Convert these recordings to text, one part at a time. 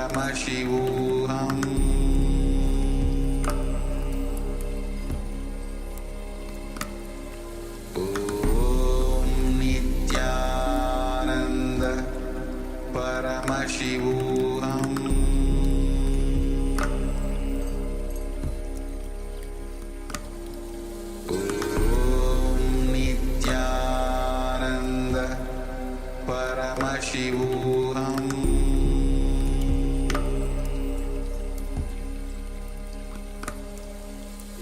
Paramashivoham Om Nithyananda Paramashivoham Om Nithyananda Paramashivoham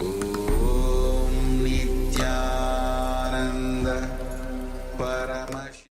Om Nithyananda Paramashivoham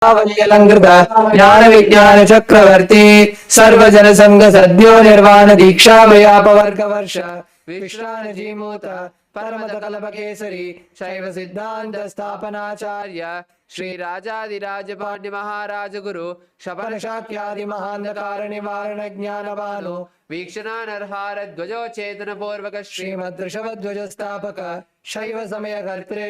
वल्यलंकृत ज्ञान विज्ञान चक्रवर्ती सर्वजन संघ सद्यो निर्वाण दीक्षा व्यापवर्ग वर्ष विश्रान जीमूत परमत कल्प केसरी शैव सिद्धांत स्थापनाचार्य श्री राजाधिराज पांड्य महाराज गुरु शपन शाक्यादि महांधकार निवारण ज्ञानवानो वीक्षणानर्हार ध्वजो चेतन पूर्वक श्रीमद् ऋषभध्वज स्थापक शैव समय कर्त्रे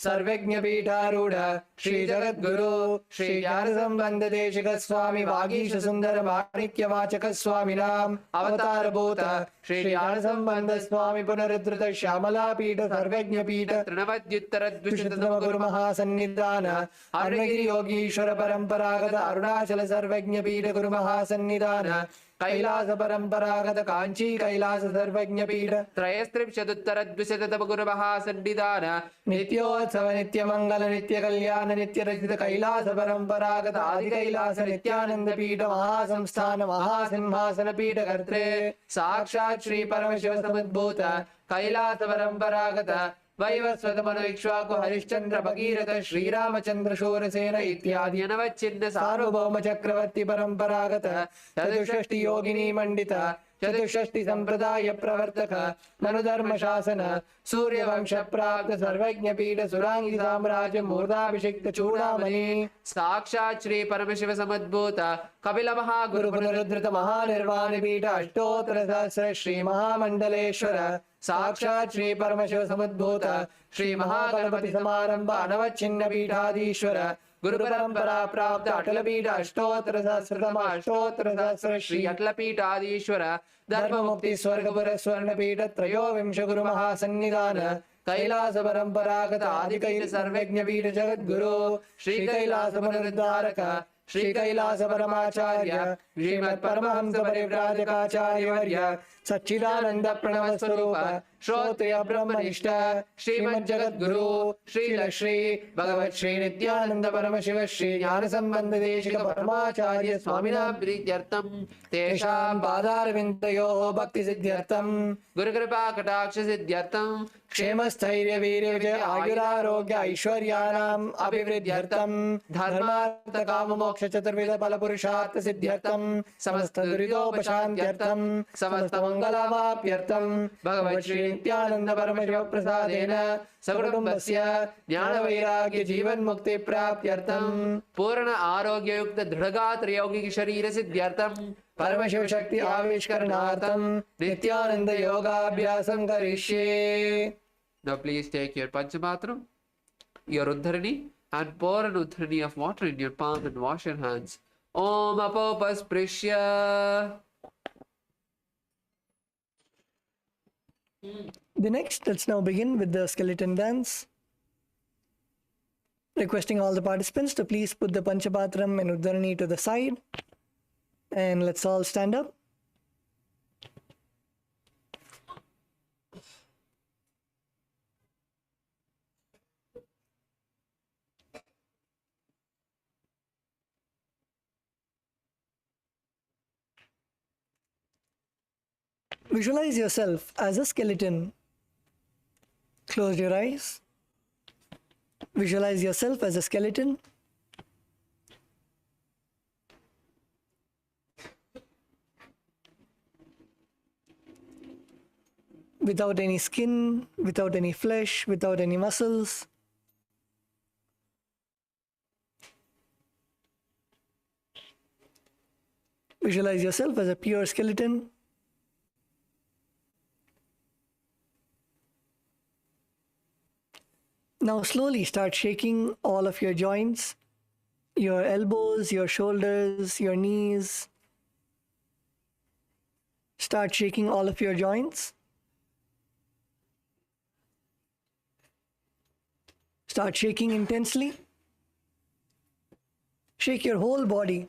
सर्वज्ञ पीठारूढ़ श्री जगद्गुरु श्री ज्ञान संबंध देशिक स्वामी वागीश सुंदर माणिक्य वाचक स्वामी नाम अवतार भूत श्री ज्ञान संबंध स्वामी पुनरुद्धृत श्यामला पीठ सर्वज्ञ पीठ तृणवद्युत्तर द्विशतम गुरु महासन्निधान अरुणगिरि योगीश्वर परंपरागत अरुणाचल सर्वज्ञ पीठ गुरु महासन्निधान कैलास परंपरागत कांची कैलास सर्वज्ञ पीठ त्रयस्त्रिंशदुत्तर द्विशतम गुरु महासन्निधान नित्योत्सव नित्य मंगल नित्य कल्याण नित्य रचित कैलास परंपरागत आदि कैलास नित्यानंद पीठ महासंस्थान महासिंहासन पीठ कर्त्रे साक्षात् श्री परमशिव समुद्भूत कैलास परंपरागत वैवस्वत मनोइक्ष्वाकु हरिश्चंद्र भगीरथ श्रीरामचंद्र शूरसेन इत्यादि अनवच्छिन्न सार्वभौम चक्रवर्ती परंपरागत चतुष्षष्टि योगिनी मंडित चतुष्षष्टि संप्रदाय प्रवर्तक मनुधर्म शासन सूर्यवंश प्राप्त सर्वज्ञ पीठ सुरांगी साम्राज्य मूर्धाभिषिक्त चूड़ामणि साक्षात् श्री परमशिव समुद्भूत कपिल महागुरु पुनरुद्धृत महानिर्वाण पीठ अष्टोत्तर सहस्र श्री महामंडलेश्वर साक्षात् श्री परमशिव समुद्भूत श्री महागणपति समारंभ अनवच्छिन्न पीठाधीश्वर गुरु परंपरा प्राप्त अटल पीठ अष्टोत्तर सहस्र श्री अटल पीठाधीश्वर धर्म मुक्ति स्वर्गपुर स्वर्ण पीठ त्रयोविंश गुरु महासन्निधान कैलास परंपरागत आदि कैल सर्वज्ञ पीठ जगद्गुरु श्री कैलास पुनरुद्धारक श्री कैलास परमाचार्य श्रीमत् परमहंस परिव्राजकाचार्य वर्य सच्चिदानंद प्रणव स्वरूप श्रोत्रिय ब्रह्मनिष्ठ श्रीमद् जगद्गुरु श्री भगवत श्री नित्यानंद परमशिव श्री ज्ञान संबंध देशिक परमाचार्य स्वामिना प्रीत्यर्थम तेषां पादारविन्दयोः भक्ति सिद्ध्यर्थम गुरुकृपा कटाक्ष सिद्ध्यर्थम क्षेम स्थैर्य वीर्य विजय आयुरारोग्य ऐश्वर्याणाम् अभिवृद्ध्यर्थम धर्मार्थ काम मोक्ष चतुर्विध फल पुरुषार्थ सिद्ध्यर्थम समस्त दुरितोपशान्त्यर्थम समस्त मंगलावाप्यर्थम भगवत श्री नित्यानंद परमशिव प्रसादेन सकुटुम्बस्य ज्ञान वैराग्य जीवन मुक्ति प्राप्त्यर्थम पूर्ण आरोग्य युक्त दृढ़गात्र यौगिक शरीर सिद्ध्यर्थम परमशिव शक्ति आविष्करणार्थम नित्यानंद योगाभ्यासं करिष्ये. Now please take your Panchamatram, your Uddharani, and pour an Uddharani of water in your palm and wash your hands. Om Apopasprisya. Let's now begin with the skeleton dance. Requesting all the participants to please put the Panchapatram and Uddharani to the side. And let's all stand up. Visualize yourself as a skeleton. Close your eyes. Visualize yourself as a skeleton. Without any skin, without any flesh, without any muscles. Visualize yourself as a pure skeleton. Now slowly start shaking all of your joints, your elbows, your shoulders, your knees. Start shaking all of your joints. Start shaking intensely. Shake your whole body.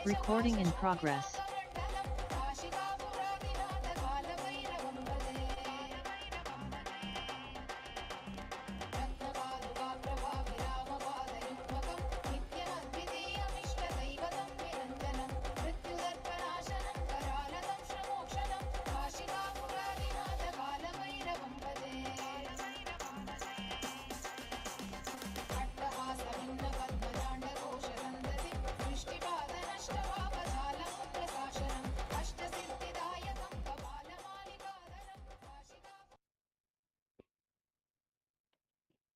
Recording in progress.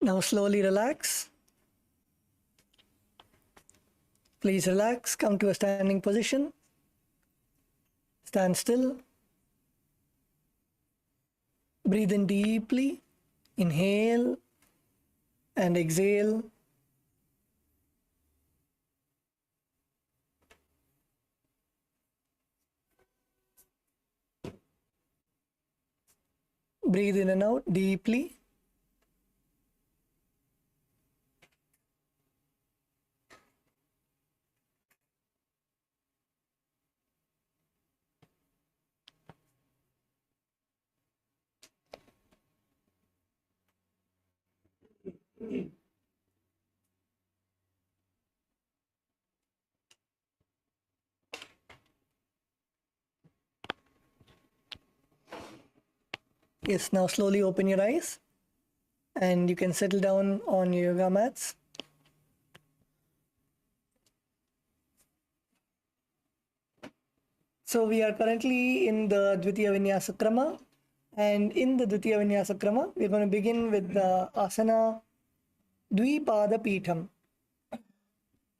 Now slowly relax. Please relax, come to a standing position. Stand still. Breathe in deeply. Inhale and exhale. Breathe in and out deeply. Yes, now slowly open your eyes and you can settle down on your yoga mats. So we are currently in the Dvitiya Vinyasa Krama, and in the Dvitiya Vinyasa Krama, we're going to begin with the asana Dvipada Pitham.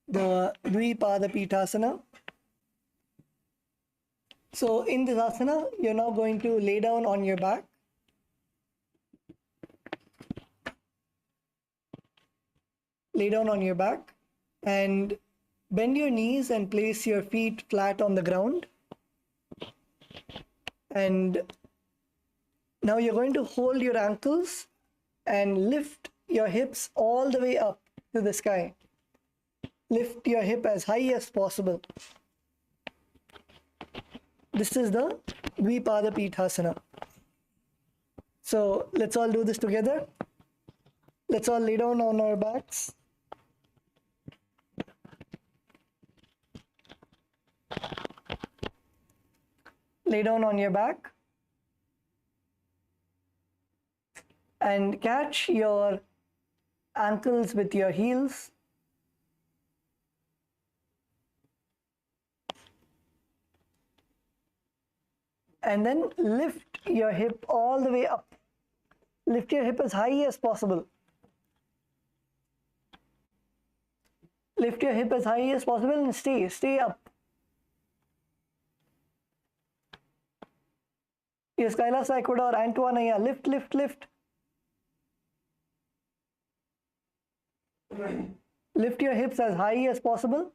The Dvipada Pithasana. So in this asana, you're now going to lay down on your back. Lay down on your back and bend your knees and place your feet flat on the ground. And now you're going to hold your ankles and lift your hips all the way up to the sky. Lift your hip as high as possible. This is the Dvipada Pithasana. So let's all do this together. Let's all lay down on our backs. Lay down on your back and catch your ankles with your heels. And then lift your hip all the way up. Lift your hip as high as possible. Lift your hip as high as possible and stay up. Yes, KAILASA, Ecuador, Antoinaya, lift, lift, lift. Lift your hips as high as possible.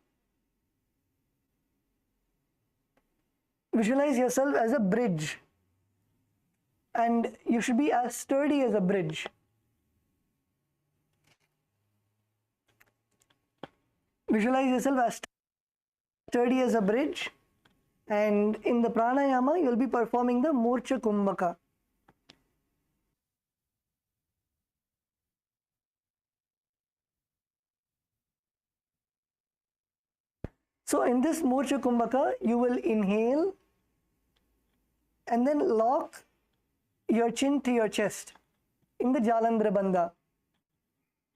Visualize yourself as a bridge. And you should be as sturdy as a bridge. Visualize yourself as sturdy as a bridge. And in the pranayama, you'll be performing the Murcha Kumbhaka. So in this Murcha Kumbhaka, you will inhale and then lock your chin to your chest in the Jalandhara Bandha.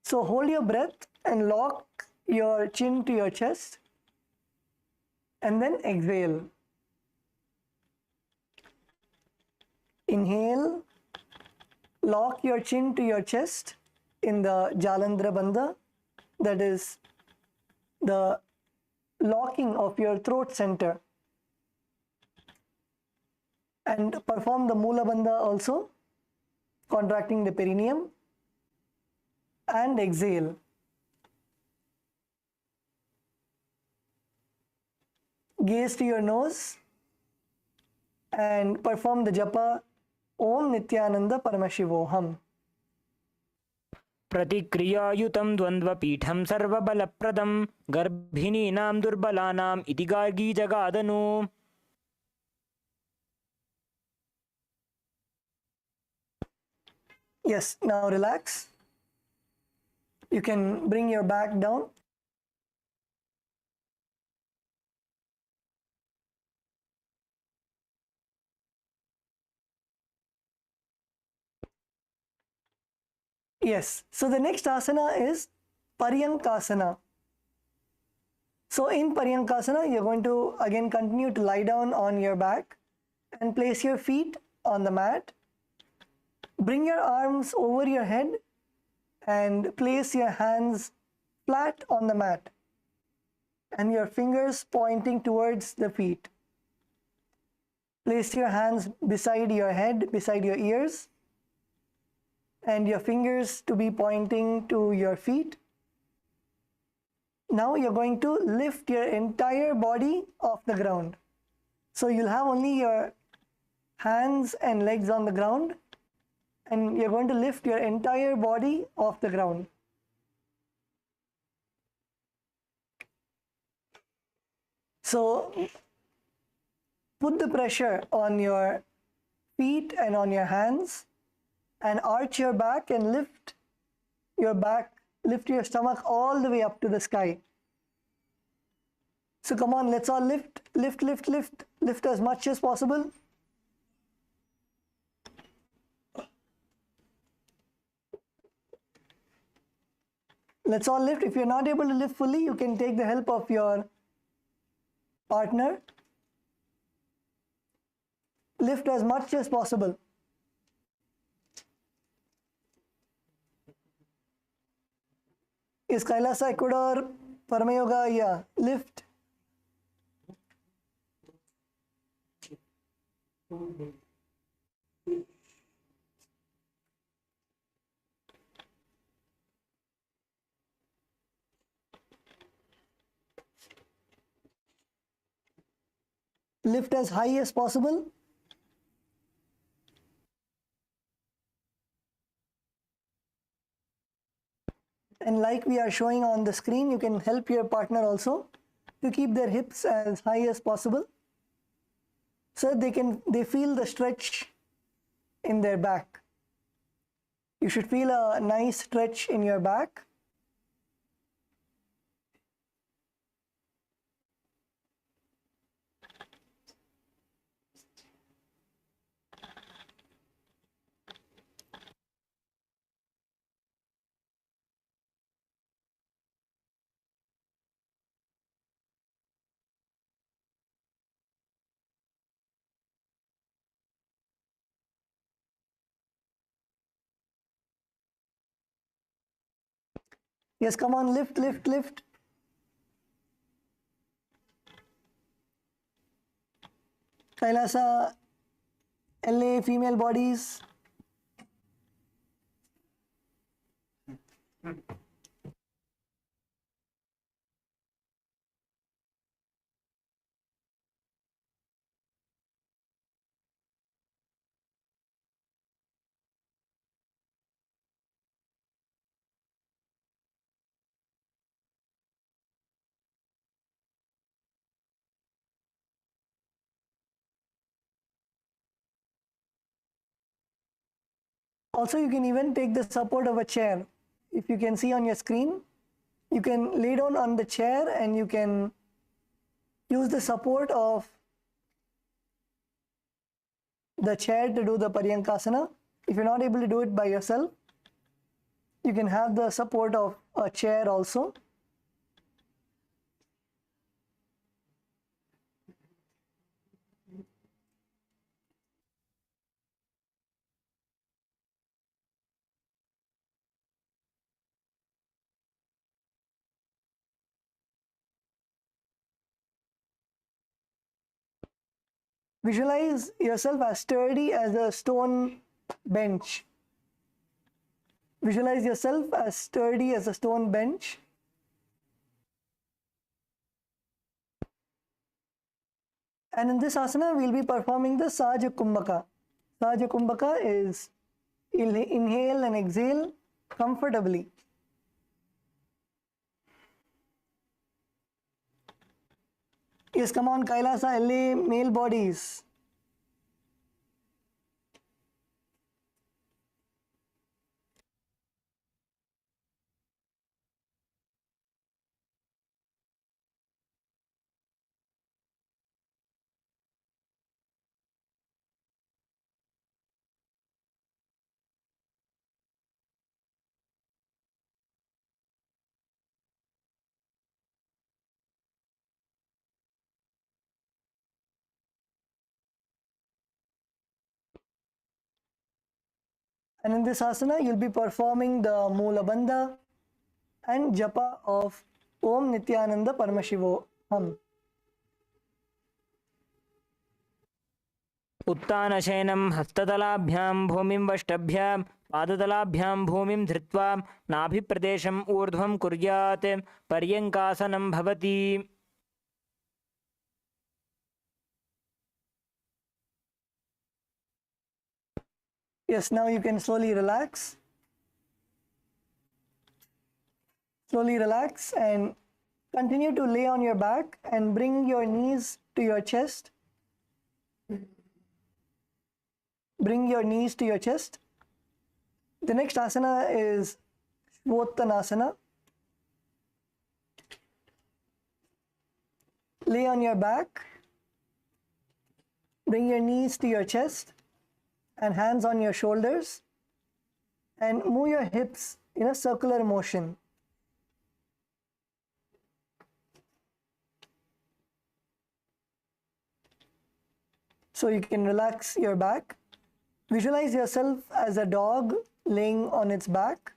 So hold your breath and lock your chin to your chest and then exhale. Inhale, lock your chin to your chest in the Jalandhara Bandha, that is the locking of your throat center, and perform the Mula Bandha also, contracting the perineum, and exhale. Gaze to your nose and perform the japa Om Nithyananda Paramashivoham. प्रतिक्रियायुतं द्वन्द्वपीठं सर्वबलप्रदं गर्भिणीनां दुर्बलानाम् इति Gargi जगादनु. Yes, now relax. You can bring your back down. Yes, so the next asana is Paryankasana. So in Paryankasana, you're going to again continue to lie down on your back and place your feet on the mat. Bring your arms over your head and place your hands flat on the mat and your fingers pointing towards the feet. Place your hands beside your head, beside your ears, and your fingers to be pointing to your feet. Now you're going to lift your entire body off the ground. So you'll have only your hands and legs on the ground, and you're going to lift your entire body off the ground. So put the pressure on your feet and on your hands and arch your back and lift your stomach all the way up to the sky. So come on, let's all lift as much as possible. Let's all lift. If you're not able to lift fully, you can take the help of your partner. Lift as much as possible. Is Kailasa Ecuador Parama Yoga? Yeah, lift. Lift as high as possible. And like we are showing on the screen, you can help your partner also to keep their hips as high as possible so they feel the stretch in their back. You should feel a nice stretch in your back. Yes, come on, lift. Kailasa, LA, female bodies. Also, you can even take the support of a chair. If you can see on your screen, you can lay down on the chair and you can use the support of the chair to do the Paryankasana. If you're not able to do it by yourself, you can have the support of a chair also. Visualize yourself as sturdy as a stone bench. Visualize yourself as sturdy as a stone bench. And in this asana, we'll be performing the Sahaja Kumbhaka. Sahaja Kumbhaka is inhale and exhale comfortably. Yes, come on, Kailasa, LA, male bodies. And in this asana, you'll be performing the Moola Bandha and Japa of Om Nithyananda Paramashivoham. उत्तानशयनं हस्ततलाभ्यां भूमिं वष्टभ्यां पादतलाभ्यां भूमिं धृत्वा नाभिप्रदेशम् ऊर्ध्वं कुर्यात् पर्यङ्कासनं भवति Yes, now you can slowly relax. Slowly relax and continue to lay on your back and bring your knees to your chest. Bring your knees to your chest. The next asana is Shvottanasana. Lay on your back. Bring your knees to your chest and hands on your shoulders and move your hips in a circular motion. So you can relax your back. Visualize yourself as a dog laying on its back.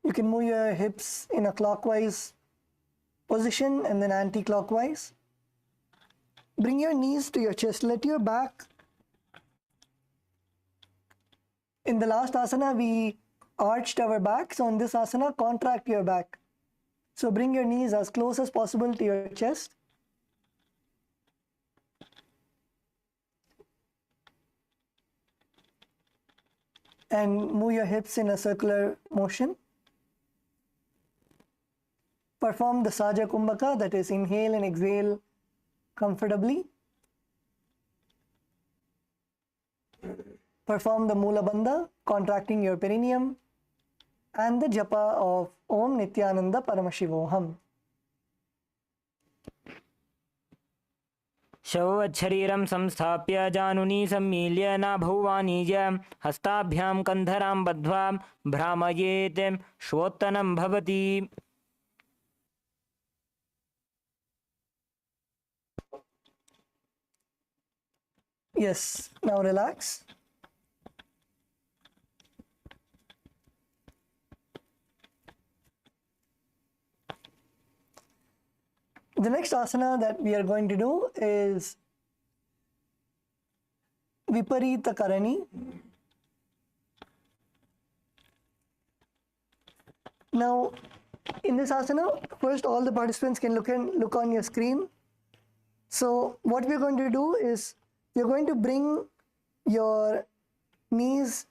You can move your hips in a clockwise position and then anti-clockwise. Bring your knees to your chest. Let your back. In the last asana, we arched our back. So in this asana, contract your back. So bring your knees as close as possible to your chest. And move your hips in a circular motion. Perform the Saja Kumbhaka, that is inhale and exhale comfortably. Perform the Moola Bandha, contracting your perineum, and the Japa of Om Nithyananda Paramashivoham. शरीरं संस्थाप्य जानुनी सम्मील्य नाभौ वाणिज्य हस्ताभ्यां कन्धरां बद्ध्वा भ्रामयेत् श्वोत्तनं भवति Yes, now relax. The next asana that we are going to do is Viparita Karani. Now, in this asana, first all the participants can look on your screen. So what we're going to do is you're going to bring your knees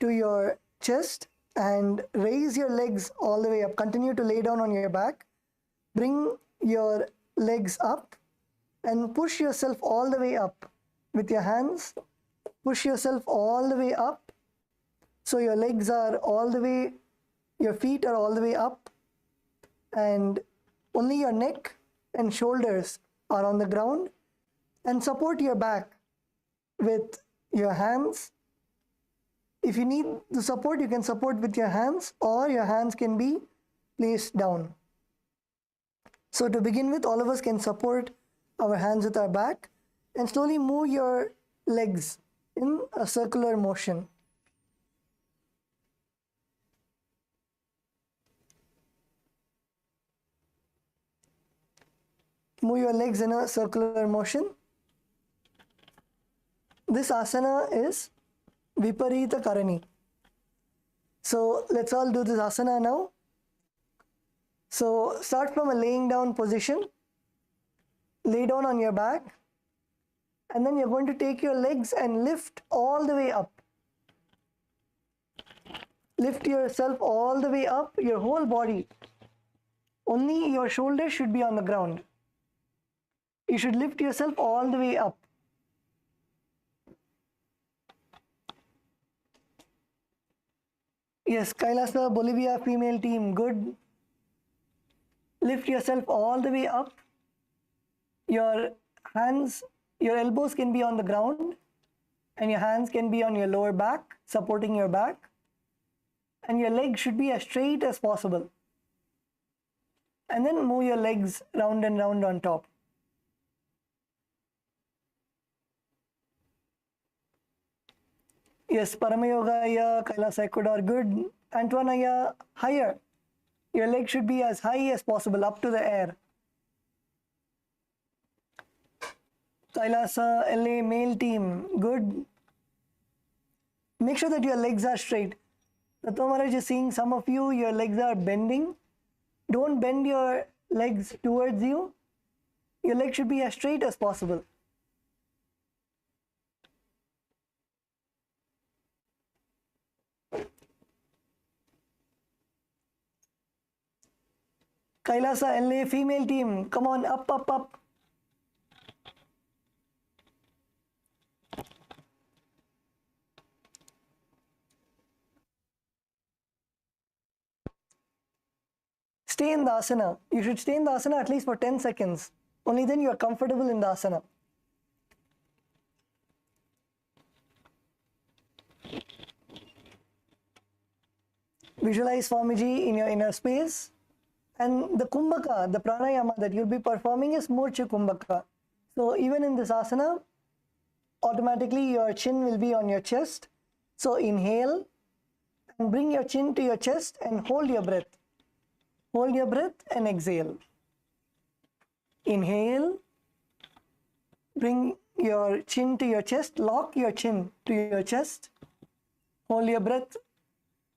to your chest and raise your legs all the way up. Continue to lay down on your back. Bring your legs up and push yourself all the way up with your hands. Push yourself all the way up. So your legs are all the way, your feet are all the way up, and only your neck and shoulders are on the ground. And support your back with your hands. If you need the support, you can support with your hands, or your hands can be placed down. So to begin with, all of us can support our hands with our back and slowly move your legs in a circular motion. Move your legs in a circular motion. This asana is Viparita Karani. So let's all do this asana now. So start from a laying down position. Lay down on your back. And then you're going to take your legs and lift all the way up. Lift yourself all the way up, your whole body. Only your shoulders should be on the ground. You should lift yourself all the way up. Yes, KAILASA, Bolivia female team, good. Lift yourself all the way up. Your hands, your elbows can be on the ground and your hands can be on your lower back, supporting your back. And your legs should be as straight as possible. And then move your legs round and round on top. Yes, Paramayogaya, KAILASA, Ecuador, good. Antoinaya, higher. Your leg should be as high as possible, up to the air. KAILASA, LA, male team, good. Make sure that your legs are straight. Tattva Maharaj is seeing some of you, your legs are bending. Don't bend your legs towards you. Your legs should be as straight as possible. KAILASA, LA, female team, come on, up, up, up. Stay in the asana. You should stay in the asana at least for 10 seconds. Only then you are comfortable in the asana. Visualize Swamiji in your inner space. And the kumbhaka, the pranayama that you'll be performing is Murcha Kumbhaka. So even in this asana, automatically your chin will be on your chest. So inhale and bring your chin to your chest and hold your breath. Hold your breath and exhale. Inhale, bring your chin to your chest, lock your chin to your chest. Hold your breath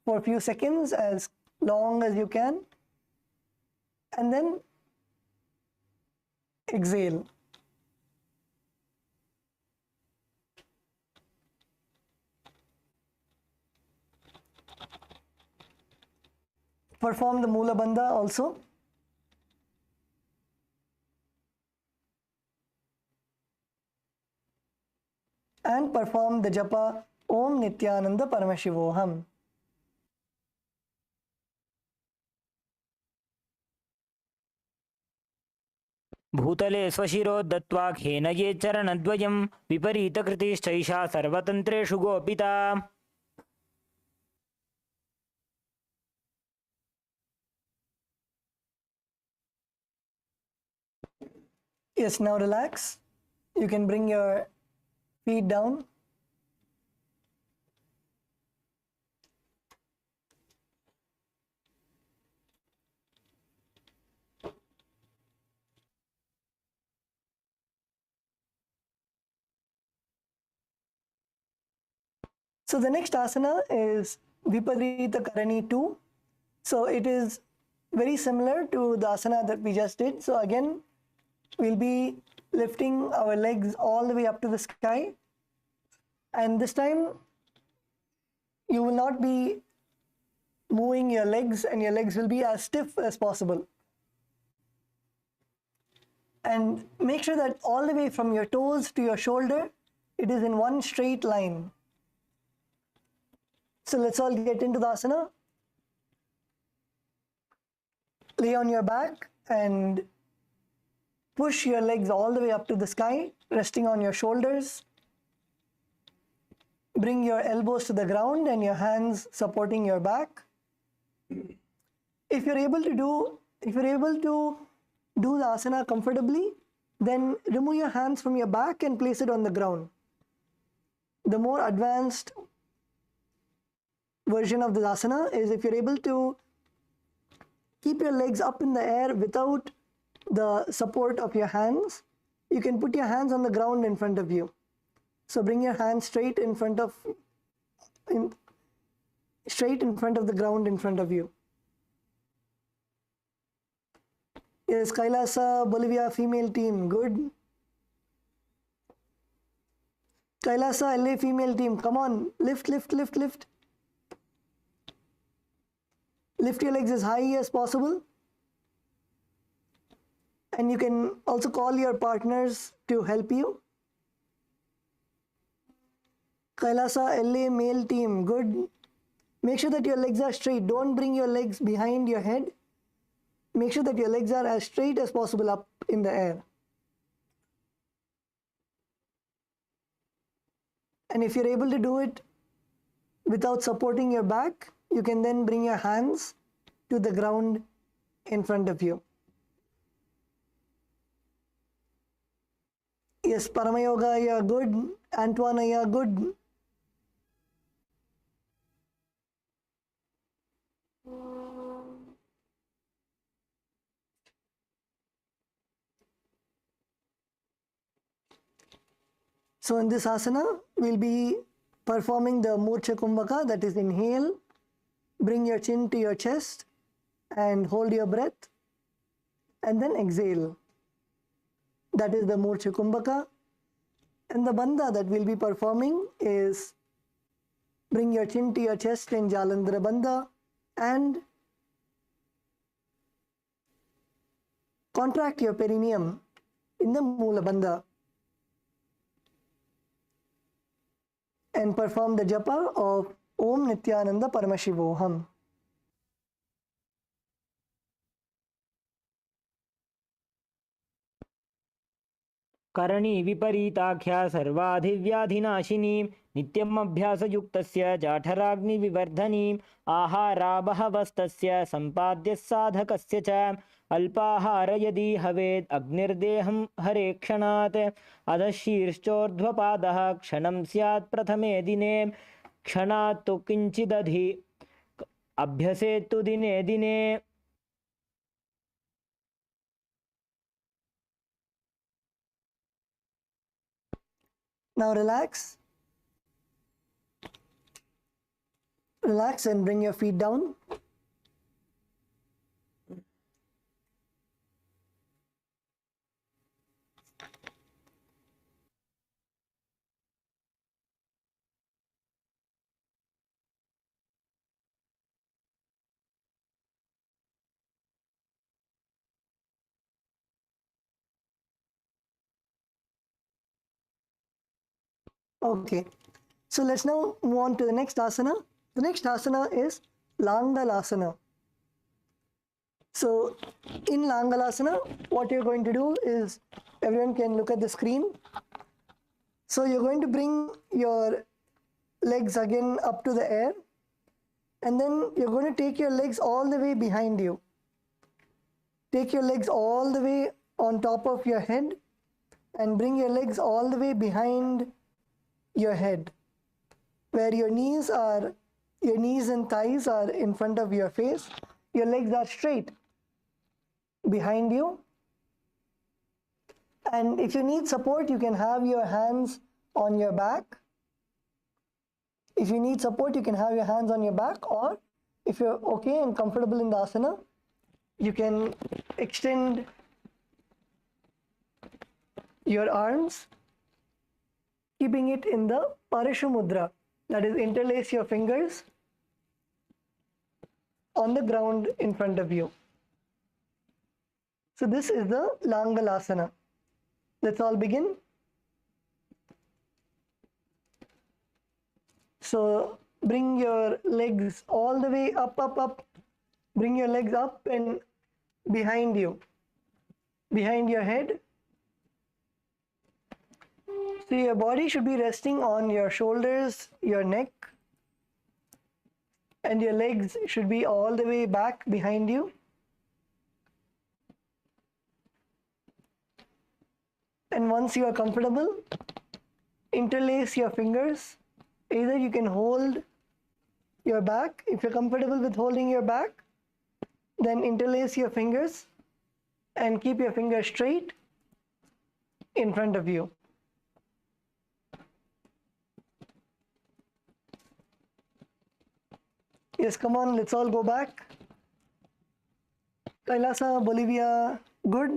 for a few seconds, as long as you can. And then exhale. Perform the Mula Bandha also. And perform the japa Om Nithyananda Paramashivoham. भूतले स्वशिरो दत्त्वा खेनये चरणद्वयं विपरीतकृतिश्चैषा सर्वतन्त्रेषु गोपिता. Yes, now relax. You can bring your feet down. So the next asana is Viparita Karani 2. So it is very similar to the asana that we just did. So again, we'll be lifting our legs all the way up to the sky. And this time, you will not be moving your legs, and your legs will be as stiff as possible. And make sure that all the way from your toes to your shoulder, it is in one straight line. So let's all get into the asana. Lay on your back and push your legs all the way up to the sky, resting on your shoulders. Bring your elbows to the ground and your hands supporting your back. If you're able to do the asana comfortably, then remove your hands from your back and place it on the ground. The more advanced version of the asana is if you're able to keep your legs up in the air without the support of your hands, you can put your hands on the ground in front of you. So bring your hands straight in front of the ground in front of you. Yes, Kailasa, Bolivia female team, good. Kailasa, LA female team, come on, lift, lift, lift, lift. Lift your legs as high as possible. And you can also call your partners to help you. Kailasa, LA male team, good. Make sure that your legs are straight. Don't bring your legs behind your head. Make sure that your legs are as straight as possible up in the air. And if you're able to do it without supporting your back, you can then bring your hands to the ground in front of you. Yes, Paramayoga, you're good. Antoine, you're good. So in this asana, we'll be performing the Murcha Kumbhaka, that is inhale, bring your chin to your chest and hold your breath, and then exhale. That is the Murcha Kumbhaka. And the bandha that we'll be performing is bring your chin to your chest in Jalandhara bandha and contract your perineum in the Mula bandha. And perform the japa of Om Nithyananda Paramashivoham. करणी विपरीताख्या सर्वाधिव्याधिनाशिनीं नित्यमभ्यासयुक्तस्य जाठराग्निविवर्धनीम् आहाराबहवस्तस्य सम्पाद्यः साधकस्य च अल्पाहार यदि हवेत् अग्निर्देहं हरेक्षणात् अधः शीर्षोर्ध्वपादः क्षणं स्यात् प्रथमे दिने क्षणात् तु किञ्चिदधि अभ्यसेत्तु दिने दिने. Now relax. Relax and bring your feet down. Okay, so let's now move on to the next asana. The next asana is Langalasana. So in Langalasana, what you're going to do is, everyone can look at the screen. So you're going to bring your legs again up to the air, and then you're going to take your legs all the way behind you. Take your legs all the way on top of your head and bring your legs all the way behind your head, where your knees and thighs are in front of your face. Your legs are straight behind you. And if you need support, you can have your hands on your back. If you need support, you can have your hands on your back, or if you're okay and comfortable in the asana, you can extend your arms, keeping it in the Parashu Mudra, that is, interlace your fingers on the ground in front of you. So this is the Langalasana. Let's all begin. So bring your legs all the way up, up, up. Bring your legs up and behind you, behind your head. So your body should be resting on your shoulders, your neck, and your legs should be all the way back behind you. And once you are comfortable, interlace your fingers. Either you can hold your back. If you're comfortable with holding your back, then interlace your fingers and keep your fingers straight in front of you. Yes, come on, let's all go back. Kailasa, Bolivia, Good.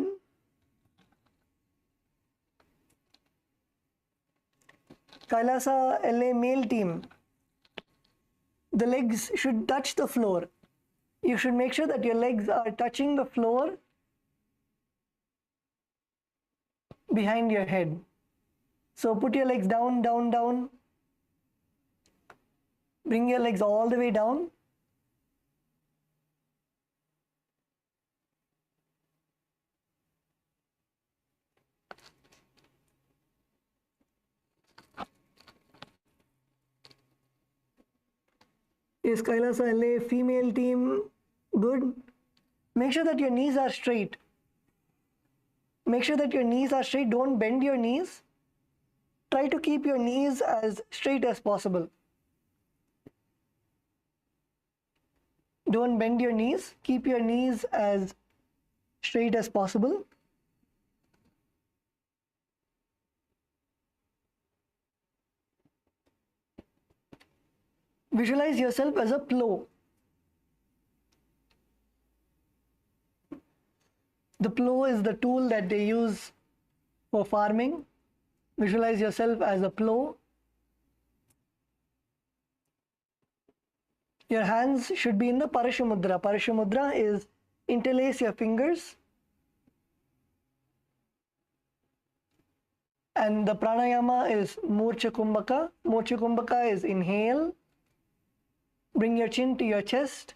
Kailasa LA male team. The legs should touch the floor. You should make sure that your legs are touching the floor behind your head. So put your legs down, down, down. Bring your legs all the way down. Is Kailasa LA female team good? Make sure that your knees are straight. Make sure that your knees are straight. Don't bend your knees. Try to keep your knees as straight as possible. Don't bend your knees. Keep your knees as straight as possible. Visualize yourself as a plow. The plow is the tool that they use for farming. Visualize yourself as a plow. Your hands should be in the Parashamudra. Parashamudra is interlace your fingers. And the pranayama is Murcha Kumbhaka. Murcha Kumbhaka is inhale. Bring your chin to your chest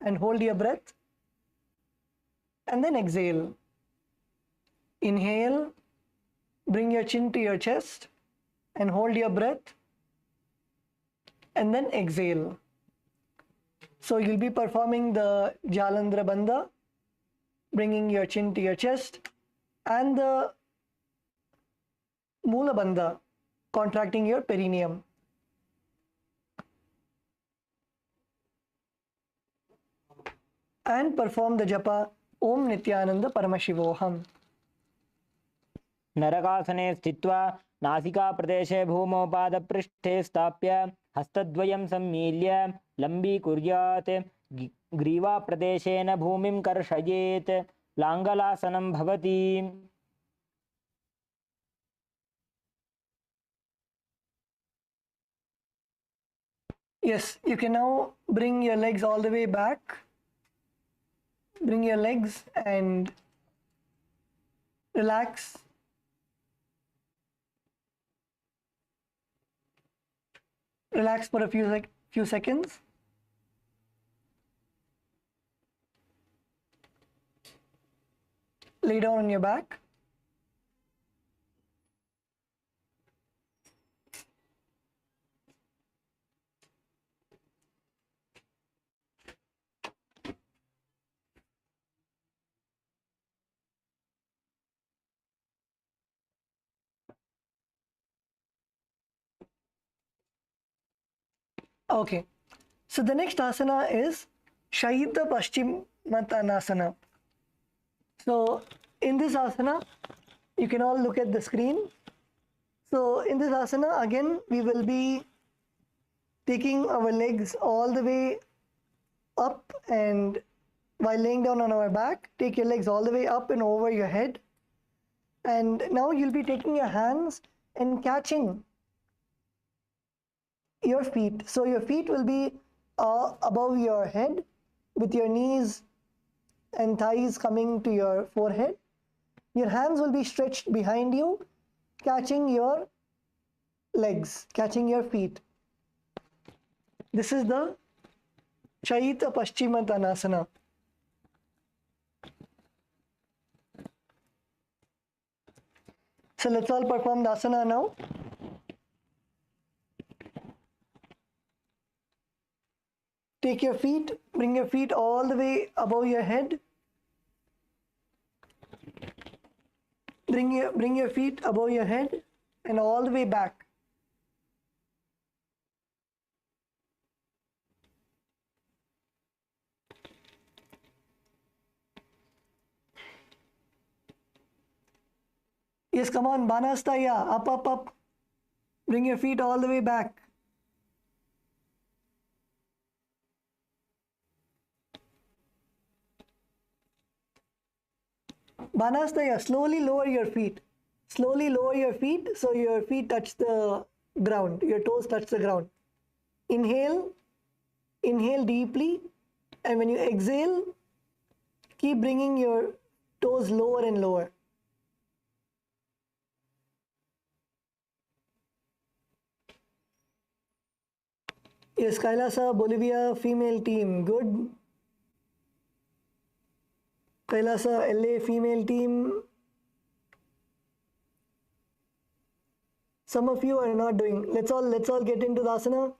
and hold your breath. And then exhale. Inhale. Bring your chin to your chest and hold your breath. And then exhale. So you'll be performing the Jalandhara Bandha, bringing your chin to your chest, and the Mula Bandha, contracting your perineum. And perform the japa Om Nithyananda Paramashivoham. नरकासने स्थित्वा नासिकाप्रदेशे भूमौ पादपृष्ठे स्थाप्य हस्तद्वयं सम्मील्य लम्बीकुर्यात् ग्रीवाप्रदेशेन भूमिं कर्षयेत् लाङ्गलासनं भवति. Yes, you can now bring your legs all the way back. Bring your legs and relax. Relax for a few seconds. Lay down on your back. Okay, so the next asana is Shahita Paschimottanasana. So in this asana, you can all look at the screen. So in this asana, again, we will be taking our legs all the way up, and while laying down on our back, take your legs all the way up and over your head. And now you'll be taking your hands and catching your feet. So your feet will be above your head, with your knees and thighs coming to your forehead. Your hands will be stretched behind you, catching your legs, catching your feet. This is the Shahita Paschimottanasana. So let's all perform the asana now. Take your feet, bring your feet all the way above your head. Bring your feet above your head and all the way back. Yes, come on, Banastaya, up, up, up. Bring your feet all the way back. Banastaya, slowly lower your feet. Slowly lower your feet so your feet touch the ground, your toes touch the ground. Inhale, inhale deeply, and when you exhale, keep bringing your toes lower and lower. Yes, Kailasa, Bolivia, female team, good. Kailasa, LA, female team. Some of you are not doing. Let's all get into the asana.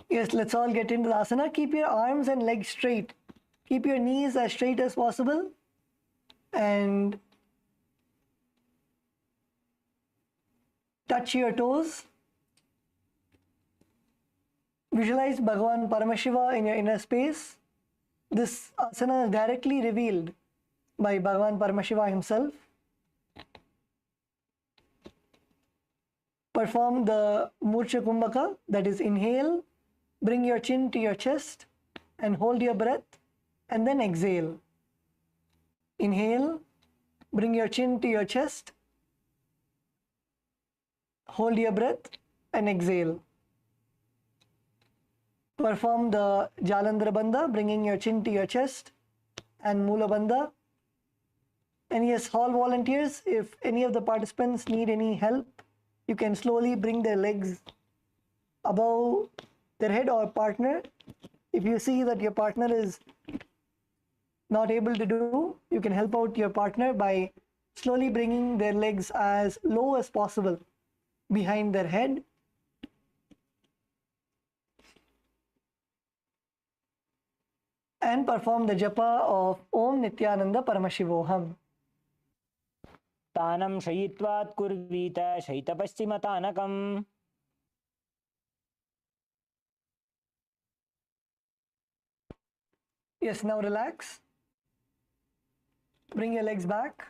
Yes, let's all get into the asana. Keep your arms and legs straight. Keep your knees as straight as possible. And touch your toes. Visualize Bhagavan Paramashiva in your inner space. This asana is directly revealed by Bhagavan Paramashiva himself. Perform the Murcha Kumbhaka, that is, inhale, bring your chin to your chest and hold your breath, and then exhale. Inhale, bring your chin to your chest, hold your breath, and exhale. Perform the Jalandhara Bandha, bringing your chin to your chest, and Mula Bandha. And yes, all volunteers, if any of the participants need any help, you can slowly bring their legs above their head or partner. If you see that your partner is not able to do, you can help out your partner by slowly bringing their legs as low as possible behind their head. And perform the japa of Om Nithyananda Paramashivoham. तानं शयित्वात् कुर्वीत शयितपश्चिमतानकम् Yes, now relax. Bring your legs back.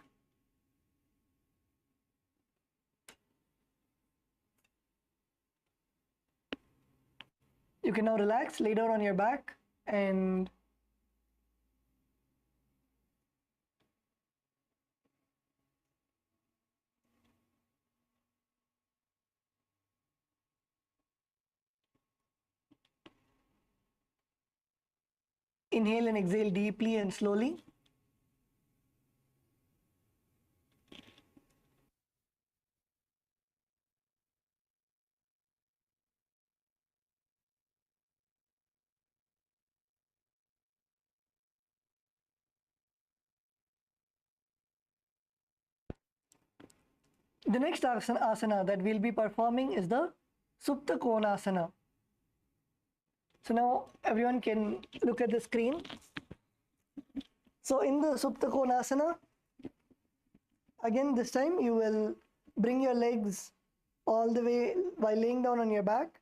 You can now relax, lay down on your back, and inhale and exhale deeply and slowly. The next asana that we'll be performing is the Supta Konasana. So now everyone can look at the screen. So in the Supta Konasana, again this time you will bring your legs all the way while laying down on your back.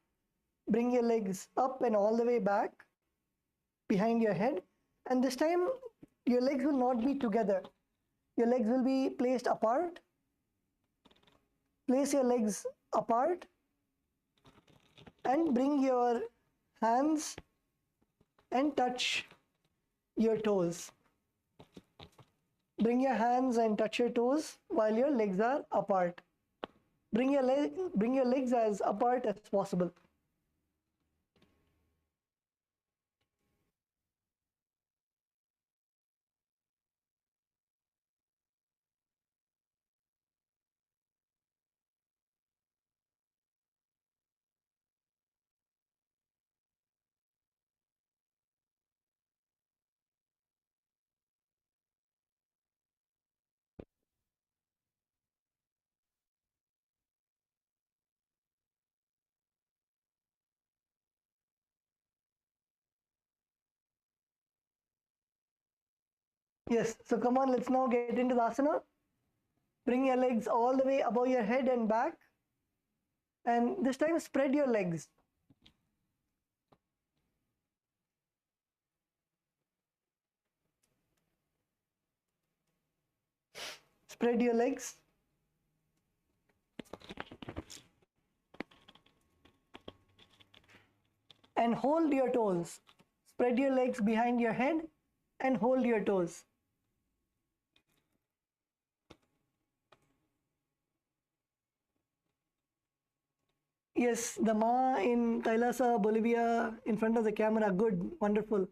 Bring your legs up and all the way back behind your head. And this time your legs will not be together. Your legs will be placed apart. Place your legs apart and bring your hands and touch your toes. Bring your hands and touch your toes while your legs are apart. Bring your legs as apart as possible. Yes, so come on, let's now get into the asana. Bring your legs all the way above your head and back. And this time spread your legs. Spread your legs. And hold your toes. Spread your legs behind your head and hold your toes. Yes, the Ma in Kailasa, Bolivia, in front of the camera. Good, wonderful.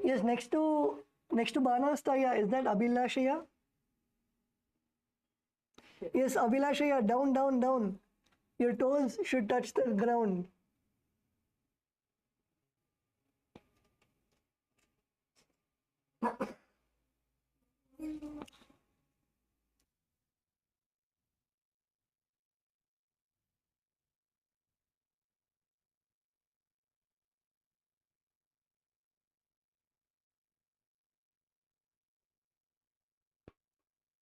Yes, next to Banastaya, is that Abhilashaya? Yes, Abhilashaya, down, down, down. Your toes should touch the ground.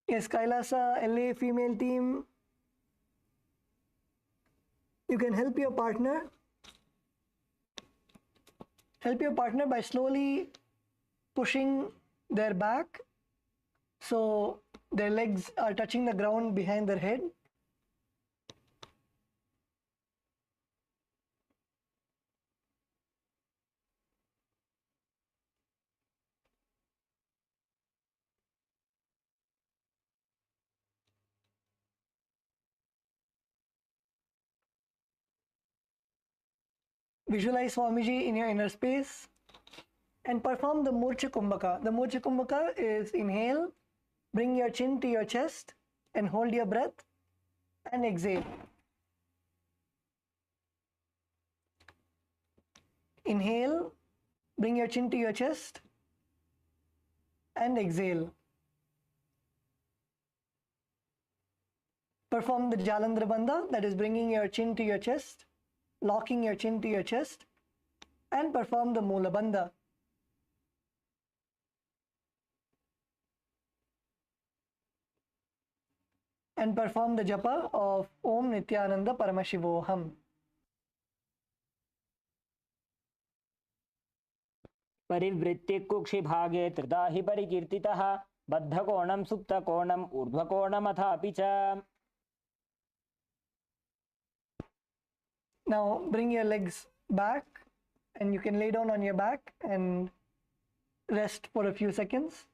Yes, Kailasa, LA female team. You can help your partner. Help your partner by slowly pushing their back so their legs are touching the ground behind their head. Visualize Swamiji in your inner space and perform the Murcha Kumbhaka. The Murcha Kumbhaka is inhale, bring your chin to your chest and hold your breath and exhale. Inhale, bring your chin to your chest and exhale. Perform the Jalandhara Bandha, that is bringing your chin to your chest, locking your chin to your chest, and perform the Mula Bandha. And perform the japa of Om Nithyananda Paramashivoham. परिवृत्ति कुक्षिभागे त्रिधा हि परिकीर्तितः बद्धकोणं सुप्तकोणम् ऊर्ध्वकोणमथापि च. Now bring your legs back and you can lay down on your back and rest for a few seconds.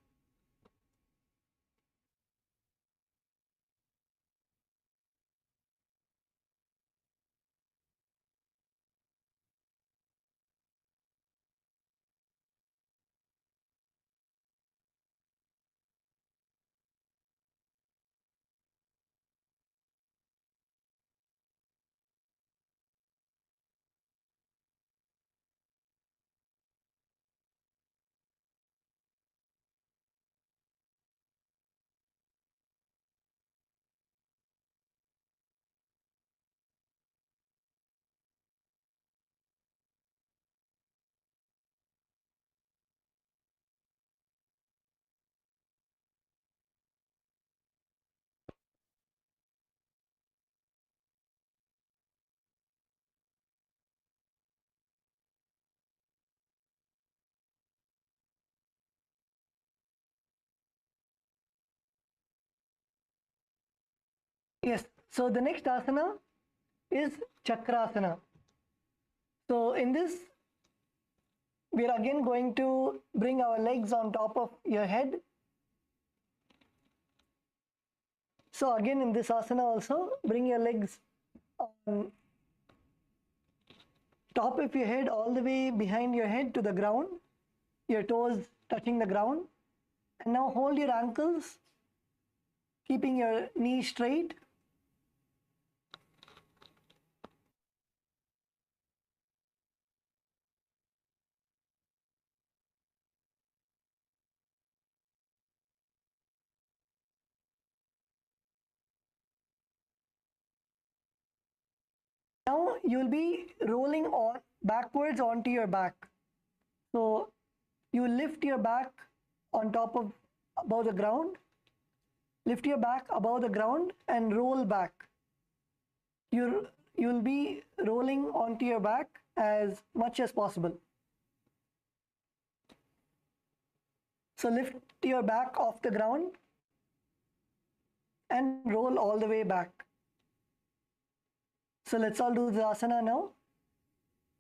Yes, so the next asana is Chakrasana. So in this, we are again going to bring our legs on top of your head. So again in this asana also, bring your legs on top of your head, all the way behind your head to the ground, your toes touching the ground. And now hold your ankles, keeping your knees straight. Now you'll be rolling on backwards onto your back. So you lift your back on top of above the ground, lift your back above the ground and roll back. You'll be rolling onto your back as much as possible. So lift your back off the ground and roll all the way back. So let's all do the asana now.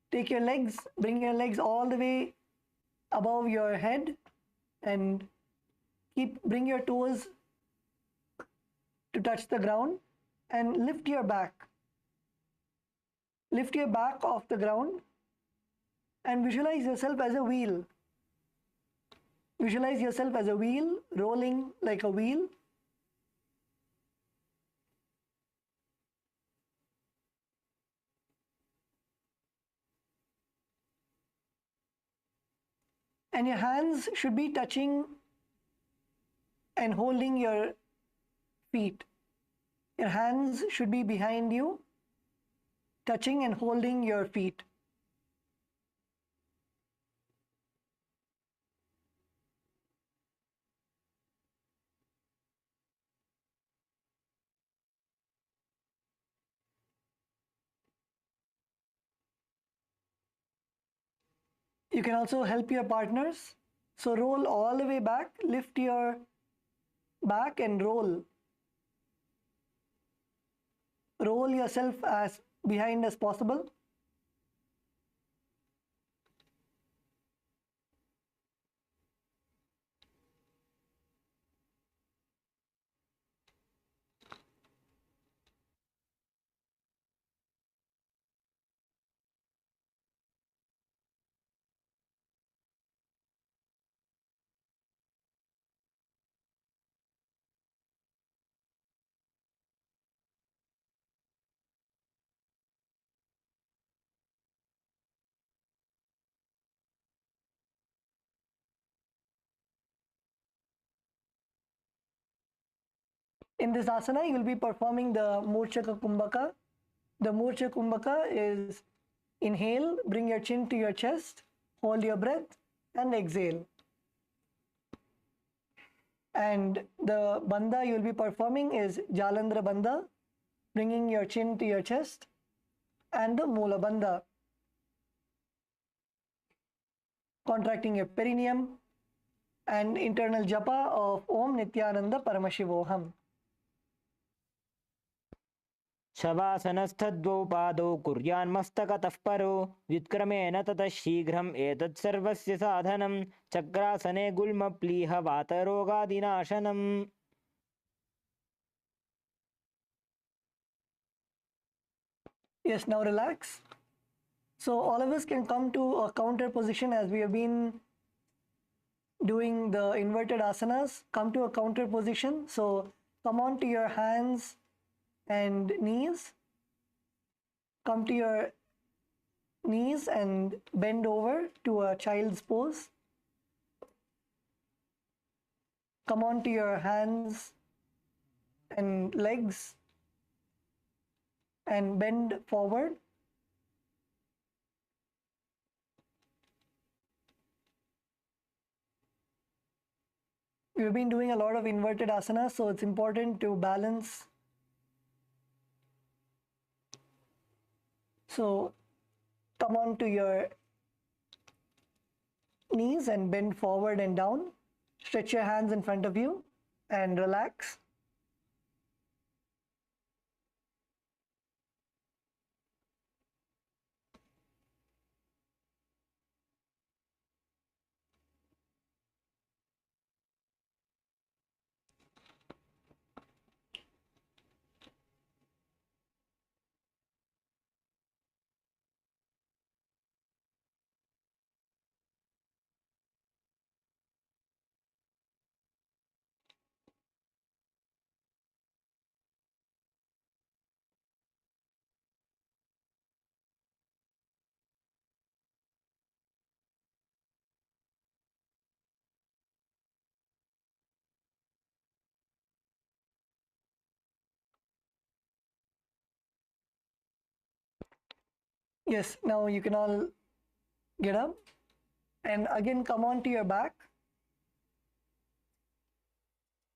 Take your legs, bring your legs all the way above your head and bring your toes to touch the ground and lift your back. Lift your back off the ground and visualize yourself as a wheel. Visualize yourself as a wheel, rolling like a wheel. And your hands should be touching and holding your feet. Your hands should be behind you, touching and holding your feet. You can also help your partners. So roll all the way back, lift your back and roll. Roll yourself as behind as possible. In this asana, you will be performing the Murchaka Kumbhaka. The Murcha Kumbhaka is inhale, bring your chin to your chest, hold your breath and exhale. And the Bandha you will be performing is Jalandhara Bandha, bringing your chin to your chest, and the Mula Bandha, contracting your perineum, and internal japa of Om Nithyananda Paramashivoham. शवासनस्थद्वौ पादौ कुर्यान्मस्तकतः परो व्युत्क्रमेण ततः शीघ्रम् एतत् सर्वस्य साधनं चक्रासने गुल्मप्लीह वातरोगादिनाशनम्. Yes, now relax. So all of us can come to a counter position as we have been doing the inverted asanas. Come to a counter position. So come on to your hands and knees. Come to your knees and bend over to a child's pose. Come on to your hands and legs and bend forward. We've been doing a lot of inverted asanas, so it's important to balance. So come on to your knees and bend forward and down. Stretch your hands in front of you and relax. Yes, now you can all get up and again come on to your back.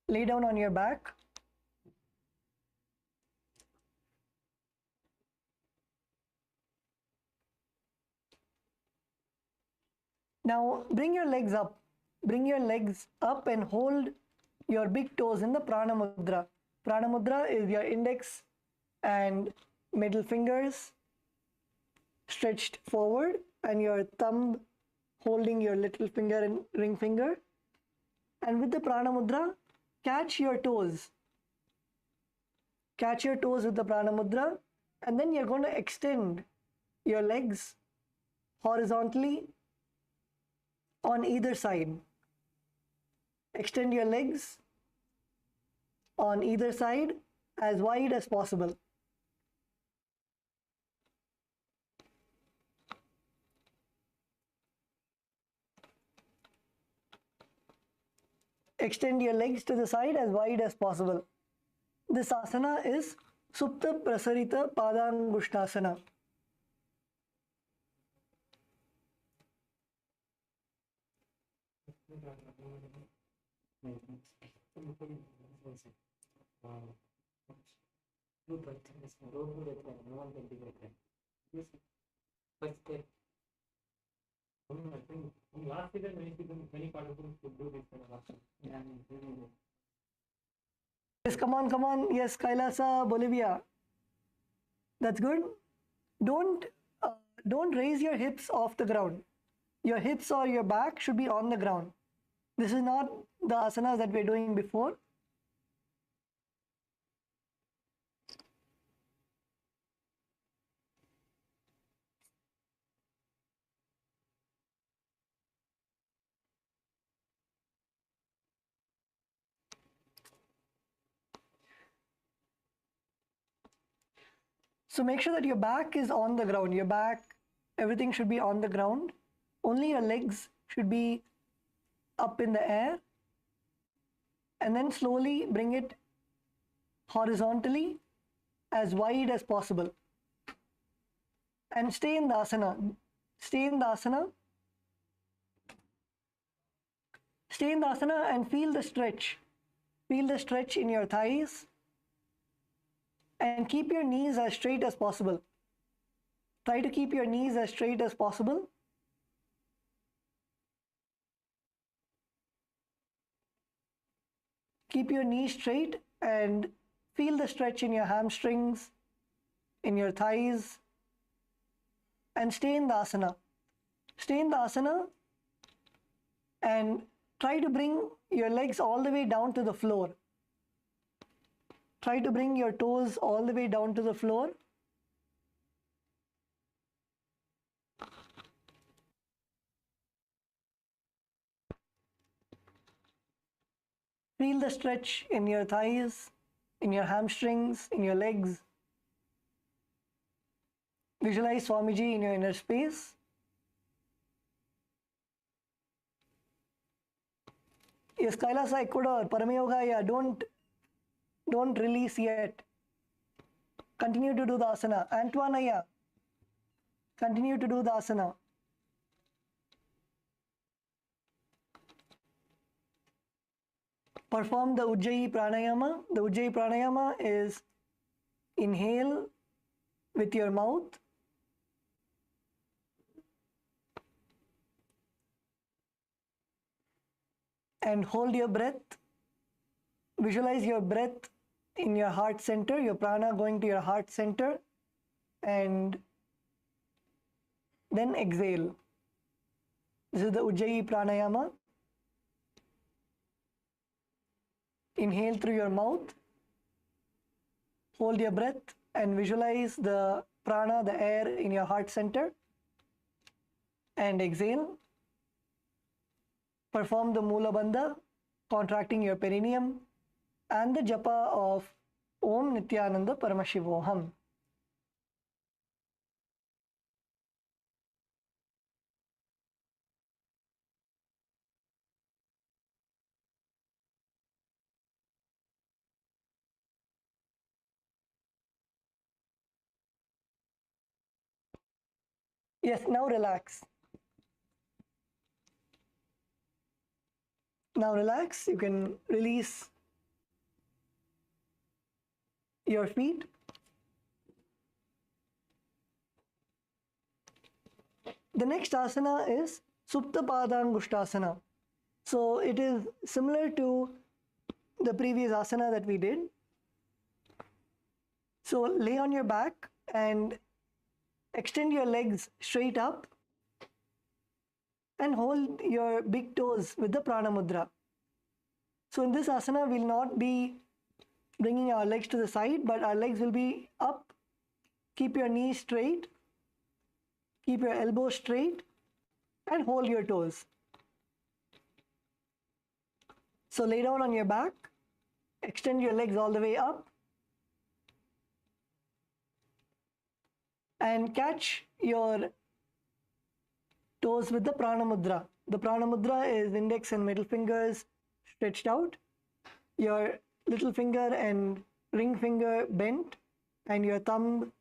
Lay down on your back. Now bring your legs up. Bring your legs up and hold your big toes in the Prana Mudra. Prana Mudra is your index and middle fingers stretched forward and your thumb holding your little finger and ring finger. And with the Prana Mudra, catch your toes. Catch your toes with the Prana Mudra, and then you're going to extend your legs horizontally on either side. Extend your legs on either side as wide as possible. Extend your legs to the side as wide as possible. This asana is Supta Prasarita Padangushtasana. Yes, come on, come on. Yes, Kailasa, Bolivia. That's good. Don't uh, don't raise your hips off the ground. Your hips or your back should be on the ground. This is not the asanas that we're doing before. So make sure that your back is on the ground. Your back, everything should be on the ground. Only your legs should be up in the air. And then slowly bring it horizontally as wide as possible. And stay in the asana. Stay in the asana. Stay in the asana and feel the stretch. Feel the stretch in your thighs. And keep your knees as straight as possible. Try to keep your knees as straight as possible. Keep your knees straight and feel the stretch in your hamstrings, in your thighs, and stay in the asana. Stay in the asana and try to bring your legs all the way down to the floor. Try to bring your toes all the way down to the floor. Feel the stretch in your thighs, in your hamstrings, in your legs. Visualize Swamiji in your inner space. Yes, Kailasa, Ecuador, Paramayogaya, don't release yet. Continue to do the asana. Antoinaya, continue to do the asana. Perform the Ujjayi Pranayama. The Ujjayi Pranayama is inhale with your mouth. And hold your breath. Visualize your breath in your heart center, your prana going to your heart center, and then exhale. This is the Ujjayi Pranayama. Inhale through your mouth, hold your breath, and visualize the prana, the air in your heart center, and exhale. Perform the Mula Bandha, contracting your perineum, and the japa of Om Nithyananda Paramashivoham. Yes, now relax. Now relax. You can release your feet. The next asana is Supta Padangushtasana. So it is similar to the previous asana that we did. So lay on your back and extend your legs straight up and hold your big toes with the prana mudra. So in this asana, we'll not be bringing our legs to the side, but our legs will be up. Keep your knees straight, keep your elbows straight, and hold your toes. So lay down on your back, extend your legs all the way up, and catch your toes with the prana mudra. The prana mudra is index and middle fingers stretched out, your little finger and ring finger bent, and your thumb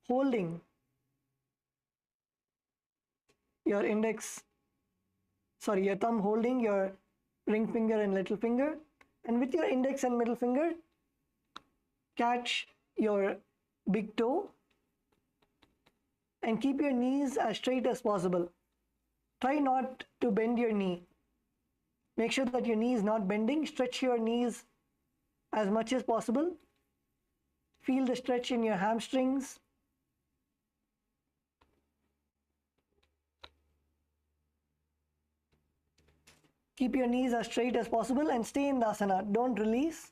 holding your thumb holding your ring finger and little finger, and with your index and middle finger catch your big toe and keep your knees as straight as possible. Try not to bend your knee. Make sure that your knee is not bending. Stretch your knees as much as possible. Feel the stretch in your hamstrings. Keep your knees as straight as possible and stay in the asana. Don't release.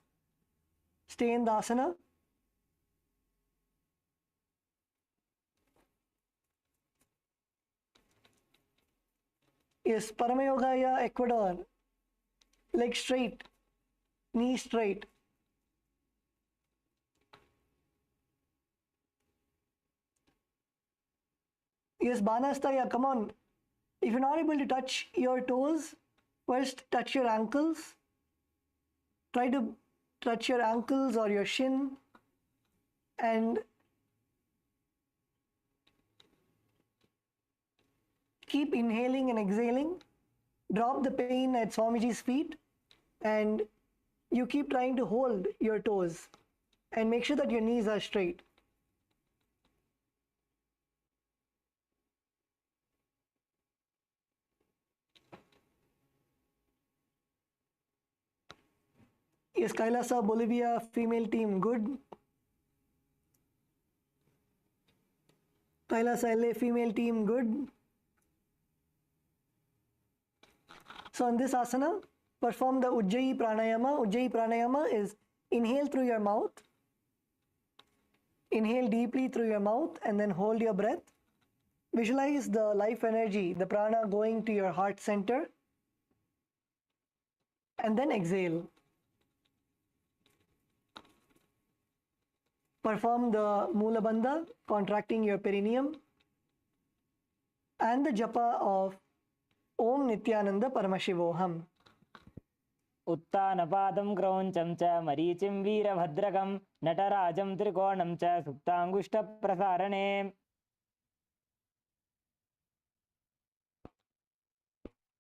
Stay in the asana. Yes, Paramayogaya Ecuador. Leg straight, knee straight. Yes, Banastaya, come on. If you're not able to touch your toes, first touch your ankles. Try to touch your ankles or your shin and keep inhaling and exhaling. Drop the pain at Swamiji's feet and you keep trying to hold your toes and make sure that your knees are straight. Yes, Kailasa, Bolivia, female team, good. Kailasa, LA, female team, good. So in this asana, perform the Ujjayi Pranayama. Ujjayi Pranayama is inhale through your mouth. Inhale deeply through your mouth and then hold your breath. Visualize the life energy, the prana going to your heart center. And then exhale. Perform the Mula Bandha, contracting your perineum. And the japa of Om Nithyananda Paramashivoham. उत्तानपादं क्रौञ्चं च मरीचिं वीरभद्रकं नटराजं त्रिकोणं च सुप्ताङ्गुष्ठप्रसारणे.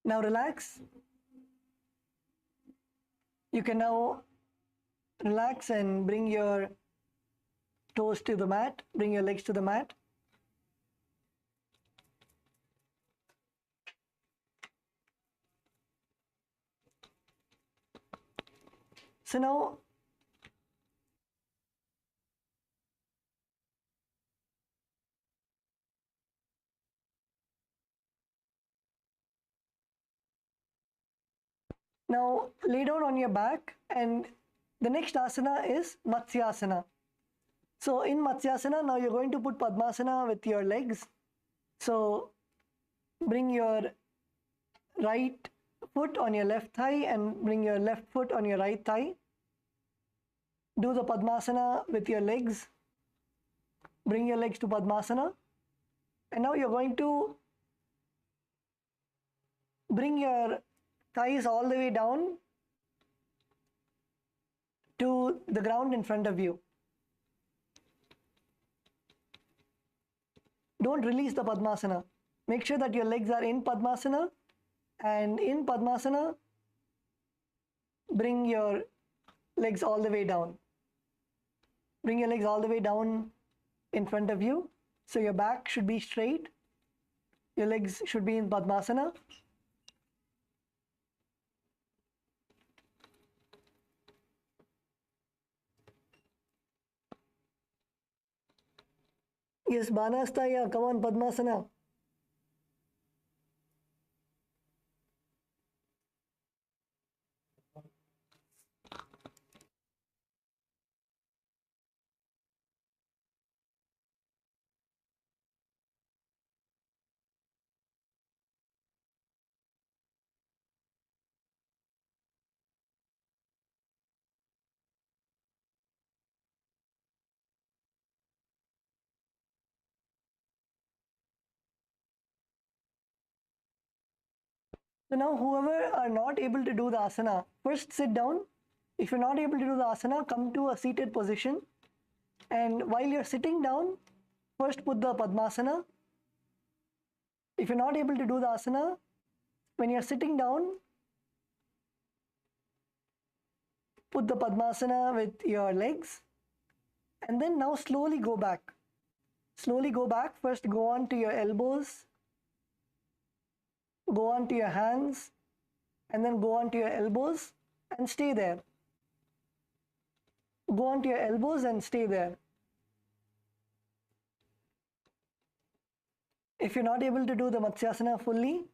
Now relax. You can now relax and bring your toes to the mat, bring your legs to the mat. So now lay down on your back and the next asana is Matsyasana. So in Matsyasana, now you're going to put Padmasana with your legs. So bring your right foot on your left thigh and bring your left foot on your right thigh. Do the Padmasana with your legs. Bring your legs to Padmasana. And now you're going to bring your thighs all the way down to the ground in front of you. Don't release the Padmasana. Make sure that your legs are in Padmasana, and in Padmasana, bring your legs all the way down. Bring your legs all the way down in front of you. So your back should be straight. Your legs should be in Padmasana. Yes, Banastaya, come on, Padmasana. So now whoever are not able to do the asana, first sit down. If you're not able to do the asana, come to a seated position. And while you're sitting down, first put the Padmasana. If you're not able to do the asana, when you're sitting down, put the Padmasana with your legs. And then now slowly go back. Slowly go back. First go on to your elbows. Go on to your hands. And then go on to your elbows and stay there. Go on to your elbows and stay there. If you're not able to do the Matsyasana fully,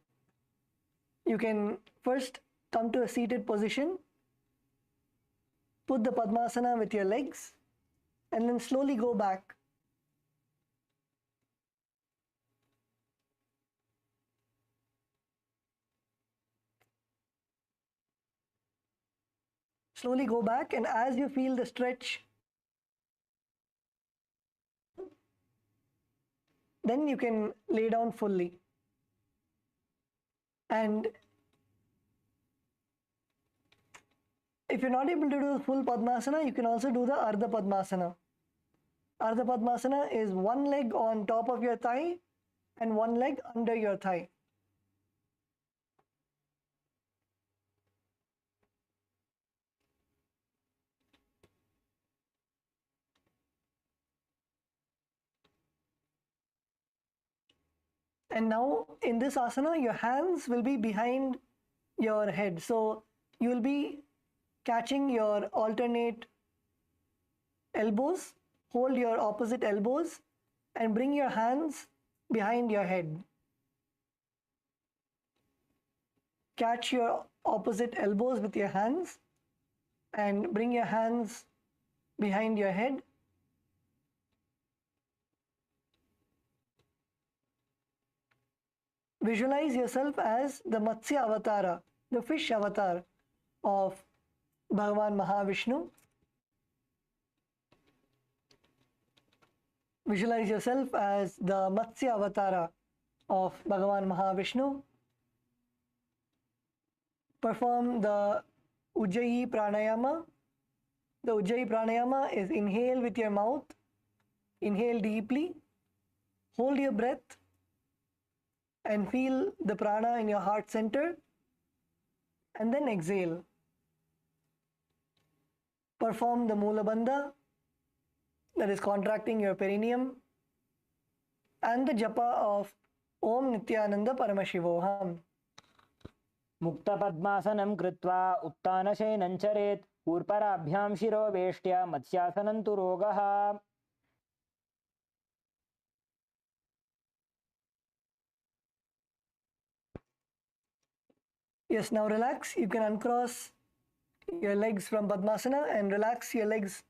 you can first come to a seated position, put the Padmasana with your legs, and then slowly go back. Slowly go back, and as you feel the stretch, then you can lay down fully. And if you're not able to do the full Padmasana, you can also do the Ardha Padmasana. Ardha Padmasana is one leg on top of your thigh and one leg under your thigh. And now in this asana, your hands will be behind your head. So you will be catching your alternate elbows, hold your opposite elbows, and bring your hands behind your head. Catch your opposite elbows with your hands and bring your hands behind your head. Visualize yourself as the Matsya Avatara, the fish avatar of Bhagavan Mahavishnu. Visualize yourself as the Matsya Avatara of Bhagavan Mahavishnu. Perform the Ujjayi Pranayama. The Ujjayi Pranayama is inhale with your mouth, inhale deeply, hold your breath, and feel the prana in your heart center, and then exhale. Perform the Mula Bandha, that is contracting your perineum, and the japa of Om Nithyananda Paramashivoham. मुक्तपद्मासनं कृत्वा उत्तानशयनं चरेत् ऊर्पराभ्यां शिरोवेष्ट्या मत्स्यासनं तु रोगः. Yes, now relax. You can uncross your legs from Padmasana and relax your legs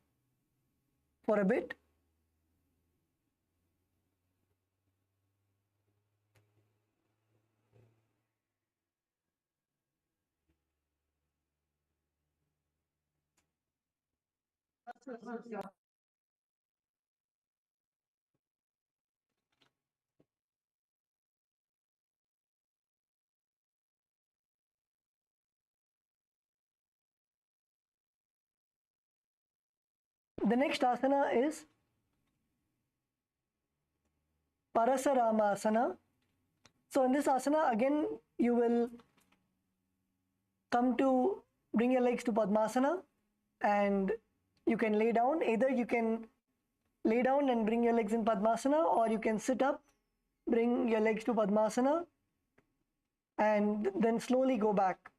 for a bit. The next asana is Parasaramasana. So in this asana, again, you will come to bring your legs to Padmasana, and you can lay down. Either you can lay down and bring your legs in Padmasana, or you can sit up, bring your legs to Padmasana, and then slowly go back.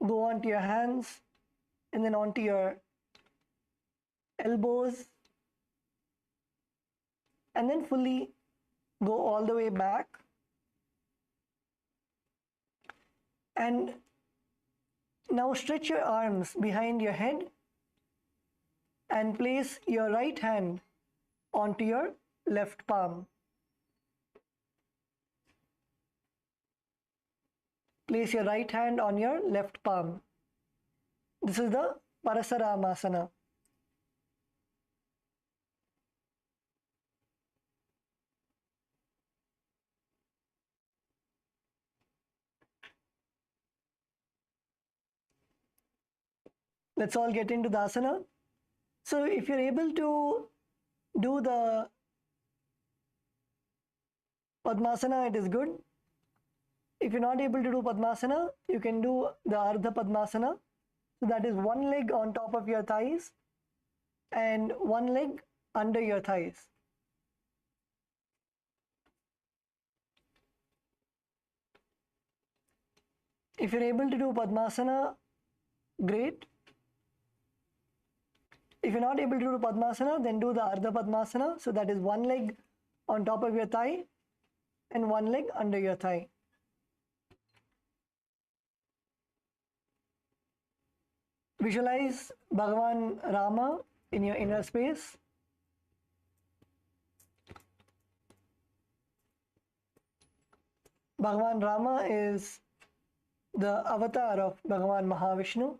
Go onto your hands and then onto your elbows, and then fully go all the way back. And now stretch your arms behind your head and place your right hand onto your left palm. Place your right hand on your left palm. This is the Parasaramasana. Let's all get into the asana. So if you're able to do the Padmasana, it is good. If you're not able to do Padmasana, you can do the Ardha Padmasana. So that is one leg on top of your thighs and one leg under your thighs. If you're able to do Padmasana, great. If you're not able to do Padmasana, then do the Ardha Padmasana. So that is one leg on top of your thigh and one leg under your thigh. Visualize Bhagavan Rama in your inner space. Bhagavan Rama is the avatar of Bhagavan Mahavishnu.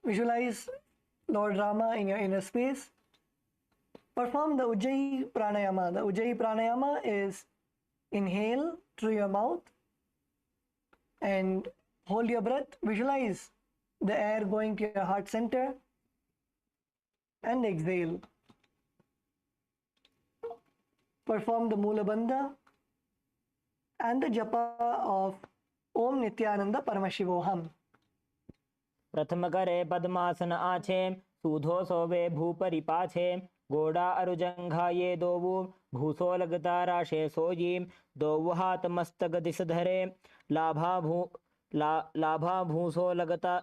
Visualize Lord Rama in your inner space. Perform the Ujjayi Pranayama. The Ujjayi Pranayama is inhale through your mouth and hold your breath. Visualize the air going to your heart center and exhale. Perform the Mula Bandha and the japa of Om Nithyananda Paramashivoham. प्रथम करे पद्मासन आछे सूधो सोवे भूपरि पाछे गोड़ा अरुजंघा ये दोवु भूसो लगता राशे सोजी दोवु हाथ मस्तक दिस धरे लाभा भूसो लगता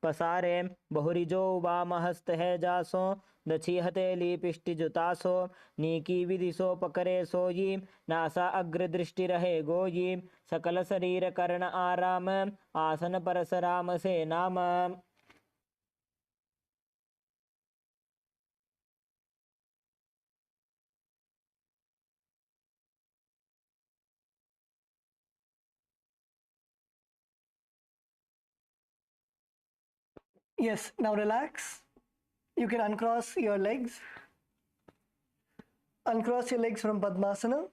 पसारे बहुरिजो वाम हस्त है जासो दक्षि हथेली पिष्टि जुतासो नीकी विदिसो पकरे सोजी नासा अग्र दृष्टि रहे गोजी सकल शरीर कर्ण आराम आसन परसराम से नाम. Yes, now relax. You can uncross your legs. Uncross your legs from Padmasana.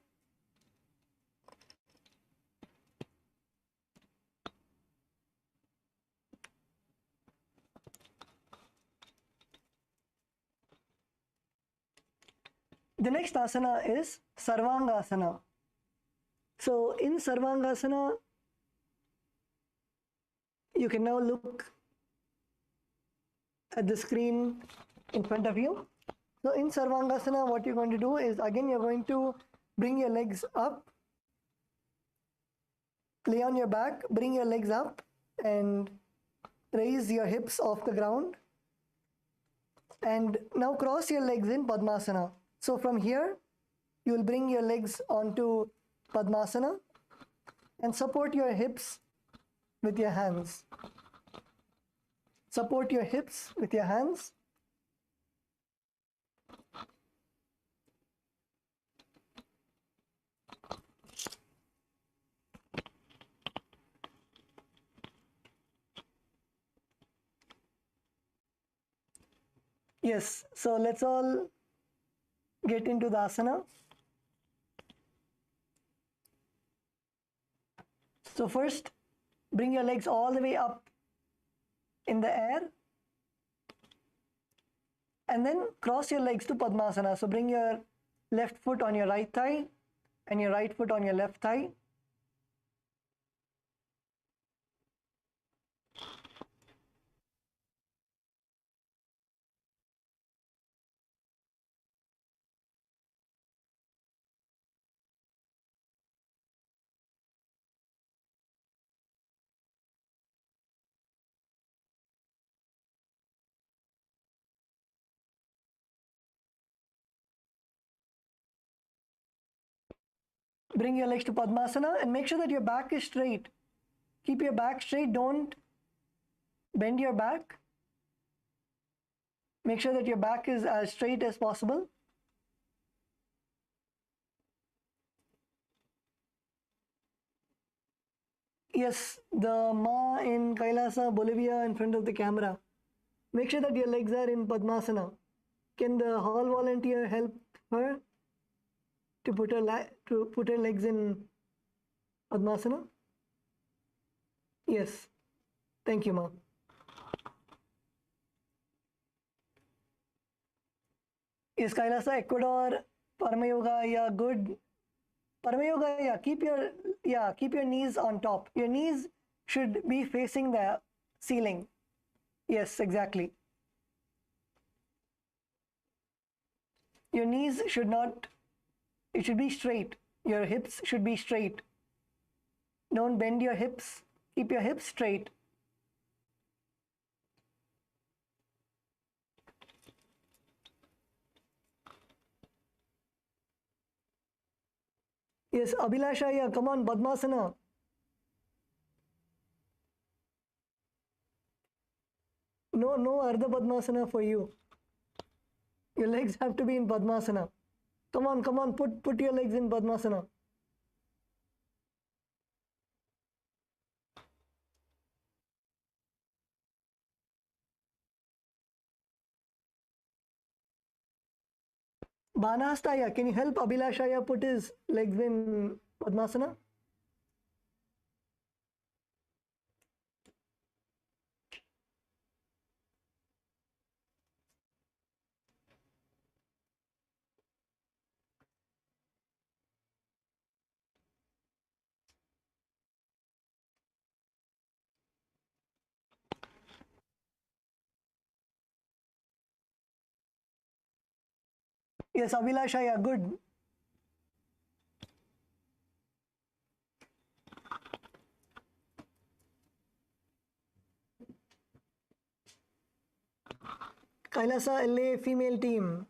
The next asana is Sarvangasana. So in Sarvangasana, you can now look at the screen in front of you. So in Sarvangasana, what you're going to do is, again, you're going to bring your legs up, lay on your back, bring your legs up and raise your hips off the ground. And now cross your legs in Padmasana. So from here, you will bring your legs onto Padmasana and support your hips with your hands. Support your hips with your hands. Yes, so let's all get into the asana. So first, bring your legs all the way up in the air. And then cross your legs to Padmasana. So bring your left foot on your right thigh and your right foot on your left thigh. Bring your legs to Padmasana and make sure that your back is straight. Keep your back straight. Don't bend your back. Make sure that your back is as straight as possible. Yes, the Ma in Kailasa, Bolivia, in front of the camera. Make sure that your legs are in Padmasana. Can the hall volunteer help her to put her legs in Padmasana? Yes. Thank you, Ma. Yes, Kailasa, Ecuador, Parama Yoga, yeah, good. Parama Yoga, yeah, keep your knees on top. Your knees should be facing the ceiling. Yes, exactly. Your knees should not, it should be straight. Your hips should be straight. Don't bend your hips. Keep your hips straight. Yes, Abhilasha, yeah, come on, Padmasana. No Ardha Padmasana for you. Your legs have to be in Padmasana. Come on, put your legs in Padmasana. Banastaya, can you help Abhilashaya put his legs in Padmasana? Yes, Abhilashaya, good. Kailasa LA female team.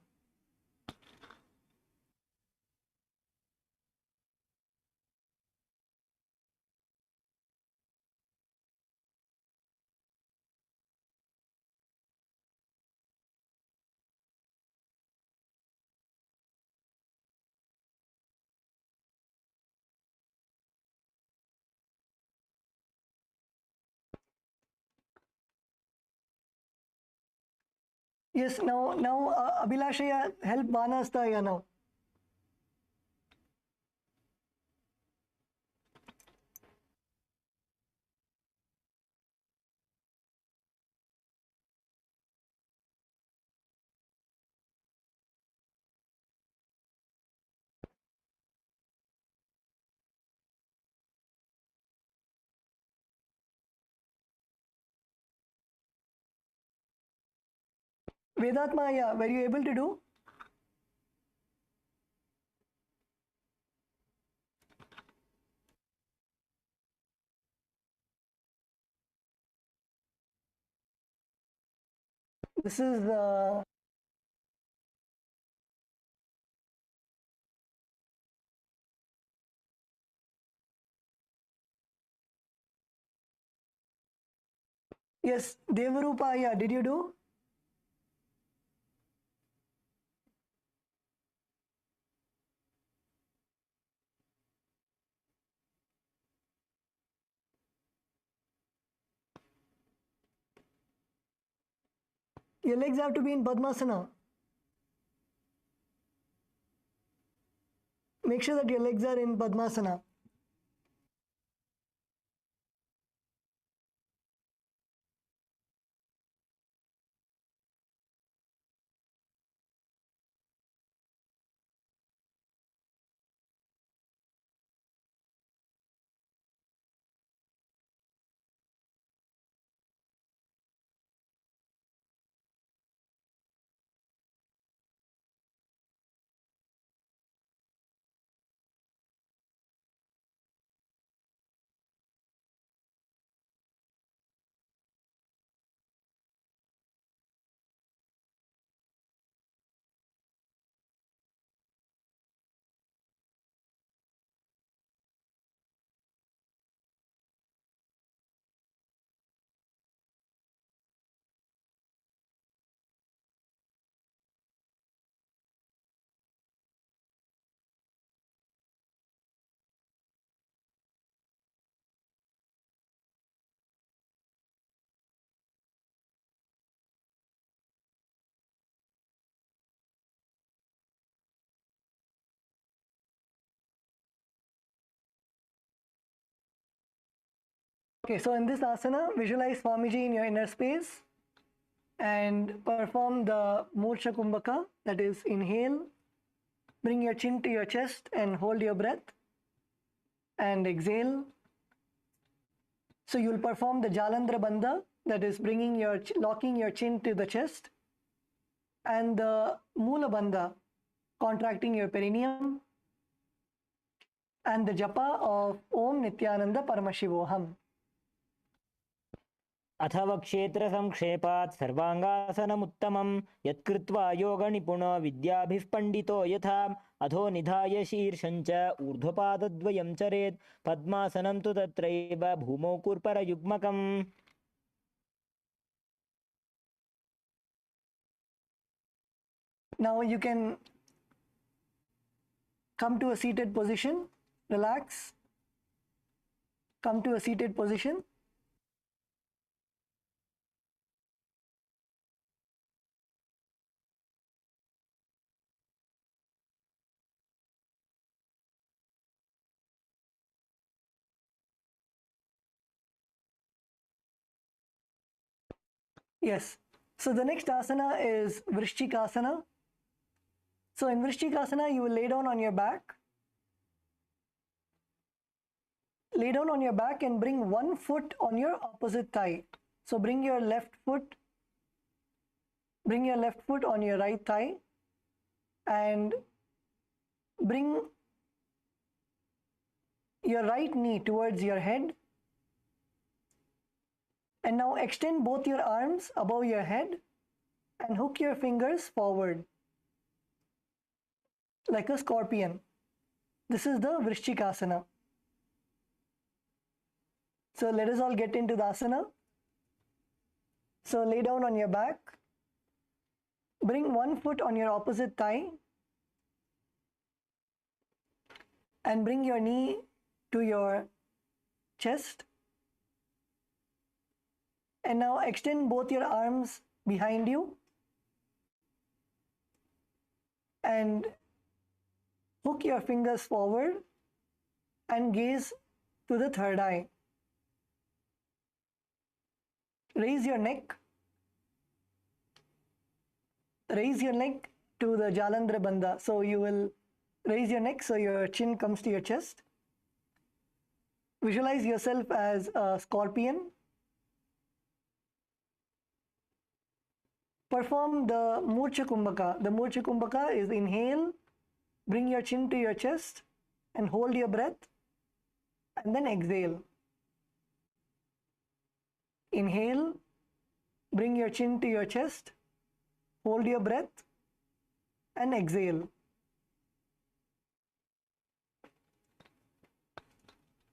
Yes, now Abhilashaya, help Banastaya now. Vedatma, yeah, were you able to do? This is yes, Devarupa, yeah, did you do? Your legs have to be in Padmasana. Make sure that your legs are in Padmasana. Okay, so in this asana, visualize Swamiji in your inner space and perform the Murcha Kumbhaka, that is, inhale, bring your chin to your chest and hold your breath, and exhale. So you'll perform the Jalandhara Bandha, that is, locking your chin to the chest, and the Mula Bandha, contracting your perineum, and the japa of Om Nithyananda Paramashivoham. अथवा क्षेत्रसंक्षेपात् सर्वाङ्गासनमुत्तमं यत्कृत्वा योगनिपुणो विद्याभिः पण्डितो यथा अधो निधाय शीर्षं च ऊर्ध्वपादद्वयं चरेत् पद्मासनं तु तत्रैव भूमौ कुर्परयुग्मकम्. Now you can come to a seated position, relax, come to a seated position. Yes, so the next asana is Vrishchikasana. So in Vrishchikasana, you will lay down on your back. Lay down on your back and bring one foot on your opposite thigh. So bring your left foot on your right thigh and bring your right knee towards your head. And now extend both your arms above your head and hook your fingers forward like a scorpion. This is the Vrishchikasana. So let us all get into the asana. So lay down on your back. Bring one foot on your opposite thigh and bring your knee to your chest. And now extend both your arms behind you and hook your fingers forward and gaze to the third eye. Raise your neck. Raise your neck to the Jalandhara Bandha. So you will raise your neck so your chin comes to your chest. Visualize yourself as a scorpion. Perform the Murcha Kumbhaka. The Murcha Kumbhaka is inhale, bring your chin to your chest and hold your breath, and then exhale. Inhale, bring your chin to your chest, hold your breath, and exhale.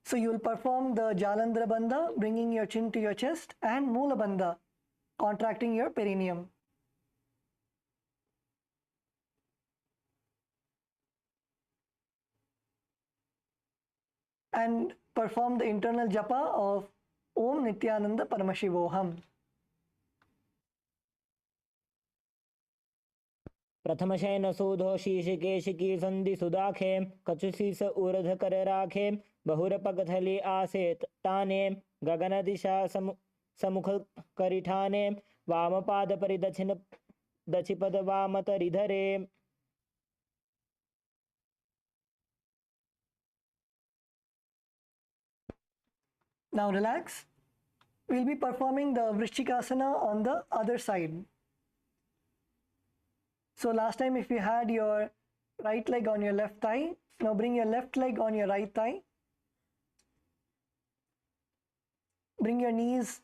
So you will perform the Jalandhara Bandha, bringing your chin to your chest, and Mula Bandha, contracting your perineum. And perform the internal japa of Om Nithyananda Paramashivoham. प्रथमशयनसूधो शीशिकेशिकी सन्धि सुदाखे कचुशीस ऊर्ध्वकर राखे बहुरपगथली आसेत ताने गगनदिशा समुख करिठाने वामपाद परिदक्षिण दक्षिपद वामतरिधरे. Now relax. We'll be performing the Vrishchikasana on the other side. So last time if you had your right leg on your left thigh, now bring your left leg on your right thigh. Bring your knees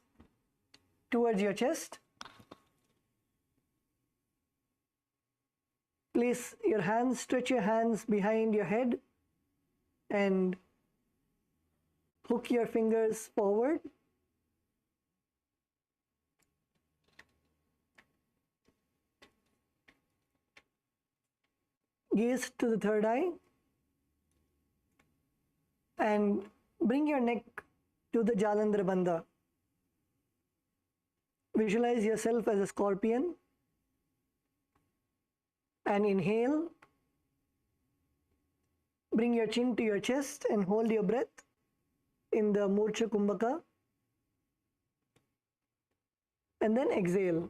towards your chest. Place your hands, stretch your hands behind your head and hook your fingers forward. Gaze to the third eye and bring your neck to the Jalandhara Bandha. Visualize yourself as a scorpion and inhale. Bring your chin to your chest and hold your breath in the Murcha Kumbhaka. and then exhale.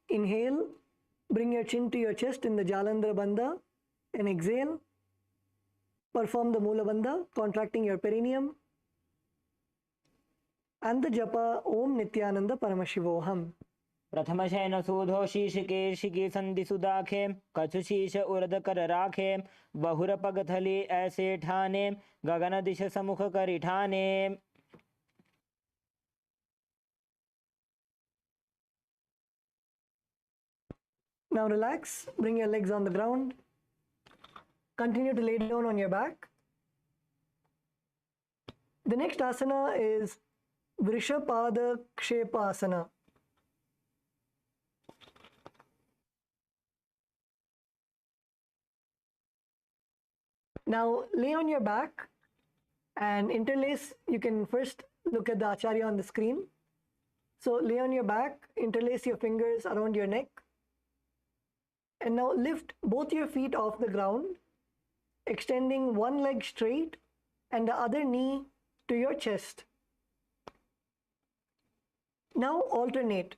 Inhale, bring your chin to your chest in the Jalandhara Bandha and exhale. Perform the Mula Bandha, contracting your perineum. And the japa Om Nithyananda Paramashivoham. प्रथमशयन सूधो शीर्षिके संधि सुदाखे कछु शीश उर्द कर राखे बहुरपगथली ऐसे ठाने गगन दिश समुख करि ठाने. Now relax, bring your legs on the ground. Continue to lay down on your back. The next asana is Vrishapada Kshepasana. Now lay on your back and interlace. You can first look at the Acharya on the screen. So lay on your back, interlace your fingers around your neck. And now lift both your feet off the ground, extending one leg straight and the other knee to your chest. Now alternate.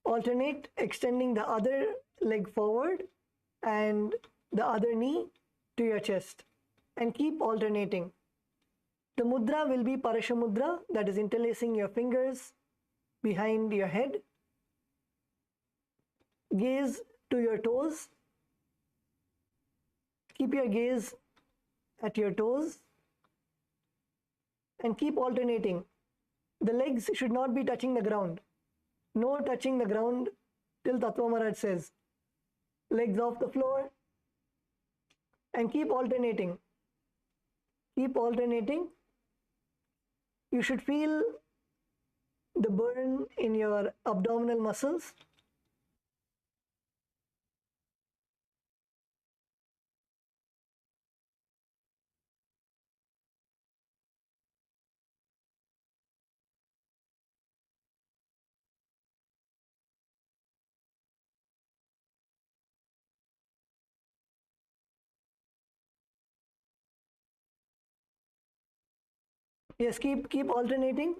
Alternate, extending the other leg forward and the other knee to your chest. And keep alternating. The mudra will be Parashamudra, that is interlacing your fingers behind your head. Gaze to your toes. Keep your gaze at your toes and keep alternating. The legs should not be touching the ground. No touching the ground till Tattva Maharaj says. Legs off the floor and keep alternating. Keep alternating. You should feel the burn in your abdominal muscles. Yes, keep alternating.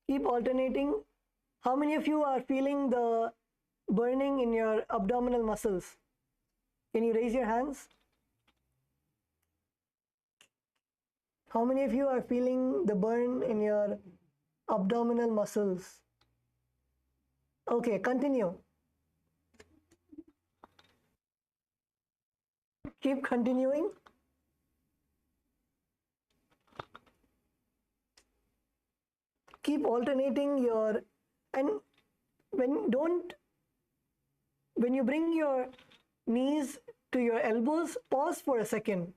Keep alternating. How many of you are feeling the burning in your abdominal muscles? Can you raise your hands? How many of you are feeling the burn in your abdominal muscles? Okay, continue. Keep continuing. Keep alternating your, and when you bring your knees to your elbows, pause for a second.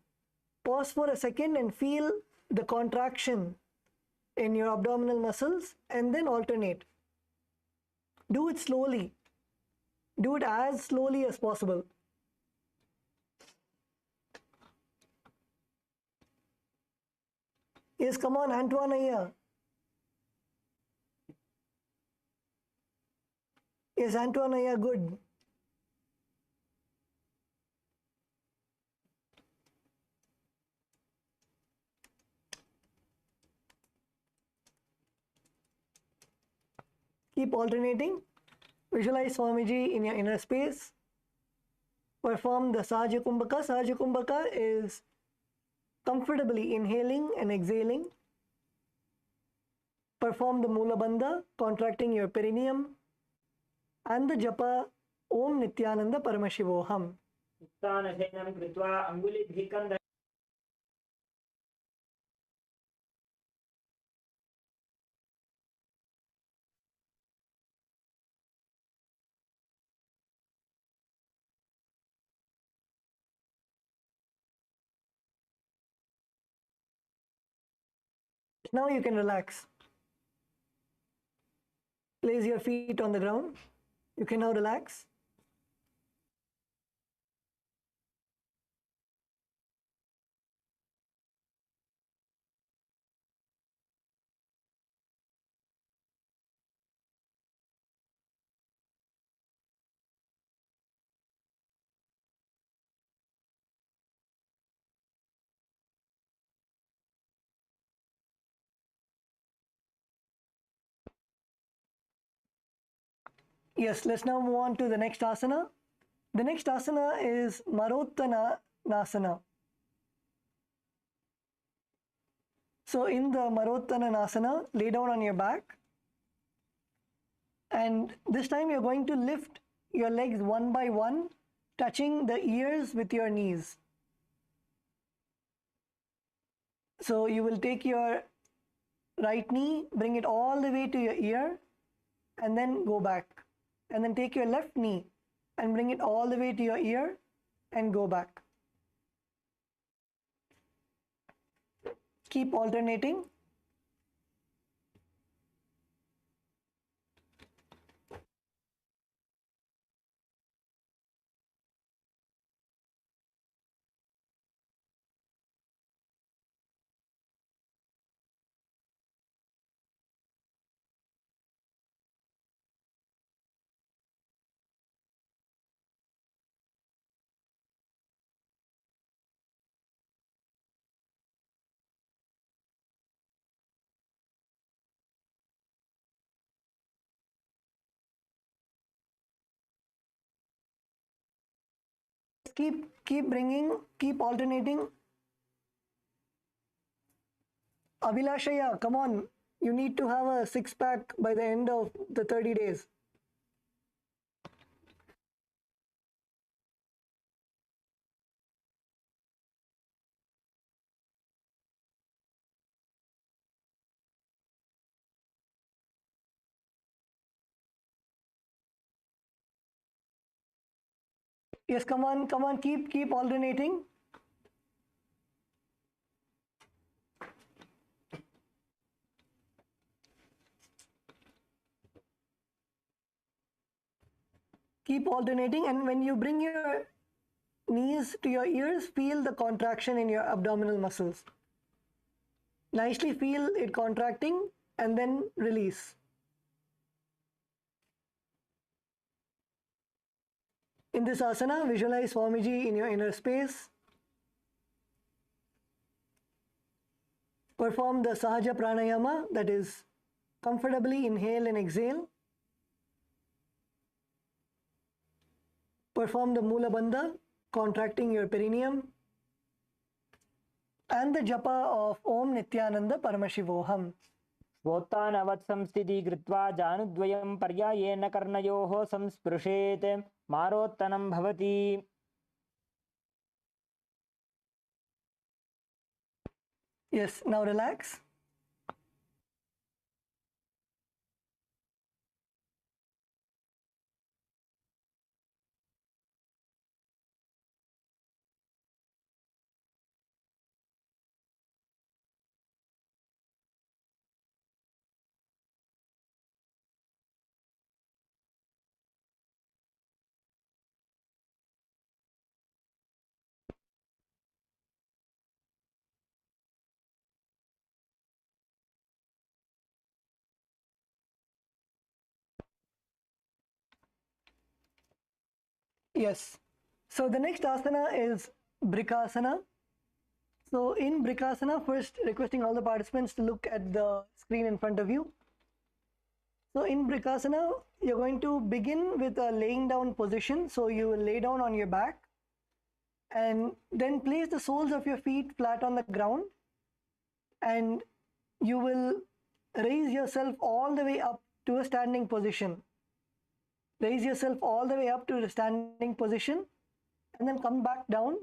Pause for a second and feel the contraction in your abdominal muscles and then alternate. Do it slowly. Do it as slowly as possible. Yes, come on, Antoine here. Yes, Antoine here, good. Keep alternating. Visualize Swamiji in your inner space. Perform the Sahaja Kumbhaka. Sahaja Kumbhaka is comfortably inhaling and exhaling. Perform the Mula Bandha, contracting your perineum. And the japa Om Nithyananda Paramashivoham. उत्थानशयनं कृत्वा अङ्गुलिभिः Now you can relax. Place your feet on the ground. You can now relax. Yes, let's now move on to the next asana. The next asana is Marottana Nasana. So in the Marottana Nasana, lay down on your back. And this time you're going to lift your legs one by one, touching the ears with your knees. So you will take your right knee, bring it all the way to your ear, and then go back. And then take your left knee and bring it all the way to your ear and go back. Keep alternating. Keep bringing, keep alternating. Abhilashaya, come on. You need to have a six-pack by the end of the 30 days. Yes, come on, keep alternating. Keep alternating, and when you bring your knees to your ears, feel the contraction in your abdominal muscles. Nicely feel it contracting and then release. In this asana, visualize Swamiji in your inner space. Perform the Sahaja Pranayama, that is, comfortably inhale and exhale. Perform the Mula Bandha, contracting your perineum. And the japa of Om Nithyananda Paramashivoham. स्वोत्तानवत् संस्थिति कृत्वा जानुद्वयं पर्यायेन कर्णयोः संस्पृशेत् मारोत्तनं भवति. Yes, now relax. Yes. So the next asana is Brikasana. So in Brikasana, first requesting all the participants to look at the screen in front of you. So in Brikasana, you're going to begin with a laying down position. So you will lay down on your back and then place the soles of your feet flat on the ground, and you will raise yourself all the way up to a standing position. Raise yourself all the way up to the standing position and then come back down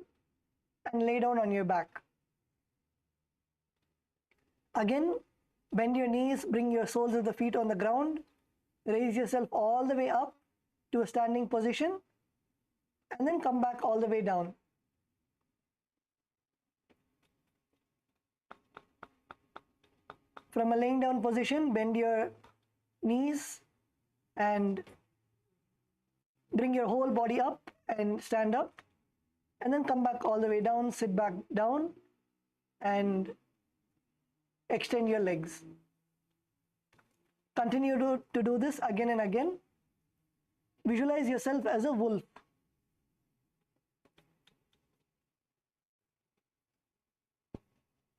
and lay down on your back. Again, bend your knees, bring your soles of the feet on the ground, raise yourself all the way up to a standing position and then come back all the way down. From a laying down position, bend your knees and bring your whole body up and stand up, and then come back all the way down, sit back down and extend your legs. Continue to do this again and again. Visualize yourself as a wolf.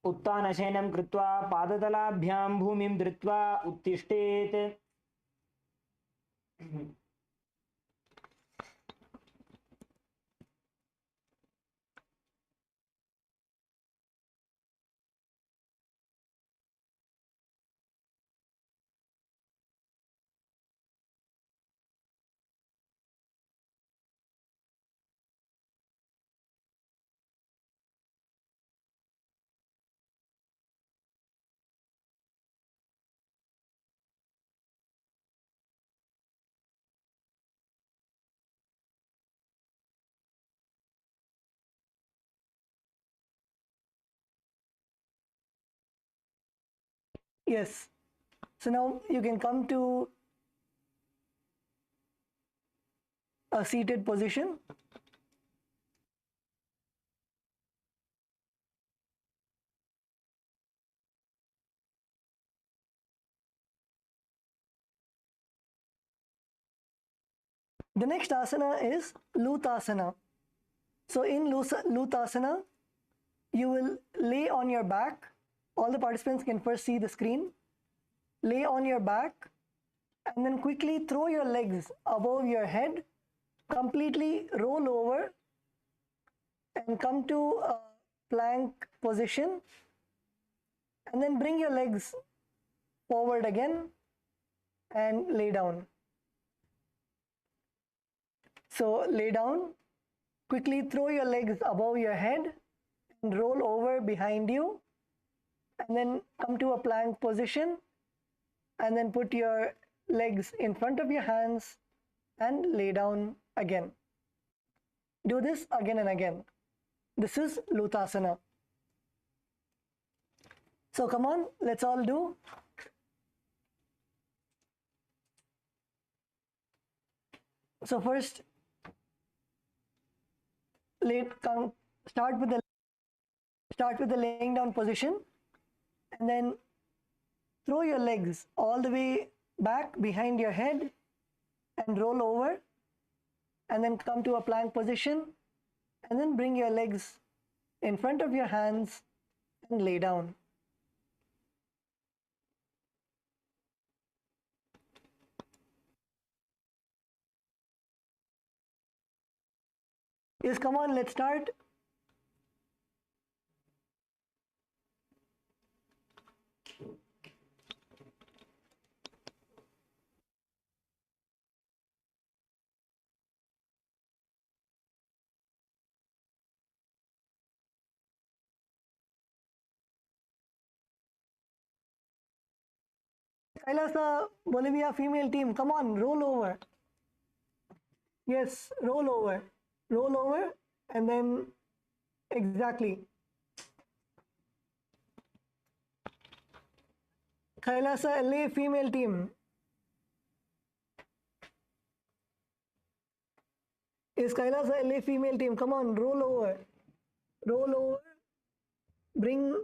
उत्तानशयनं कृत्वा पादतलाभ्यां भूमिं धृत्वा उत्तिष्ठेत्. Yes. So now you can come to a seated position. The next asana is Lutasana. So in Lutasana, you will lay on your back. All the participants can first see the screen. Lay on your back and then quickly throw your legs above your head, completely roll over and come to a plank position, and then bring your legs forward again and lay down. So lay down, quickly throw your legs above your head and roll over behind you, and then come to a plank position, and then put your legs in front of your hands and lay down again. Do this again and again. This is Lutasana. So come on, let's all do. So first, start with the laying down position, and then throw your legs all the way back behind your head and roll over, and then come to a plank position, and then bring your legs in front of your hands and lay down. Yes, come on, let's start. Kailasa, Bolivia female team, come on, roll over. Yes, roll over. Roll over, and then exactly. Kailasa LA female team. Is Kailasa LA female team. Come on, roll over. Roll over. Bring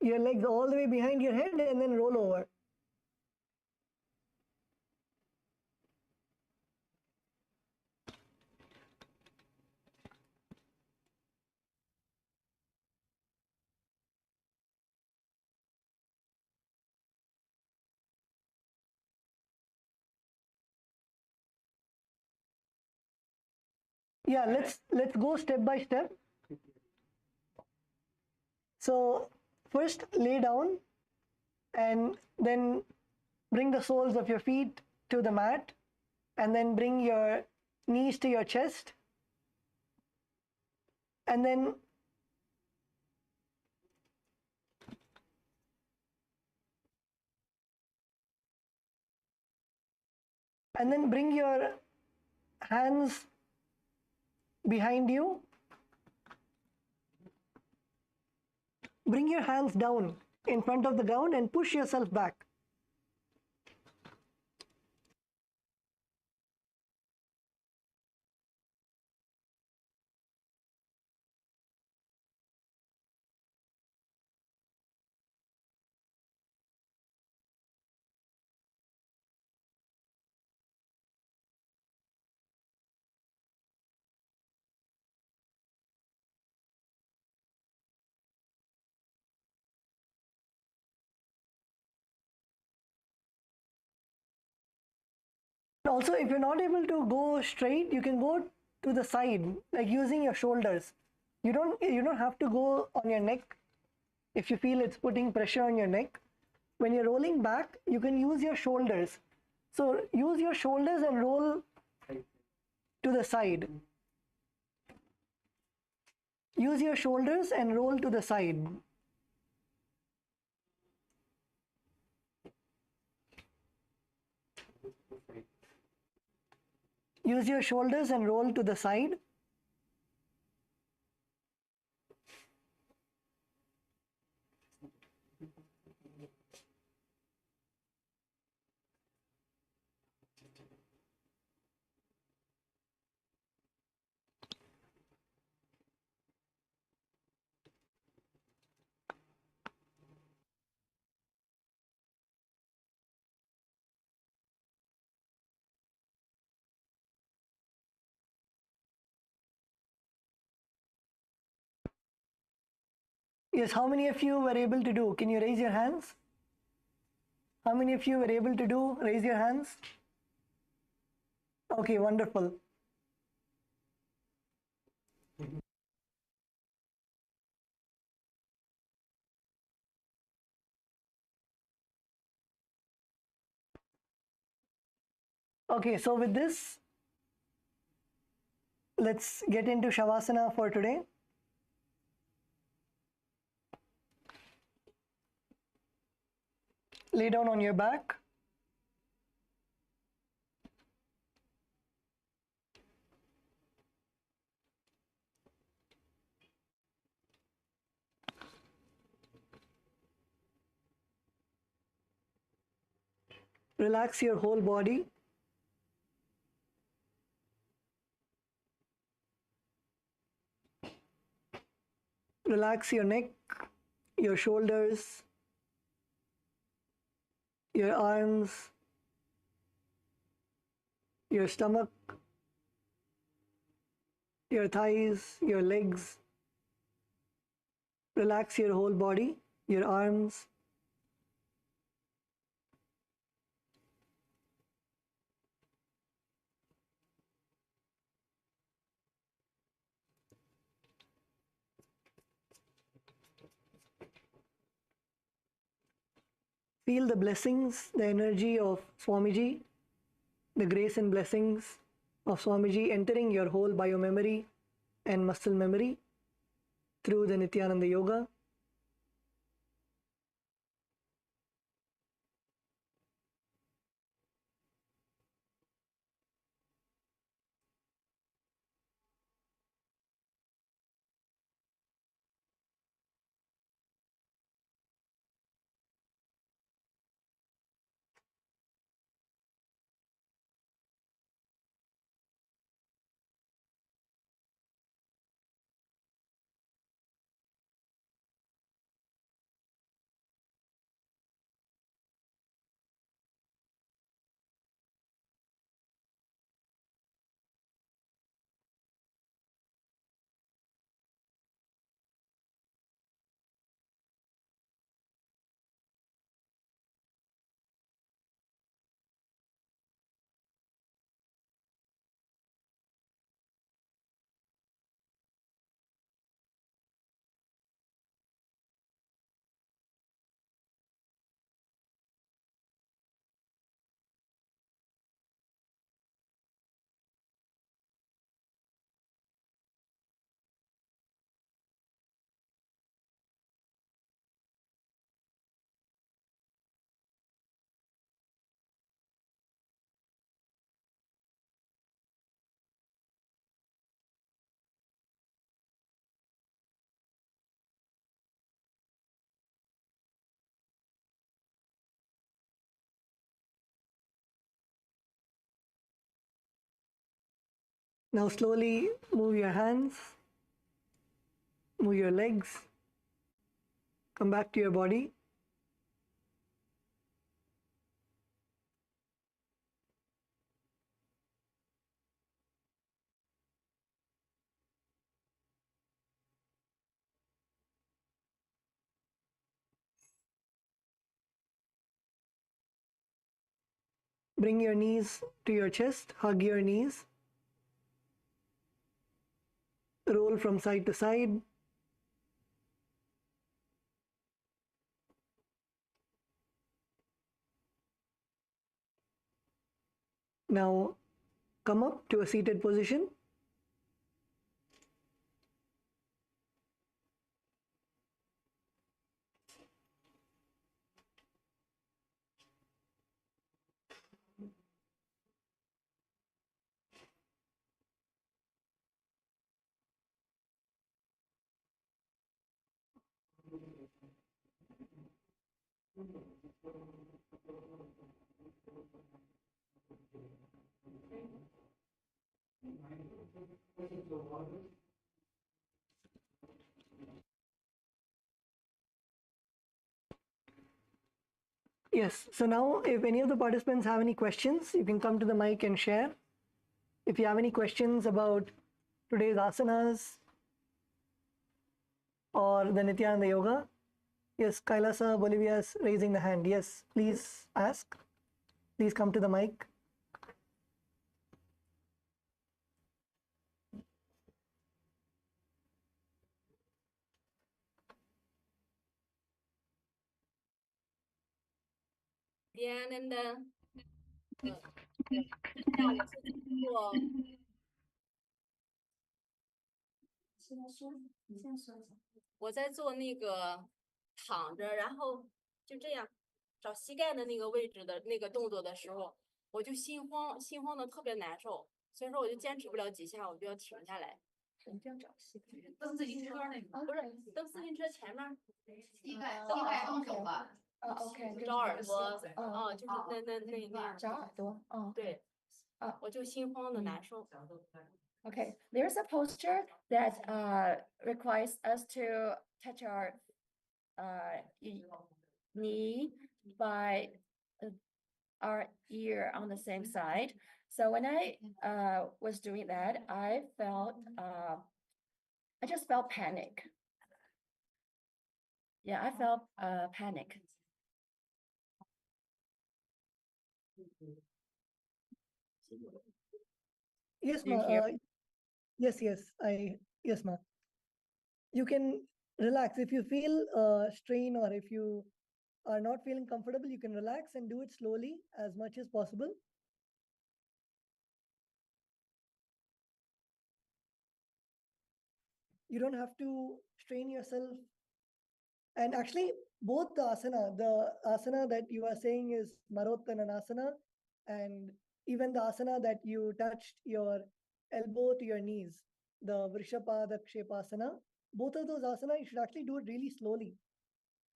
your legs all the way behind your head and then roll over. Yeah, let's go step by step. So first lay down and then bring the soles of your feet to the mat, and then bring your knees to your chest, and then bring your hands behind you. Bring your hands down in front of the ground and push yourself back. Also, if you're not able to go straight, you can go to the side, like using your shoulders. You don't have to go on your neck if you feel it's putting pressure on your neck. When you're rolling back, you can use your shoulders. So use your shoulders and roll to the side. Use your shoulders and roll to the side. Use your shoulders and roll to the side. Yes, how many of you were able to do? Can you raise your hands? How many of you were able to do? Raise your hands. Okay, wonderful. Okay, so with this, let's get into Shavasana for today. Lay down on your back. Relax your whole body. Relax your neck, your shoulders, your arms, your stomach, your thighs, your legs. Relax your whole body, your arms. Feel the blessings, the energy of Swamiji, the grace and blessings of Swamiji entering your whole biomemory and muscle memory through the Nithyananda Yoga. Now slowly move your hands, move your legs, come back to your body. Bring your knees to your chest, hug your knees. Roll from side to side. Now come up to a seated position. Yes, so now if any of the participants have any questions, you can come to the mic and share. If you have any questions about today's asanas, or the Nithyananda yoga? Yes, Kailasa Bolivia is raising the hand. Yes, please ask. Please come to the mic. Nithyananda，像我最近做，我在做那个躺着，然后就这样找膝盖的那个位置的那个动作的时候，我就心慌的特别难受，所以说我就坚持不了几下，我就要停下来。你这样找膝盖，蹬自行车那个，不是蹬自行车前面，膝盖放手吧。OK，找耳朵，就是那样。找耳朵，对，我就心慌的难受。Okay, there's a posture that requires us to touch our knee by our ear on the same side. So when I was doing that, I just felt panic. Yeah, I felt panic. Yes, Do you ma. hear? Yes, ma. You can relax if you feel strain, or if you are not feeling comfortable, you can relax and do it slowly as much as possible. You don't have to strain yourself. And actually, both the asana that you are saying is Marottanasana, and even the asana that you touched your elbow to your knees, the Vrishapada Kshepasana, both of those asana, you should actually do it really slowly.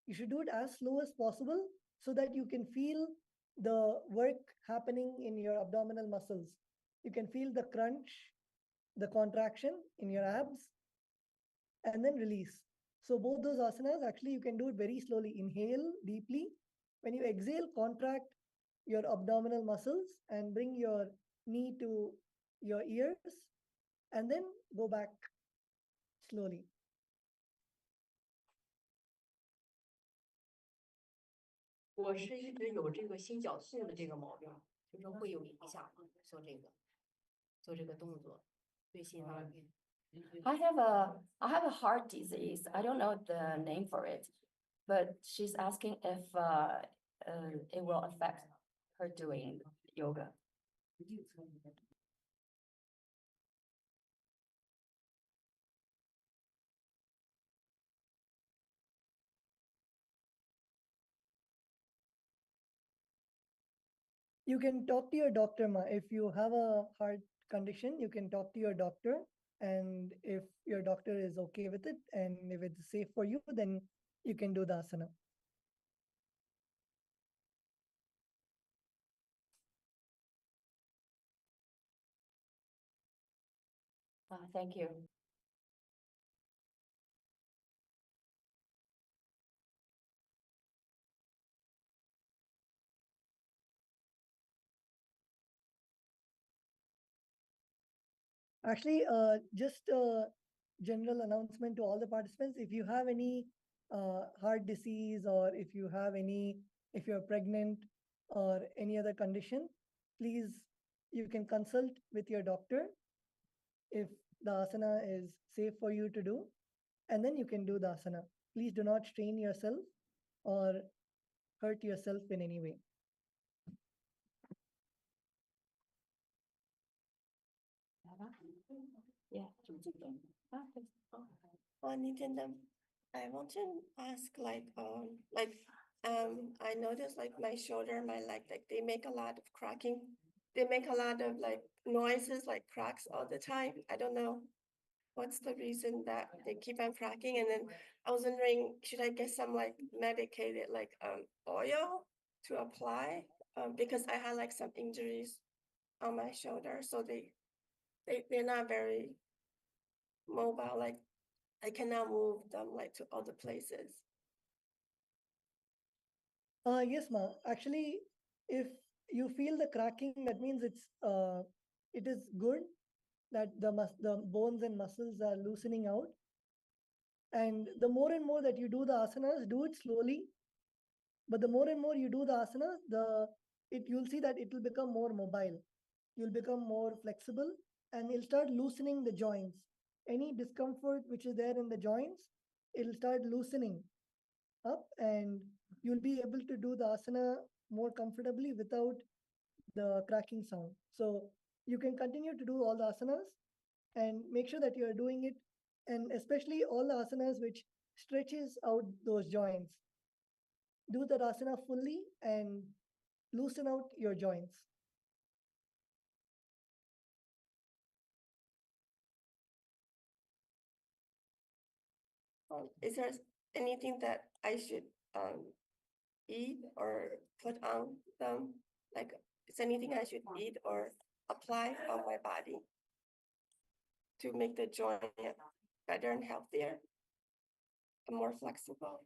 You should do it as slow as possible so that you can feel the work happening in your abdominal muscles. You can feel the crunch, the contraction in your abs, and then release. So both those asanas, actually, you can do it very slowly. Inhale deeply. When you exhale, contract your abdominal muscles and bring your knee to your ears, and then go back slowly. 我是一直有这个心绞痛的这个毛病，就是会有影响做这个动作，对心脏病。I have a heart disease. I don't know the name for it, but she's asking if it will affect her doing yoga. You can talk to your doctor, ma. If you have a heart condition, you can talk to your doctor. And if your doctor is okay with it, and if it's safe for you, then you can do the asana. Thank you. Actually, just a general announcement to all the participants. If you have any heart disease, or if you're pregnant or any other condition, please, you can consult with your doctor if the asana is safe for you to do, and then you can do the asana. Please do not strain yourself or hurt yourself in any way. Yeah. Nithyananda, I want to ask, I noticed like my shoulder, my leg, like they make a lot of cracking. They make a lot of like noises, like cracks all the time. I don't know what's the reason that they keep on cracking. And then I was wondering, should I get some like medicated like oil to apply? Because I had like some injuries on my shoulder, so they're not very mobile. Like I cannot move them like to other places. Yes, ma. Actually, if you feel the cracking, that means it is good that the bones and muscles are loosening out. And the more and more that you do the asanas, do it slowly. But the more and more you do the asanas, you'll see that it will become more mobile. You'll become more flexible, and it'll start loosening the joints. Any discomfort which is there in the joints, it'll start loosening up, and you'll be able to do the asana more comfortably without the cracking sound. So you can continue to do all the asanas and make sure that you are doing it, and especially all the asanas which stretches out those joints. Do that asana fully and loosen out your joints. Is there anything that I should eat or put on them? Like, is anything I should eat or apply on my body to make the joint better and healthier and more flexible?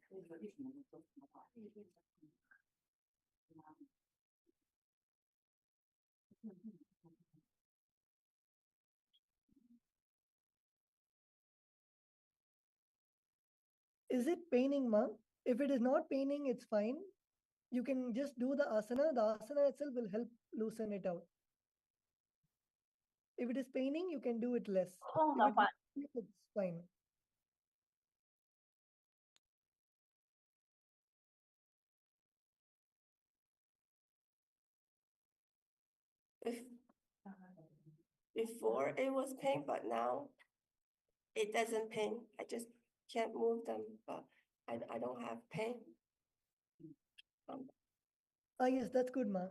Is it paining, ma? If it is not paining, it's fine. You can just do the asana. The asana itself will help loosen it out. If it is paining, you can do it less. If it's fine. Before it was pain, but now it doesn't pain. I just can't move them, but I don't have pain. Yes, that's good, ma.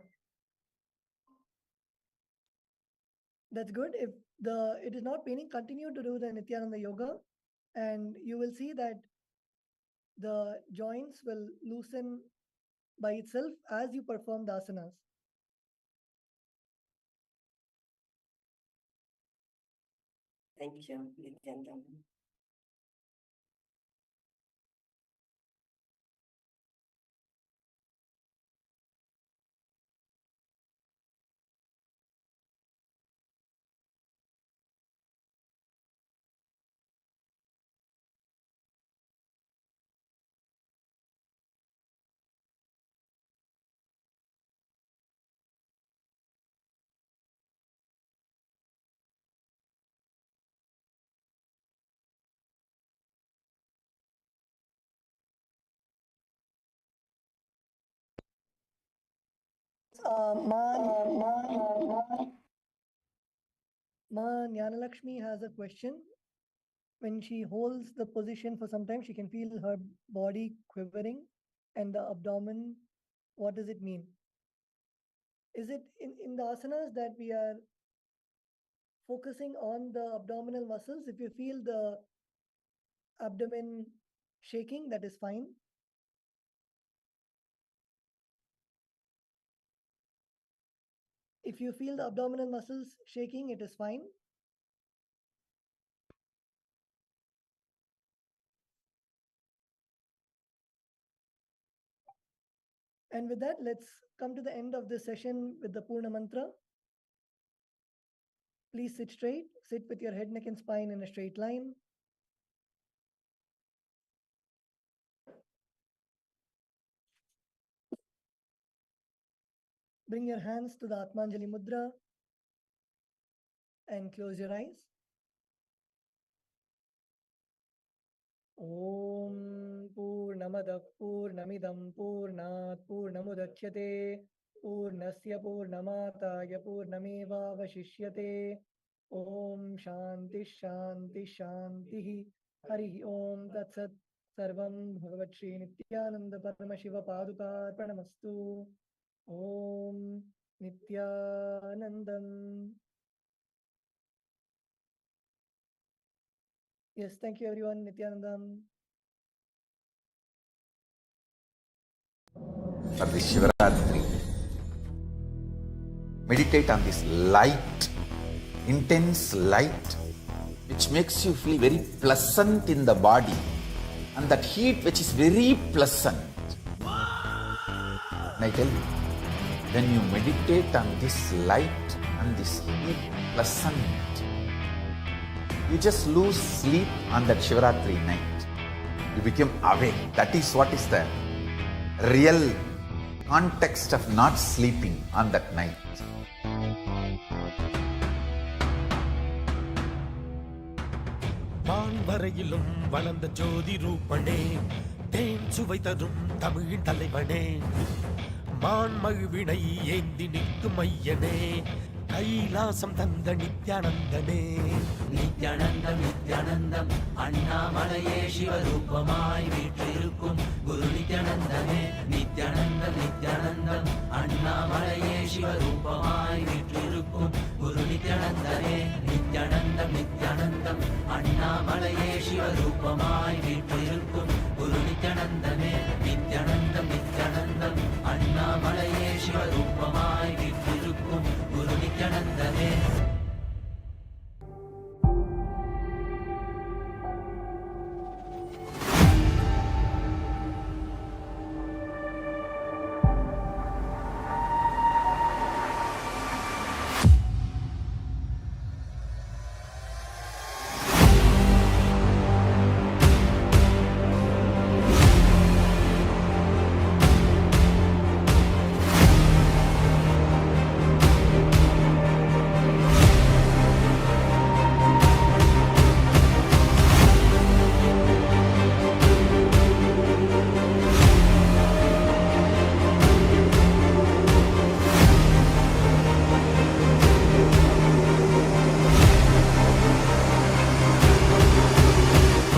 That's good. If it is not paining, continue to do the Nithyananda yoga, and you will see that the joints will loosen by itself as you perform the asanas. Thank you, Nithyananda. Ma Jnanalakshmi has a question. When she holds the position for some time, she can feel her body quivering and the abdomen. What does it mean? Is it in the asanas that we are focusing on the abdominal muscles? If you feel the abdomen shaking, that is fine. If you feel the abdominal muscles shaking, it is fine. And with that, let's come to the end of this session with the Purna Mantra. Please sit straight. Sit with your head, neck, and spine in a straight line. Bring your hands to the Atmanjali Mudra and close your eyes. Om Purnamada Purnamidam Purnat Purnamudachyate Purnasya Purnamataya Purnameva Vashishyate Om Shanti Shanti Shanti Hari Om Tatsat Sarvam Bhagavat Shri Nithyananda Paramashiva Paduka Pranamastu Om Nithyanandam. Yes, thank you everyone. Nithyanandam. For this Shivaratri, meditate on this light, intense light, which makes you feel very pleasant in the body, and that heat which is very pleasant. And I tell you, when you meditate on this light and this heat pleasant, you just lose sleep on that Shivaratri night. You become awake. That is what is the real context of not sleeping on that night. வான்வரையிலும் வளர்ந்த ஜோதி ரூபனே, தேன் சுவை தரும் தமிழின் தலைவனே, மான்மழுவினை ஏந்தி நிற்கும் ஐயனே, கைலாசம் தந்த நித்யானந்தனே. நித்யானந்தம் நித்யானந்தம் அண்ணாமலையே சிவரூபமாய் வீற்றிருக்கும் குரு நித்யானந்தமே. நித்யானந்தம் நித்யானந்தம் அண்ணாமலையே சிவரூபமாய் வீற்றிருக்கும் குரு நித்யானந்தமே. நித்யானந்தம் நித்யானந்தம் அண்ணாமலையே சிவரூபமாய் வீற்றிருக்கும் குரு நித்யானந்தமே. நித்யானந்தம் நித்யானந்தம் அண்ணாமலையே சிவரூபமாய் வீற்றிருக்கும் குரு நித்யானந்தமே.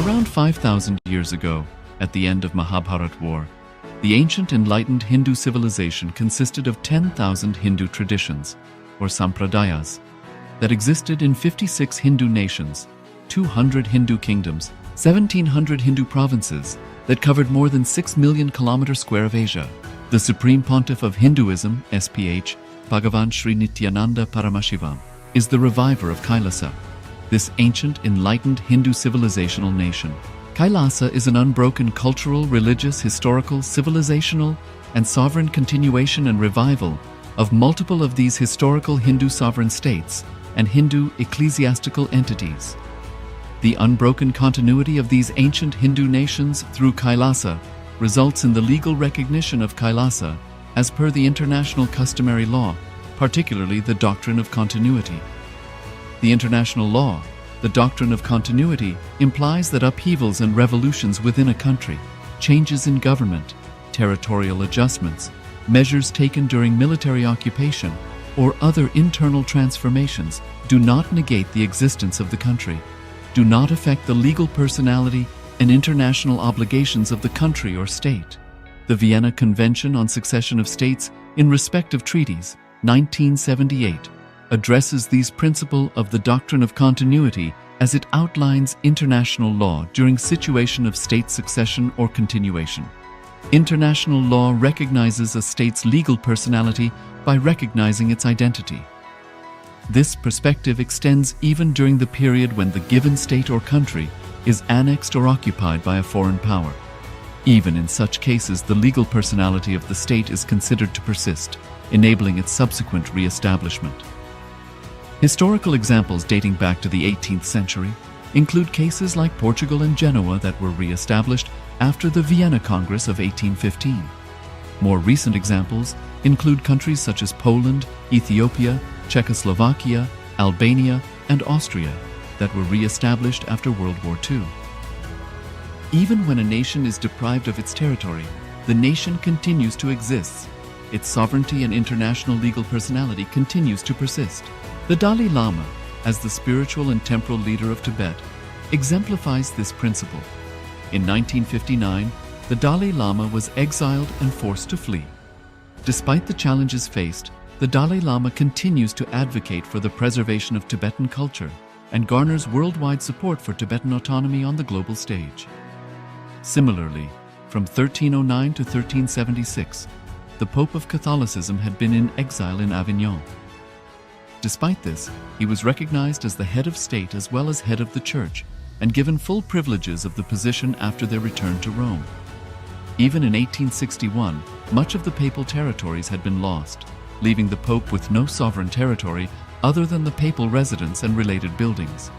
Around 5,000 years ago, at the end of Mahabharat War, the ancient enlightened Hindu civilization consisted of 10,000 Hindu traditions, or sampradayas, that existed in 56 Hindu nations, 200 Hindu kingdoms, 1,700 Hindu provinces that covered more than 6 million kilometers square of Asia. The Supreme Pontiff of Hinduism, SPH, Bhagavan Sri Nithyananda Paramashivoham, is the reviver of KAILASA, this ancient, enlightened Hindu civilizational nation. KAILASA is an unbroken cultural, religious, historical, civilizational, and sovereign continuation and revival of multiple of these historical Hindu sovereign states and Hindu ecclesiastical entities. The unbroken continuity of these ancient Hindu nations through KAILASA results in the legal recognition of KAILASA as per the international customary law, particularly the doctrine of continuity. The international law, the doctrine of continuity, implies that upheavals and revolutions within a country, changes in government, territorial adjustments, measures taken during military occupation, or other internal transformations do not negate the existence of the country, do not affect the legal personality and international obligations of the country or state. The Vienna Convention on Succession of States in respect of treaties, 1978, addresses these principle of the doctrine of continuity as it outlines international law during situation of state succession or continuation. International law recognizes a state's legal personality by recognizing its identity. This perspective extends even during the period when the given state or country is annexed or occupied by a foreign power. Even in such cases, the legal personality of the state is considered to persist, enabling its subsequent re-establishment. Historical examples dating back to the 18th century include cases like Portugal and Genoa that were re-established after the Vienna Congress of 1815. More recent examples include countries such as Poland, Ethiopia, Czechoslovakia, Albania, and Austria that were re-established after World War II. Even when a nation is deprived of its territory, the nation continues to exist. Its sovereignty and international legal personality continues to persist. The Dalai Lama, as the spiritual and temporal leader of Tibet, exemplifies this principle. In 1959, the Dalai Lama was exiled and forced to flee. Despite the challenges faced, the Dalai Lama continues to advocate for the preservation of Tibetan culture and garners worldwide support for Tibetan autonomy on the global stage. Similarly, from 1309 to 1376, the Pope of Catholicism had been in exile in Avignon. Despite this, he was recognized as the head of state as well as head of the church and given full privileges of the position after their return to Rome. Even in 1861, much of the papal territories had been lost, leaving the Pope with no sovereign territory other than the papal residence and related buildings.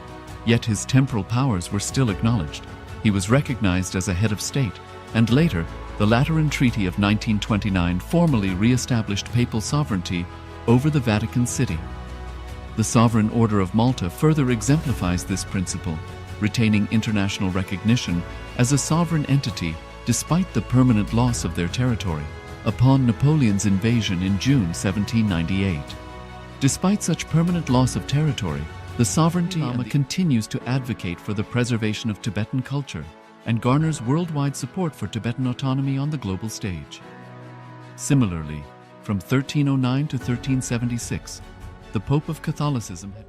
Yet his temporal powers were still acknowledged. He was recognized as a head of state, and later, the Lateran Treaty of 1929 formally re-established papal sovereignty over the Vatican City. The Sovereign Order of Malta further exemplifies this principle, retaining international recognition as a sovereign entity despite the permanent loss of their territory upon Napoleon's invasion in June 1798. Despite such permanent loss of territory, the sovereignty Lama continues to advocate for the preservation of Tibetan culture and garners worldwide support for Tibetan autonomy on the global stage. Similarly, from 1309 to 1376, the Pope of Catholicism had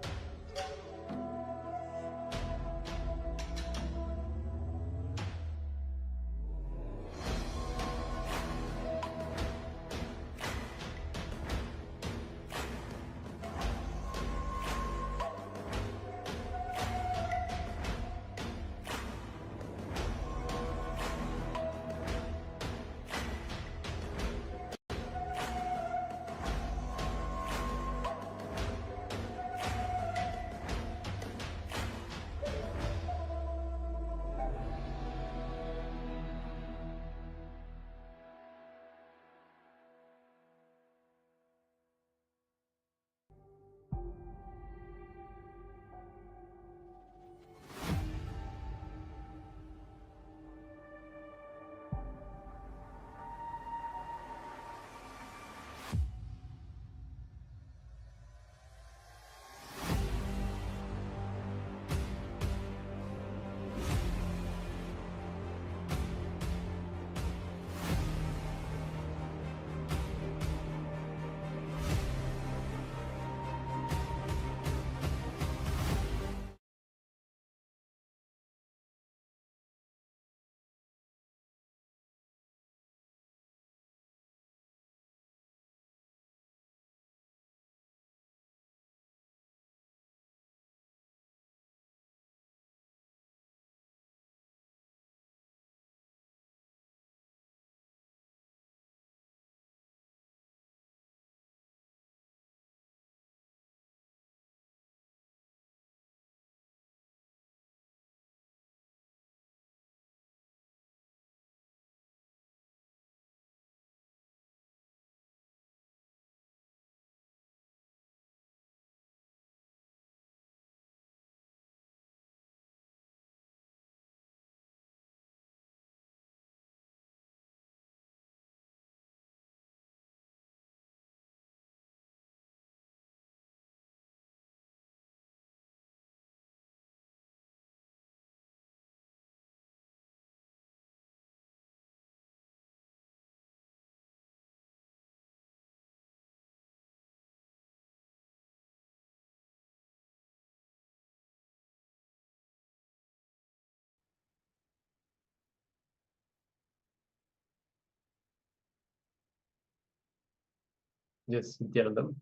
Yes, Nithyananda.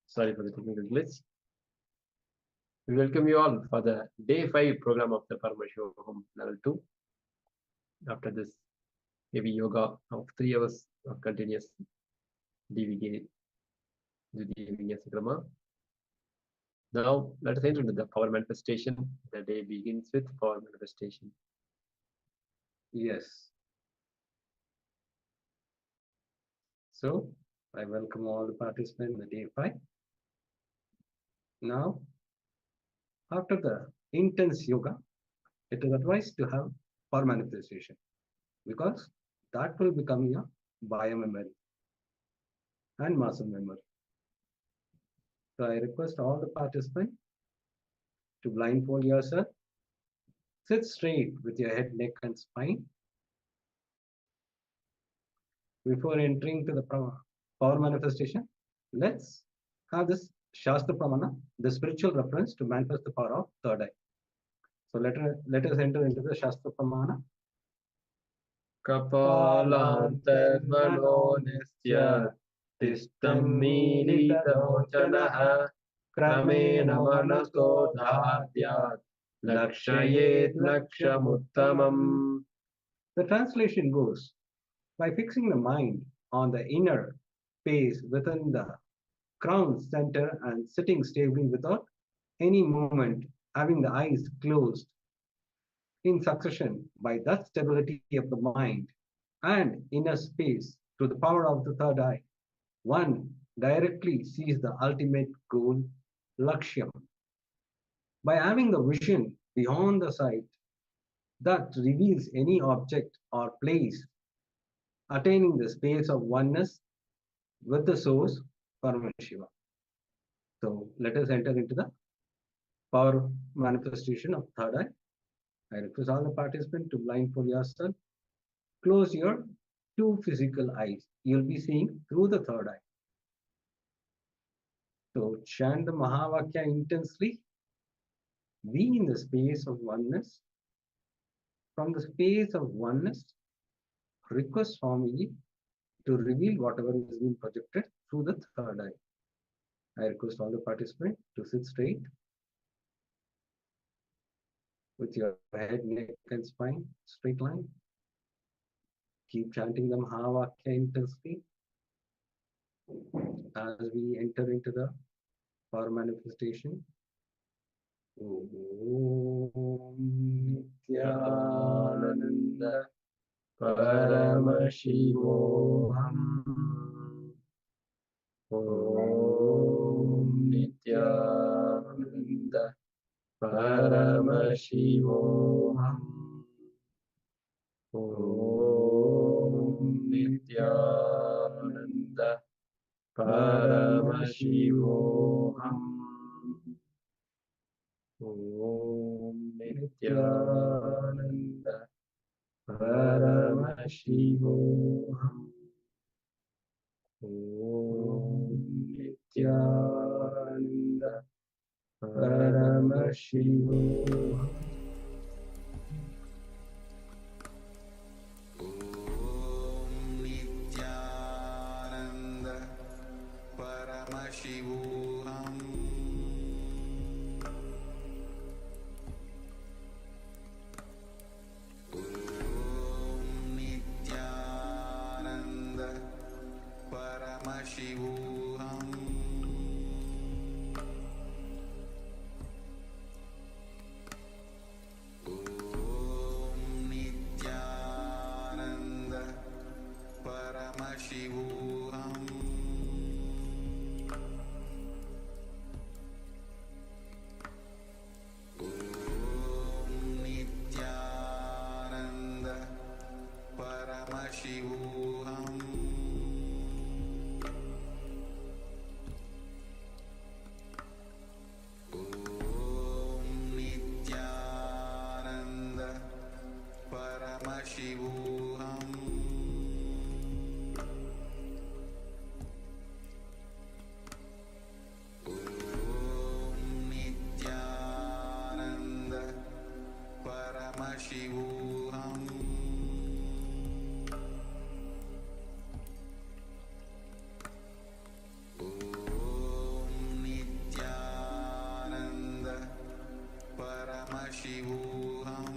Sorry for the technical glitch. We welcome you all for the day 5 program of the Paramashivoham Level 2. After this heavy yoga of 3 hours of continuous DVK Vinyasa. Now let us enter into the power manifestation. The day begins with power manifestation. Yes. So I welcome all the participants in the day 5. Now, after the intense yoga, it is advised to have power manifestation because that will become your biomemory and muscle memory. So I request all the participants to blindfold yourself, sit straight with your head, neck, and spine. Before entering to the power manifestation, let's have this Shastra Pramana, the spiritual reference to manifest the power of third eye. So let us enter into the Shastra Pramana. Kapalantharmano nisya tistam militalochanaha kramena manaso dhadyat lakshayet lakshamuttamam. The translation goes, by fixing the mind on the inner space within the crown center and sitting stably without any movement, having the eyes closed, in succession by that stability of the mind and inner space through the power of the third eye, one directly sees the ultimate goal, Lakshyam. By having the vision beyond the sight that reveals any object or place, attaining the space of oneness with the source, Paramashiva. So let us enter into the power manifestation of third eye. I request all the participants to blindfold yourself. Close your two physical eyes. You'll be seeing through the third eye. So chant the Mahavakya intensely. Be in the space of oneness. From the space of oneness, request Swamiji to reveal whatever is being projected through the third eye. I request all the participants to sit straight with your head, neck, and spine straight line. Keep chanting the Mahavakya intensely as we enter into the power manifestation. Om Nithyananda Paramashivoham. Om Nithyananda Paramashivoham. Om Nithyananda Paramashivoham. Om Nithyananda Paramashivoham. Om Nithyananda Paramashivoham. Nithyananda Paramashivoham. Nithyananda Paramashivoham. Nithyananda Paramashivoham. Nithyananda Paramashivoham. Nithyananda Paramashivoham. Nithyananda Paramashivoham. Nithyananda Paramashivoham.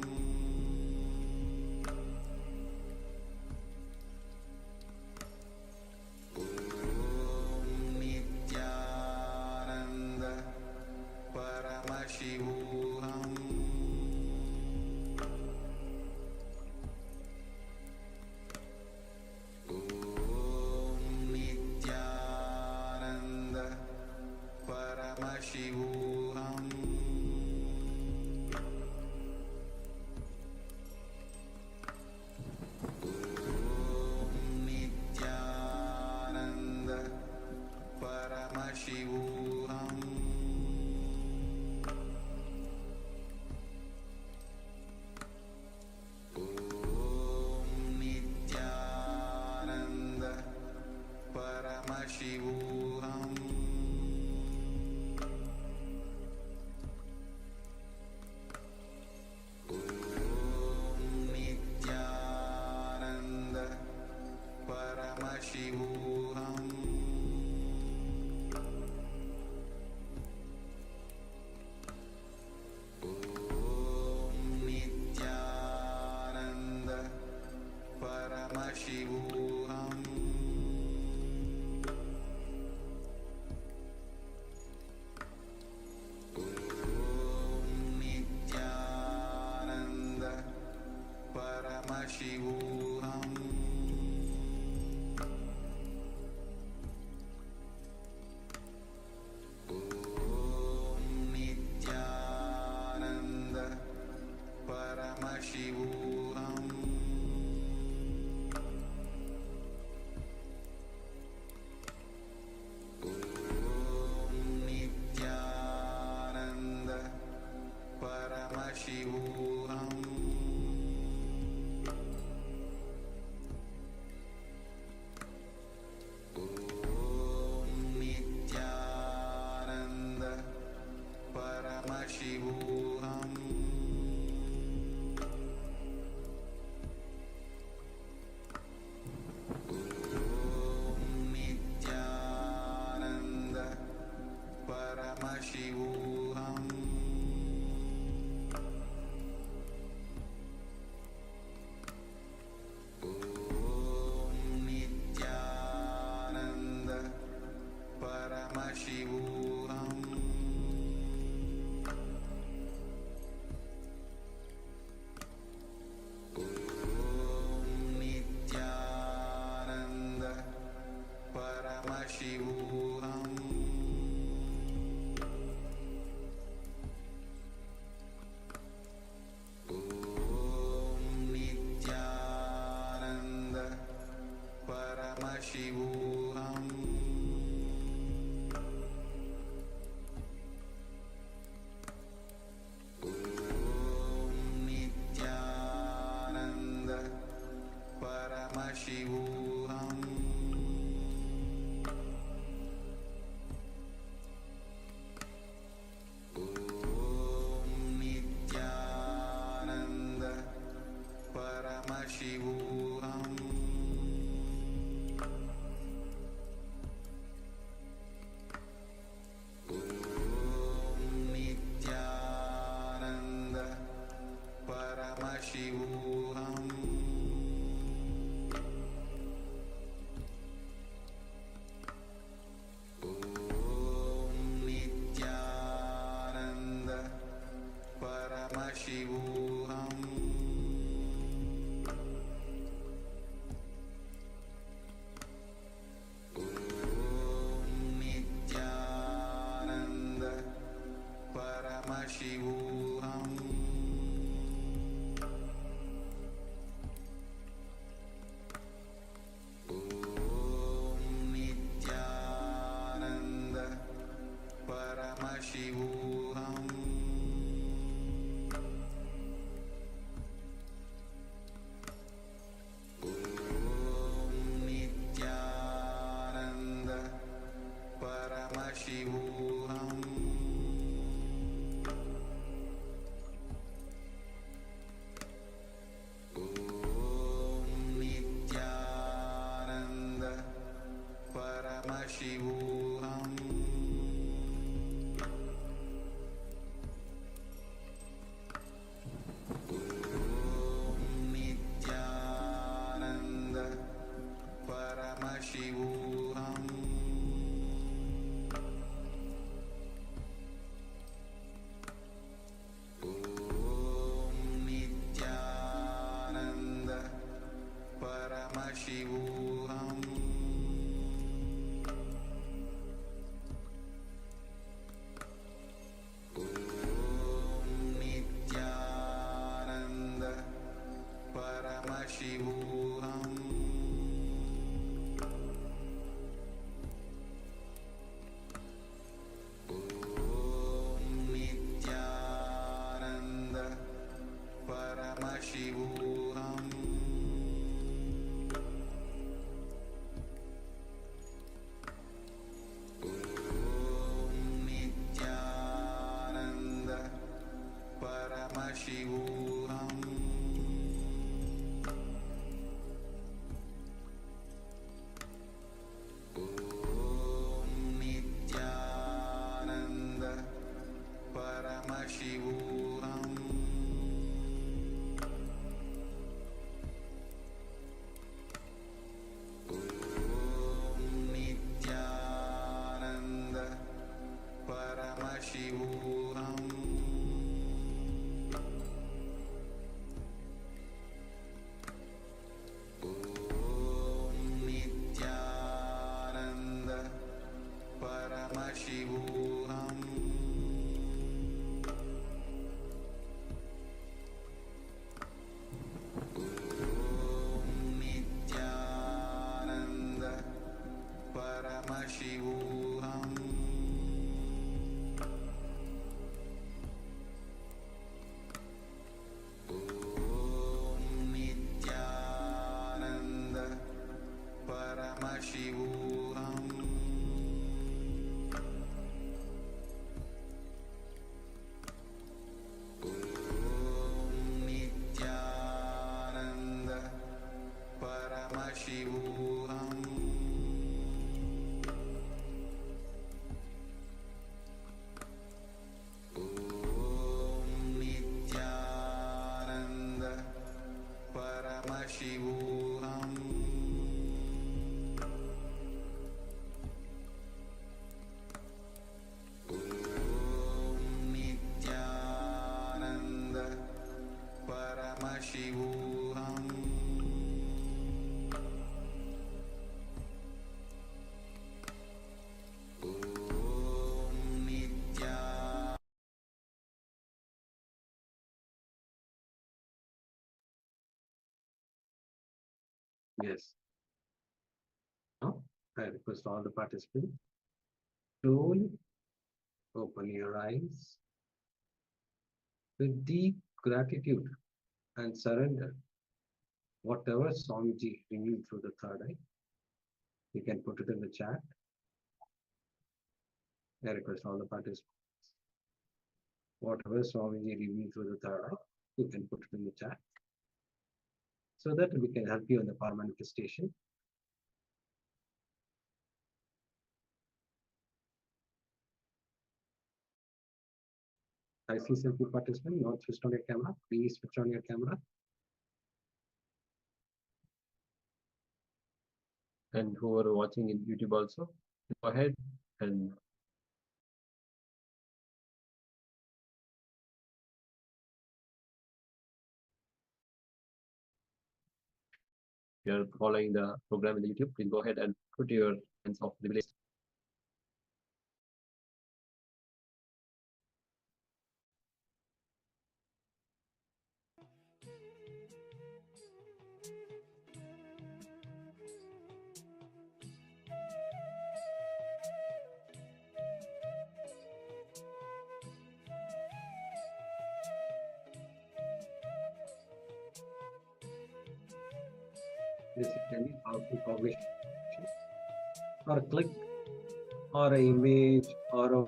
Paramashivoham Om Nithyananda Paramashivoham Om Nithyananda Paramashivoham Om Nithyananda Paramashivoham Om Nithyananda Paramashivoham Om Nithyananda Paramashivoham Om Nithyananda Paramashivoham Om Nithyananda Paramashivoham Om Nithyananda Paramashivoham Om Nithyananda Paramashivoham Om Nithyananda Paramashivoham Om Nithyananda Paramashivoham Om Nithyananda Paramashivoham Paramashivoham Om Nithyananda Paramashivoham Om Nithyananda Paramashivoham Om Nithyananda Yes. Now, I request all the participants slowly open your eyes with deep gratitude and surrender. Whatever Swamiji revealed through the third eye, you can put it in the chat. I request all the participants. Whatever Swamiji revealed through the third eye, you can put it in the chat so that we can help you in the power manifestation. I see some few participants not switched on your camera. Please switch on your camera. And who are watching in YouTube also, go ahead and if you're following the program in the YouTube, please go ahead and put your hands off the list. This can be powerful cognition, or a click, or an image, or a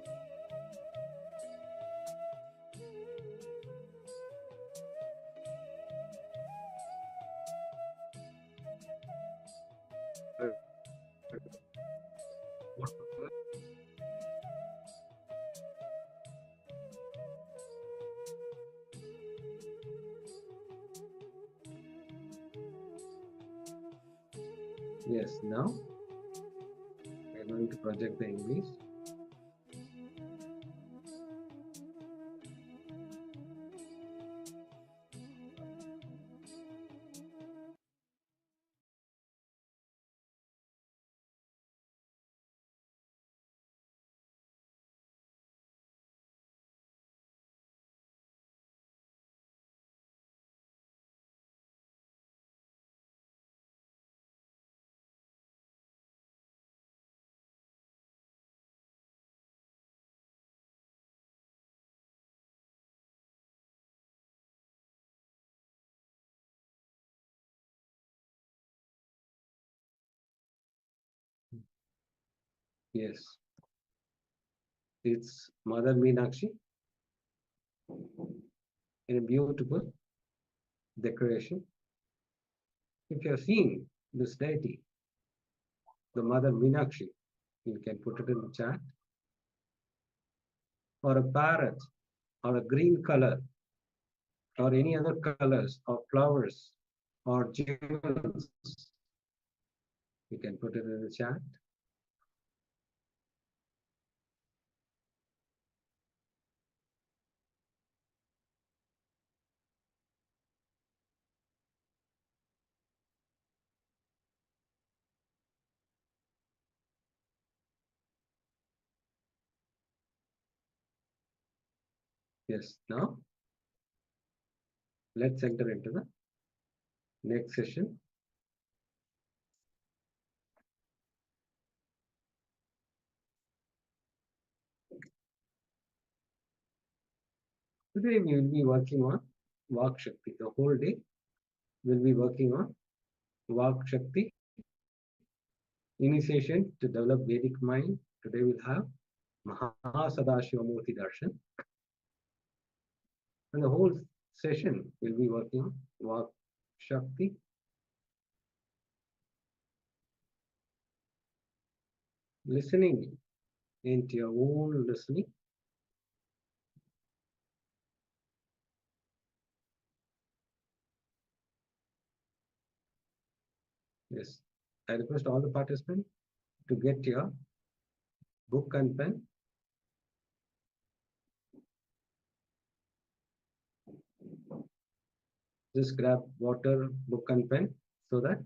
yes, now we're going to project the image. Yes, it's Mother Meenakshi in a beautiful decoration. If you have seen this deity, the Mother Meenakshi, you can put it in the chat. Or a parrot, or a green color, or any other colors, or flowers, or jewels, you can put it in the chat. Yes, now let's enter into the next session. Today we will be working on Vak Shakti. The whole day we'll be working on Vak Shakti, initiation to develop Vedic mind. Today we'll have Mahasadashivamurti Darshan. And the whole session will be working on Vak Shakti. listening into your own listening. Yes, I request all the participants to get your book and pen. Just grab water, book and pen so that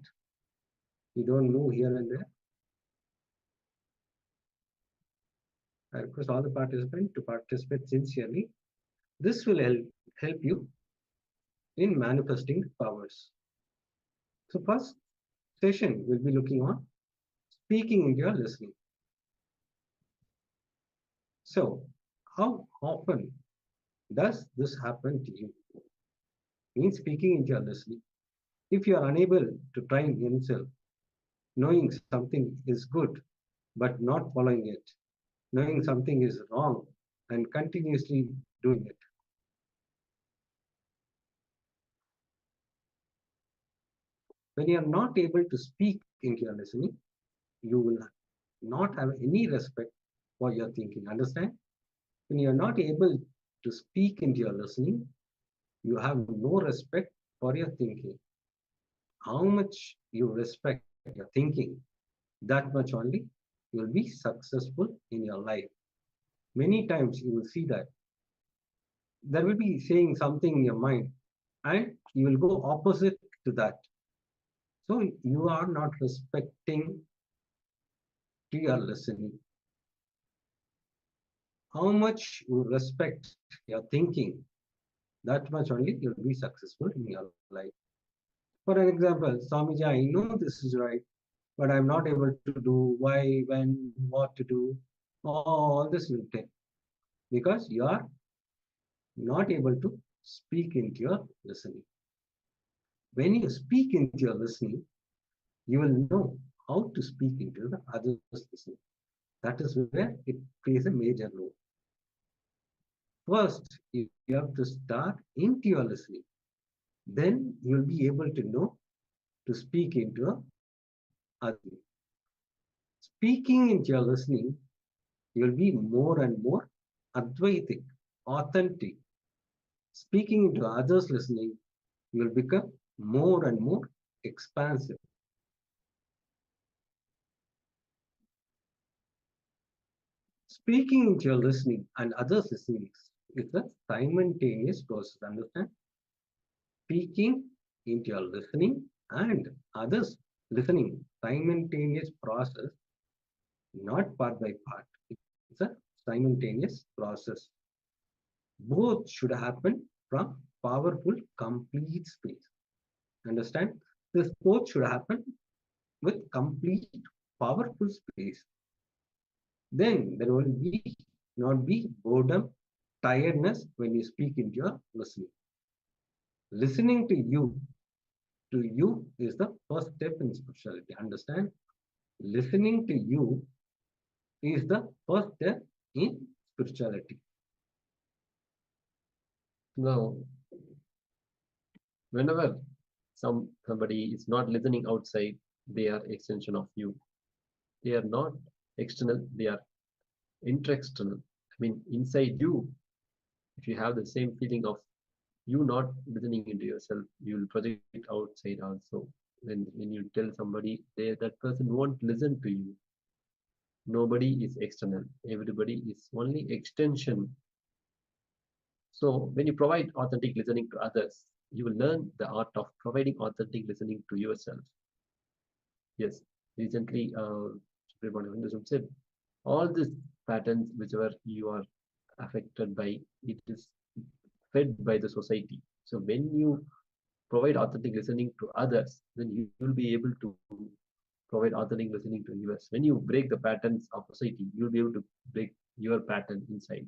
you don't move here and there. I request all the participants to participate sincerely. This will help you in manifesting powers. So first session we'll be looking on speaking into your listening. So how often does this happen to you? Means speaking into your listening. If you are unable to train yourself, knowing something is good but not following it, knowing something is wrong and continuously doing it. When you are not able to speak into your listening, you will not have any respect for your thinking. Understand? When you are not able to speak into your listening, you have no respect for your thinking. How much you respect your thinking, that much only you will be successful in your life. Many times you will see that there will be saying something in your mind and you will go opposite to that. So you are not respecting to your listening. How much you respect your thinking, that much only you'll be successful in your life. For an example, Swamiji, I know this is right, but I'm not able to do why, when, what to do. All this will take because you are not able to speak into your listening. When you speak into your listening, you will know how to speak into the other's listening. That is where it plays a major role. First, you have to start into your listening. Then you'll be able to know to speak into other. Speaking into your listening, you'll be more and more advaitic, authentic. Speaking into others' listening, you'll become more and more expansive. Speaking into your listening and others' listening is a simultaneous process. Understand? Speaking into your listening and others listening, simultaneous process, not part by part. It's a simultaneous process. Both should happen from powerful, complete space. Understand? This both should happen with complete, powerful space. Then there will not be boredom, tiredness when you speak into your listening. Listening to you is the first step in spirituality. Understand? Listening to you is the first step in spirituality. Now, whenever somebody is not listening outside, they are extension of you. They are not external, they are intra-external. I mean, inside you, if you have the same feeling of you not listening into yourself, you will project it outside also. When you tell somebody, that person won't listen to you. Nobody is external. Everybody is only extension. So when you provide authentic listening to others, you will learn the art of providing authentic listening to yourself. Yes, recently, Supreme said, all these patterns, whichever you are affected by, it is fed by the society. So when you provide authentic listening to others, then you will be able to provide authentic listening to yours. When you break the patterns of society, you'll be able to break your pattern inside.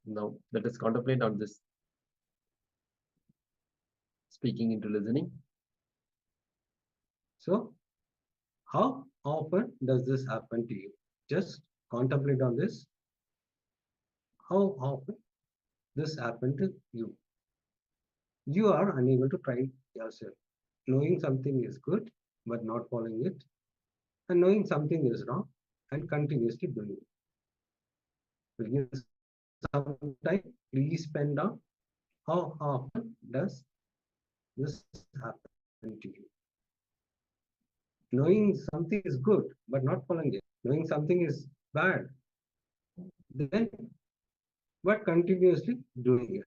Now let us contemplate on this speaking into listening. So how often does this happen to you? Just contemplate on this. How often this happened to you? You are unable to try yourself. knowing something is good but not following it, and knowing something is wrong and continuously doing it. Will you some time please spend on how often does this happen to you? Knowing something is good but not following it, knowing something is bad, then but continuously doing it.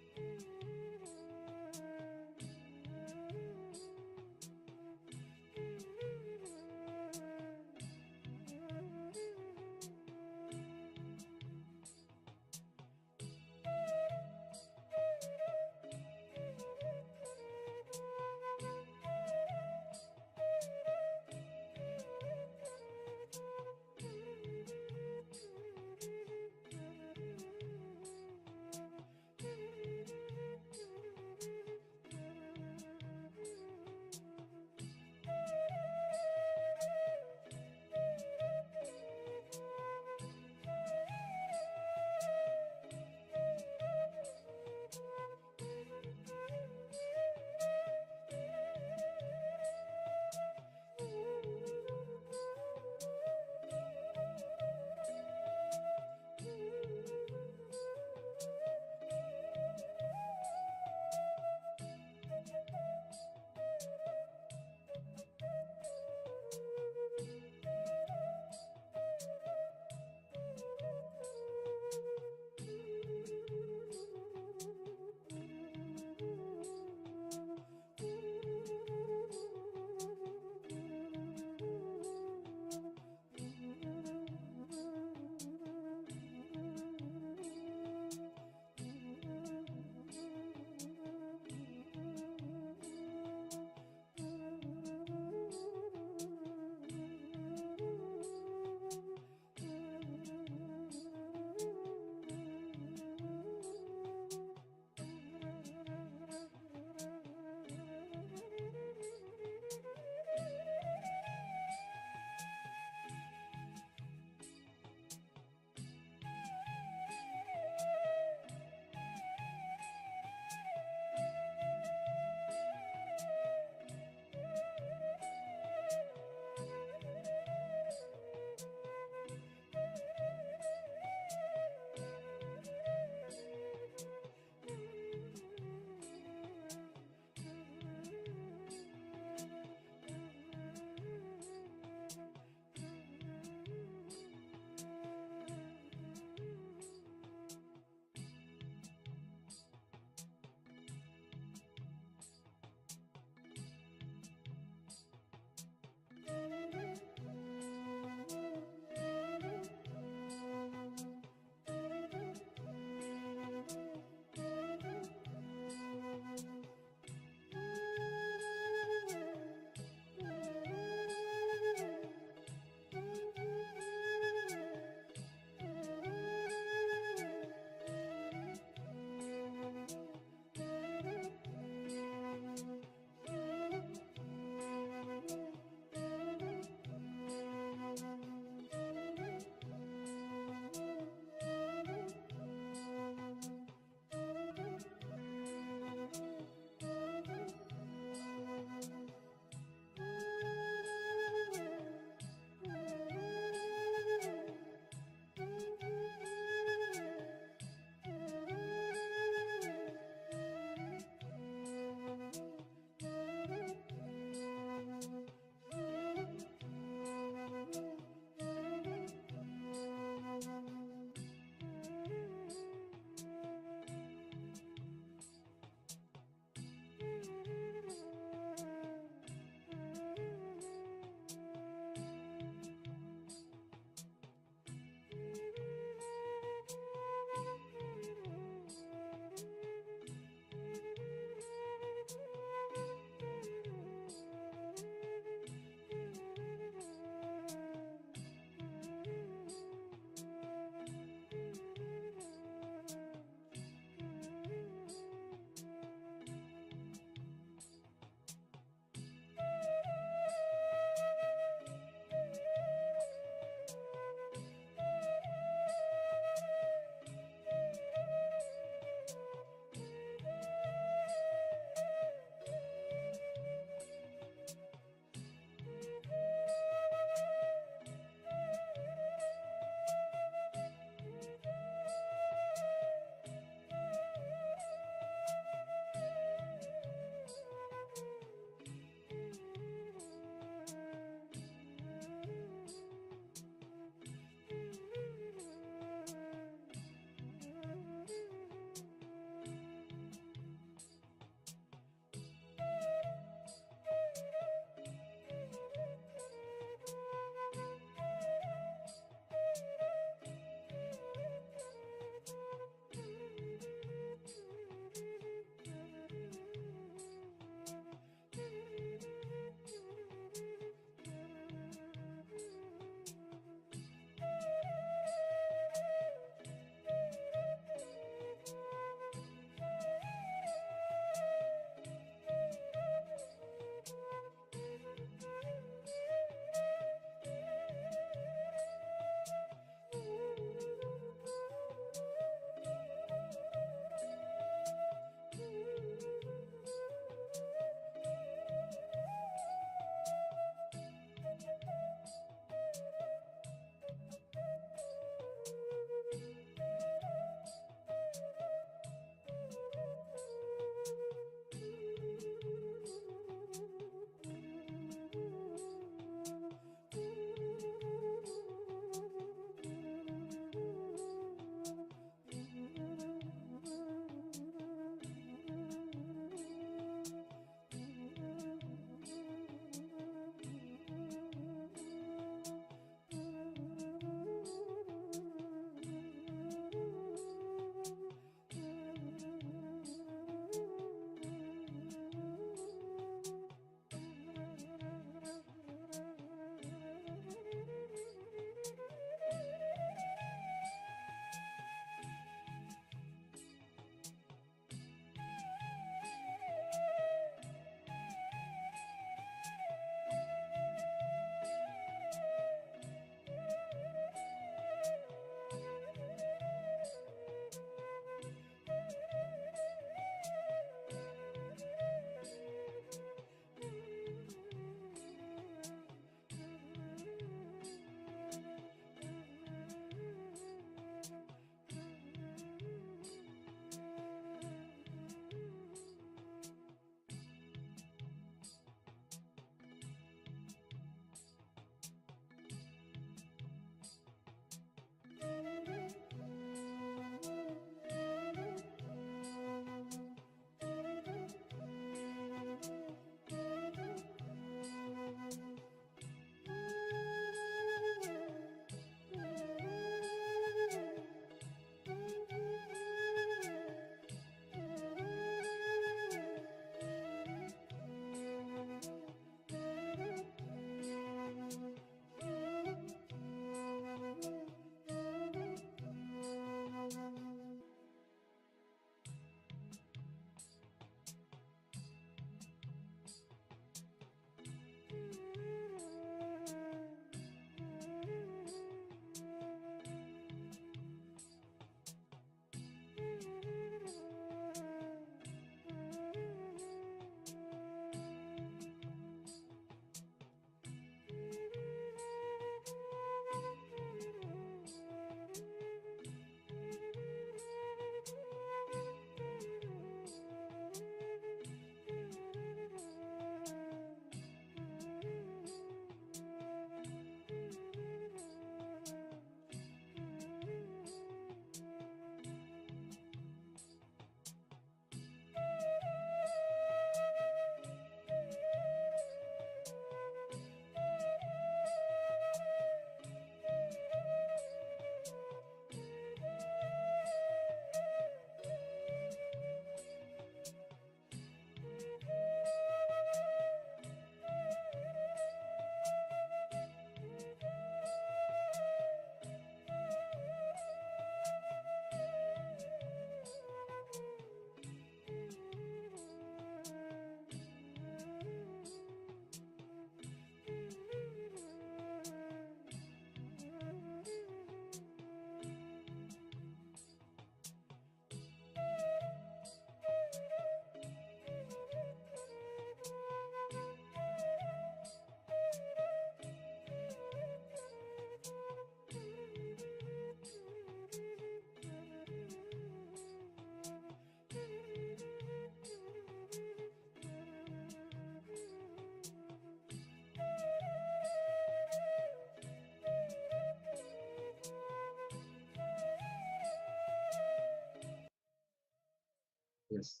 Yes.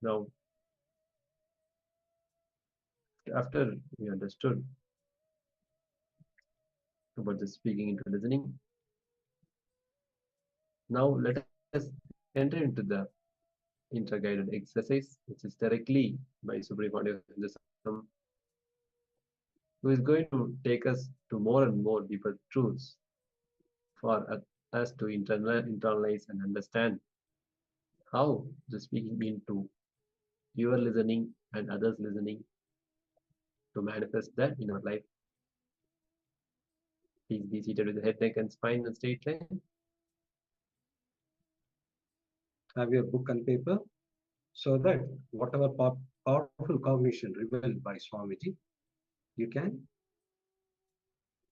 Now, after we understood about the speaking into listening, now let us enter into the inter-guided exercise, which is directly by Supreme Hinduism, who is going to take us to more and more deeper truths for us to internalize and understand how the speaking into your listening and others listening to manifest that in our life. Please be seated with the head, neck, and spine in straight line. Have your book and paper so that whatever powerful cognition revealed by Swamiji, you can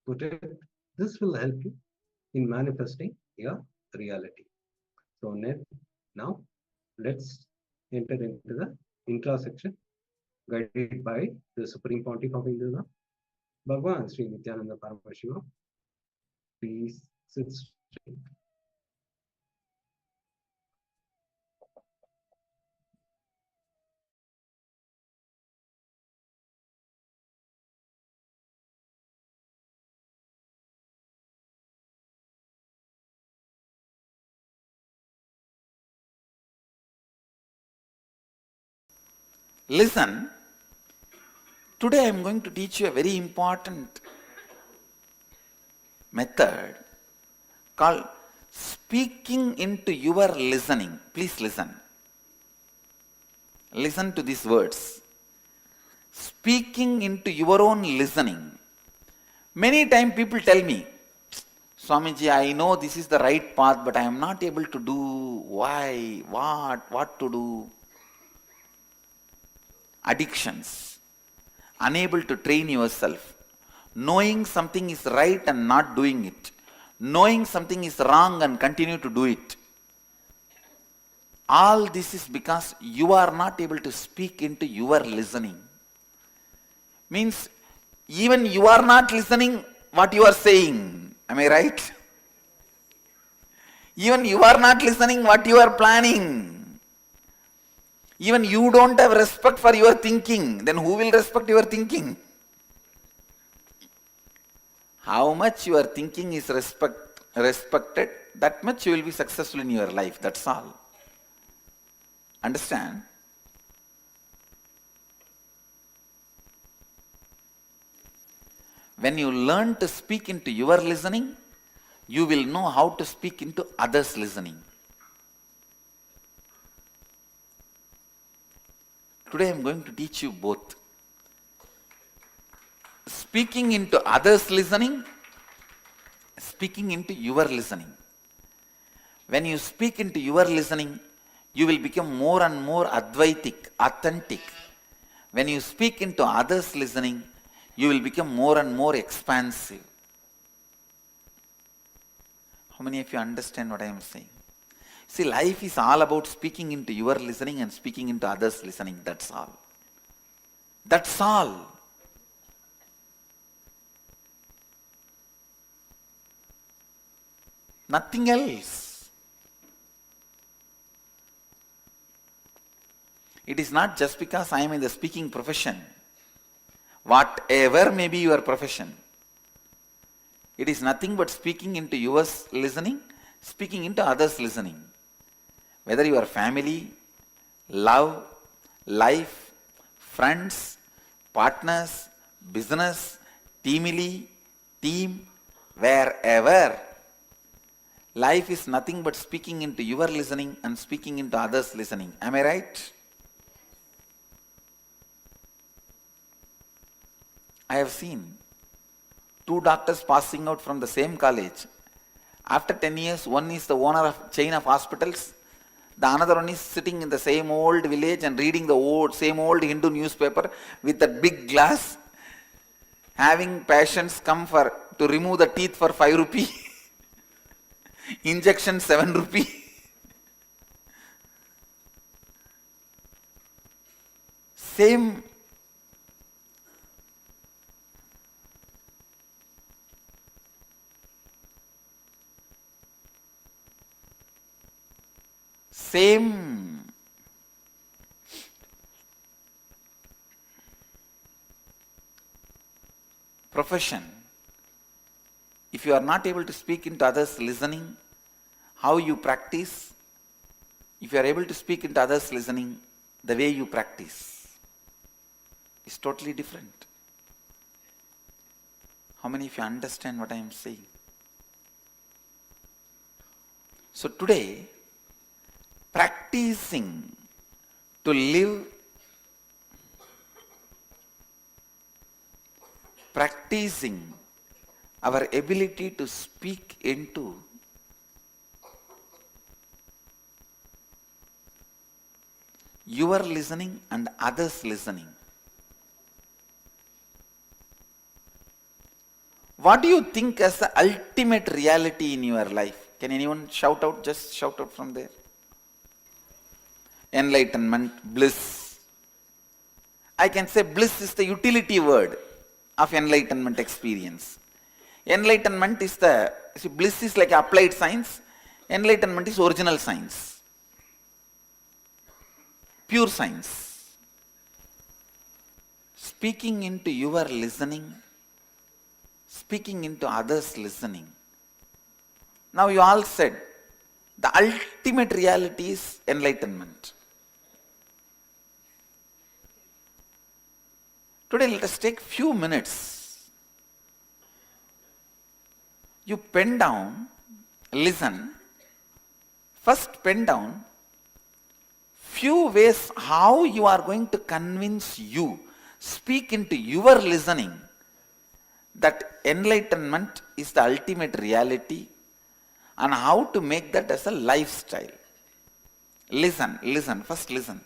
put it. This will help you in manifesting your reality. So now let's enter into the intra section guided by the Supreme Pontiff of Hinduism, Bhagwan Sri Nithyananda Paramashivoham. Please sit straight. Listen, today I am going to teach you a very important method called speaking into your listening. Please listen. Listen to these words. Speaking into your own listening. Many times people tell me, Swamiji, I know this is the right path, but I am not able to do. Why? What to do? Addictions. Unable to train yourself. Knowing something is right and not doing it. Knowing something is wrong and continue to do it. All this is because you are not able to speak into your listening. Means even you are not listening what you are saying. Am I right? Even you are not listening what you are planning. Even you don't have respect for your thinking. Then who will respect your thinking? How much your thinking is respected, that much you will be successful in your life. That's all. Understand? When you learn to speak into your listening, you will know how to speak into others' listening. Today I am going to teach you both. Speaking into others' listening, speaking into your listening. When you speak into your listening, you will become more and more Advaitic, authentic. When you speak into others' listening, you will become more and more expansive. How many of you understand what I am saying? See, life is all about speaking into your listening and speaking into others' listening. That's all. That's all. Nothing else. It is not just because I am in the speaking profession. Whatever may be your profession, it is nothing but speaking into yours listening, speaking into others' listening. Whether your family, love, life, friends, partners, business, team, wherever. Life is nothing but speaking into your listening and speaking into others' listening. Am I right? I have seen two doctors passing out from the same college. After 10 years, one is the owner of chain of hospitals. The another one is sitting in the same old village and reading the same old Hindu newspaper with a big glass, having patients come to remove the teeth for 5 rupee, injection 7 rupee. Same. same profession, if you are not able to speak into others listening, how you practice, if you are able to speak into others listening, the way you practice is totally different. How many of you understand what I am saying? So today, practicing to live, practicing our ability to speak into your listening and others listening. What do you think as the ultimate reality in your life? Can anyone shout out? Just shout out from there. Enlightenment, bliss. I can say bliss is the utility word of enlightenment experience. Enlightenment is bliss is like applied science. Enlightenment is original science. Pure science. Speaking into your listening, speaking into others listening. Now you all said, the ultimate reality is enlightenment. Today let us take few minutes. You pen down, listen. First pen down few ways how you are going to convince you, speak into your listening, that enlightenment is the ultimate reality, and how to make that as a lifestyle. Listen, first listen.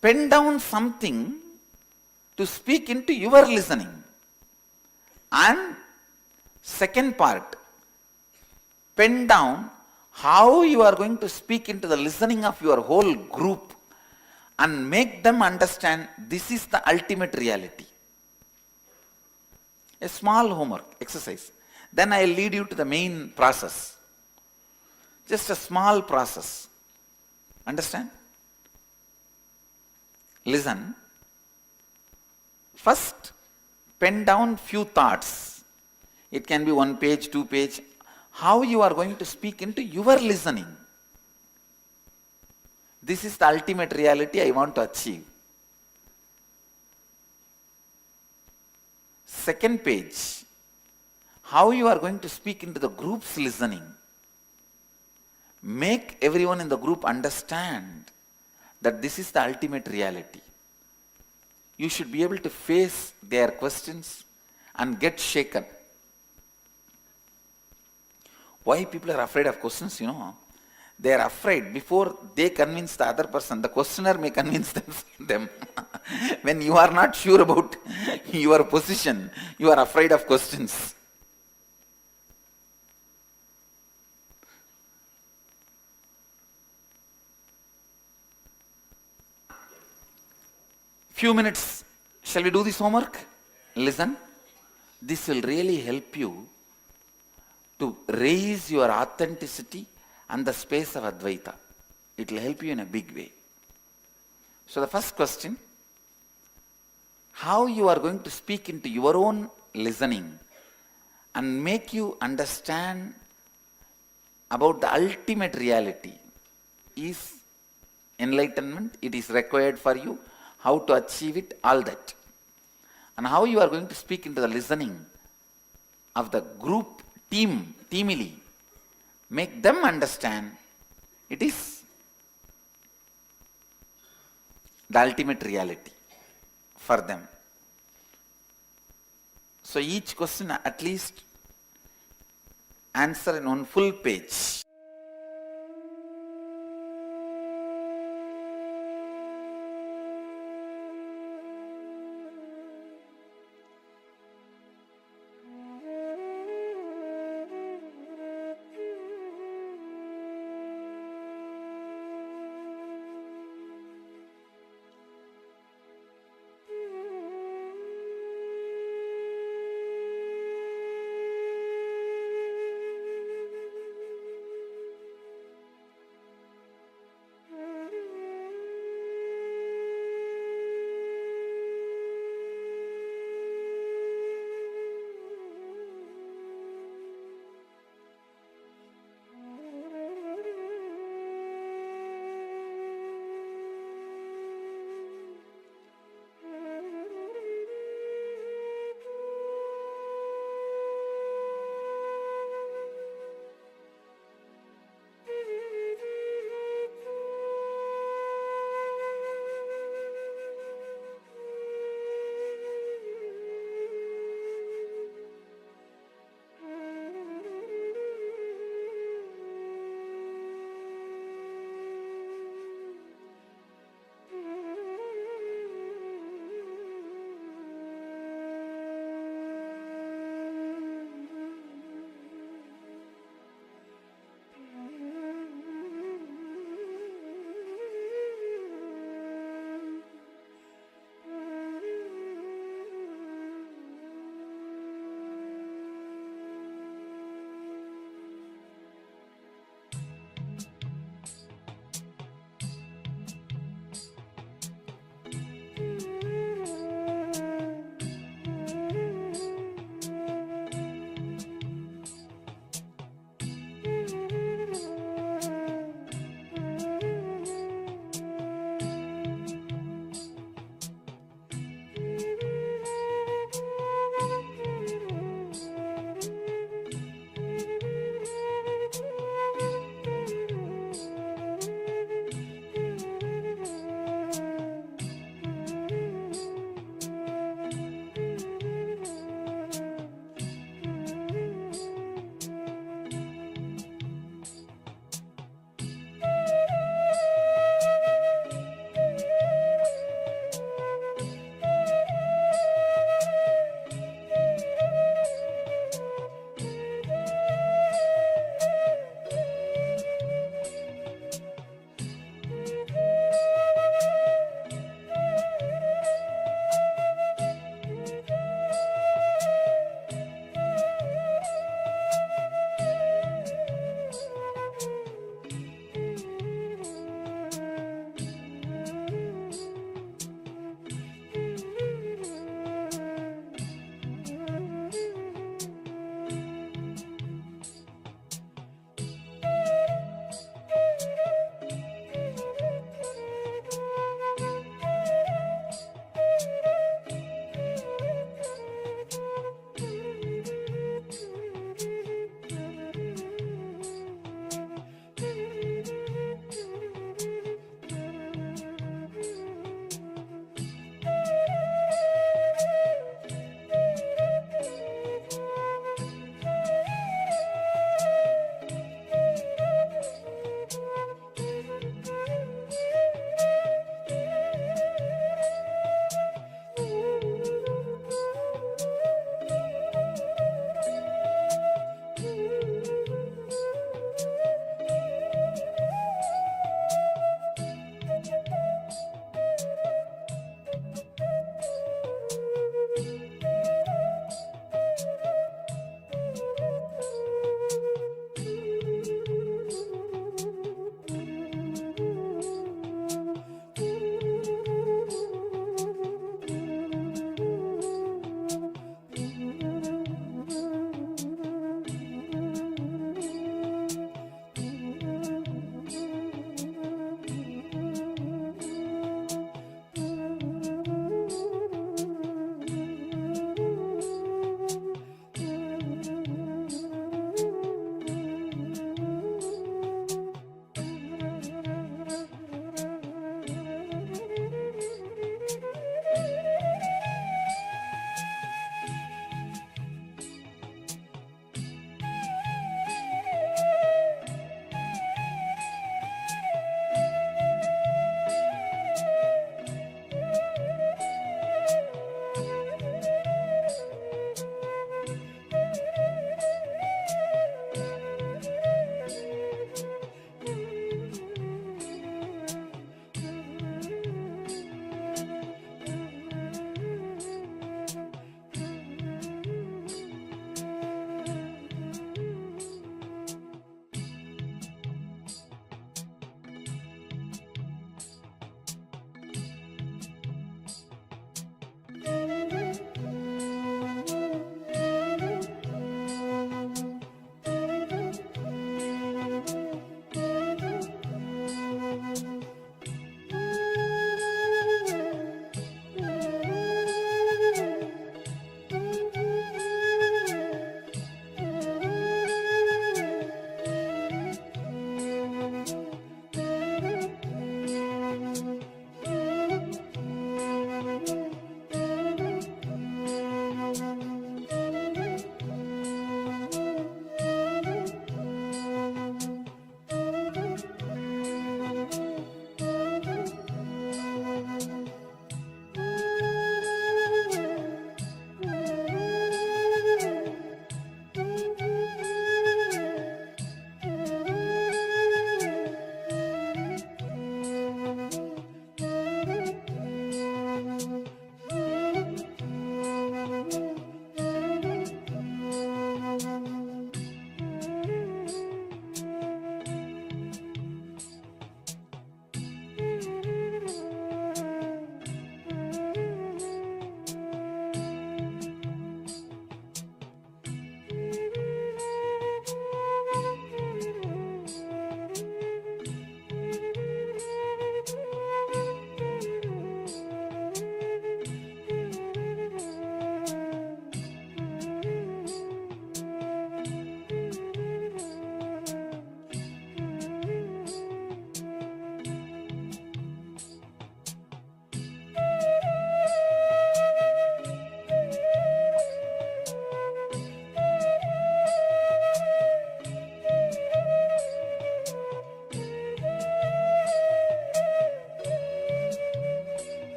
Pen down something to speak into your listening. And second part, pen down how you are going to speak into the listening of your whole group and make them understand this is the ultimate reality. A small homework exercise. Then I will lead you to the main process. Just a small process. Understand? Listen. First, pen down few thoughts. It can be 1 page, 2 page. How you are going to speak into your listening. This is the ultimate reality I want to achieve. Second page, how you are going to speak into the group's listening. Make everyone in the group understand that this is the ultimate reality. You should be able to face their questions and get shaken. Why people are afraid of questions, They are afraid before they convince the other person, the questioner may convince them. When you are not sure about your position, you are afraid of questions. Few minutes, shall we do this homework? Listen, this will really help you to raise your authenticity and the space of Advaita. It will help you in a big way. So the first question, how you are going to speak into your own listening and make you understand about the ultimate reality is enlightenment. It is required for you. How to achieve it, all that. And how you are going to speak into the listening of the group, teamily. Make them understand it is the ultimate reality for them. So each question at least answer in 1 full page.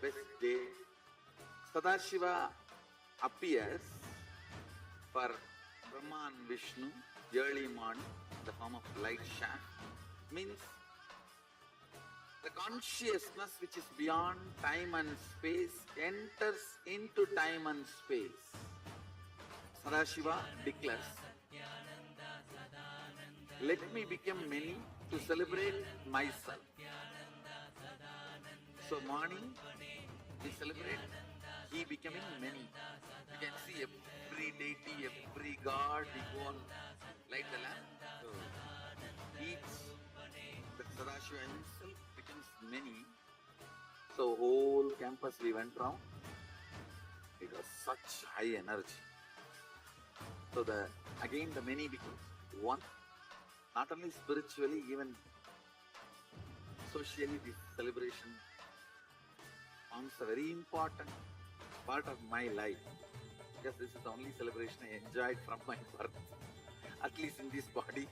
best day. Sadashiva appears for Brahma and Vishnu early morning in the form of light shaft. Means the consciousness which is beyond time and space enters into time and space. Sadashiva declares, let me become many to celebrate myself. So morning we celebrate he becoming many. You can see every deity, every god, we go on light the lamp. So each, the Sadashiva himself becomes many. So whole campus we went round. It was such high energy. So again the many becomes one. Not only spiritually, even socially, this celebration forms a very important part of my life. Because this is the only celebration I enjoyed from my birth, at least in this body.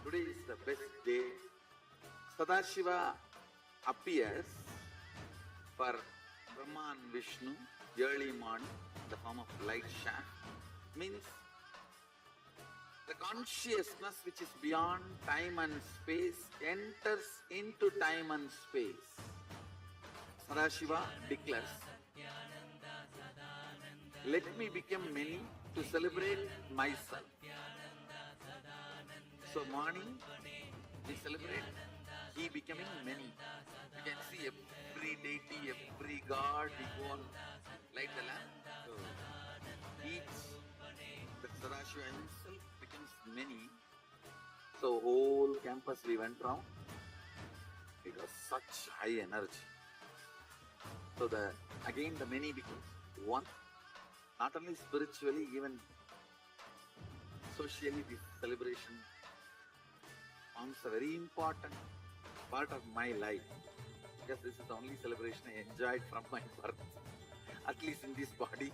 Today is the best day. Sadashiva appears for Brahma and Vishnu early morning in the form of light shaft. Means the consciousness which is beyond time and space enters into time and space. Sadashiva declares, let me become many to celebrate myself. So morning we celebrate he becoming many. You can see every deity, every god, we go on light the lamp. So each, the Sadashiva himself becomes many. So whole campus we went round. It was such high energy. So again the many becomes one. Not only spiritually, even socially, this celebration forms a very important part of my life. Because this is the only celebration I enjoyed from my birth, at least in this body.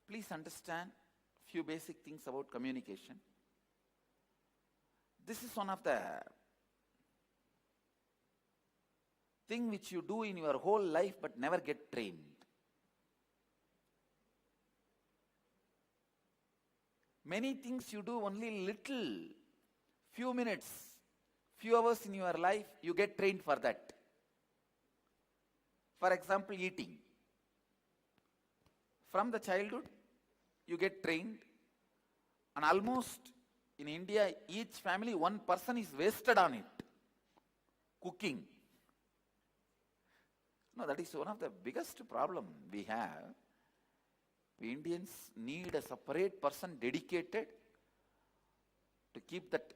Please understand few basic things about communication. This is one of the thing which you do in your whole life but never get trained. Many things you do only little, few minutes, few hours in your life, you get trained for that. For example, eating. From the childhood, you get trained, and almost in India, each family, one person is wasted on it. Cooking. No, that is one of the biggest problem we have. We Indians need a separate person dedicated to keep that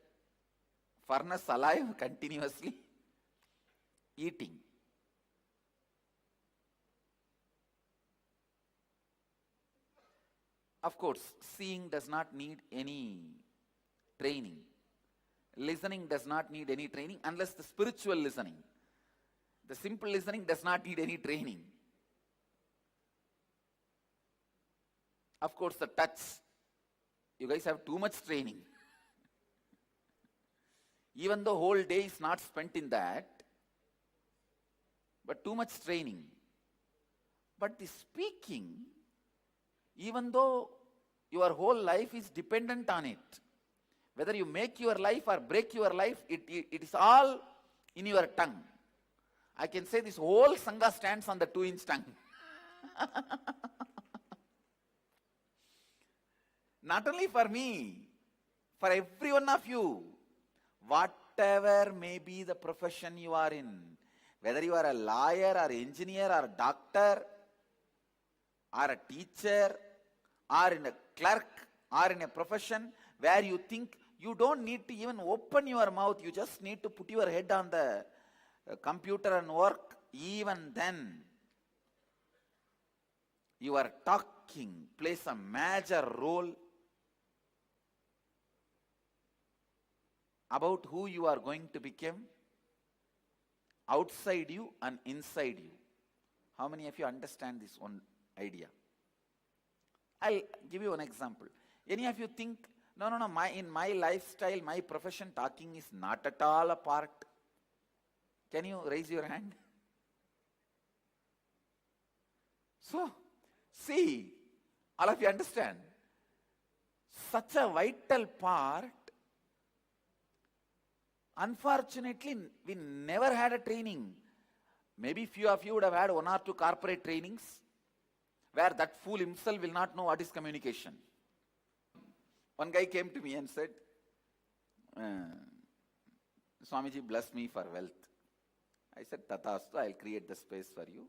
furnace alive continuously. Eating. Of course, seeing does not need any training. Listening does not need any training unless the spiritual listening. The simple listening does not need any training. Of course, the touch, you guys have too much training. Even though whole day is not spent in that, but too much training. But the speaking, even though your whole life is dependent on it, whether you make your life or break your life, it is all in your tongue. I can say this whole Sangha stands on the 2-inch tongue. Not only for me, for every one of you, whatever may be the profession you are in, whether you are a lawyer or engineer or doctor or a teacher or in a clerk or in a profession where you think you don't need to even open your mouth, you just need to put your head on the computer and work, even then your talking plays a major role about who you are going to become outside you and inside you. How many of you understand this one idea? I'll give you an example. Any of you think, no, in my lifestyle, my profession, talking is not at all a part? Can you raise your hand? So, see, all of you understand. Such a vital part. Unfortunately, we never had a training. Maybe few of you would have had 1 or 2 corporate trainings where that fool himself will not know what is communication. One guy came to me and said, Swamiji, bless me for wealth. I said, Tathastu, I'll create the space for you.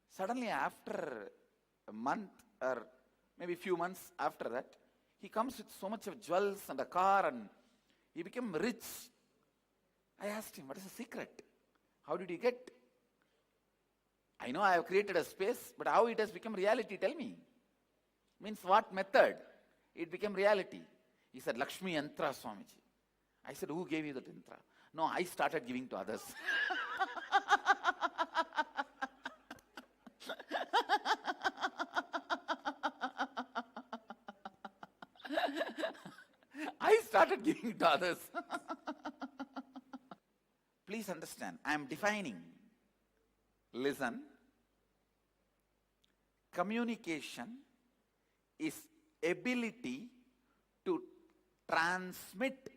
Suddenly, after a month or maybe few months after that, he comes with so much of jewels and a car, and he became rich. I asked him, what is the secret? How did you get? I know I have created a space, but how it has become reality, tell me. Means what method it became reality? He said, Lakshmi Yantra, Swamiji. I said, who gave you that yantra? No, I started giving to others. I started giving to others. Please understand, I am defining. Listen. Communication is ability to transmit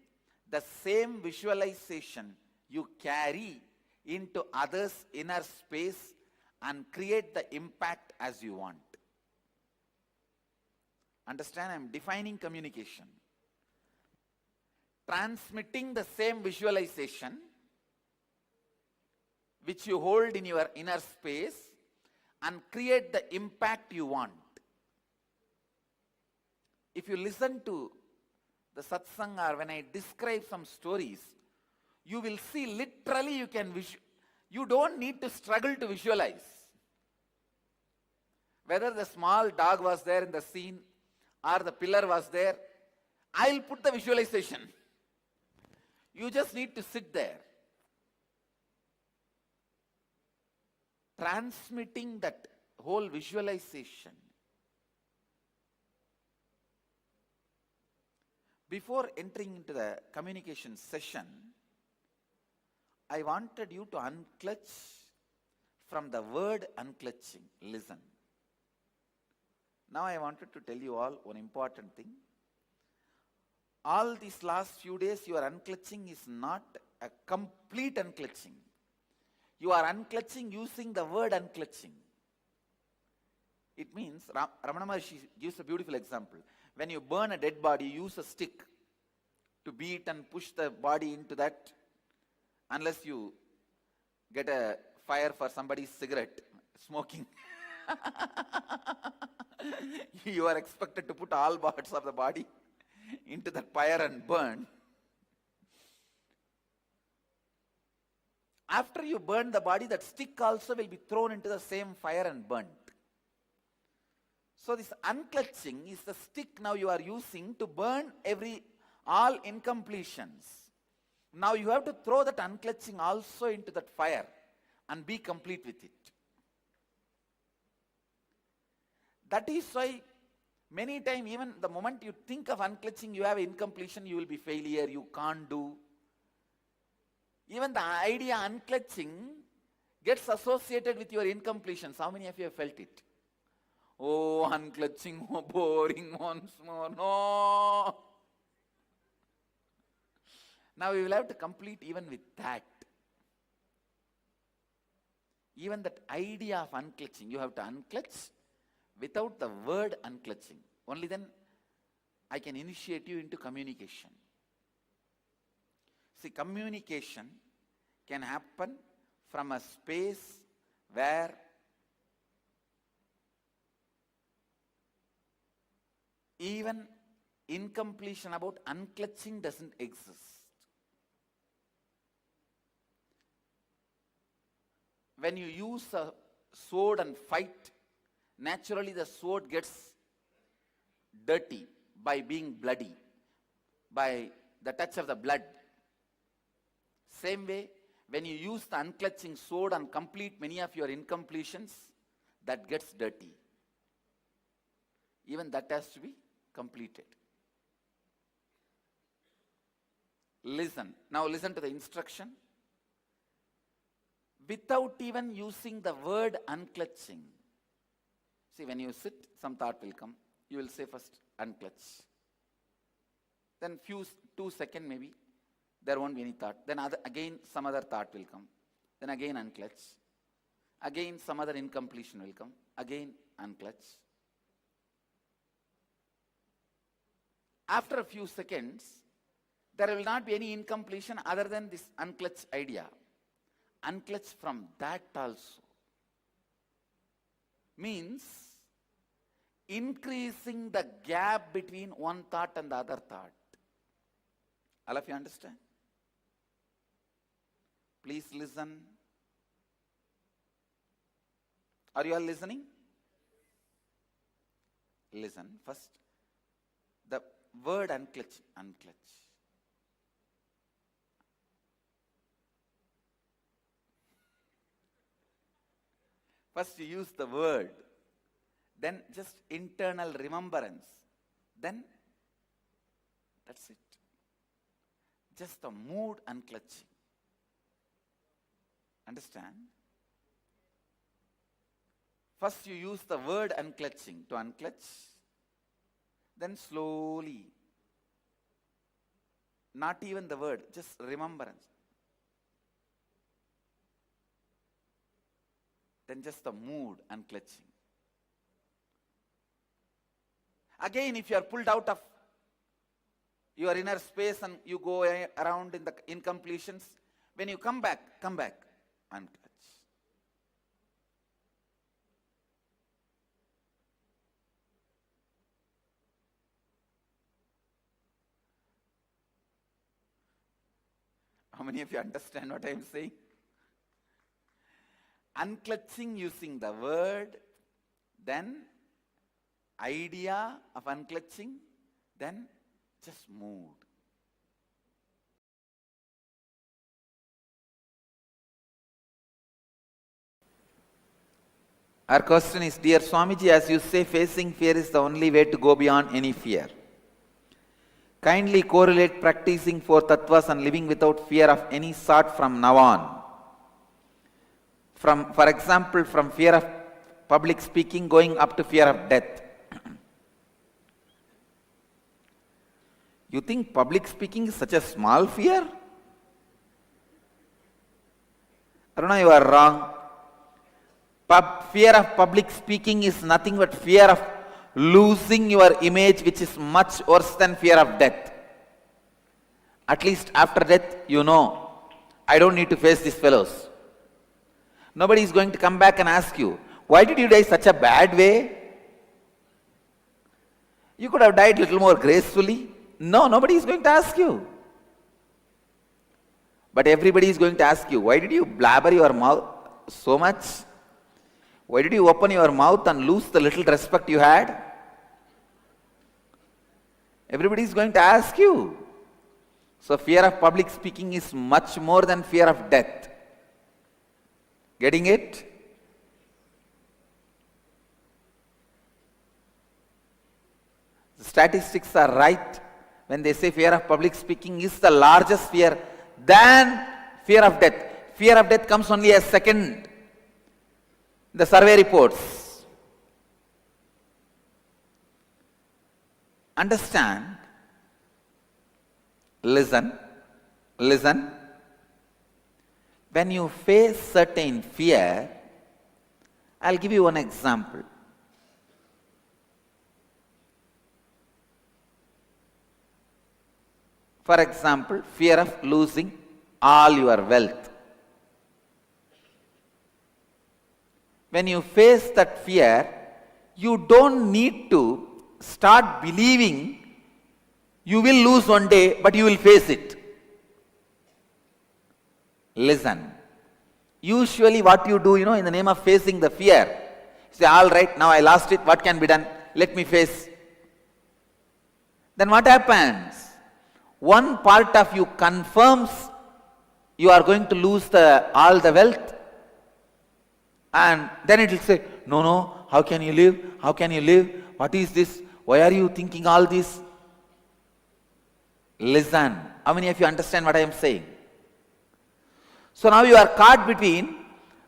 the same visualization you carry into others' inner space and create the impact as you want. Understand? I am defining communication. Transmitting the same visualization which you hold in your inner space and create the impact you want. If you listen to the satsang or when I describe some stories, you will see literally you don't need to struggle to visualize. Whether the small dog was there in the scene or the pillar was there, I'll put the visualization. You just need to sit there. Transmitting that whole visualization. Before entering into the communication session, I wanted you to unclutch from the word unclutching, listen. Now I wanted to tell you all one important thing. All these last few days, your unclutching is not a complete unclutching. You are unclutching using the word unclutching. It means, Ramana Maharshi gives a beautiful example. When you burn a dead body, you use a stick to beat and push the body into that, unless you get a fire for somebody's cigarette smoking. You are expected to put all parts of the body into that fire and burn. After you burn the body, that stick also will be thrown into the same fire and burnt. So this unclutching is the stick now you are using to burn all incompletions. Now you have to throw that unclutching also into that fire and be complete with it. That is why many times, even the moment you think of unclutching, you have incompletion, you will be failure, you can't do. Even the idea unclutching gets associated with your incompletions. How many of you have felt it? Oh, unclutching, oh, boring once more. No. Now we will have to complete even with that. Even that idea of unclutching, you have to unclutch without the word unclutching. Only then I can initiate you into communication. See, communication can happen from a space where even incompletion about unclutching doesn't exist. When you use a sword and fight, naturally the sword gets dirty by being bloody, by the touch of the blood. Same way, when you use the unclutching sword and complete many of your incompletions, that gets dirty. Even that has to be completed. Listen. Now listen to the instruction. Without even using the word unclutching. See, when you sit, some thought will come. You will say first, unclutch. Then 2 seconds maybe, there won't be any thought. Then again some other thought will come. Then again unclutch. Again some other incompletion will come. Again unclutch. After a few seconds, there will not be any incompletion other than this unclutch idea. Unclutch from that also. Means increasing the gap between one thought and the other thought. All of you understand? Please listen. Are you all listening? Listen. First, the word unclutch, unclutch. First you use the word, then just internal remembrance, then that's it. Just the mood unclutching. Understand? First you use the word unclutching to unclutch, then slowly, not even the word, just remembrance. Then just the mood unclutching. Again, if you are pulled out of your inner space and you go around in the incompletions, when you come back, unclutch. How many of you understand what I am saying? Unclutching using the word, then idea of unclutching, then just mood. Our question is, dear Swamiji, as you say, facing fear is the only way to go beyond any fear. Kindly correlate practicing 4 tattvas and living without fear of any sort from now on. For example, from fear of public speaking going up to fear of death. You think public speaking is such a small fear? Aruna, you are wrong. Fear of public speaking is nothing but fear of losing your image, which is much worse than fear of death. At least after death, you know, I don't need to face these fellows. Nobody is going to come back and ask you, why did you die such a bad way? You could have died a little more gracefully. No, nobody is going to ask you. But everybody is going to ask you, why did you blabber your mouth so much? Why did you open your mouth and lose the little respect you had? Everybody is going to ask you. So fear of public speaking is much more than fear of death. Getting it? The statistics are right when they say fear of public speaking is the largest fear than fear of death. Fear of death comes only as second. The survey reports. Understand? Listen. When you face certain fear, I'll give you one example. For example, fear of losing all your wealth. When you face that fear, you don't need to start believing you will lose one day, but you will face it. Listen. Usually what you do, in the name of facing the fear, you say, all right, now I lost it, what can be done? Let me face. Then what happens? One part of you confirms you are going to lose all the wealth, and then it will say, no, how can you live? How can you live? What is this? Why are you thinking all this? Listen. How many of you understand what I am saying? So now you are caught between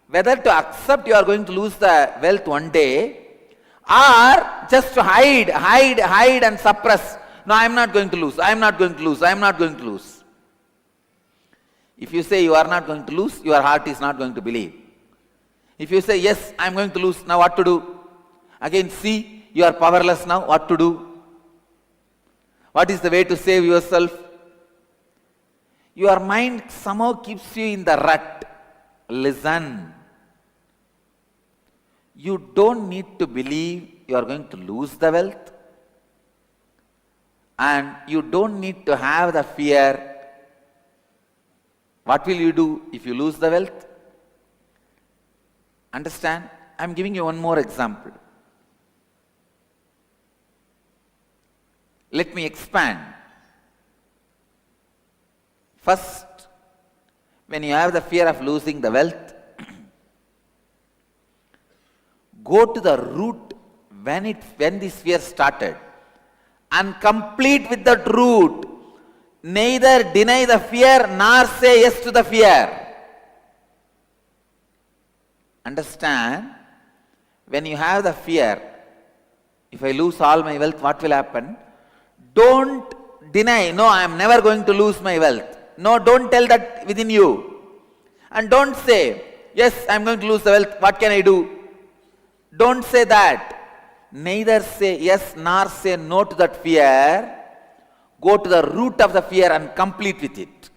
whether to accept you are going to lose the wealth one day, or just to hide and suppress. No, I am not going to lose. I am not going to lose. I am not going to lose. If you say you are not going to lose, your heart is not going to believe. If you say, yes, I am going to lose, now what to do? Again, see, you are powerless now, what to do? What is the way to save yourself? Your mind somehow keeps you in the rut. Listen. You don't need to believe you are going to lose the wealth. And you don't need to have the fear. What will you do if you lose the wealth? Understand? I am giving you one more example. Let me expand. First, when you have the fear of losing the wealth, go to the root when this fear started and complete with that root. Neither deny the fear nor say yes to the fear. Understand? When you have the fear, if I lose all my wealth, what will happen? Don't deny, no, I am never going to lose my wealth. No, don't tell that within you. And don't say, yes, I am going to lose the wealth, what can I do? Don't say that. Neither say yes nor say no to that fear. Go to the root of the fear and complete with it.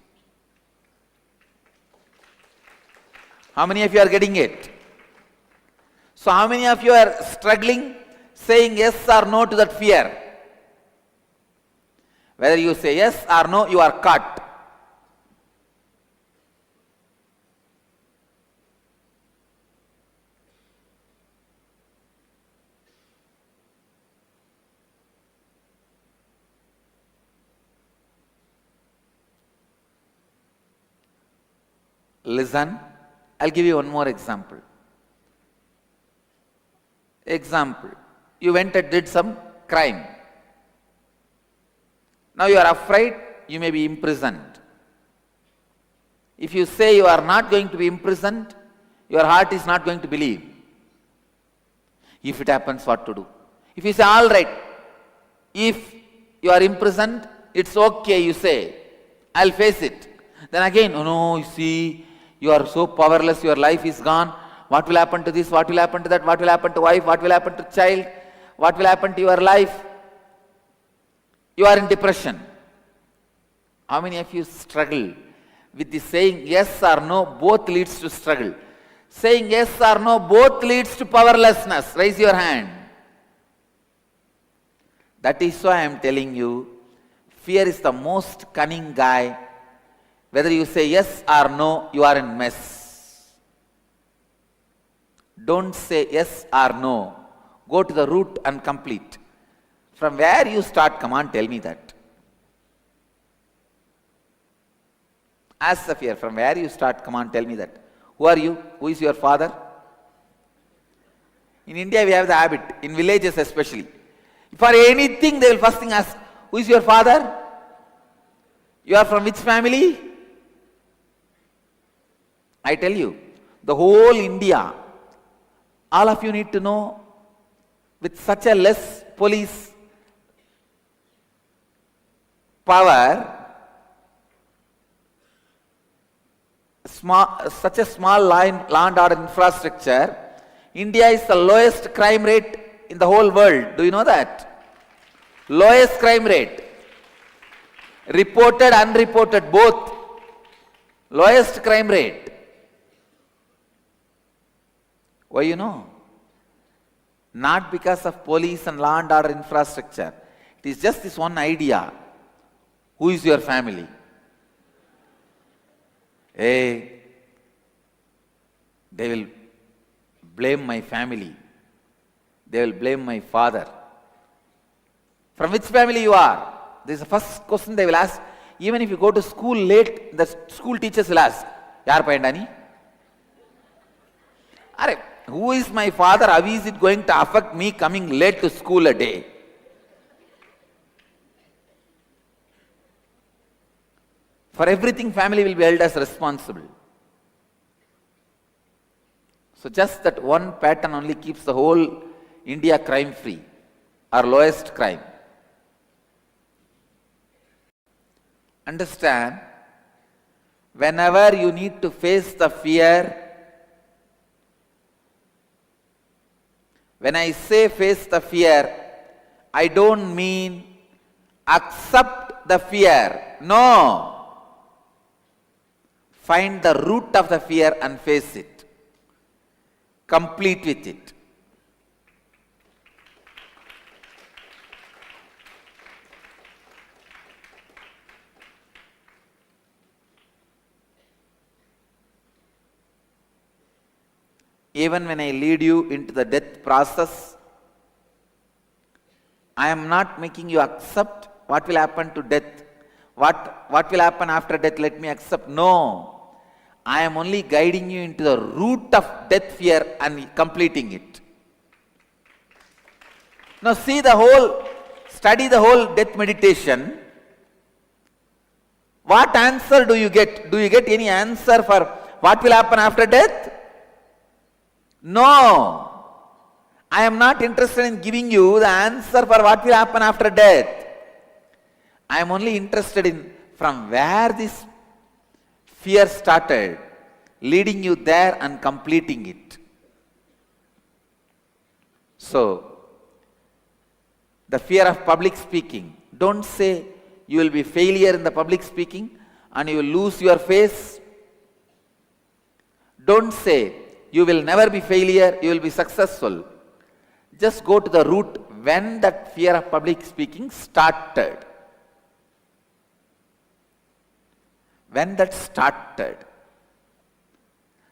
How many of you are getting it? So how many of you are struggling saying yes or no to that fear? Whether you say yes or no, you are caught. Listen, I'll give you one more example. You went and did some crime. Now you are afraid, you may be imprisoned. If you say you are not going to be imprisoned, your heart is not going to believe. If it happens, what to do? If you say, all right, if you are imprisoned, it's okay, you say, I'll face it. Then again, oh no, you see, you are so powerless, your life is gone. What will happen to this? What will happen to that? What will happen to wife? What will happen to child? What will happen to your life? You are in depression. How many of you struggle with the saying yes or no? Both leads to struggle. Saying yes or no both leads to powerlessness. Raise your hand. That is why I am telling you, fear is the most cunning guy. Whether you say yes or no, you are in mess. Don't say yes or no. Go to the root and complete. From where you start, come on, tell me that. Ask the fear, from where you start, come on, tell me that. Who are you? Who is your father? In India, we have the habit, in villages especially. For anything, they will first thing ask, who is your father? You are from which family? I tell you, the whole India, all of you need to know, with such a less police power, such a small land order infrastructure, India is the lowest crime rate in the whole world. Do you know that? Lowest crime rate. Reported, unreported, both. Lowest crime rate. Why you know? Not because of police and law and order infrastructure. It is just this one idea. Who is your family? Hey, they will blame my family. They will blame my father. From which family you are? This is the first question they will ask. Even if you go to school late, the school teachers will ask, Yaar payandani? Are, who is my father? How is it going to affect me coming late to school a day? For everything, family will be held as responsible. So just that one pattern only keeps the whole India crime free, or lowest crime. Understand, whenever you need to face the fear, when I say face the fear, I don't mean accept the fear. No. Find the root of the fear and face it. Complete with it. Even when I lead you into the death process, I am not making you accept what will happen to death. What will happen after death, let me accept. No. I am only guiding you into the root of death fear and completing it. Now study the whole death meditation. What answer do you get? Do you get any answer for what will happen after death? No. I am not interested in giving you the answer for what will happen after death. I am only interested in from where this fear started, leading you there and completing it. So, the fear of public speaking. Don't say you will be failure in the public speaking and you will lose your face. Don't say you will never be failure, you will be successful. Just go to the root when that fear of public speaking started. When that started.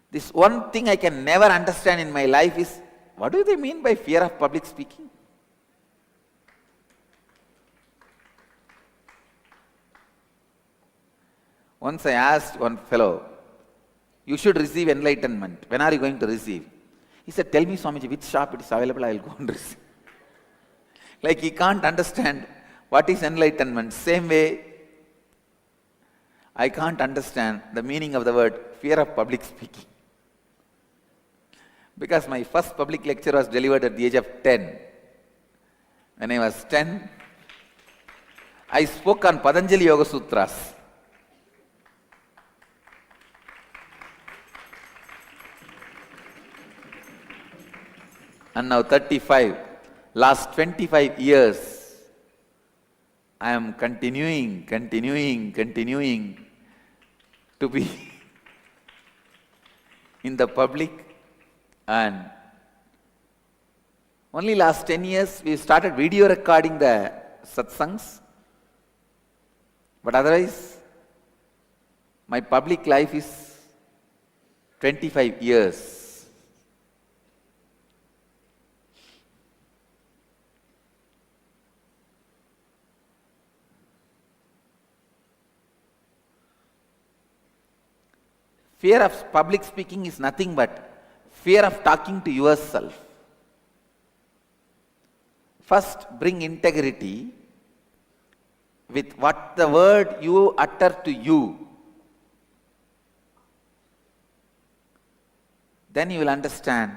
This one thing I can never understand in my life is, what do they mean by fear of public speaking? Once I asked one fellow, you should receive enlightenment. When are you going to receive? He said, tell me, Swamiji, which shop it is available, I will go and receive. Like he can't understand What is enlightenment? Same way, I can't understand the meaning of the word fear of public speaking. Because my first public lecture was delivered at the age of 10. When I was 10, I spoke on Patanjali Yoga Sutras. And now 35, last 25 years, I am continuing to be in the public, and only last 10 years we started video recording the satsangs, but otherwise my public life is 25 years. Fear of public speaking is nothing but fear of talking to yourself. First, bring integrity with what the word you utter to you. Then you will understand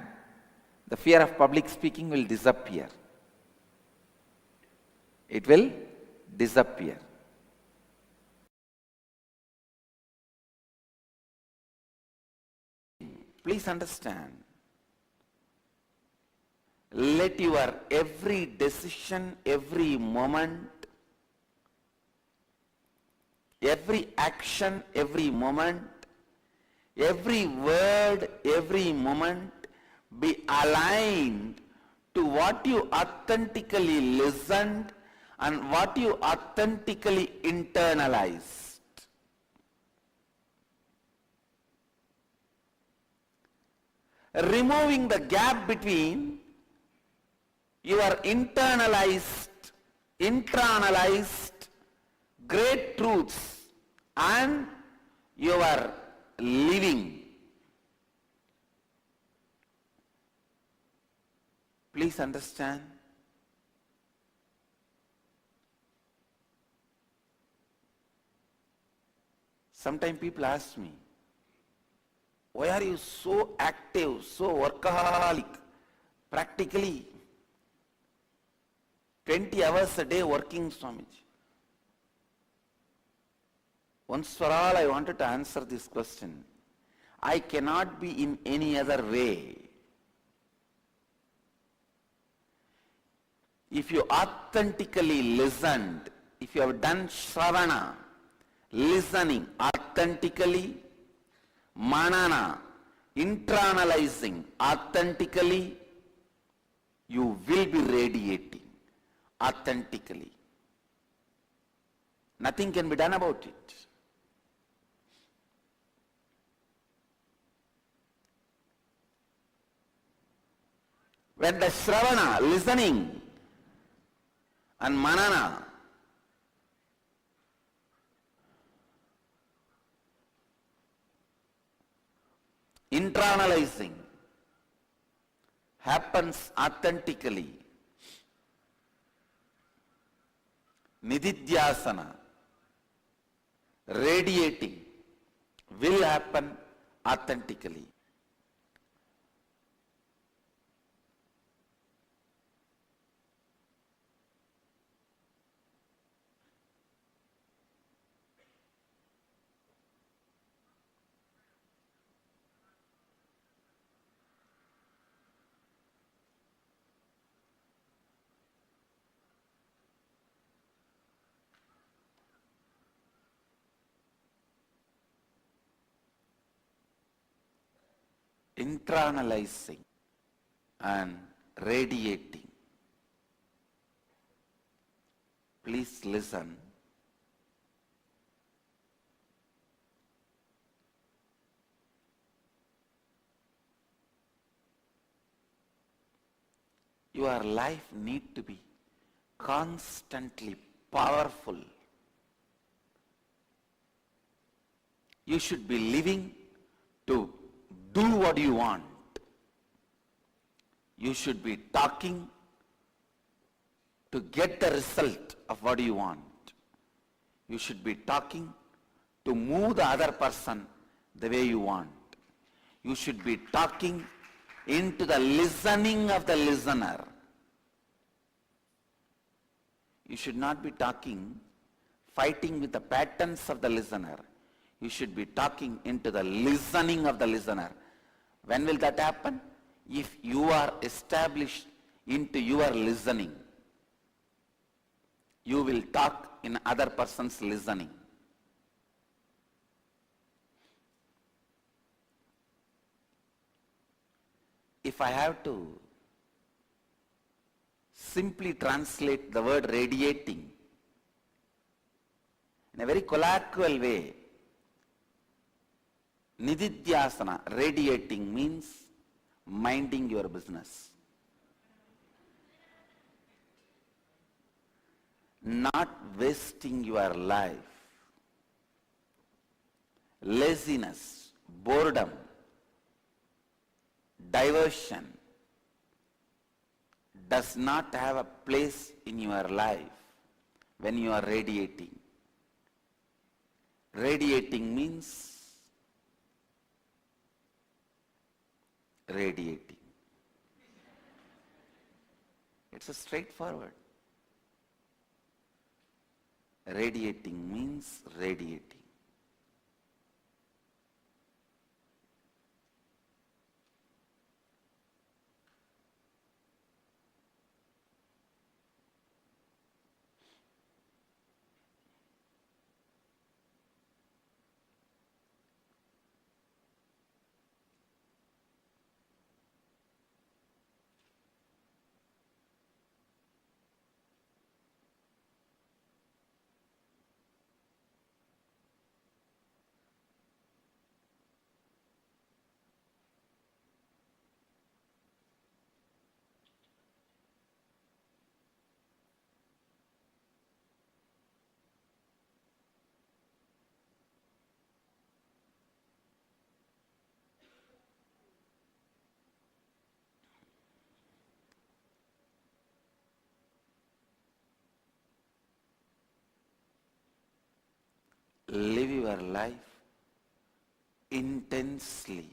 the fear of public speaking will disappear. It will disappear. Please understand, let your every decision, every moment, every action, every moment, every word, every moment be aligned to what you authentically listened and what you authentically internalized. Removing the gap between your internalized great truths and your living. Please understand. Sometimes people ask me, why are you so active, so workaholic? Practically 20 hours a day working, Swamiji. Once for all, I wanted to answer this question. I cannot be in any other way. If you authentically listened, if you have done shravana, listening authentically, manana, internalizing authentically, you will be radiating authentically. Nothing can be done about it. When the shravana, listening, and manana, internalizing happens authentically, nididhyasana, radiating, will happen authentically. Internalizing and radiating. Please listen. Your life need to be constantly powerful. You should be living to do what you want. You should be talking to get the result of what you want. You should be talking to move the other person the way you want. You should be talking into the listening of the listener. You should not be talking, fighting with the patterns of the listener. You should be talking into the listening of the listener. When will that happen? If you are established into your listening, you will talk in other person's listening. If I have to simply translate the word radiating in a very colloquial way, Nithyananda, radiating means minding your business. Not wasting your life. Laziness, boredom, diversion does not have a place in your life when you are radiating. Radiating means radiating. It's a straightforward. Radiating means radiating. Live your life intensely.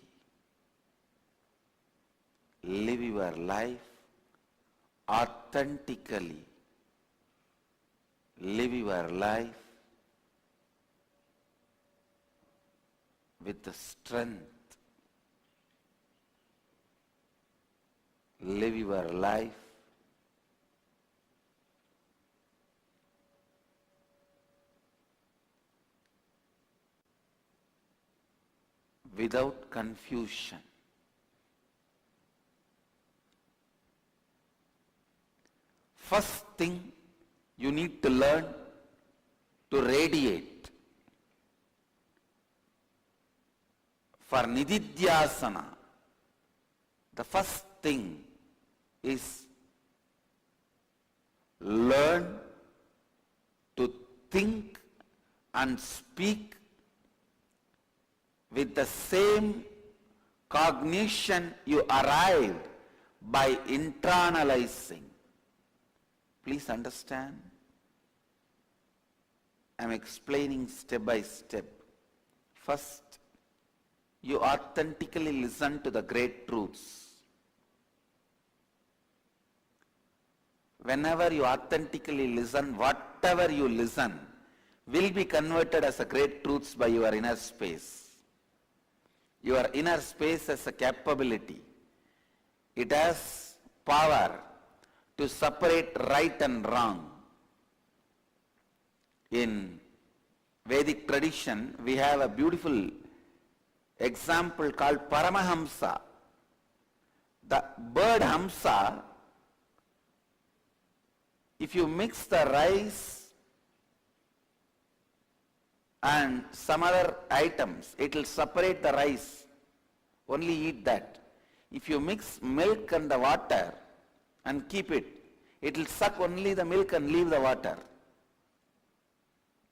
Live your life authentically. Live your life with the strength. Live your life without confusion. First thing you need to learn to radiate. For Nithyananda, the first thing is learn to think and speak with the same cognition you arrived by internalizing. Please understand. I am explaining step by step. First, you authentically listen to the great truths. Whenever you authentically listen, whatever you listen will be converted as a great truths by your inner space. Your inner space has a capability. It has power to separate right and wrong. In Vedic tradition, we have a beautiful example called Paramahamsa. The bird Hamsa, if you mix the rice and some other items, it will separate the rice. Only eat that. If you mix milk and the water and keep it, it will suck only the milk and leave the water.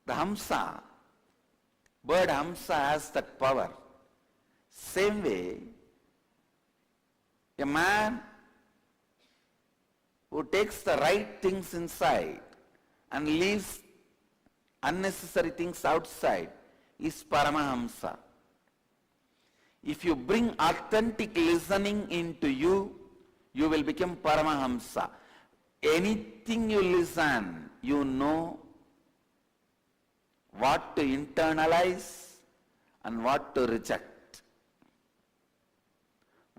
The Hamsa, bird Hamsa has that power. Same way, a man who takes the right things inside and leaves unnecessary things outside is Paramahamsa. If you bring authentic listening into you, you will become Paramahamsa. Anything you listen, you know what to internalize and what to reject.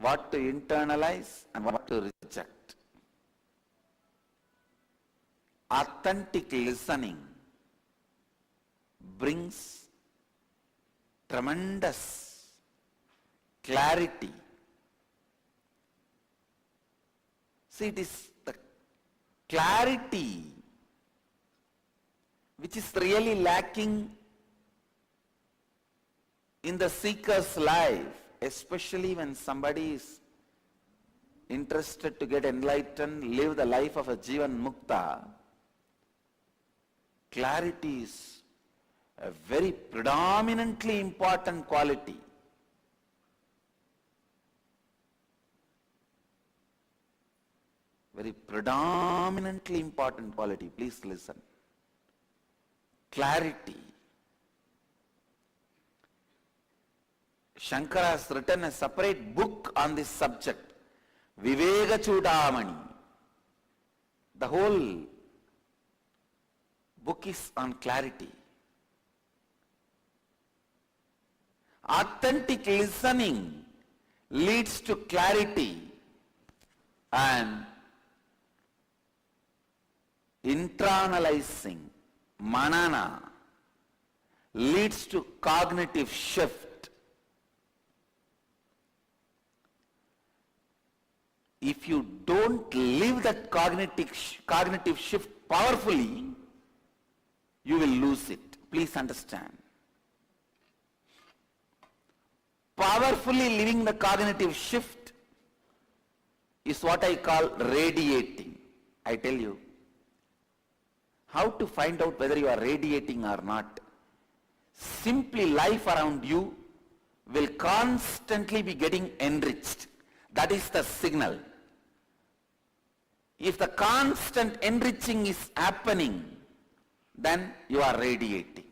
What to internalize and what to reject. Authentic listening brings tremendous clarity. See, it is the clarity which is really lacking in the seeker's life, especially when somebody is interested to get enlightened, live the life of a Jivan Mukta. Clarity is a very predominantly important quality. Very predominantly important quality. Please listen. Clarity. Shankara has written a separate book on this subject, Viveka Chudamani. The whole book is on clarity. Authentic listening leads to clarity, and internalizing, manana, leads to cognitive shift. If you don't live that cognitive shift powerfully, you will lose it. Please understand. Powerfully living the cognitive shift is what I call radiating. I tell you, how to find out whether you are radiating or not. Simply life around you will constantly be getting enriched. That is the signal. If the constant enriching is happening, then you are radiating.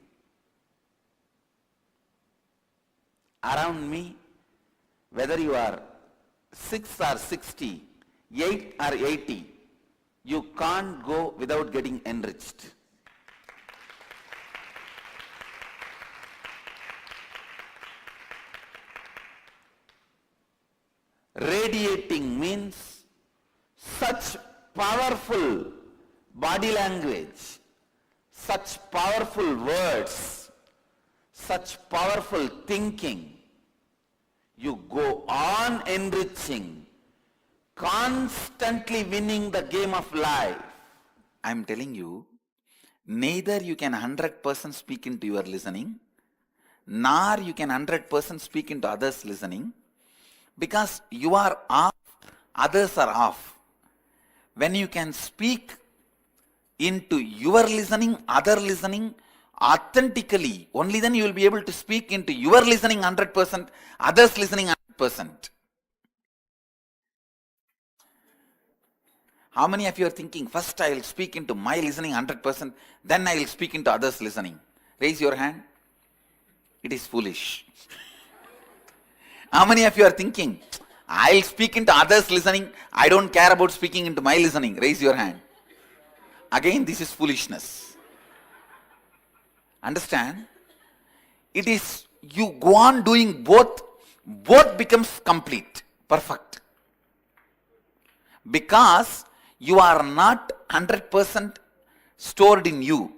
Around me, whether you are 6 or 60, 8 or 80, you can't go without getting enriched. Radiating means such powerful body language, such powerful words, such powerful thinking. You go on enriching, constantly winning the game of life. I am telling you, neither you can 100% speak into your listening, nor you can 100% speak into others' listening, because you are off, others are off. When you can speak into your listening, other listening, authentically, only then you will be able to speak into your listening 100%, others listening 100%. How many of you are thinking, first I will speak into my listening 100%, then I will speak into others' listening? Raise your hand. It is foolish. How many of you are thinking, I will speak into others' listening, I don't care about speaking into my listening? Raise your hand. Again, this is foolishness. Understand? It is, you go on doing both becomes complete, perfect. Because you are not 100% stored in you.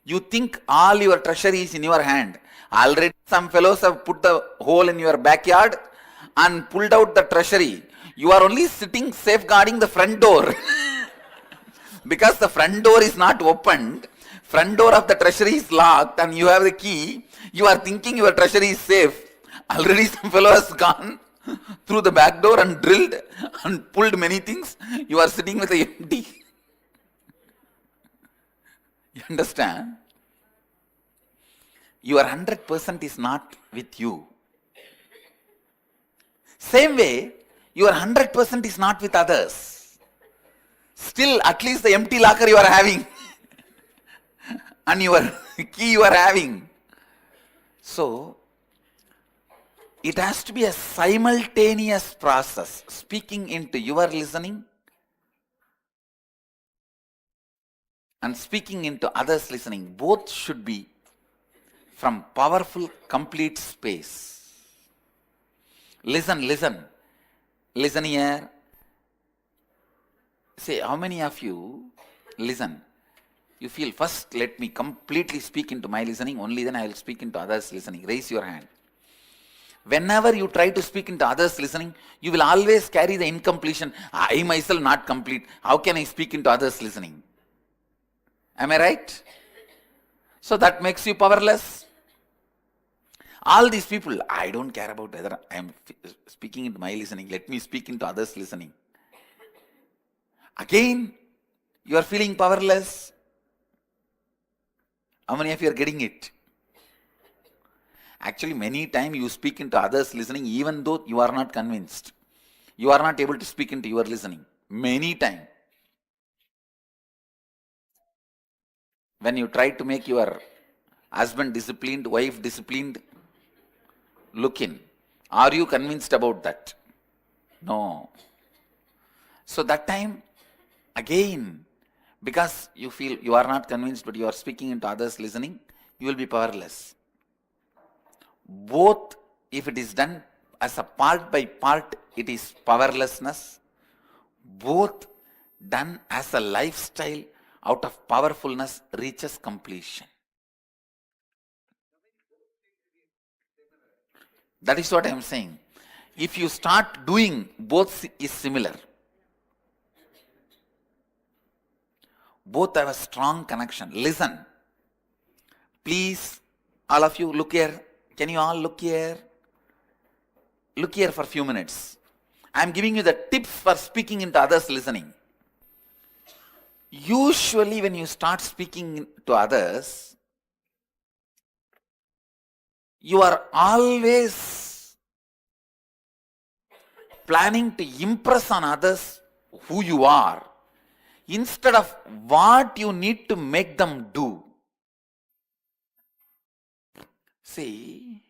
You think all your treasure is in your hand. Already some fellows have put the hole in your backyard and pulled out the treasury. You are only sitting safeguarding the front door. Because the front door is not opened, front door of the treasury is locked and you have the key, you are thinking your treasury is safe. Already some fellow has gone through the back door and drilled and pulled many things. You are sitting with the empty. You understand? Your 100% is not with you. Same way, your 100% is not with others. Still, at least the empty locker you are having and your key you are having. So, it has to be a simultaneous process, speaking into your listening and speaking into others' listening. Both should be from powerful, complete space. Listen, listen. Listen here. Say, how many of you listen? You feel, first let me completely speak into my listening, only then I will speak into others' listening. Raise your hand. Whenever you try to speak into others' listening, you will always carry the incompletion. I myself not complete. How can I speak into others' listening? Am I right? So that makes you powerless. All these people, I don't care about whether I am speaking into my listening. Let me speak into others' listening. Again, you are feeling powerless. How many of you are getting it? Actually, many times you speak into others' listening even though you are not convinced. You are not able to speak into your listening. Many times. When you try to make your husband disciplined, wife disciplined, look in. Are you convinced about that? No. So that time, again, because you feel you are not convinced but you are speaking into others' listening, you will be powerless. Both, if it is done as a part by part, it is powerlessness. Both done as a lifestyle out of powerfulness reaches completion. That is what I am saying. If you start doing, both is similar. Both have a strong connection. Listen. Please, all of you, look here. Can you all look here? Look here for a few minutes. I am giving you the tips for speaking into others' listening. Usually when you start speaking to others, you are always planning to impress on others who you are instead of what you need to make them do. See,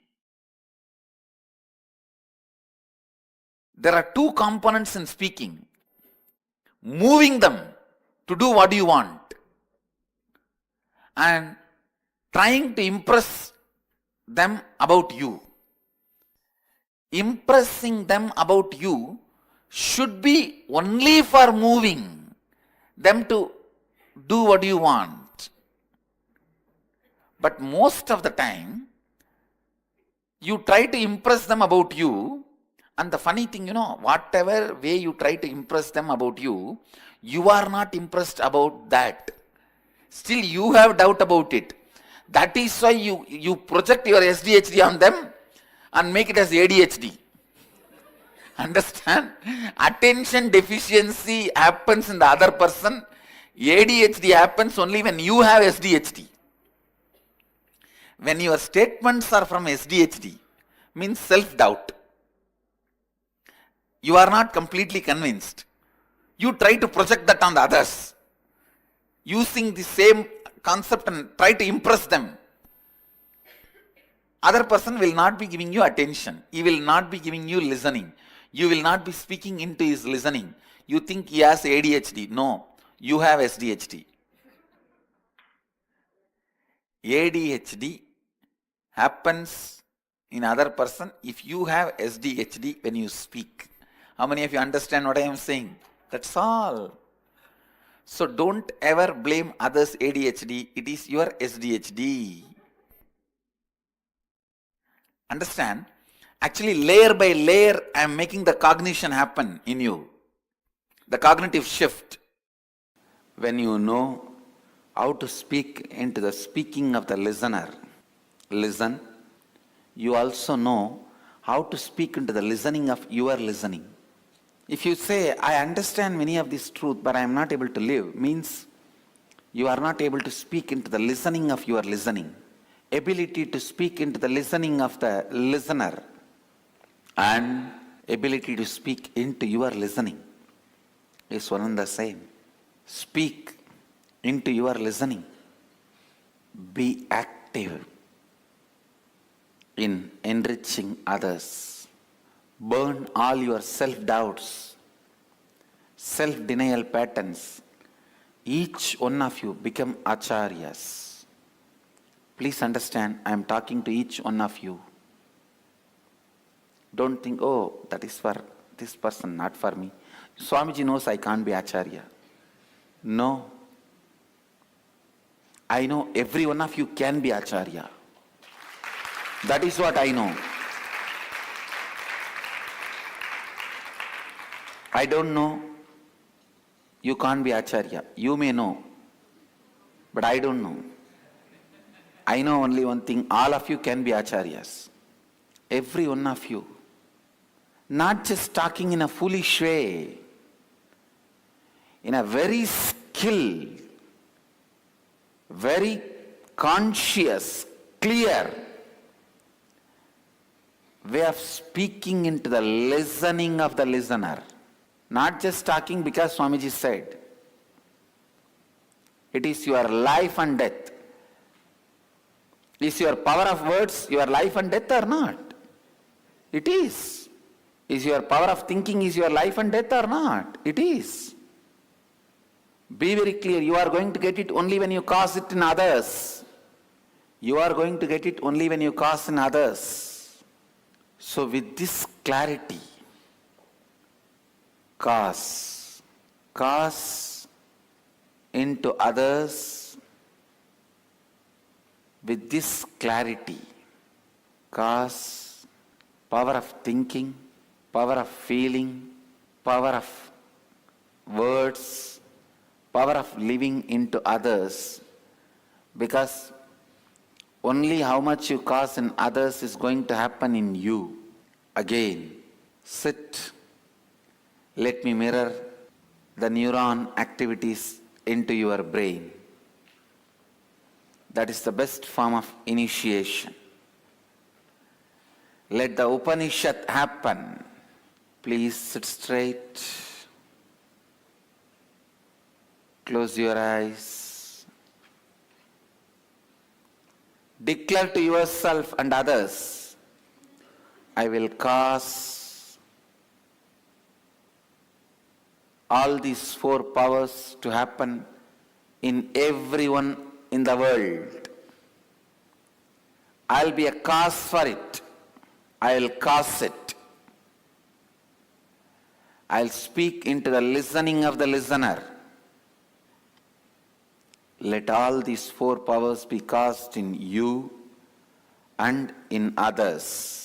there are two components in speaking. Moving them to do what you want and trying to impress them about you. Impressing them about you should be only for moving them to do what you want. But most of the time, you try to impress them about you, and the funny thing, whatever way you try to impress them about you, you are not impressed about that. Still, you have doubt about it. That is why you project your SDHD on them and make it as ADHD. Understand? Attention deficiency happens in the other person. ADHD happens only when you have SDHD. When your statements are from SDHD, means self-doubt. You are not completely convinced. You try to project that on the others, using the same concept and try to impress them. Other person will not be giving you attention. He will not be giving you listening. You will not be speaking into his listening. You think he has ADHD. No, you have SDHD. ADHD happens in other person if you have SDHD when you speak. How many of you understand what I am saying? That's all. So don't ever blame others' ADHD. It is your SDHD. Understand? Actually, layer by layer, I am making the cognition happen in you. The cognitive shift. When you know how to speak into the speaking of the listener, listen, you also know how to speak into the listening of your listening. If you say, I understand many of this truth, but I am not able to live, means you are not able to speak into the listening of your listening. Ability to speak into the listening of the listener and ability to speak into your listening is one and the same. Speak into your listening. Be active in enriching others. Burn all your self-doubts, self-denial patterns. Each one of you become acharyas. Please understand, I am talking to each one of you. Don't think, oh, that is for this person, not for me. Swamiji knows I can't be acharya. No. I know every one of you can be acharya. That is what I know. I don't know. You can't be acharya. You may know. But I don't know. I know only one thing. All of you can be acharyas. Every one of you. Not just talking in a foolish way. In a very skilled, very conscious, clear way of speaking into the listening of the listener. Not just talking because Swamiji said. It is your life and death. Is your power of words your life and death or not? It is. Is your power of thinking is your life and death or not? It is. Be very clear, you are going to get it only when you cause it in others. You are going to get it only when you cause in others. So with this clarity, cause into others with this clarity, cause, power of thinking, power of feeling, power of words, power of living into others, because only how much you cause in others is going to happen in you. Again, sit. Let me mirror the neuron activities into your brain. That is the best form of initiation. Let the Upanishad happen. Please sit straight. Close your eyes. Declare to yourself and others, I will cause all these four powers to happen in everyone in the world. I'll be a cause for it. I'll cause it. I'll speak into the listening of the listener. Let all these four powers be cast in you and in others.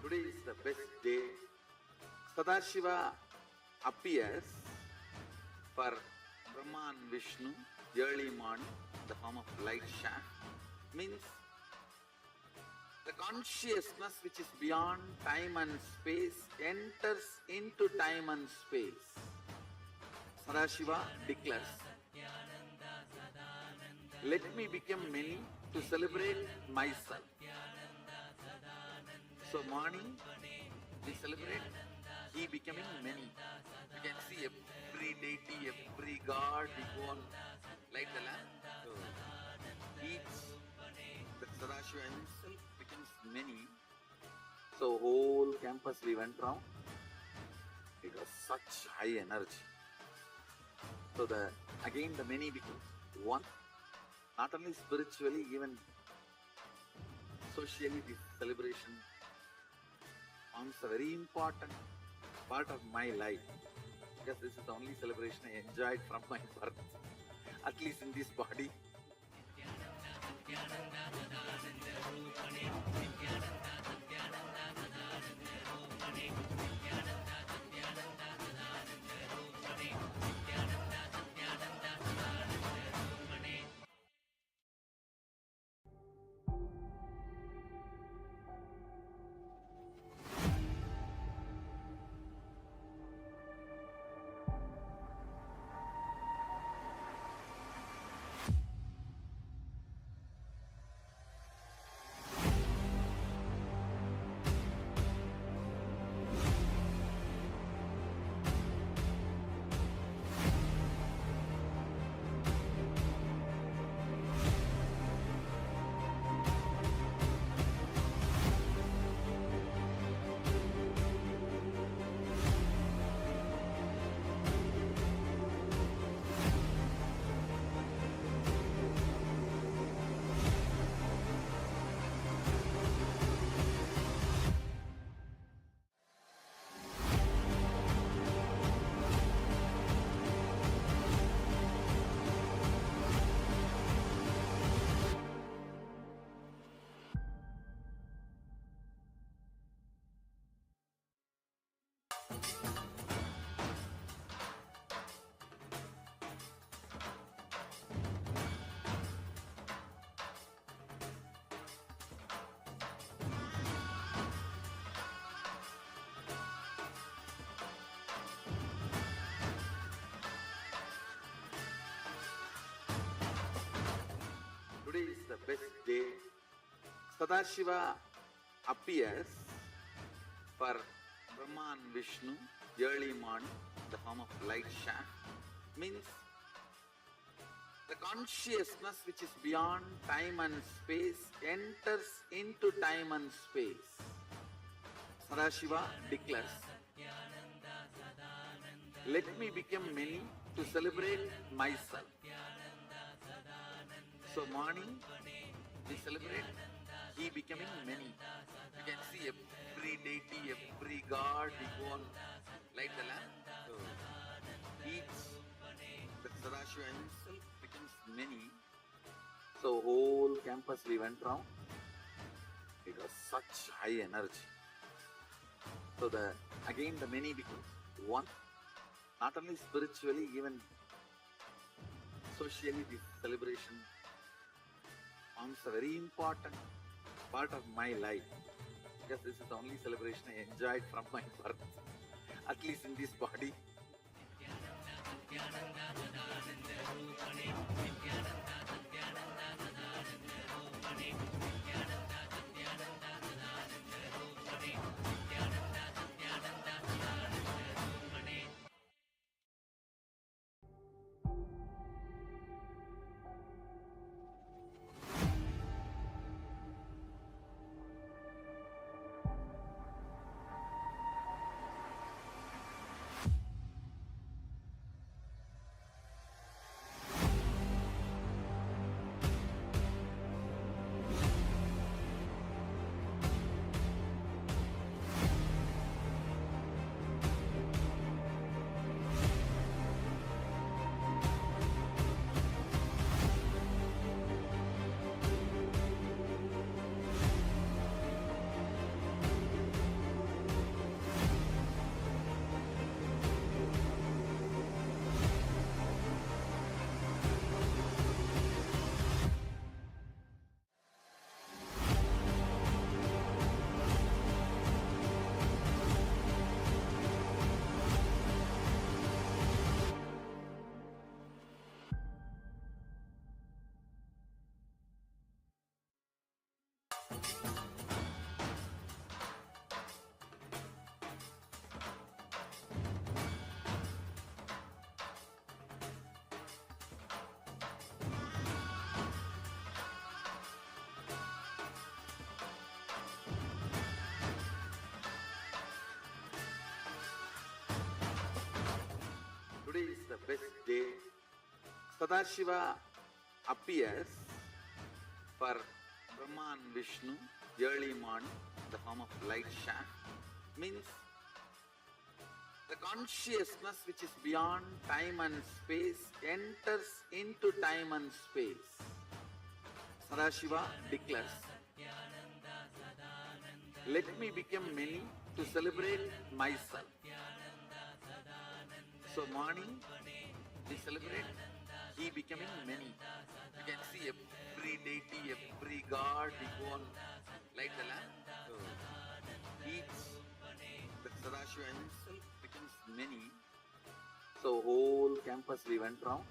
Today is the best day. Sadashiva appears for Brahma and Vishnu early morning, the form of light shaft. Means the consciousness which is beyond time and space enters into time and space. Sadashiva declares, let me become many to celebrate myself. So morning, we celebrate he becoming many. You can see every deity, every god, we go on light the lamp. So Sadashiva himself becomes many. So whole campus we went round. It was such high energy. So again the many becomes one. Not only spiritually, even socially, this celebration forms a very important part of my life. Because this is the only celebration I enjoyed from my birth, at least in this body. Today is the best day. Sadashiva appears for Brahma and Vishnu early morning in the form of light shaft. Means the consciousness which is beyond time and space enters into time and space. Sadashiva declares, let me become many to celebrate myself. So morning we celebrate he becoming many. You can see every deity, every god, we go on light the lamp. So the Sadashiva himself becomes many. So whole campus we went round. It was such high energy. So again the many becomes one. Not only spiritually, even socially, this celebration forms a very important part of my life. Because this is the only celebration I enjoyed from my birth, at least in this body. the best day. Sadashiva appears for Brahma and Vishnu early morning in the form of light shaft. Means the consciousness which is beyond time and space enters into time and space. Sadashiva declares, let me become many to celebrate myself. So morning we celebrate he becoming many. You can see every deity, every god, we go and light the lamp. So each, the Sadashiva himself becomes many. So whole campus we went round.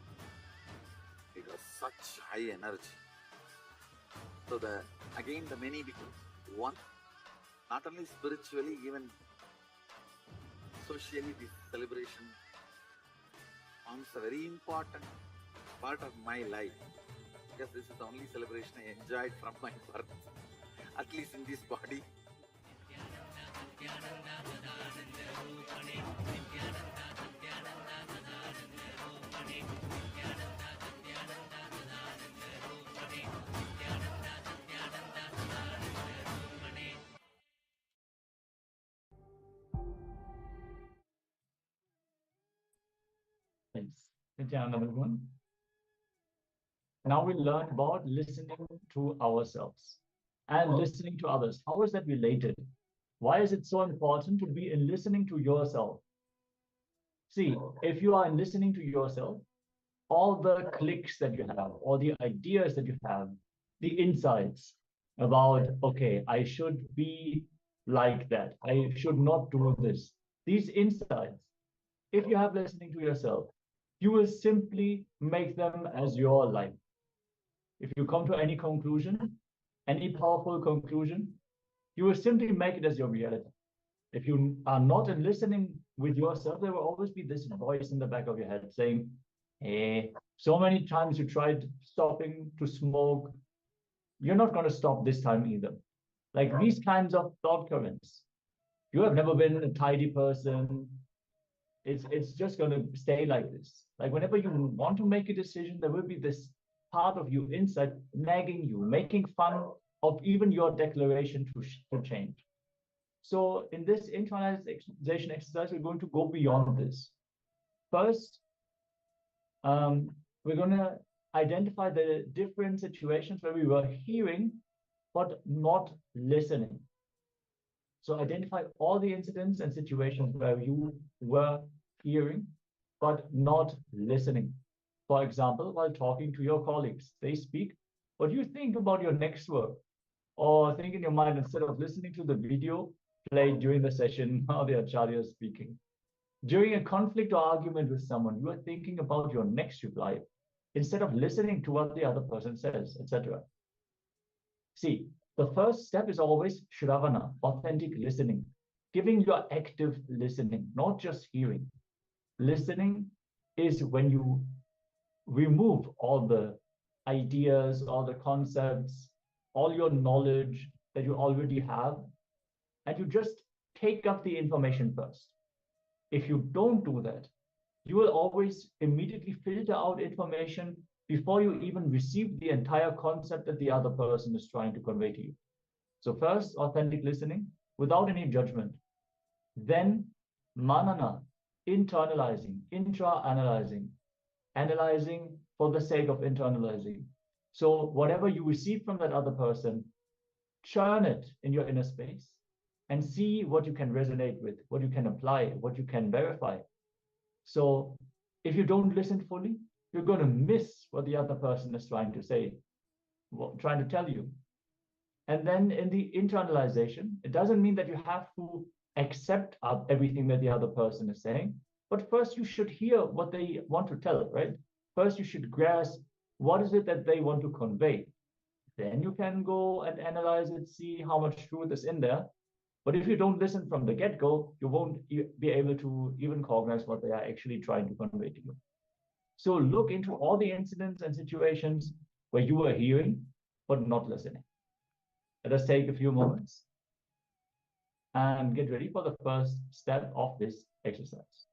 It was such high energy. So again the many becomes one. Not only spiritually, even socially, this celebration forms a very important part of my life, because this is the only celebration I enjoyed from my birth, at least in this body. Thanks. Nithyananda, everyone. Now we learn about listening to ourselves and listening to others. How is that related? Why is it so important to be in listening to yourself? See, if you are in listening to yourself, all the clicks that you have, all the ideas that you have, the insights about, okay, I should be like that, I should not do this. These insights, if you have listening to yourself, you will simply make them as your life. If you come to any conclusion, any powerful conclusion, you will simply make it as your reality. If you are not in listening with yourself, there will always be this voice in the back of your head saying, hey, so many times you tried stopping to smoke, you're not going to stop this time either. Like these kinds of thought currents. You have never been a tidy person. It's just going to stay like this. Like whenever you want to make a decision, there will be this part of you inside nagging you, making fun of even your declaration to change. So in this internalization exercise, we're going to go beyond this. First, we're going to identify the different situations where we were hearing but not listening. So identify all the incidents and situations where you were hearing but not listening. For example, while talking to your colleagues, they speak, what do you think about your next work? Or think in your mind, instead of listening to the video played during the session, how the acharya is speaking. During a conflict or argument with someone, you are thinking about your next reply instead of listening to what the other person says, etc. See, the first step is always Shravana, authentic listening, giving your active listening, not just hearing. Listening is when you remove all the ideas, all the concepts, all your knowledge that you already have, and you just take up the information first. If you don't do that, you will always immediately filter out information before you even receive the entire concept that the other person is trying to convey to you. So first, authentic listening without any judgment. Then manana, internalizing, intra-analyzing, analyzing for the sake of internalizing. So whatever you receive from that other person, churn it in your inner space and see what you can resonate with, what you can apply, what you can verify. So if you don't listen fully, you're going to miss what the other person is trying to say, trying to tell you. And then in the internalization, it doesn't mean that you have to accept everything that the other person is saying, but first you should hear what they want to tell, right? First you should grasp what is it that they want to convey. Then you can go and analyze it, see how much truth is in there. But if you don't listen from the get-go, you won't be able to even cognize what they are actually trying to convey to you. So look into all the incidents and situations where you were hearing, but not listening. Let us take a few moments and get ready for the first step of this exercise.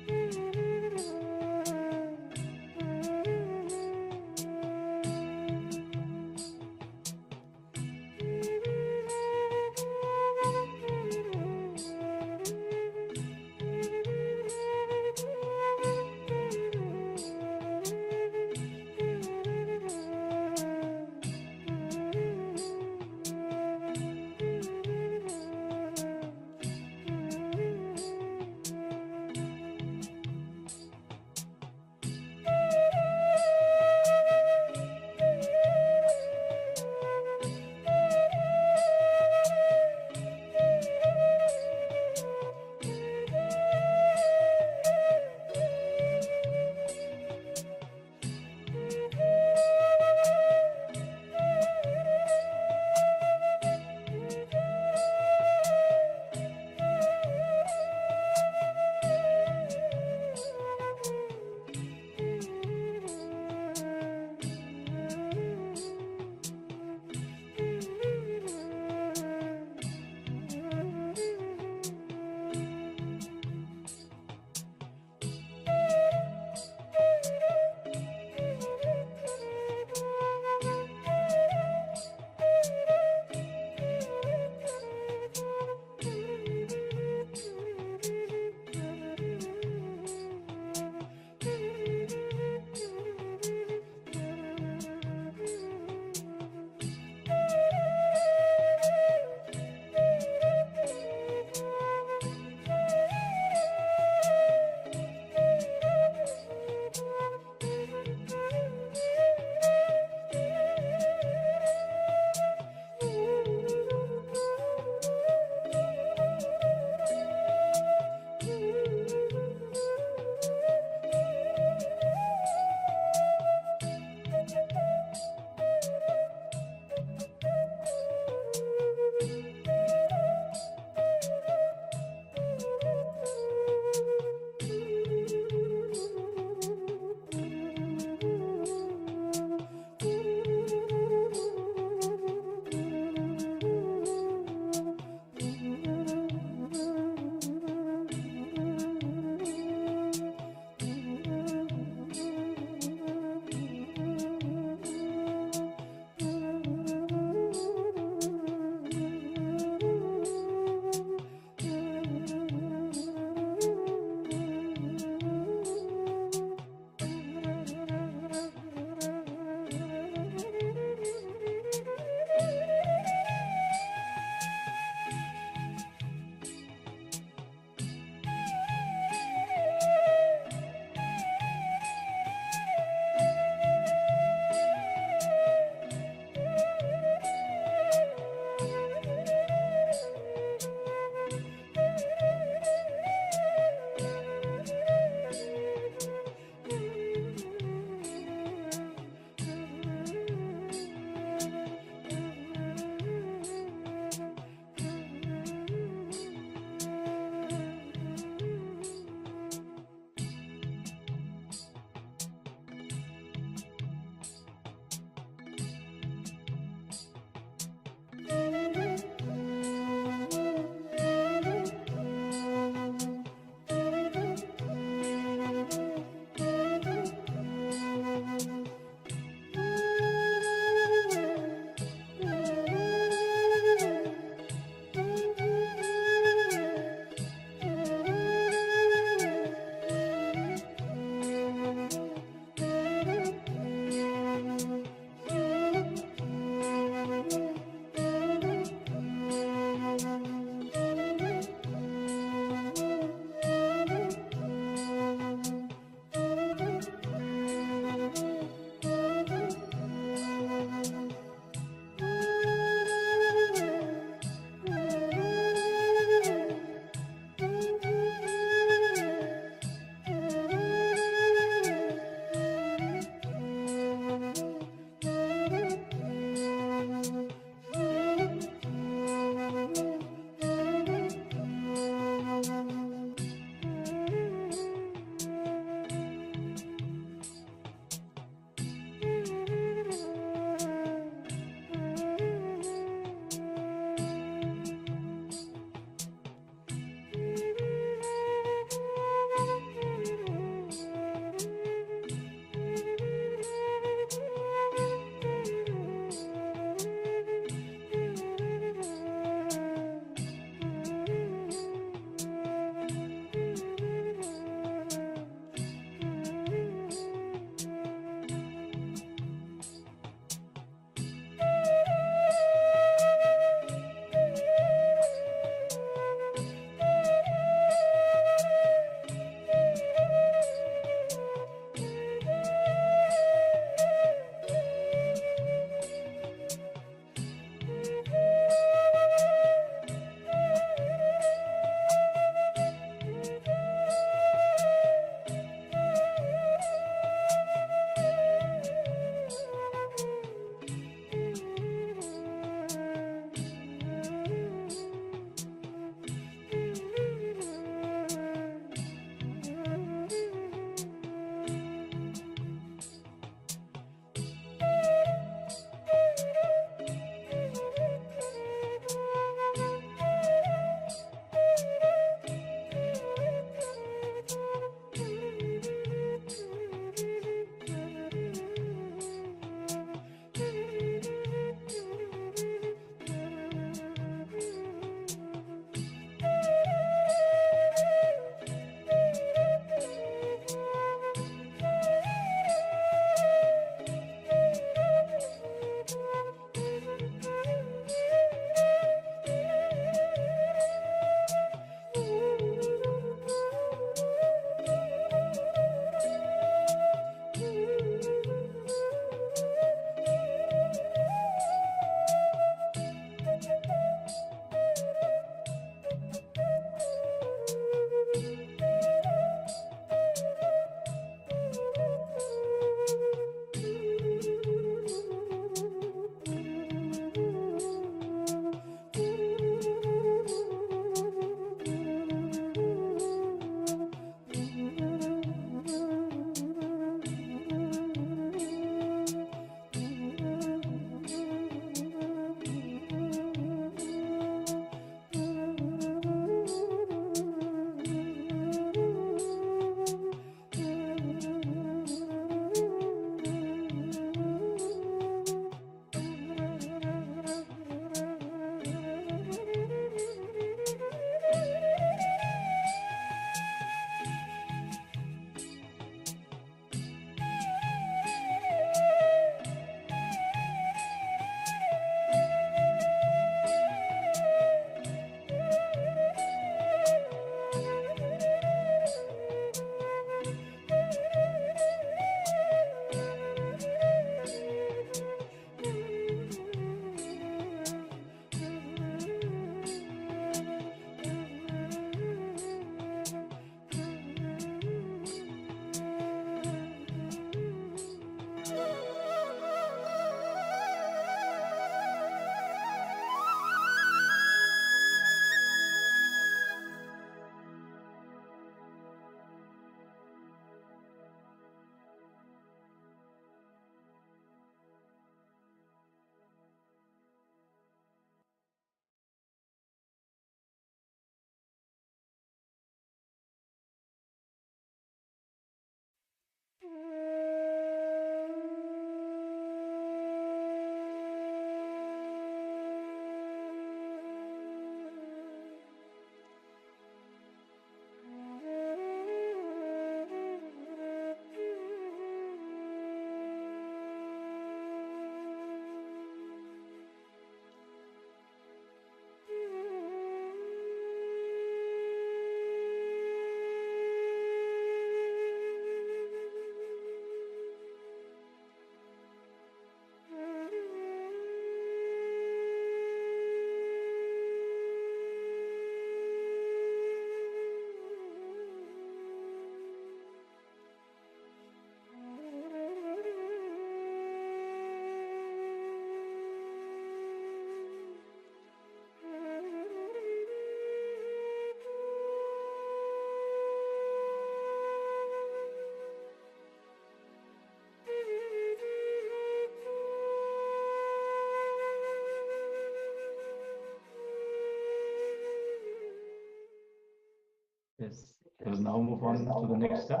Yes. Let us now move on to the next step.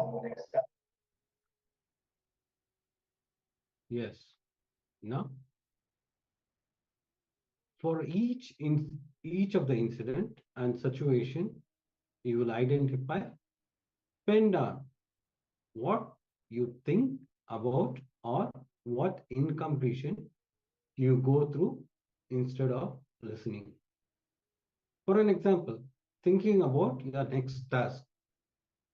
Yes. Now, for each of the incident and situation, you will identify, pen down what you think about or what incompletion you go through instead of listening. For an example, thinking about your next task.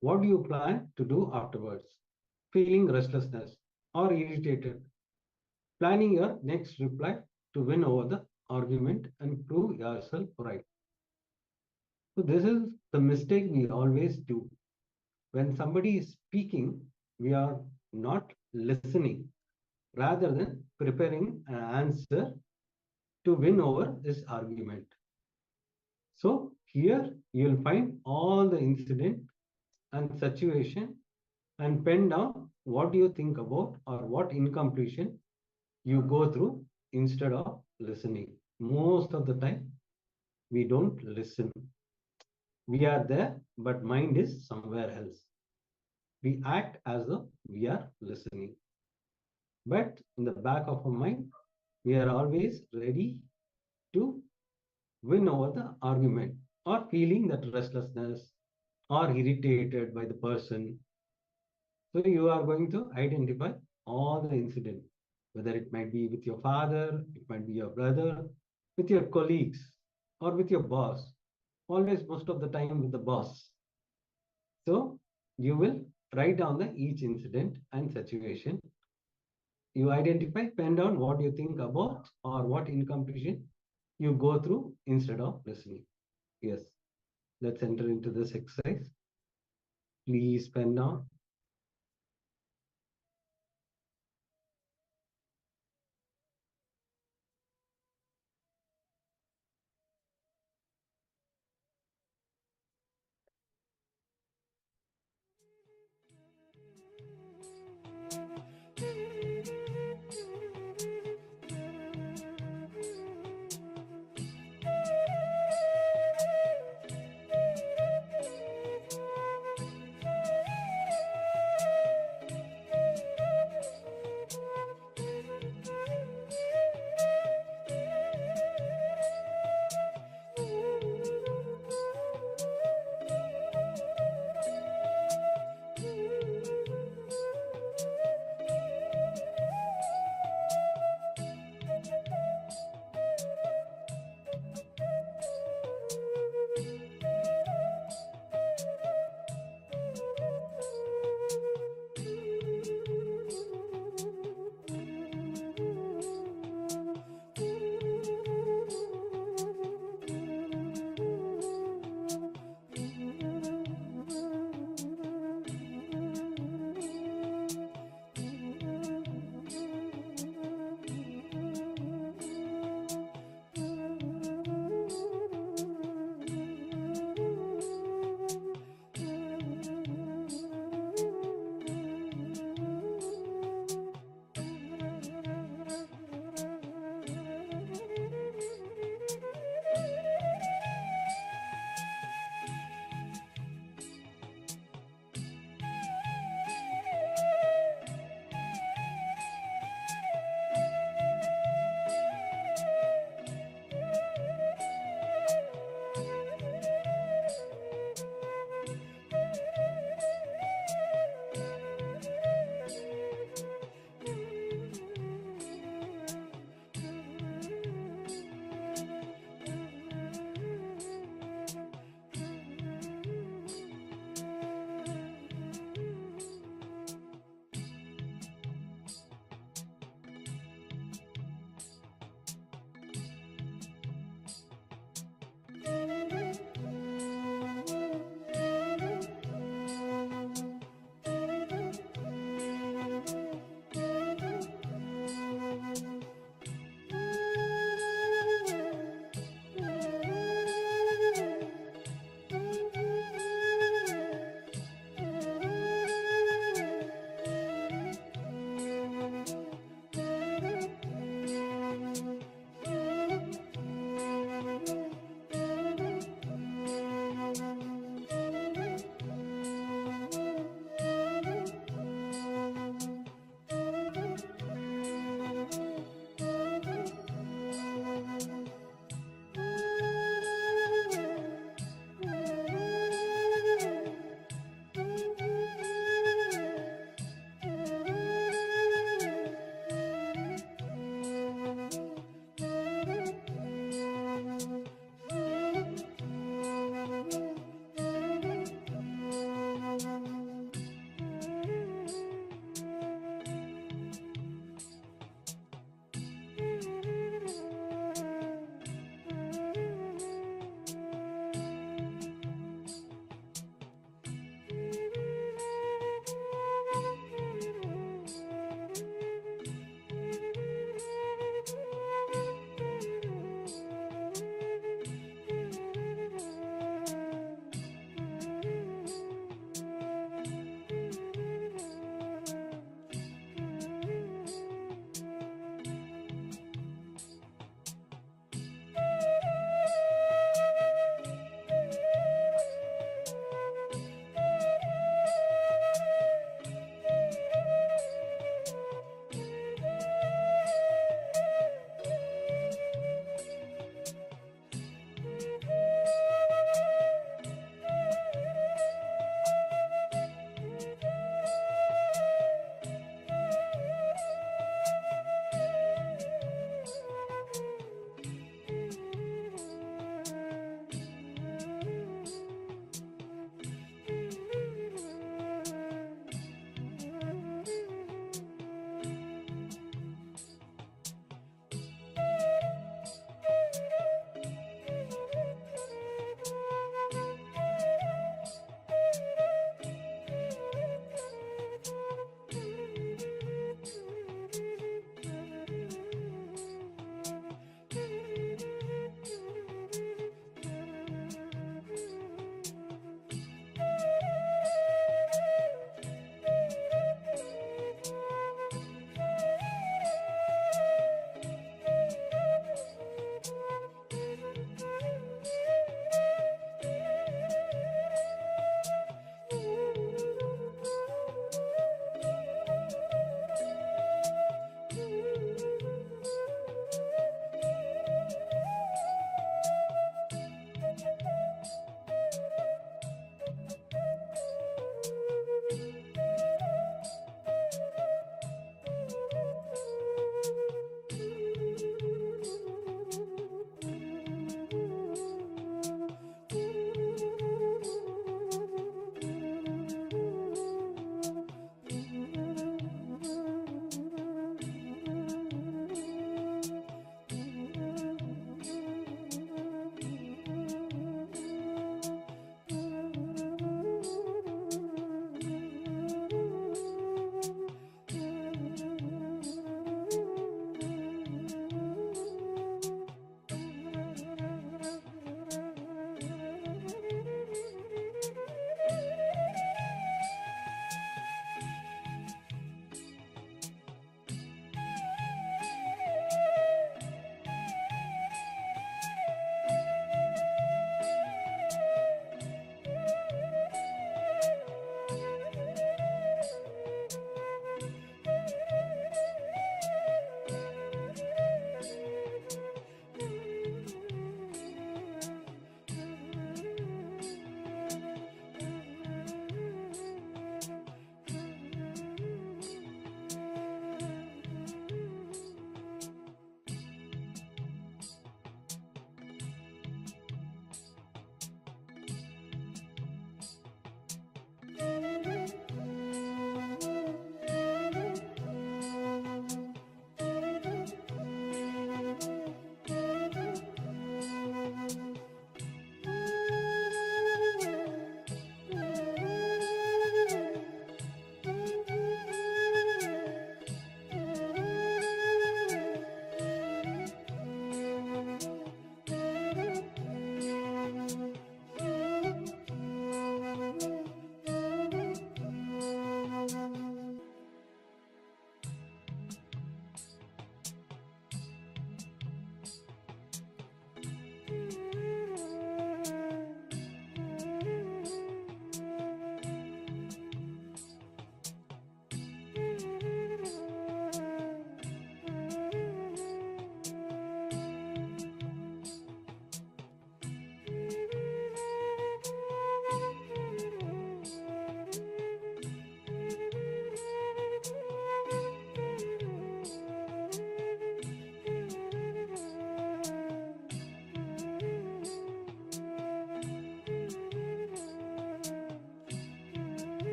What do you plan to do afterwards? Feeling restlessness or irritated. Planning your next reply to win over the argument and prove yourself right. So this is the mistake we always do. When somebody is speaking, we are not listening rather than preparing an answer to win over this argument. So here you'll find all the incident and situation and pen down what you think about or what incompletion you go through instead of listening. Most of the time, we don't listen. We are there, but mind is somewhere else. We act as though we are listening. But in the back of our mind, we are always ready to win over the argument or feeling that restlessness or irritated by the person. So you are going to identify all the incident, whether it might be with your father, it might be your brother, with your colleagues, or with your boss. Always, most of the time, with the boss. So you will write down each incident and situation. You identify, pen down what you think about or what incompletion you go through instead of listening. Yes, let's enter into this exercise. Please pen down.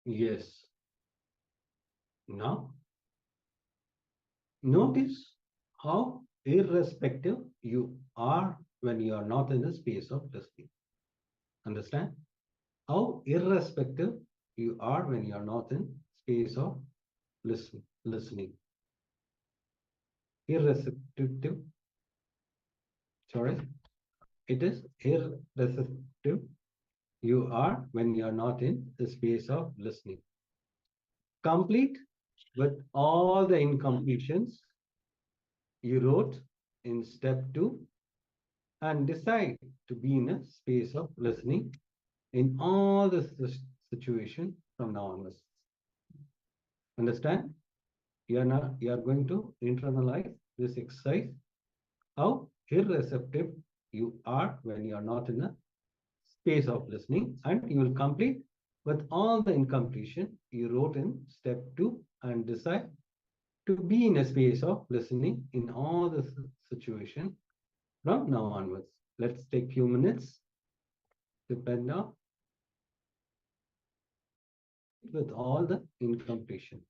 Yes. Now, notice how irrespective you are when you are not in a space of listening. Understand? How irrespective you are when you are not in space of listening. Irreceptive. Sorry. It is irreceptive you are when you are not in the space of listening. Complete with all the incompletions you wrote in step 2 and decide to be in a space of listening in all the situation from now onwards. Understand? You are going to internalize this exercise, how irreceptive you are when you are not in a space of listening, and you will complete with all the incompletion you wrote in step 2 and decide to be in a space of listening in all the situation from now onwards. Let's take few minutes to pen down with all the incompletion.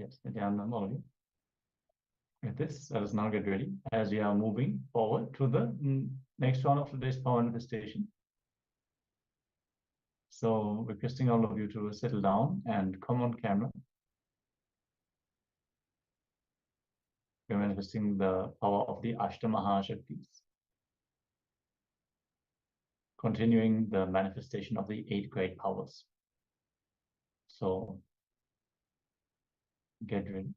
Yes, Nithyananda, all of you. With this, let us now get ready as we are moving forward to the next round of today's power manifestation. So, requesting all of you to settle down and come on camera. We're manifesting the power of the Ashtamahashaktis. Continuing the manifestation of the 8 great powers. So, get ready.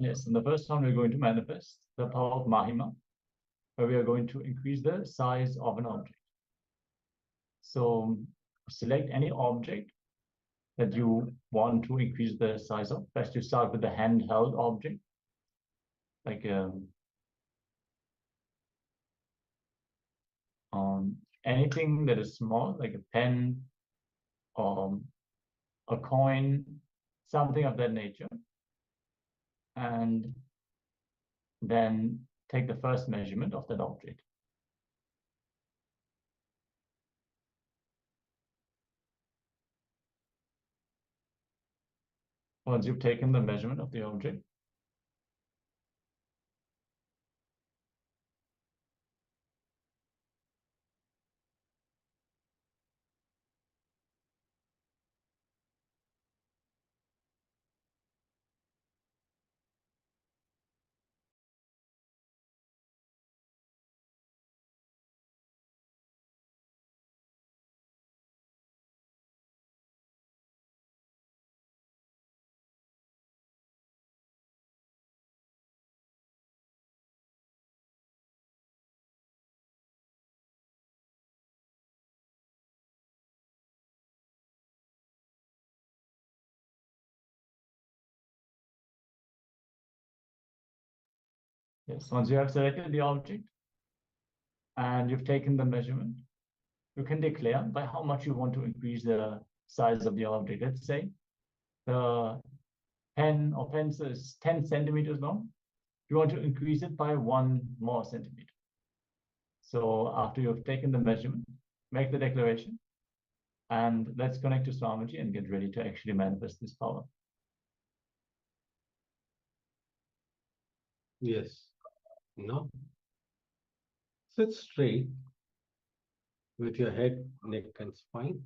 Yes, in the first round, we're going to manifest the power of Mahima, where we are going to increase the size of an object. So select any object that you want to increase the size of. Best you start with the handheld object, like anything that is small, like a pen or a coin, something of that nature. And then take the first measurement of that object. Once you've taken the measurement of the object, yes, once you have selected the object and you've taken the measurement, you can declare by how much you want to increase the size of the object. Let's say the pen or pencil is 10 centimeters long. You want to increase it by 1 more centimeter. So after you've taken the measurement, make the declaration, and let's connect to Swamiji and get ready to actually manifest this power. Yes. No. Sit straight with your head, neck, and spine.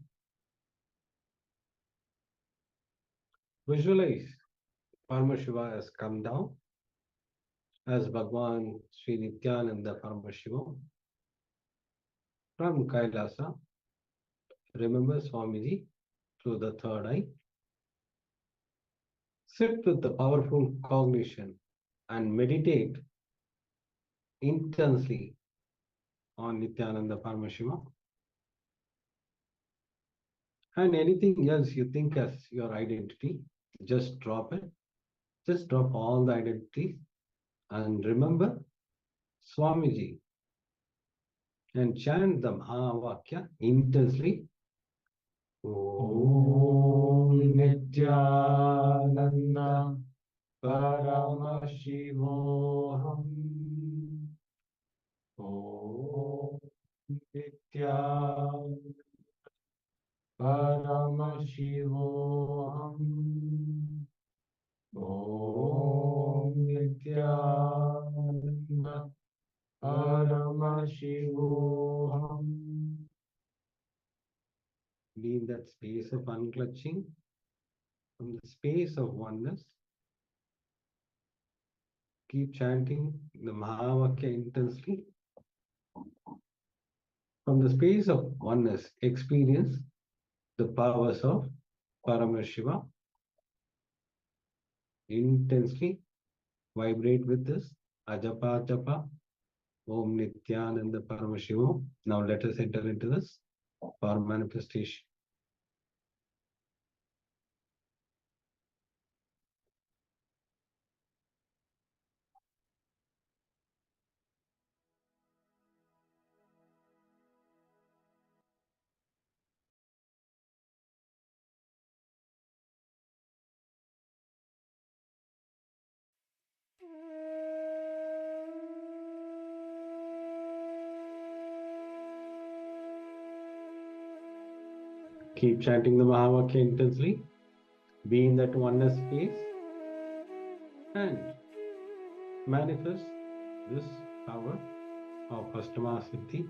Visualize Paramashiva has come down as Bhagwan Sri Nithyananda Paramashiva from Kailasa. Remember Swamiji through the third eye. Sit with the powerful cognition and meditate intensely on Nithyananda Paramashiva. And anything else you think as your identity, just drop it. Just drop all the identities and remember Swamiji and chant the Mahavakya intensely. Om Nithyananda Paramashivoham. Om Nithyananda Paramashivoham. Om Nithyananda Paramashivoham. Be in that space of unclutching, from the space of oneness. Keep chanting the Mahavakya intensely. From the space of oneness, experience the powers of Paramashiva. Intensely vibrate with this Ajapa Japa Om Nithyananda Paramashivoham. Now let us enter into this power manifestation. Keep chanting the Mahavakya intensely. Be in that oneness space and manifest this power of Ashtama Siddhi.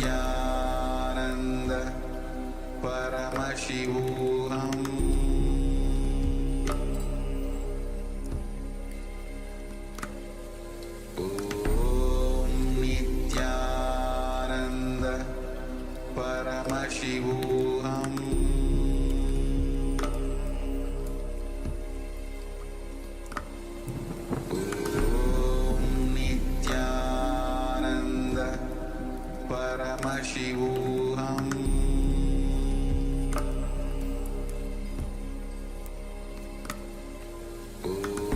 Nithyananda Paramashivoham Om Nithyananda Paramashivoham Paramashivoham Om Nithyananda Paramashivoham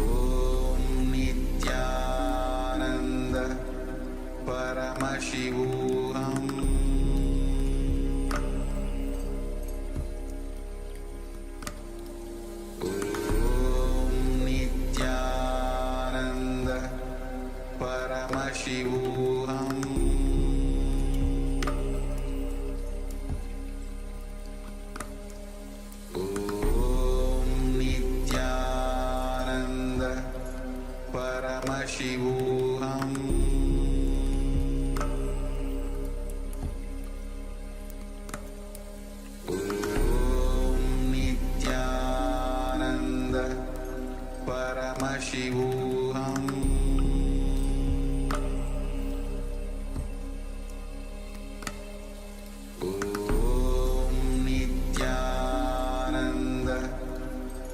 Om Nithyananda Paramashivoham Paramashivoham Om Nithyananda Paramashivoham Om Nithyananda Paramashivoham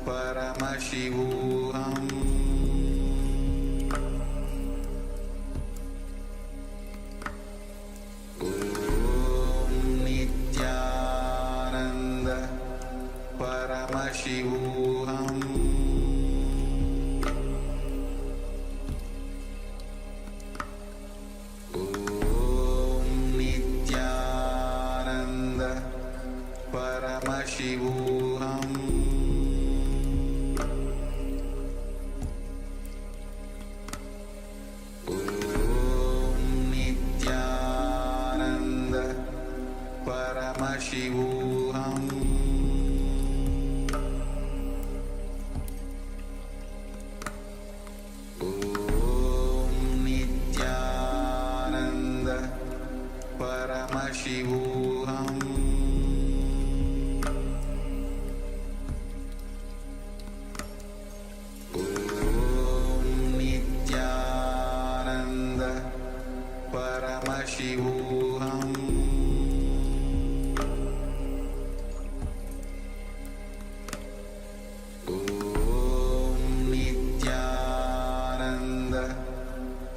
Paramashivoham Om Nithyananda Paramashivoham Om Nithyananda Paramashivoham Paramashivoham Om Nithyananda Paramashivoham Om Nithyananda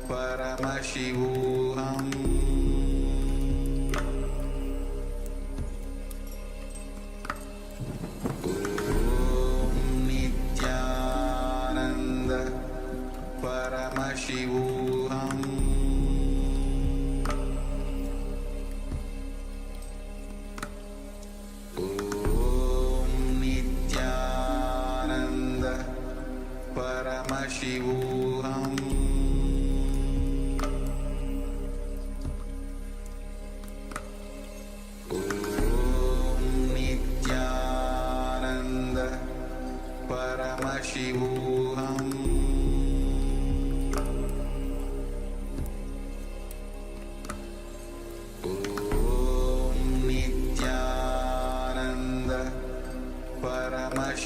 Paramashivoham Paramashivoham Om Nithyananda Paramashivoham Om Nithyananda Paramashivoham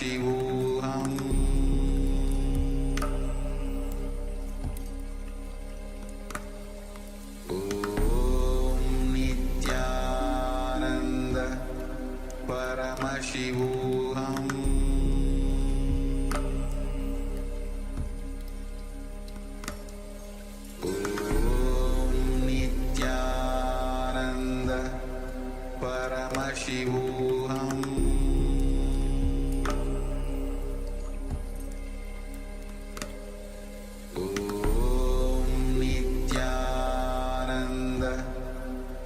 Paramashivoham Om Nithyananda Paramashivoham Om Nithyananda Paramashivoham Om Nithyananda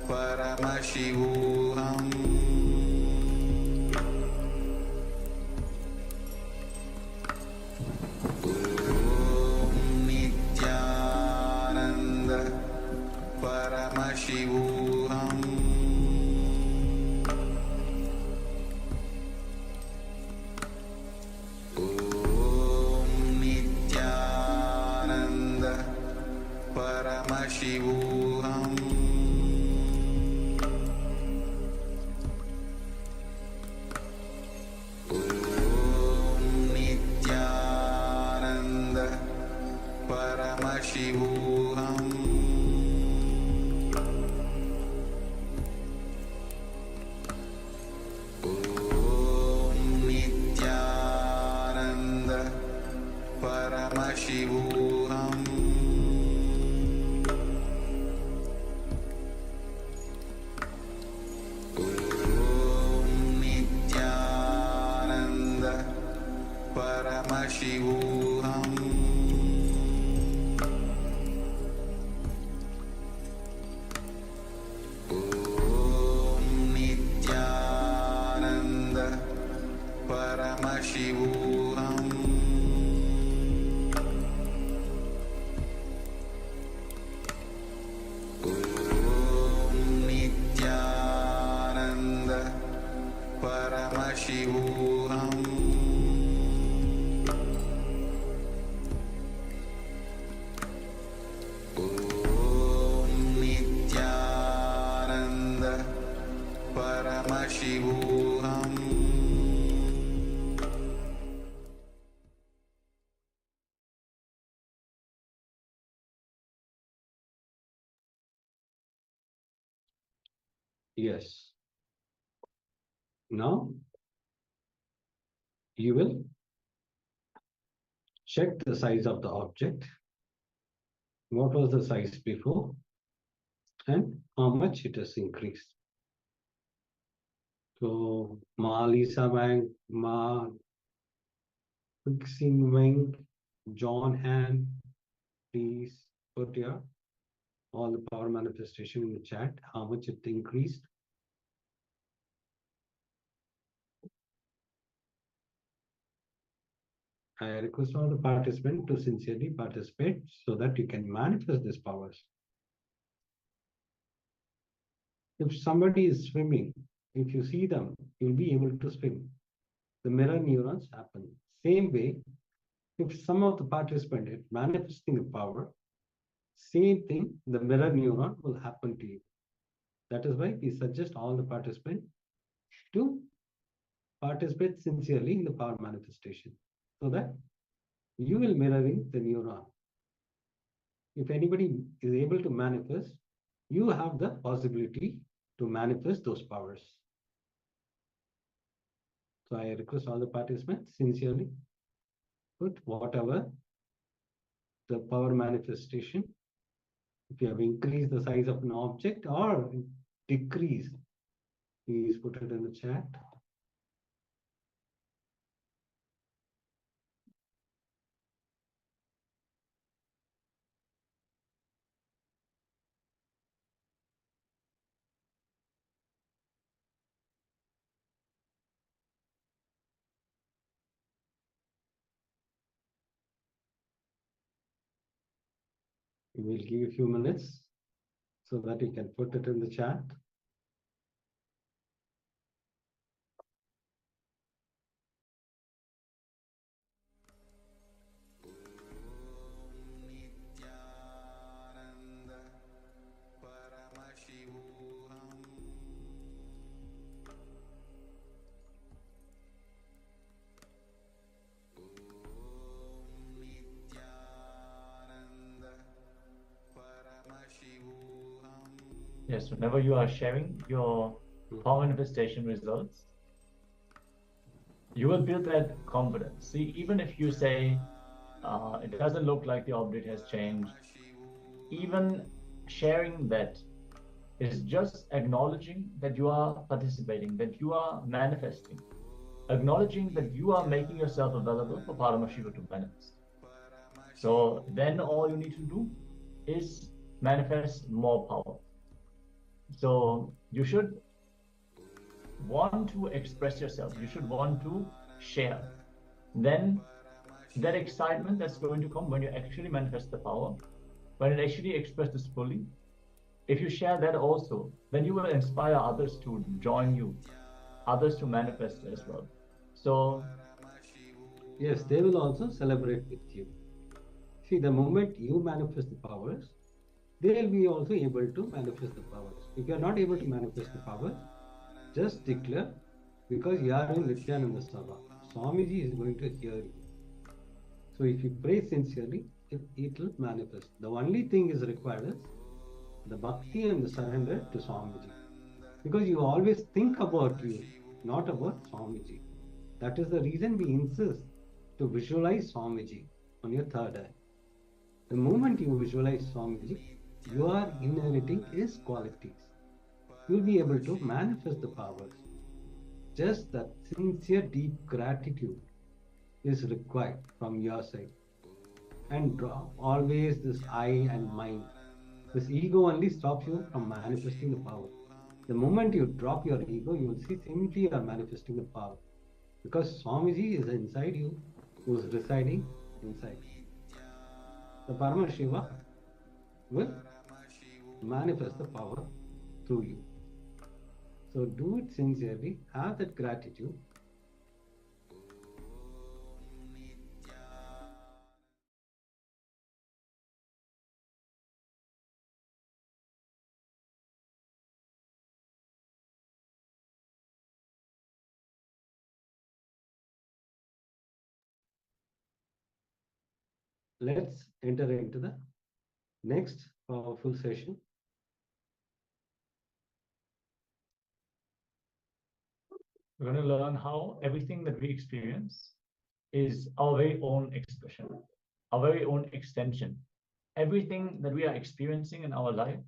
Paramashivoham Om Nithyananda Paramashivoham Om Nithyananda Paramashivoham Om Nithyananda Paramashivoham Om Nithyananda Paramashivoham Om Nithyananda Paramashivoham Om Nithyananda Paramashivoham Om Nithyananda Paramashivoham Om Nithyananda Paramashivoham Yes. Now you will check the size of the object. What was the size before and how much it has increased. So Ma Lisa Wang, Ma Fixing Wang, John Han, please put your all the power manifestation in the chat, how much it increased. I request all the participants to sincerely participate so that you can manifest these powers. If somebody is swimming, if you see them, you'll be able to swim. The mirror neurons happen. Same way, if some of the participant is manifesting a power, same thing, the mirror neuron will happen to you. That is why we suggest all the participants to participate sincerely in the power manifestation so that you will mirroring the neuron. If anybody is able to manifest, you have the possibility to manifest those powers. So I request all the participants sincerely put whatever the power manifestation. If you have increased the size of an object or decreased, please put it in the chat. We will give you a few minutes so that you can put it in the chat. Nithyananda Paramashivoham Yes, whenever you are sharing your power manifestation results, you will build that confidence. See, even if you say it doesn't look like the object has changed, even sharing that is just acknowledging that you are participating, that you are manifesting, acknowledging that you are making yourself available for Paramashiva to manifest. So then all you need to do is manifest more power. So you should want to express yourself. You should want to share. Then that excitement that's going to come when you actually manifest the power, when it actually expresses fully, if you share that also, then you will inspire others to join you, others to manifest as well. So yes, they will also celebrate with you. See, the moment you manifest the powers, they will be also able to manifest the powers. If you are not able to manifest the powers, just declare, because you are in Nithyananda Sabha. Swamiji is going to hear you. So if you pray sincerely, it will manifest. The only thing is required is the bhakti and the surrender to Swamiji. Because you always think about you, not about Swamiji. That is the reason we insist to visualize Swamiji on your third eye. The moment you visualize Swamiji, you are inheriting his qualities. You will be able to manifest the powers. Just that sincere, deep gratitude is required from your side. And drop always this I and mine. This ego only stops you from manifesting the power. The moment you drop your ego, you will see simply you are manifesting the power. Because Swamiji is inside you, who is residing inside. The Paramashiva will manifest the power through you. So do it sincerely, have that gratitude. Let's enter into the next powerful session. we're going to learn how everything that we experience is our very own expression, our very own extension. Everything that we are experiencing in our life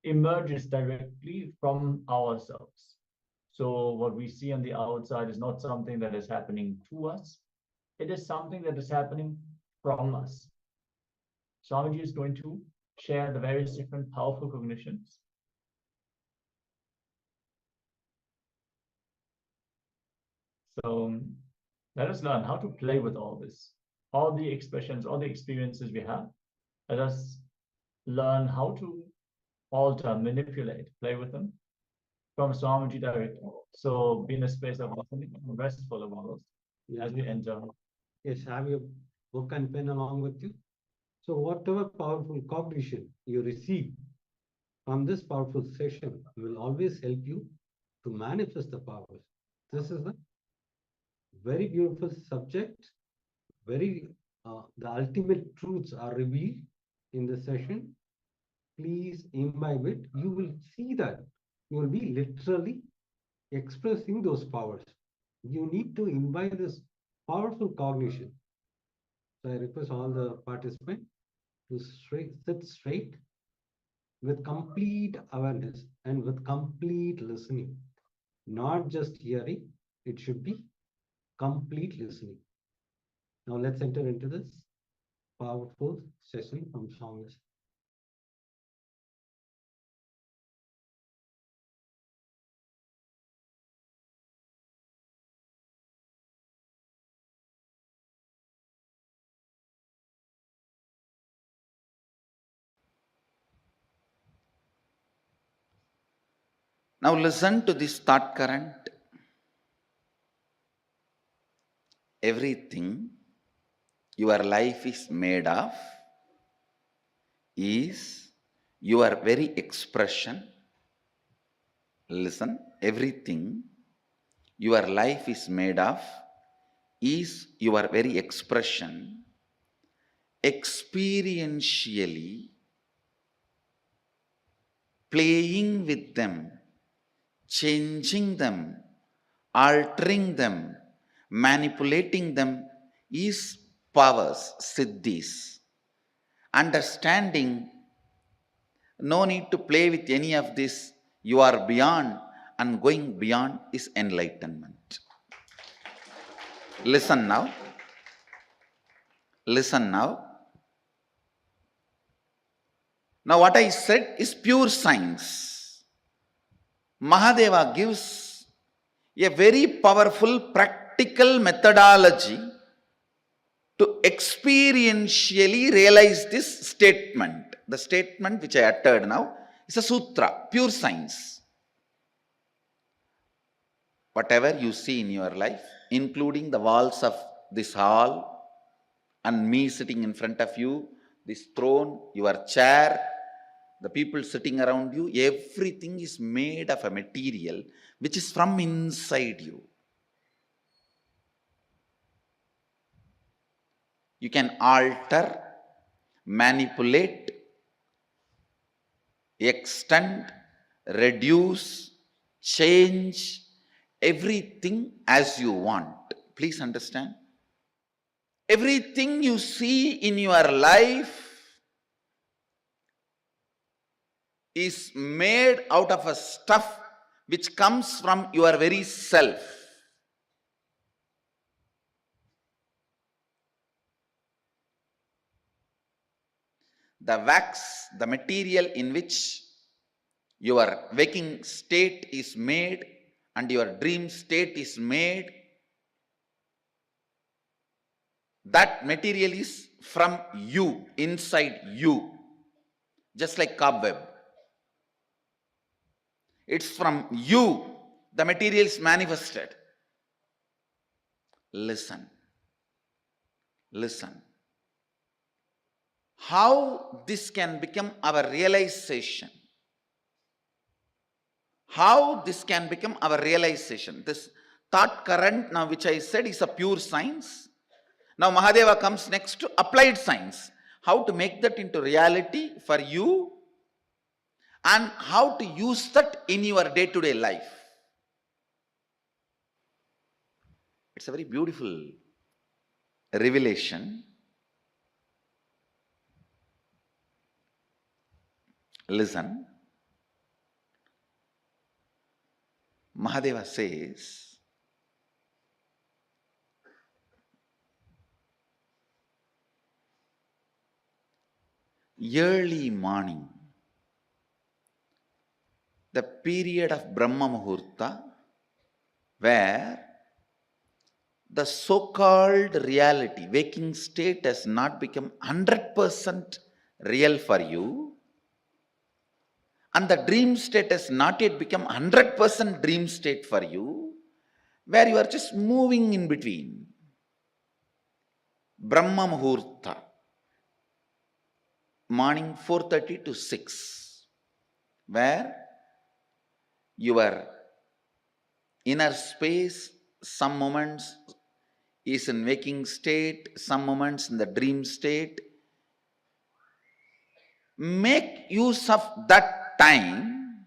emerges directly from ourselves. So what we see on the outside is not something that is happening to us. It is something that is happening from us. Swamiji is going to share the various different powerful cognitions. So let us learn how to play with all this, all the expressions, all the experiences we have. Let us learn how to alter, manipulate, play with them from Swamiji directly. So be in a space of listening and restful of all as we enter. Yes, have your book and pen along with you. So whatever powerful cognition you receive from this powerful session will always help you to manifest the powers. This is a very beautiful subject. The ultimate truths are revealed in the session. Please imbibe it. You will see that you will be literally expressing those powers. You need to imbibe this powerful cognition. So I request all the participants to sit straight with complete awareness and with complete listening. Not just hearing, it should be complete listening. Now let's enter into this powerful session from Swami. Now listen to this thought current. Everything your life is made of is your very expression. Listen, everything your life is made of is your very expression. Experientially, playing with them, changing them, altering them, manipulating them is powers, siddhis. Understanding, no need to play with any of this, you are beyond, and going beyond is enlightenment. Listen now. Listen now. Now what I said is pure science. Mahadeva gives a very powerful practical methodology to experientially realize this statement. The statement which I uttered now is a sutra, pure science. Whatever you see in your life, including the walls of this hall and me sitting in front of you, this throne, your chair, the people sitting around you, everything is made of a material which is from inside you. You can alter, manipulate, extend, reduce, change everything as you want. Please understand. Everything you see in your life is made out of a stuff which comes from your very self. The wax, the material in which your waking state is made and your dream state is made, that material is from you, inside you, just like cobweb. It's from you, the material is manifested. Listen. Listen. How this can become our realization? How this can become our realization? This thought current now which I said is a pure science. Now Mahadeva comes next to applied science. How to make that into reality for you and how to use that in your day-to-day life. It's a very beautiful revelation. Listen. Mahadeva says, early morning, the period of Brahma Muhurta, where the so-called reality, waking state has not become 100% real for you, and the dream state has not yet become 100% dream state for you, where you are just moving in between. Brahma Muhurta, morning 4:30 to 6, where your inner space, some moments is in waking state, some moments in the dream state. Make use of that time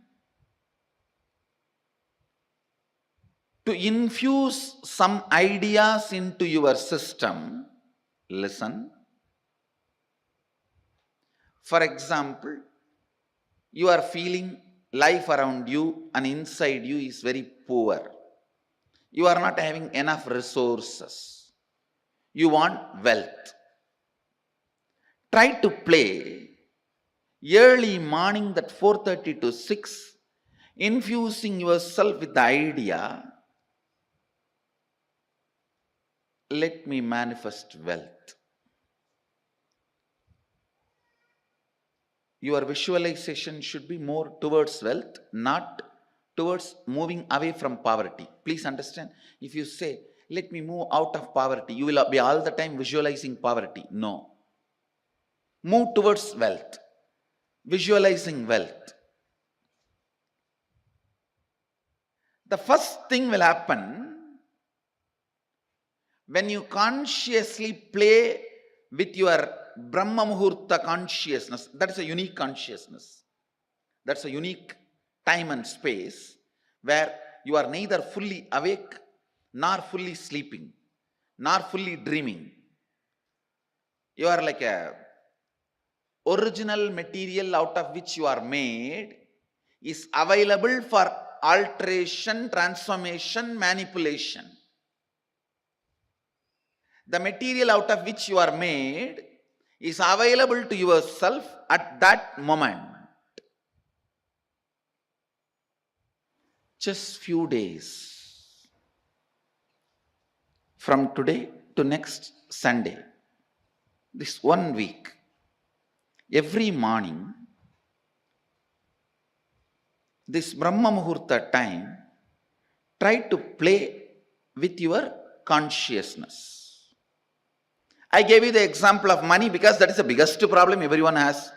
to infuse some ideas into your system. Listen. For example, you are feeling life around you and inside you is very poor. You are not having enough resources. You want wealth. Try to play early morning, that 4:30 to 6, infusing yourself with the idea, let me manifest wealth. Your visualization should be more towards wealth, not towards moving away from poverty. Please understand. If you say, let me move out of poverty, you will be all the time visualizing poverty. No. Move towards wealth. Visualizing wealth. The first thing will happen when you consciously play with your Brahma Muhurta consciousness. That is a unique consciousness. That's a unique time and space where you are neither fully awake, nor fully sleeping, nor fully dreaming. You are like a original material out of which you are made is available for alteration, transformation, manipulation. The material out of which you are made is available to yourself at that moment. Just few days from today to next Sunday, this 1 week, every morning, this Brahma Muhurta time, try to play with your consciousness. I gave you the example of money because that is the biggest problem everyone has.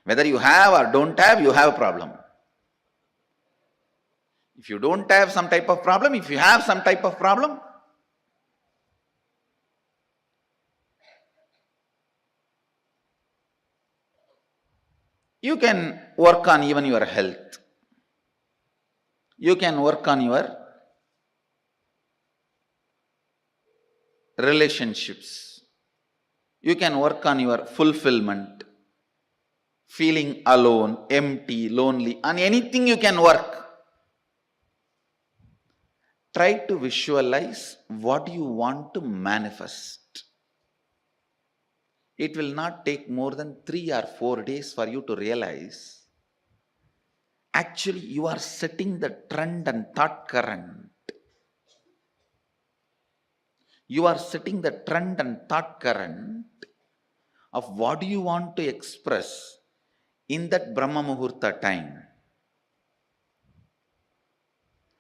Whether you have or don't have, you have a problem. If you don't have some type of problem, if you have some type of problem, you can work on even your health. You can work on your relationships. You can work on your fulfillment, feeling alone, empty, lonely, on anything you can work. Try to visualize what you want to manifest. It will not take more than 3 or 4 days for you to realize actually you are setting the trend and thought current. You are setting the trend and thought current of what you want to express in that Brahma Muhurta time.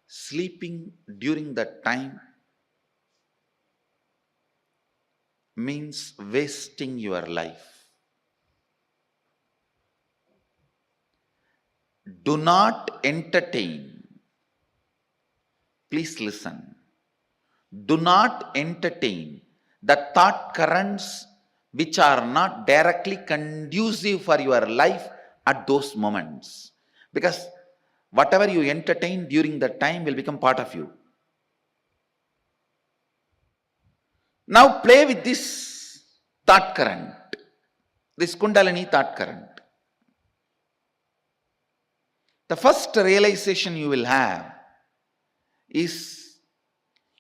Sleeping during that time means wasting your life. Do not entertain. Please listen. Do not entertain the thought currents which are not directly conducive for your life at those moments. Because whatever you entertain during that time will become part of you. Now play with this thought current, this Kundalini thought current. The first realization you will have is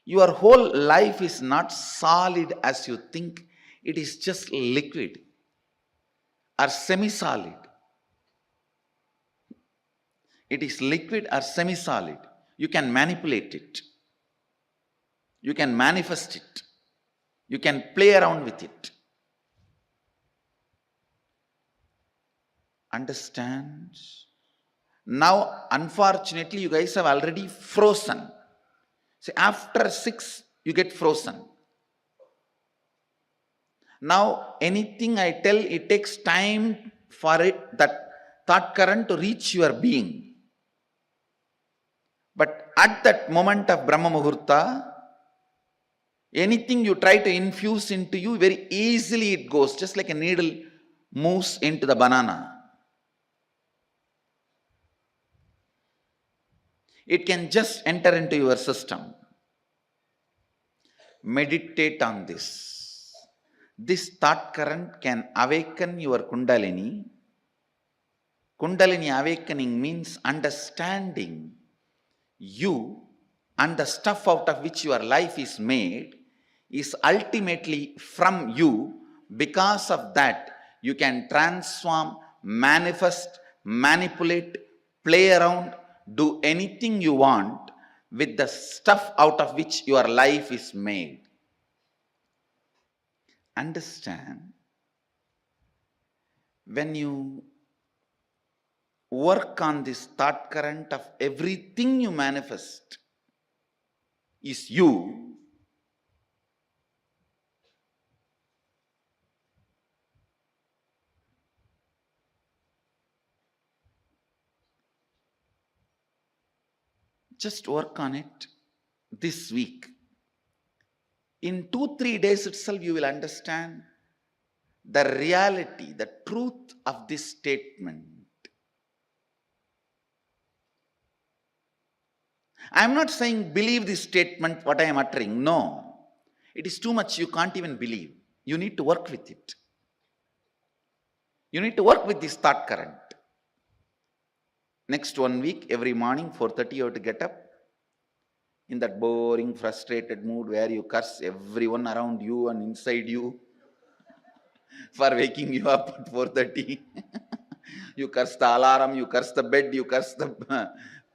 your whole life is not solid as you think. It is just liquid or semi-solid. It is liquid or semi-solid. You can manipulate it. You can manifest it. You can play around with it. Understand? Now, unfortunately, you guys have already frozen. See, after 6, you get frozen. Now, anything I tell, it takes time for it, that thought current to reach your being. But at that moment of Brahma Muhurta, anything you try to infuse into you, very easily it goes, just like a needle moves into the banana. It can just enter into your system. Meditate on this. This thought current can awaken your Kundalini. Kundalini awakening means understanding you and the stuff out of which your life is made is ultimately from you. Because of that, you can transform, manifest, manipulate, play around, do anything you want with the stuff out of which your life is made. Understand? When you work on this thought current of everything you manifest is you, just work on it this week. In 2-3 days itself, you will understand the reality, the truth of this statement. I am not saying believe this statement, what I am uttering. No. It is too much, you can't even believe. You need to work with it. You need to work with this thought current. Next 1 week, every morning, 4:30, you have to get up in that boring, frustrated mood where you curse everyone around you and inside you for waking you up at 4:30. You curse the alarm, you curse the bed, you curse the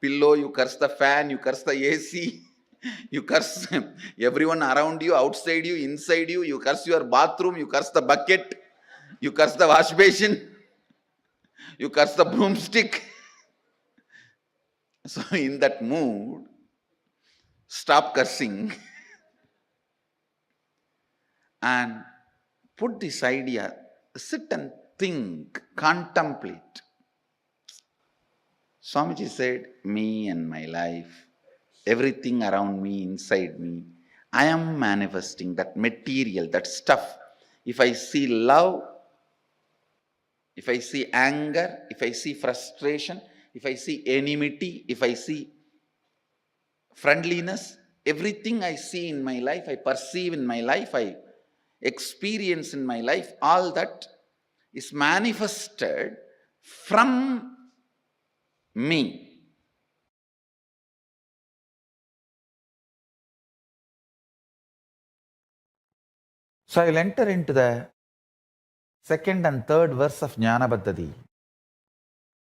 pillow, you curse the fan, you curse the AC. You curse everyone around you, outside you, inside you. You curse your bathroom, you curse the bucket, you curse the wash basin, you curse the broomstick. So in that mood, stop cursing and put this idea, sit and think, contemplate. Swamiji said, me and my life, everything around me, inside me, I am manifesting that material, that stuff. If I see love, if I see anger, if I see frustration, if I see enmity, if I see friendliness, everything I see in my life, I perceive in my life, I experience in my life, all that is manifested from me. So I will enter into the second and third verse of Jnana Paddhati.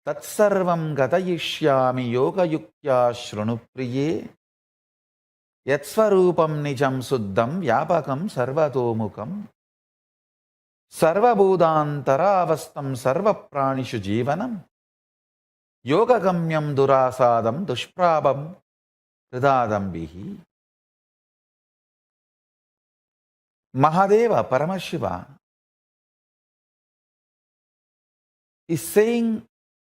Tatsarvam gatayishyami yoga yuktya shrunupriye yatsvarupam nijam suddham vyapakam sarvatomukam sarvabhudantaravastam sarvapranishu jivanam yogagamyam durasadam dushprabam hridadambihi. Mahadeva Paramashiva is saying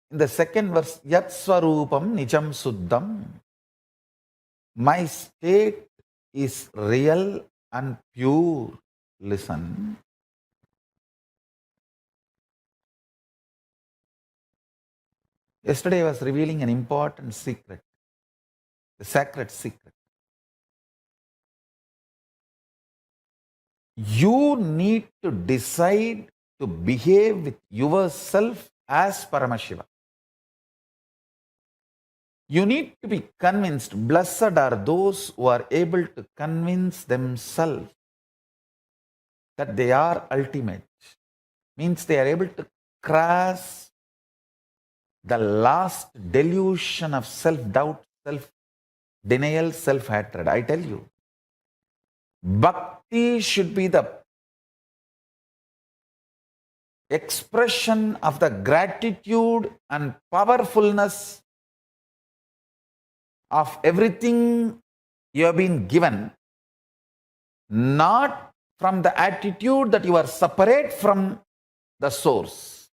in the second verse, Yat Swarupam Nijam Suddham. My state is real and pure. Listen. Yesterday I was revealing an important secret, the sacred secret. You need to decide to behave with yourself as Paramashiva. You need to be convinced. Blessed are those who are able to convince themselves that they are ultimate. Means they are able to cross the last delusion of self-doubt, self-denial, self-hatred. I tell you, bhakti should be the expression of the gratitude and powerfulness of everything you have been given, not from the attitude that you are separate from the source.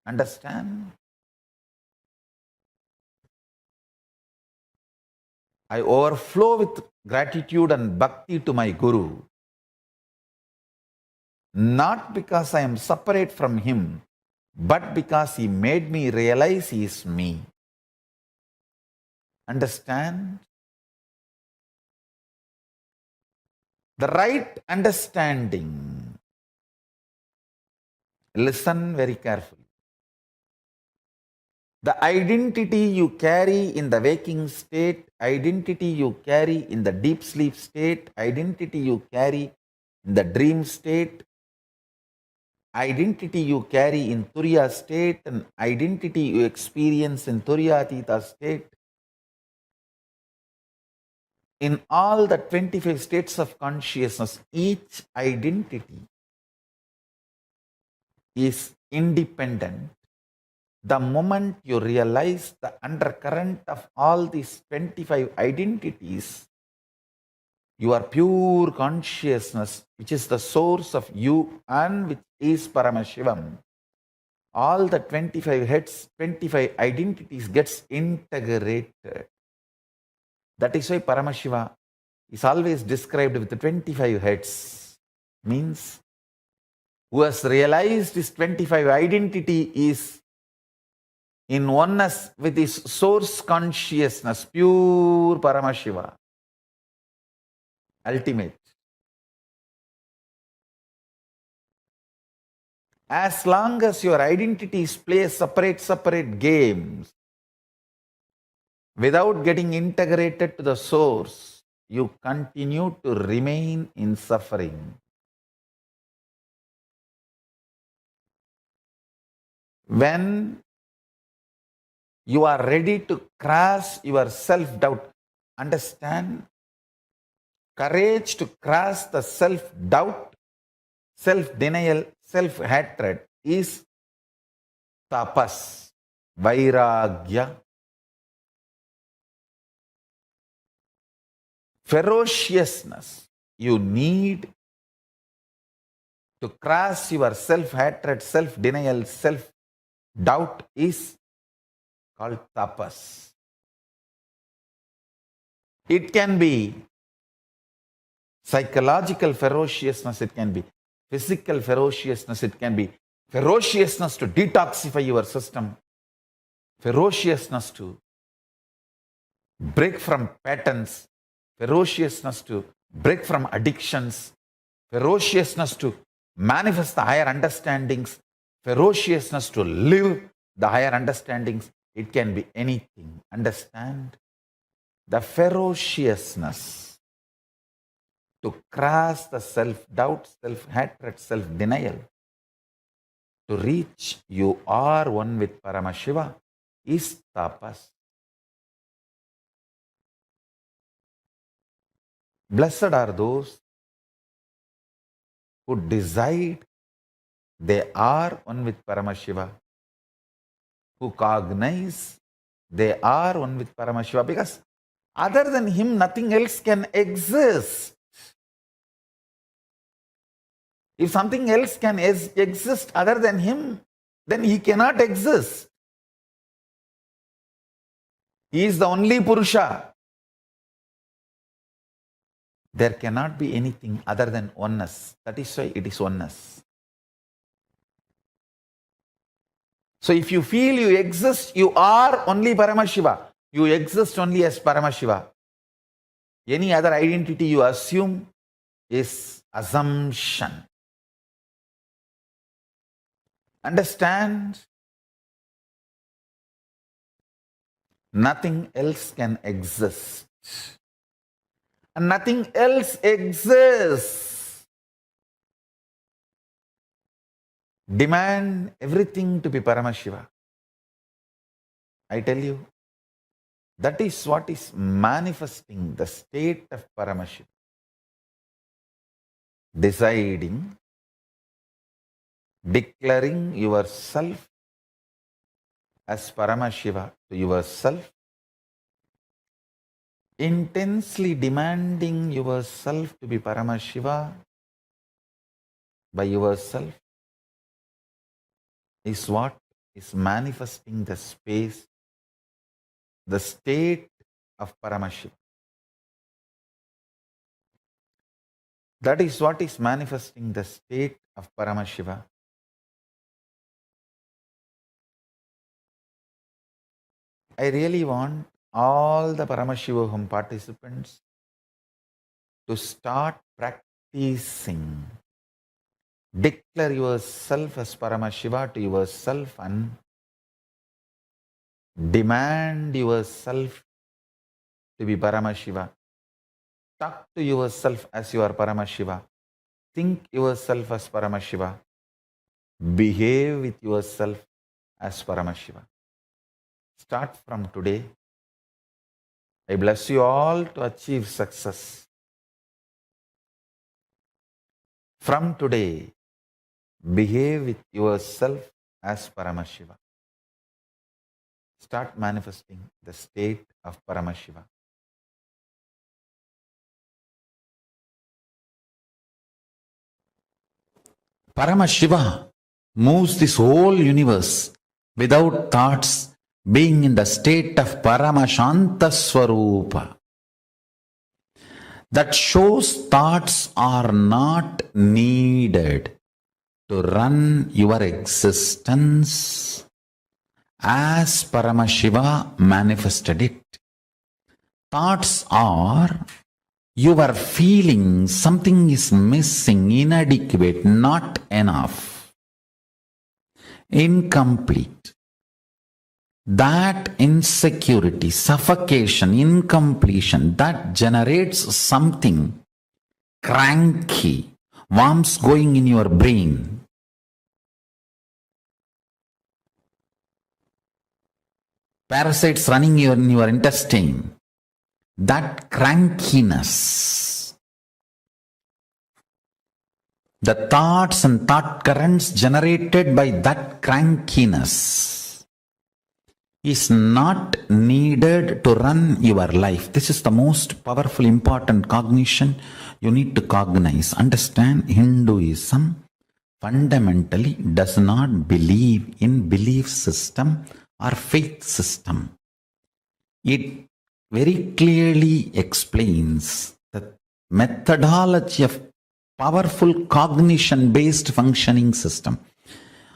Understand? I overflow with gratitude and bhakti to my Guru, not because I am separate from him, but because he made me realize he is me. Understand? The right understanding. Listen very carefully. The identity you carry in the waking state, identity you carry in the deep sleep state, identity you carry in the dream state, identity you carry in Turiya state, and identity you experience in Turiyatita state, in all the 25 states of consciousness, each identity is independent. The moment you realize the undercurrent of all these 25 identities, your pure consciousness, which is the source of you and which is Paramashivam, all the 25 heads, 25 identities gets integrated. That is why Paramashiva is always described with the 25 heads. Means, who has realized his 25 identity is in oneness with his source consciousness, pure Paramashiva, ultimate. As long as your identities play separate games, without getting integrated to the source, you continue to remain in suffering. When you are ready to cross your self-doubt, understand, courage to cross the self-doubt, self-denial, self-hatred is tapas, vairagya. Ferociousness you need to cross your self-hatred, self-denial, self-doubt is called tapas. It can be psychological ferociousness, it can be physical ferociousness, it can be ferociousness to detoxify your system, ferociousness to break from patterns, ferociousness to break from addictions, ferociousness to manifest the higher understandings, ferociousness to live the higher understandings. It can be anything. Understand? The ferociousness to cross the self-doubt, self-hatred, self-denial, to reach you are one with Paramashiva is tapas. Blessed are those who decide they are one with Paramashiva, who cognize they are one with Paramashiva, because other than him, nothing else can exist. If something else can exist other than him, then he cannot exist. He is the only Purusha. There cannot be anything other than oneness. That is why it is oneness. So if you feel you exist, you are only Paramashiva. You exist only as Paramashiva. Any other identity you assume is assumption. Understand? Nothing else can exist. And nothing else exists. Demand everything to be Paramashiva. I tell you, that is what is manifesting the state of Paramashiva. Deciding, declaring yourself as Paramashiva to yourself, intensely demanding yourself to be Paramashiva by yourself is what is manifesting the space, the state of Paramashiva. That is what is manifesting the state of Paramashiva. I really want all the Paramashivoham participants to start practicing. Declare yourself as Paramashiva to yourself and demand yourself to be Paramashiva. Talk to yourself as you are Paramashiva. Think yourself as Paramashiva. Behave with yourself as Paramashiva. Start from today. I bless you all to achieve success. From today, behave with yourself as Paramashiva. Start manifesting the state of Paramashiva. Paramashiva moves this whole universe without thoughts, being in the state of Paramashanta Swarupa. That shows thoughts are not needed to run your existence as Paramashiva manifested it. Thoughts are your feeling something is missing, inadequate, not enough, incomplete. That insecurity, suffocation, incompletion, that generates something cranky, worms going in your brain. Parasites running in your intestine. That crankiness, the thoughts and thought currents generated by that crankiness is not needed to run your life. This is the most powerful, important cognition you need to cognize. Understand, Hinduism fundamentally does not believe in belief system or faith system. It very clearly explains the methodology of powerful cognition-based functioning system.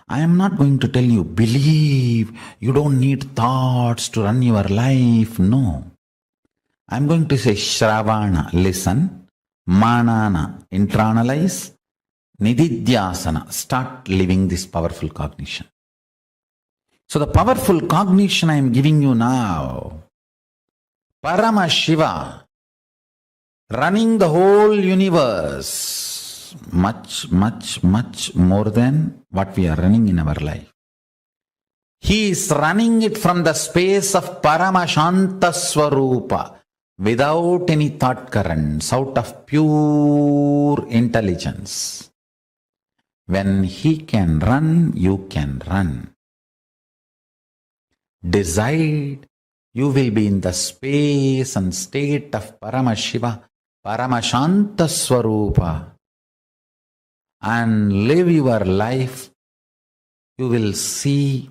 I am not going to tell you, believe, you don't need thoughts to run your life. No. I am going to say, Shravana, listen, Manana, internalize, Nithyananda, start living this powerful cognition. So the powerful cognition I am giving you now, Paramashiva, running the whole universe, much, much, much more than what we are running in our life. He is running it from the space of Paramashanta Swarupa, without any thought currents, out of pure intelligence. When he can run, you can run. Decide. You will be in the space and state of Paramashiva, Paramashanta Swarupa, and live your life. You will see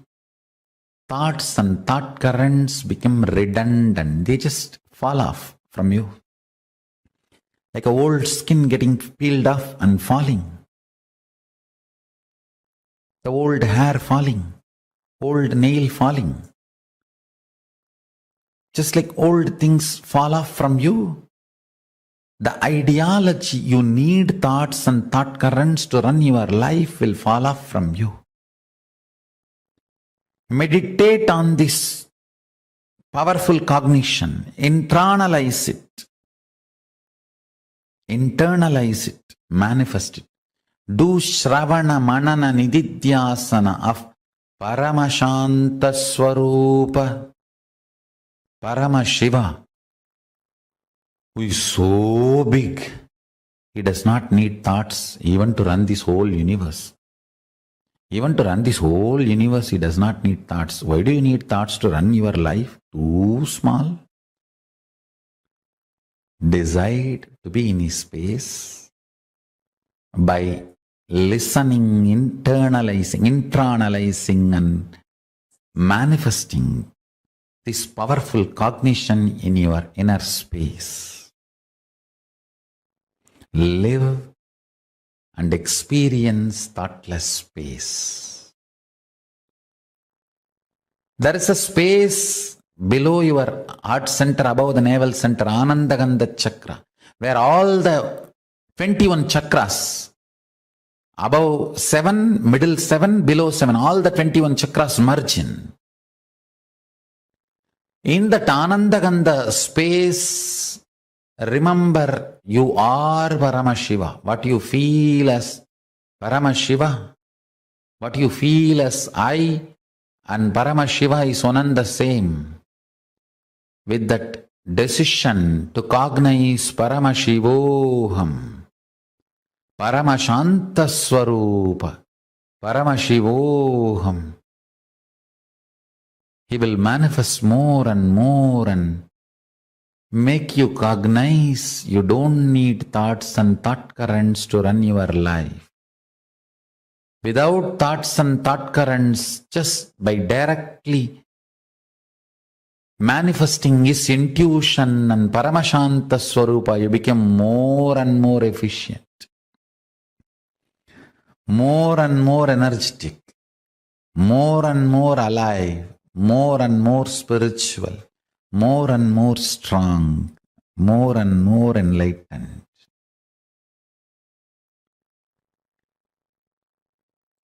thoughts and thought currents become redundant. They just fall off from you. Like a old skin getting peeled off and falling. The old hair falling. Old nail falling. Just like old things fall off from you, the ideology you need thoughts and thought currents to run your life will fall off from you. Meditate on this powerful cognition. Internalize it. Internalize it. Manifest it. Do Shravana Manana Nididhyasana of Paramashanta Swarupa. Paramashiva, who is so big, he does not need thoughts even to run this whole universe. Even to run this whole universe, he does not need thoughts. Why do you need thoughts to run your life? Too small. Decide to be in his space by listening, internalizing and manifesting this powerful cognition in your inner space. Live and experience thoughtless space. There is a space below your heart center, above the navel center, Anandagandha chakra, where all the 21 chakras, above 7, middle 7, below 7, all the 21 chakras merge in. In that Anandagandha space, remember you are Paramashiva. What you feel as Paramashiva, what you feel as I and Paramashiva is one and the same. With that decision to cognize Paramashivoham, Paramashanta Swarupa, Paramashivoham, he will manifest more and make you cognize you don't need thoughts and thought currents to run your life. Without thoughts and thought currents, just by directly manifesting his intuition and Paramashanta Swarupa, you become more and more efficient, more and more energetic, more and more alive, more and more spiritual, more and more strong, more and more enlightened.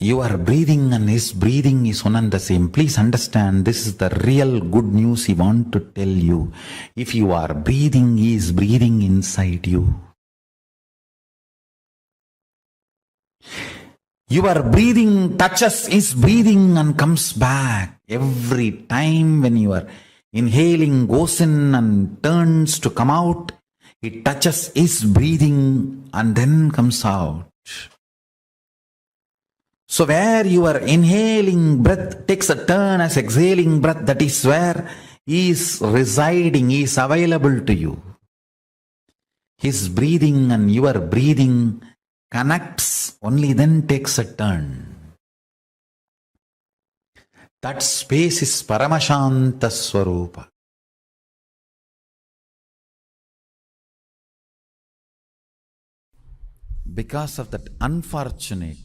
Your breathing and his breathing is one and the same. Please understand, this is the real good news he wants to tell you. If you are breathing, he is breathing inside you. Your breathing touches his breathing and comes back. Every time when you are inhaling, goes in and turns to come out, it touches his breathing and then comes out. So where your inhaling breath takes a turn as exhaling breath, that is where he is residing, he is available to you. His breathing and your breathing connects, only then takes a turn. That space is Paramashanta Swarupa. Because of that unfortunate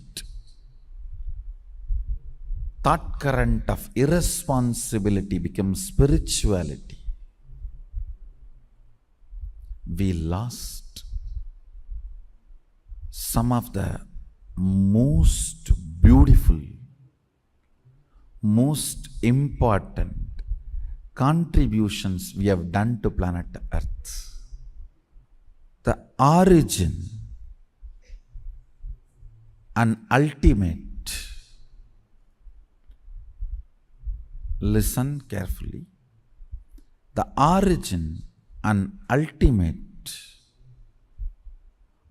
thought current of irresponsibility becomes spirituality. We lost some of the most beautiful, most important contributions we have done to planet Earth. The origin and ultimate. Listen carefully. The origin and ultimate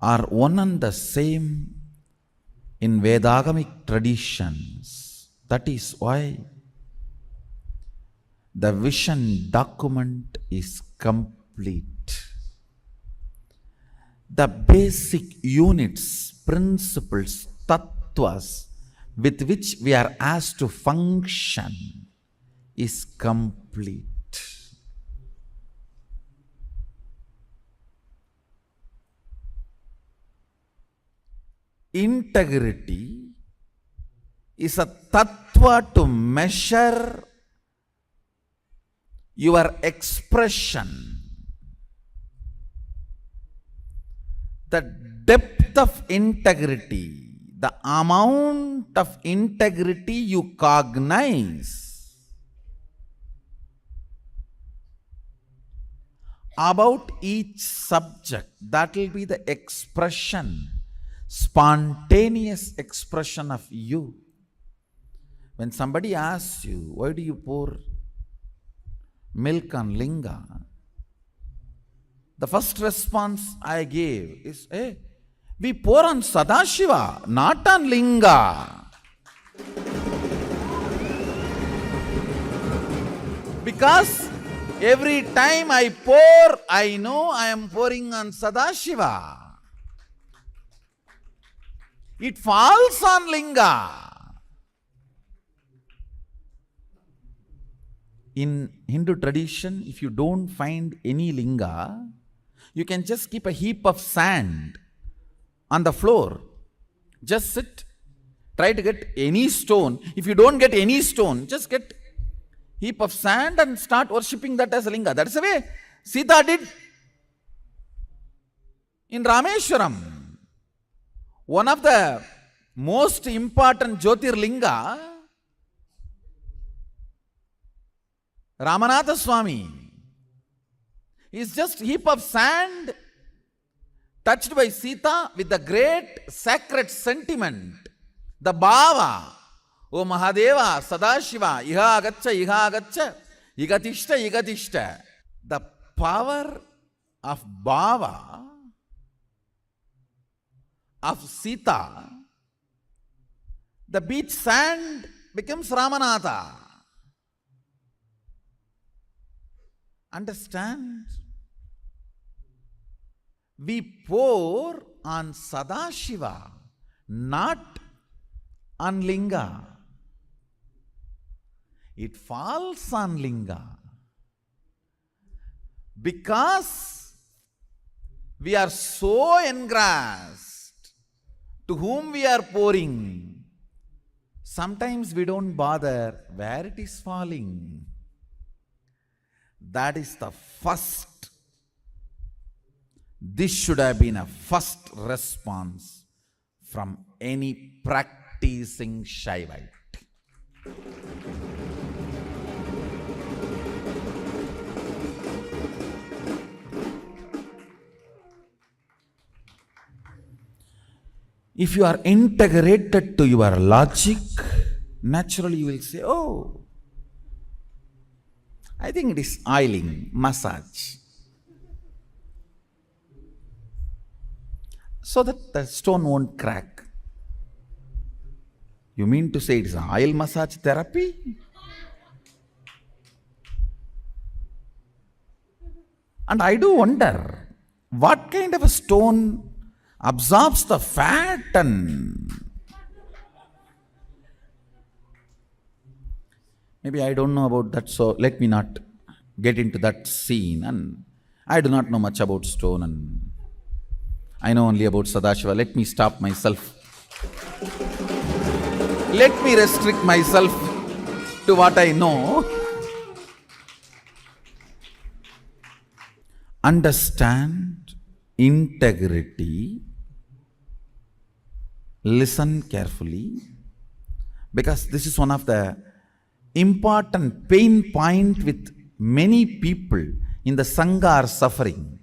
are one and the same in Vedagamic traditions. That is why the vision document is complete. The basic units, principles, tattvas with which we are asked to function is complete. Integrity is a tattva to measure your expression. The depth of integrity, the amount of integrity you cognize about each subject, that will be the expression, spontaneous expression of you. When somebody asks you, why do you pour milk on linga? The first response I gave is, hey, we pour on Sadashiva, not on linga. Because every time I pour, I know I am pouring on Sadashiva. It falls on linga. In Hindu tradition, if you don't find any linga, you can just keep a heap of sand on the floor. Just sit, try to get any stone. If you don't get any stone, just get heap of sand and start worshipping that as a linga. That's the way Sita did in Rameshwaram. One of the most important Jyotirlinga, Ramanatha Swami, is just heap of sand touched by Sita with the great sacred sentiment, the bhava. O Mahadeva, Sadashiva, iha agaccha, igatishta. The power of bhava of Sita, the beach sand becomes Ramanatha. Understand? We pour on Sadashiva, not on linga. It falls on linga. Because we are so engrossed to whom we are pouring, Sometimes we don't bother where it is falling. That is the first. This should have been a first response from any practicing Shaivite. If you are integrated to your logic, naturally you will say, oh, I think it is oiling, massage. So that the stone won't crack. You mean to say it is oil massage therapy? And I do wonder, what kind of a stone absorbs the fat and maybe I don't know about that, so let me not get into that scene. And I do not know much about stone and I know only about Sadashiva. Let me stop myself. Let me restrict myself to what I know. Understand integrity. Listen carefully, because this is one of the important pain point with many people in the Sangha are suffering.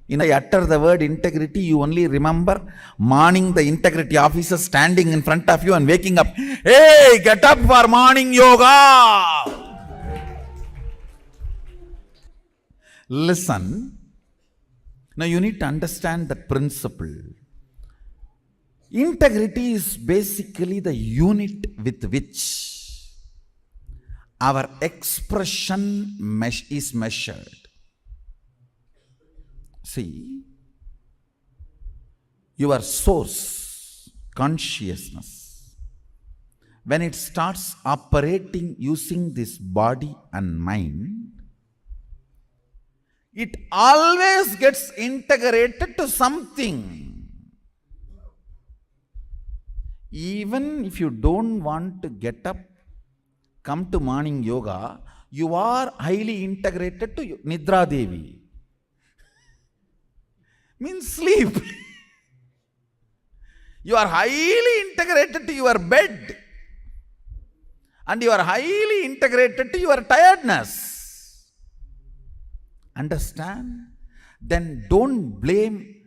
I utter the word integrity, you only remember morning the integrity officer standing in front of you and waking up. Hey, get up for morning yoga. Listen. Now you need to understand that principle. Integrity is basically the unit with which our expression is measured. See, your source, consciousness, when it starts operating using this body and mind, it always gets integrated to something. Even if you don't want to get up, come to morning yoga, you are highly integrated to Nidra Devi. Means sleep. You are highly integrated to your bed. And you are highly integrated to your tiredness. Understand? Then don't blame.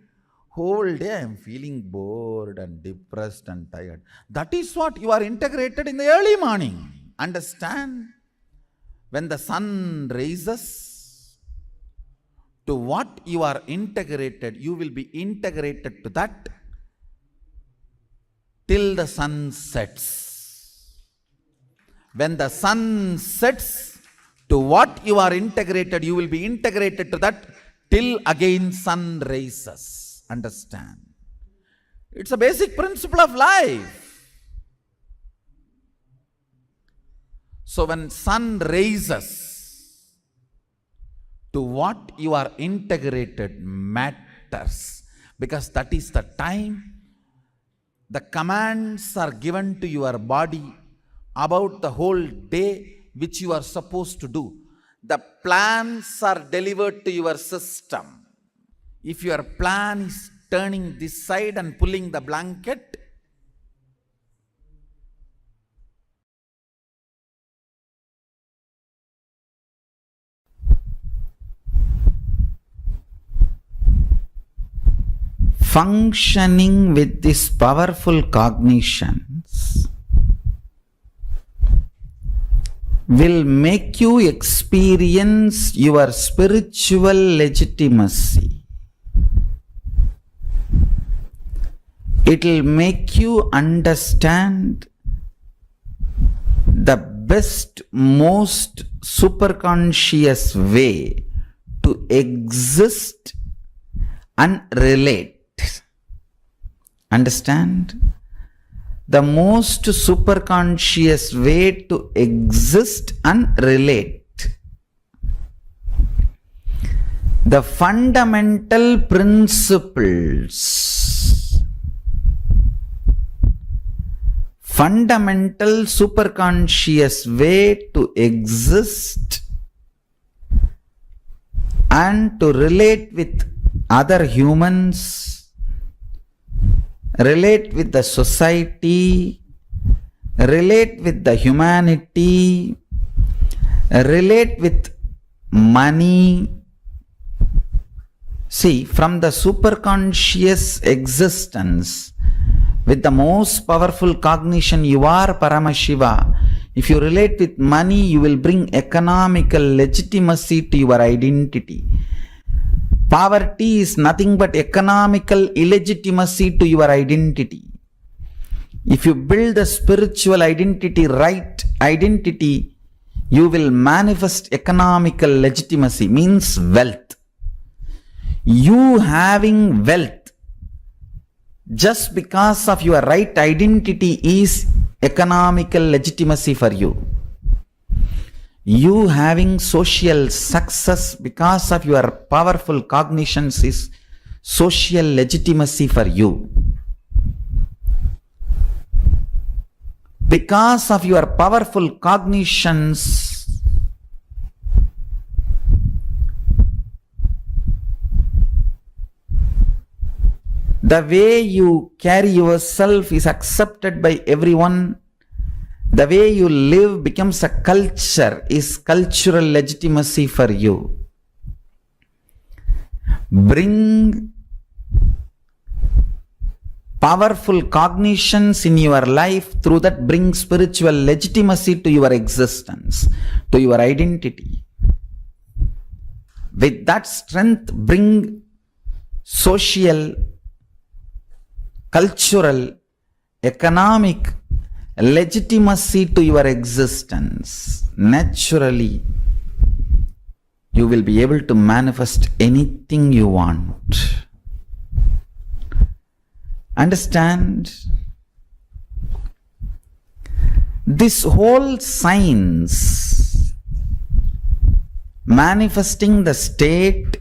Whole day I am feeling bored and depressed and tired. That is what you are integrated in the early morning. Understand? When the sun rises, to what you are integrated, you will be integrated to that till the sun sets. When the sun sets, to what you are integrated, you will be integrated to that till again sun rises. Understand? It's a basic principle of life. So when sun rises, to what you are integrated matters, because that is the time the commands are given to your body about the whole day which you are supposed to do. The plans are delivered to your system. If your plan is turning this side and pulling the blanket, functioning with these powerful cognitions will make you experience your spiritual legitimacy. It will make you understand the best, most superconscious way to exist and relate. Understand? The most superconscious way to exist and relate. The fundamental principles fundamental superconscious way to exist and to relate with other humans, relate with the society, relate with the humanity, relate with money. See, from the superconscious existence, with the most powerful cognition, you are Paramashiva. If you relate with money, you will bring economical legitimacy to your identity. Poverty is nothing but economical illegitimacy to your identity. If you build the spiritual identity, right identity, you will manifest economical legitimacy, means wealth. You having wealth just because of your right identity is economical legitimacy for you. You having social success because of your powerful cognitions is social legitimacy for you. Because of your powerful cognitions, the way you carry yourself is accepted by everyone. The way you live becomes a culture, is cultural legitimacy for you. Bring powerful cognitions in your life, through that bring spiritual legitimacy to your existence, to your identity. With that strength, bring social, cultural, economic legitimacy to your existence. Naturally, you will be able to manifest anything you want. Understand? This whole science, manifesting the state,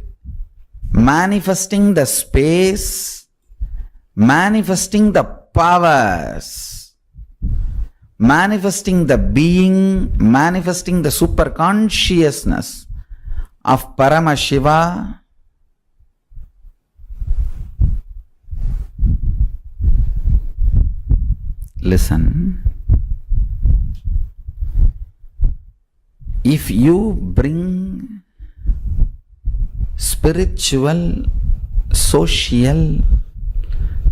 manifesting the space, manifesting the powers, manifesting the being, manifesting the superconsciousness of Paramashiva, listen. If you bring spiritual, social,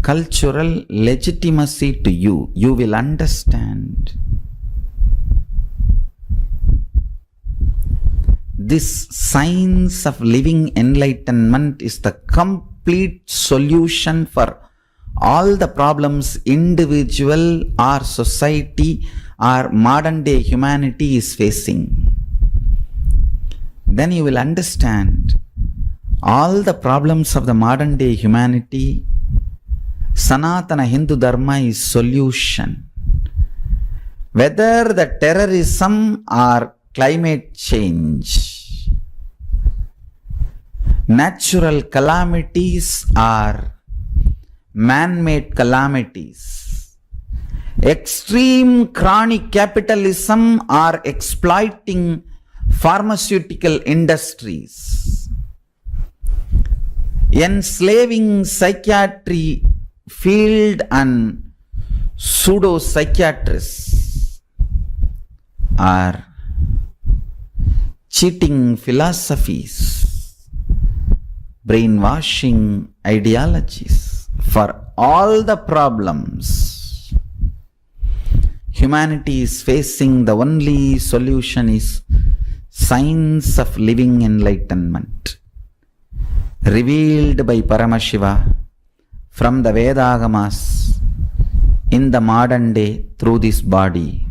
cultural legitimacy to you, you will understand this science of living enlightenment is the complete solution for all the problems individual or society or modern day humanity is facing. Then you will understand all the problems of the modern day humanity. Sanatana Hindu Dharma is solution. Whether the terrorism or climate change, natural calamities or man-made calamities, extreme chronic capitalism or exploiting pharmaceutical industries, enslaving psychiatry field and pseudo-psychiatrists, or cheating philosophies, brainwashing ideologies, for all the problems humanity is facing, the only solution is science of living enlightenment, revealed by Paramashiva from the Vedagamas in the modern day through this body.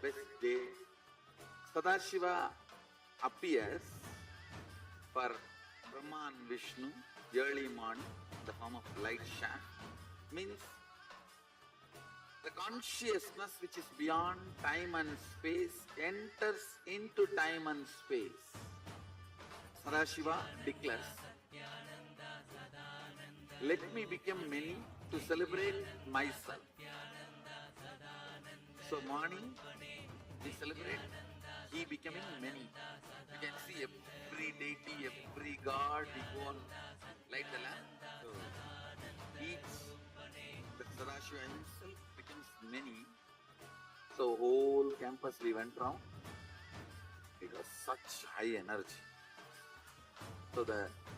best day. Sadashiva appears for Brahma and Vishnu early morning in the form of light shaft. Means the consciousness which is beyond time and space enters into time and space. Sadashiva declares, let me become many to celebrate myself. So morning we celebrate he becoming many. You can see every deity, every god, we go and light the lamp. So each, the Sadashiva himself becomes many. So whole campus we went round. It was such high energy. So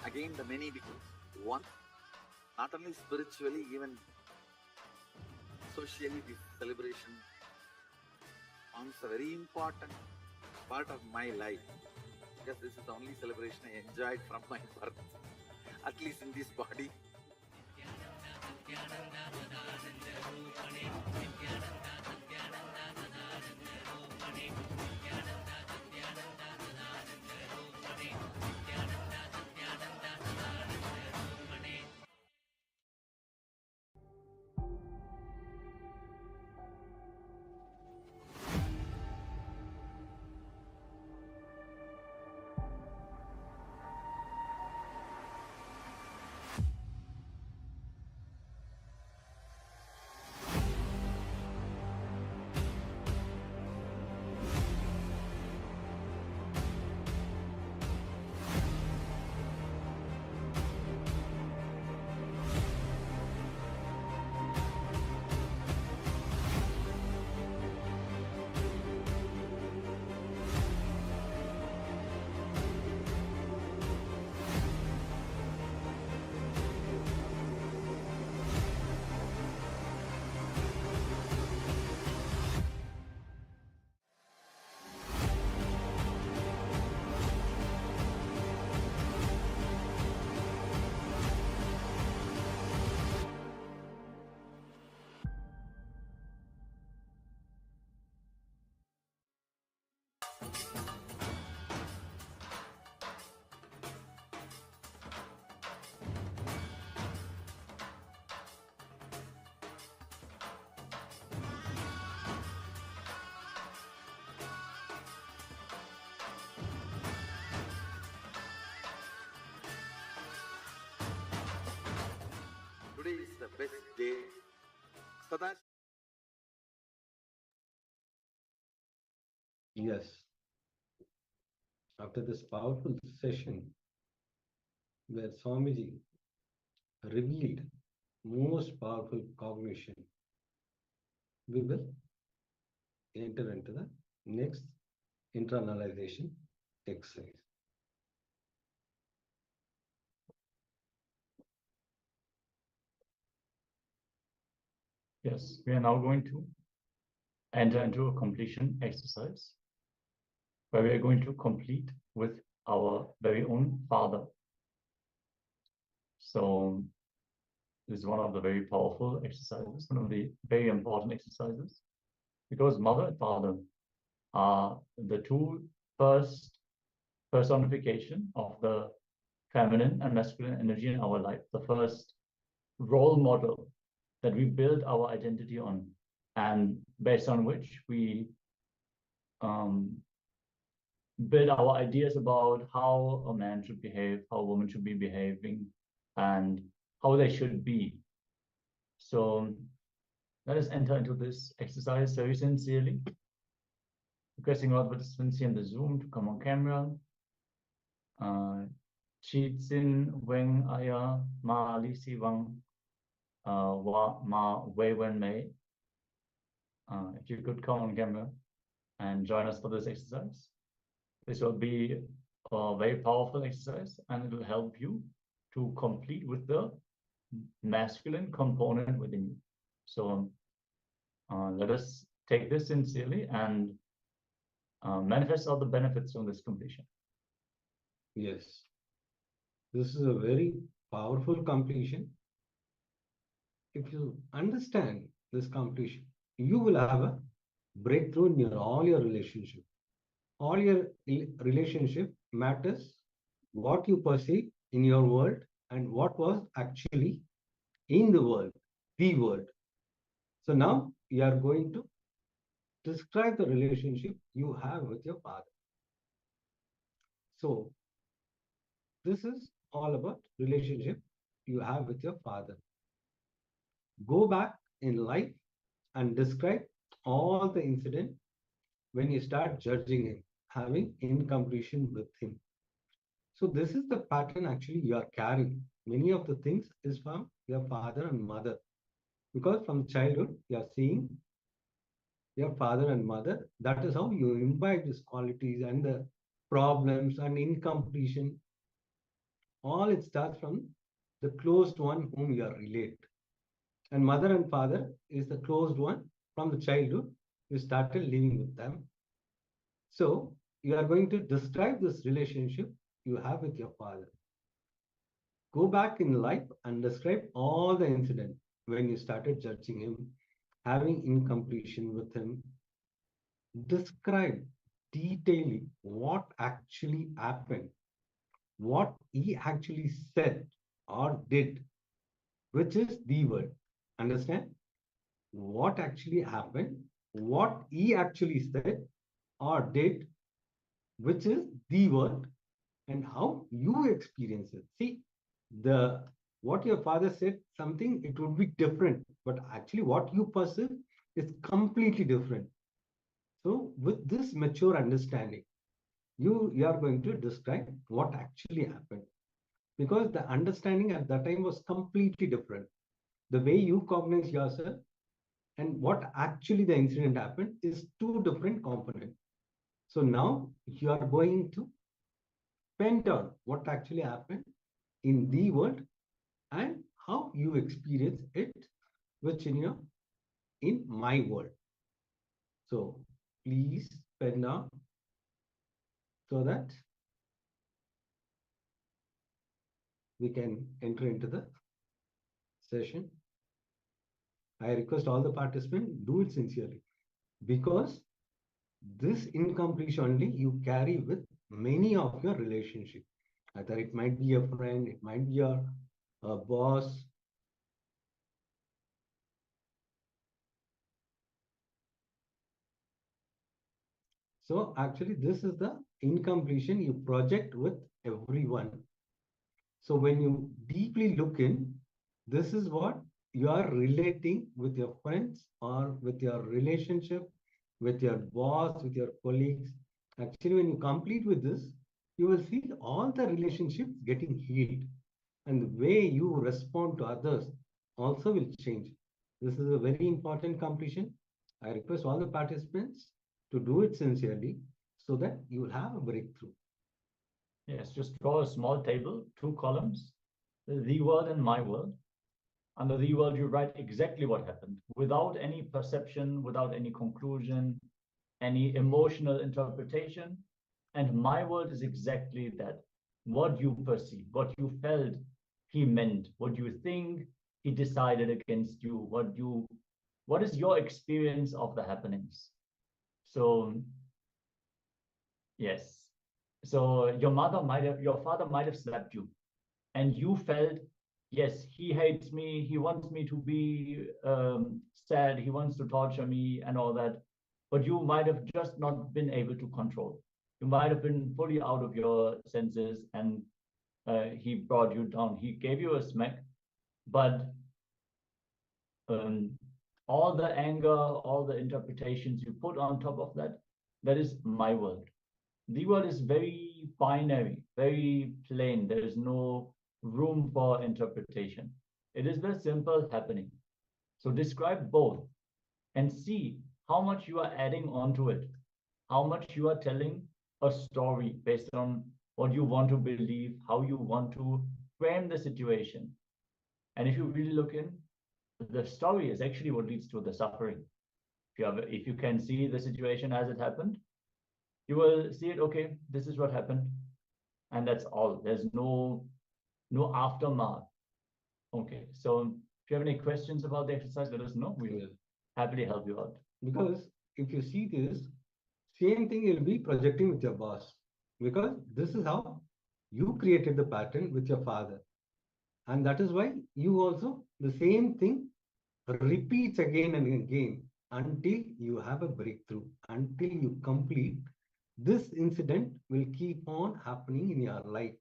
again the many becomes one. Not only spiritually, even socially, this celebration forms a very important part of my life, because this is the only celebration I enjoyed from my birth, at least in this body. Today is the best day. Sadashiva. Yes. After this powerful session, where Swamiji revealed most powerful cognition, we will enter into the next internalization exercise. Yes, we are now going to enter into a completion exercise where we are going to complete with our very own father. So this is one of the very powerful exercises, one of the very important exercises, because mother and father are the two first personification of the feminine and masculine energy in our life, the first role model that we build our identity on, and based on which we build our ideas about how a man should behave, how a woman should be behaving, and how they should be. So let us enter into this exercise very sincerely, requesting all participants here in the Zoom to come on camera. Chitsin Weng Aya Ma Li Si Wang Wa Ma Wei Wen Mei. If you could come on camera and join us for this exercise. This will be a very powerful exercise, and it will help you to complete with the masculine component within you. So let us take this sincerely and manifest all the benefits from this completion. Yes. This is a very powerful completion. If you understand this completion, you will have a breakthrough in all your relationship. All your relationship matters what you perceive in your world and what was actually in the world, the world. So now you are going to describe the relationship you have with your father. So this is all about relationship you have with your father. Go back in life and describe all the incident when you start judging him, having incompletion with him. So this is the pattern actually you are carrying. Many of the things is from your father and mother. Because from childhood, you are seeing your father and mother. That is how you imbibe these qualities and the problems and incompletion. All it starts from the closed one whom you are related. And mother and father is the closed one from the childhood. You started living with them. So you are going to describe this relationship you have with your father. Go back in life and describe all the incident when you started judging him, having incompletion with him. Describe detailing what actually happened, what he actually said or did, which is the word. Understand? What actually happened, what he actually said or did, which is the word, and how you experience it. See, the what your father said something, it would be different, but actually what you perceive is completely different. So with this mature understanding, you are going to describe what actually happened, because the understanding at that time was completely different. The way you cognize yourself and what actually the incident happened is two different components. So now you are going to pen down what actually happened in the world and how you experience it, which in my world. So please pen down so that we can enter into the session. I request all the participants do it sincerely, because this incompletion only you carry with many of your relationship. Either it might be a friend, it might be your boss. So actually, this is the incompletion you project with everyone. So when you deeply look in, this is what you are relating with your friends or with your relationship, with your boss, with your colleagues. Actually, when you complete with this, you will see all the relationships getting healed, and the way you respond to others also will change. This is a very important completion. I request all the participants to do it sincerely so that you will have a breakthrough. Yes, just draw a small table, 2 columns, the world and my world. Under the world, you write exactly what happened without any perception, without any conclusion, any emotional interpretation. And my world is exactly that. What you perceive, what you felt he meant, what you think he decided against you, what is your experience of the happenings? So, yes. So your father might have slapped you, and you felt, yes, he hates me, he wants me to be sad, he wants to torture me and all that, but you might have just not been able to control. You might have been fully out of your senses, and he brought you down, he gave you a smack, but all the anger, all the interpretations you put on top of that, that is my world. The world is very binary, very plain. There is no room for interpretation. It is the simple happening. So describe both and see how much you are adding onto it, how much you are telling a story based on what you want to believe, how you want to frame the situation. And if you really look in, the story is actually what leads to the suffering. If you can see the situation as it happened, you will see it, okay, this is what happened, and that's all. There's no aftermath. Okay, so if you have any questions about the exercise, let us know. We will happily help you out. Because if you see this, same thing you'll be projecting with your boss, because this is how you created the pattern with your father. And that is why you also, the same thing repeats again and again until you have a breakthrough, until you complete. This incident will keep on happening in your life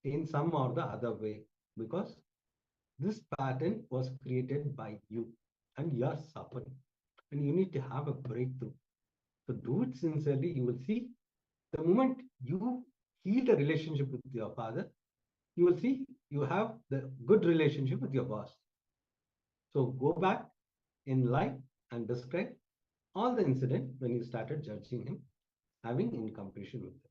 in some or the other way, because this pattern was created by you and you are suffering and you need to have a breakthrough. So do it sincerely. You will see the moment you heal the relationship with your father, you will see you have the good relationship with your boss. So go back in life and describe all the incident when you started judging him, having incompletion with him.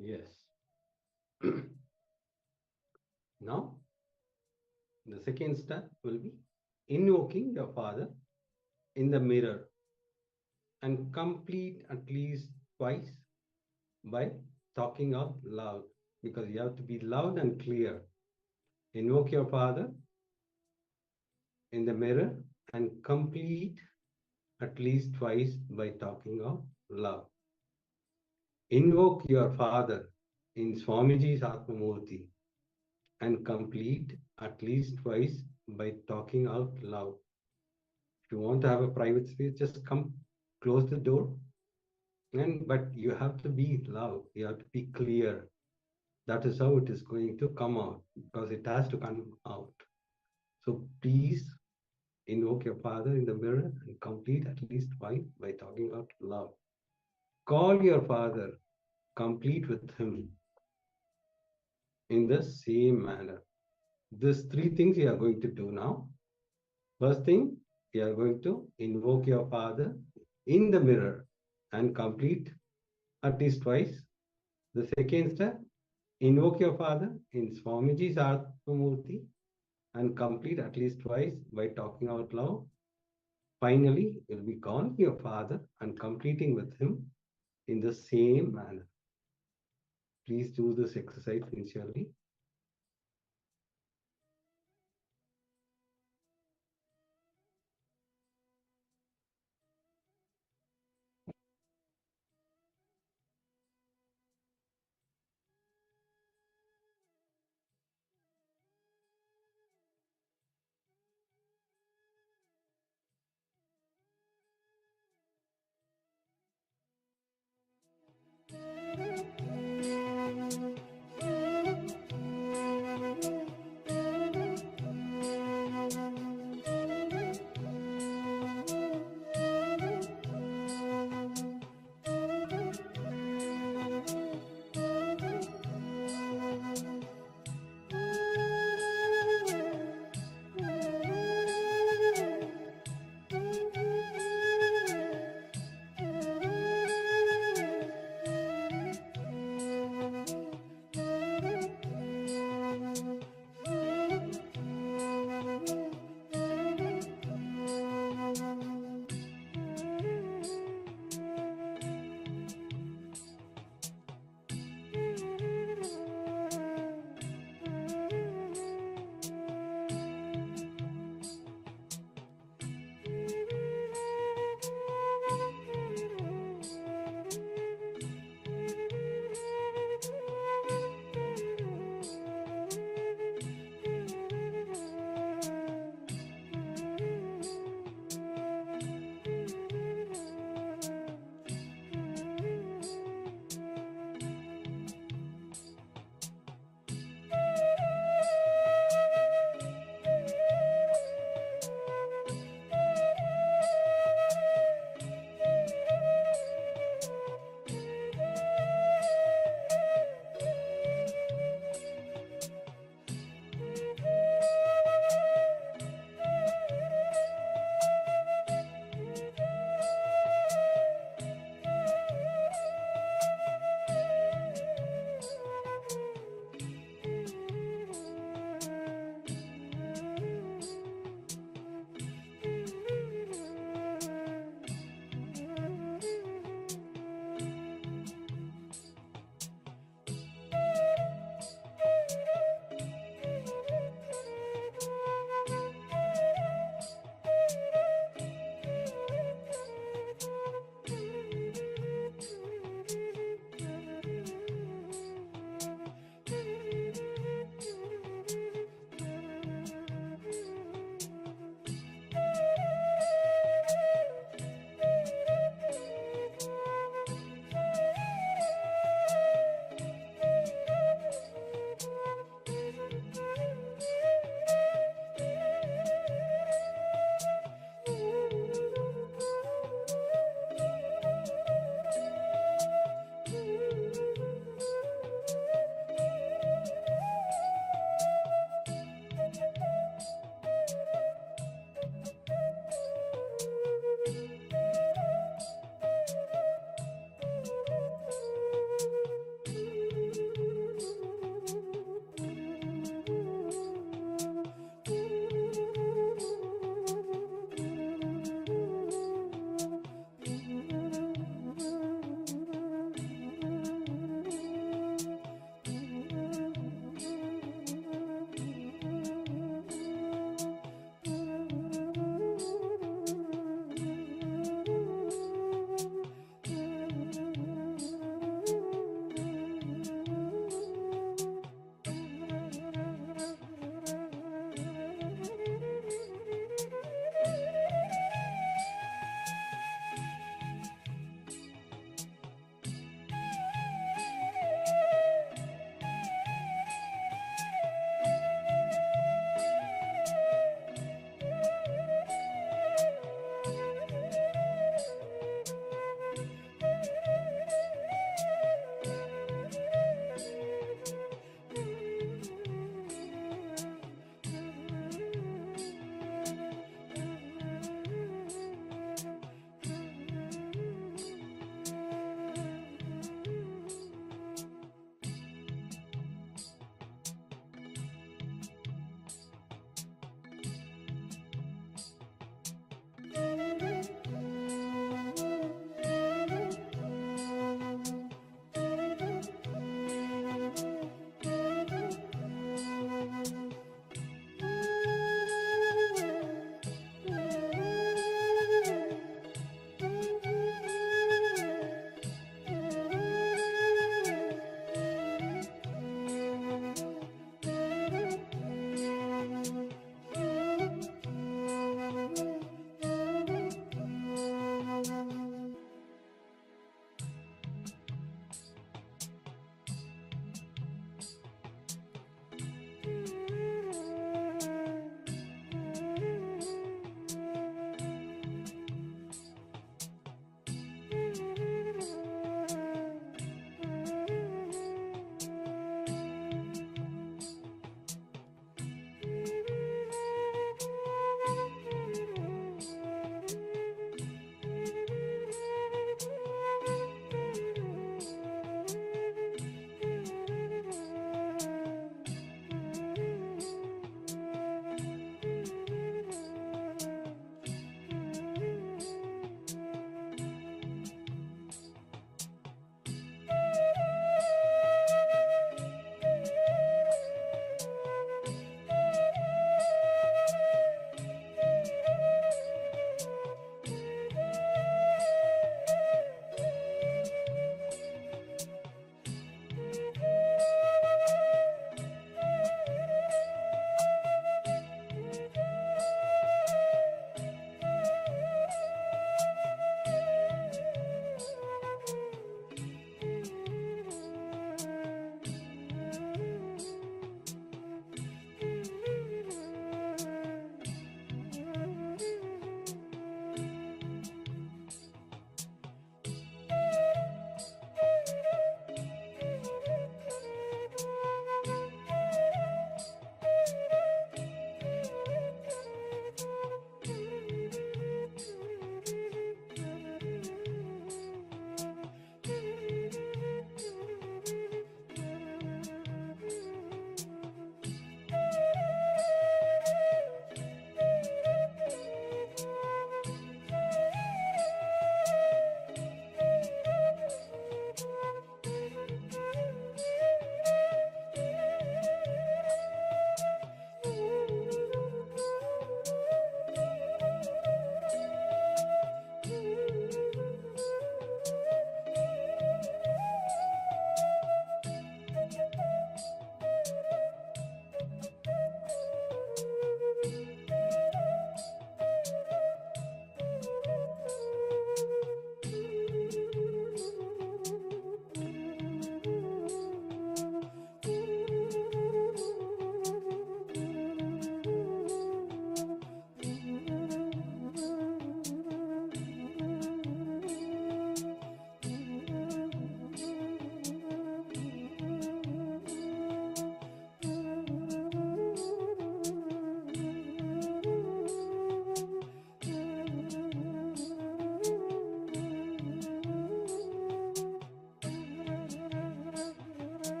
Yes. Now, the second step will be invoking your father in the mirror and complete at least twice by talking out loud, because you have to be loud and clear. Invoke your father in the mirror and complete at least twice by talking out loud. Invoke your father in Swamiji's Atmamurti and complete at least twice by talking out loud. If you want to have a private space, just come close the door. But you have to be loud, you have to be clear. That is how it is going to come out, because it has to come out. So please Invoke your Father in the mirror and complete at least 5 by talking out loud. Call your Father, complete with Him in the same manner. These 3 things you are going to do now. First thing, you are going to invoke your Father in the mirror and complete at least twice. The second step, invoke your Father in Swamiji's Atmamurti and complete at least twice by talking out loud. Finally, you'll be calling your Father and completing with Him in the same manner. Please do this exercise sincerely.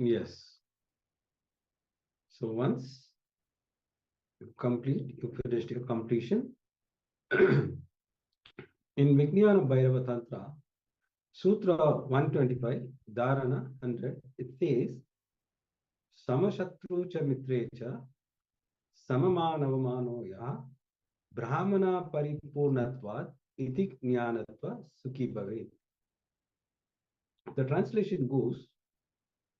Yes. So once you finished your completion, in Vijnana Bhairava Tantra, Sutra 125, Dharana 100, it says, Samashatru cha mitre cha samamanavamano ya brahmana paripurnatvat iti jnanatva sukhi bhavet. The translation goes,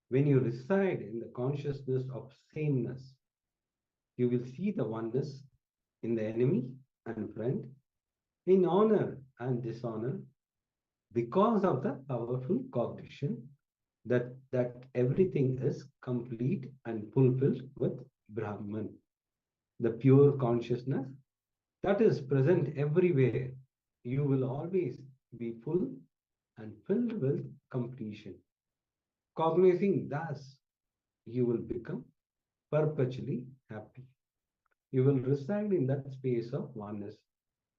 when you reside in the consciousness of sameness, you will see the oneness in the enemy and friend, in honor and dishonor, because of the powerful cognition that everything is complete and fulfilled with Brahman, the pure consciousness that is present everywhere. You will always be full and filled with completion. Cognizing thus, you will become perpetually happy. You will reside in that space of oneness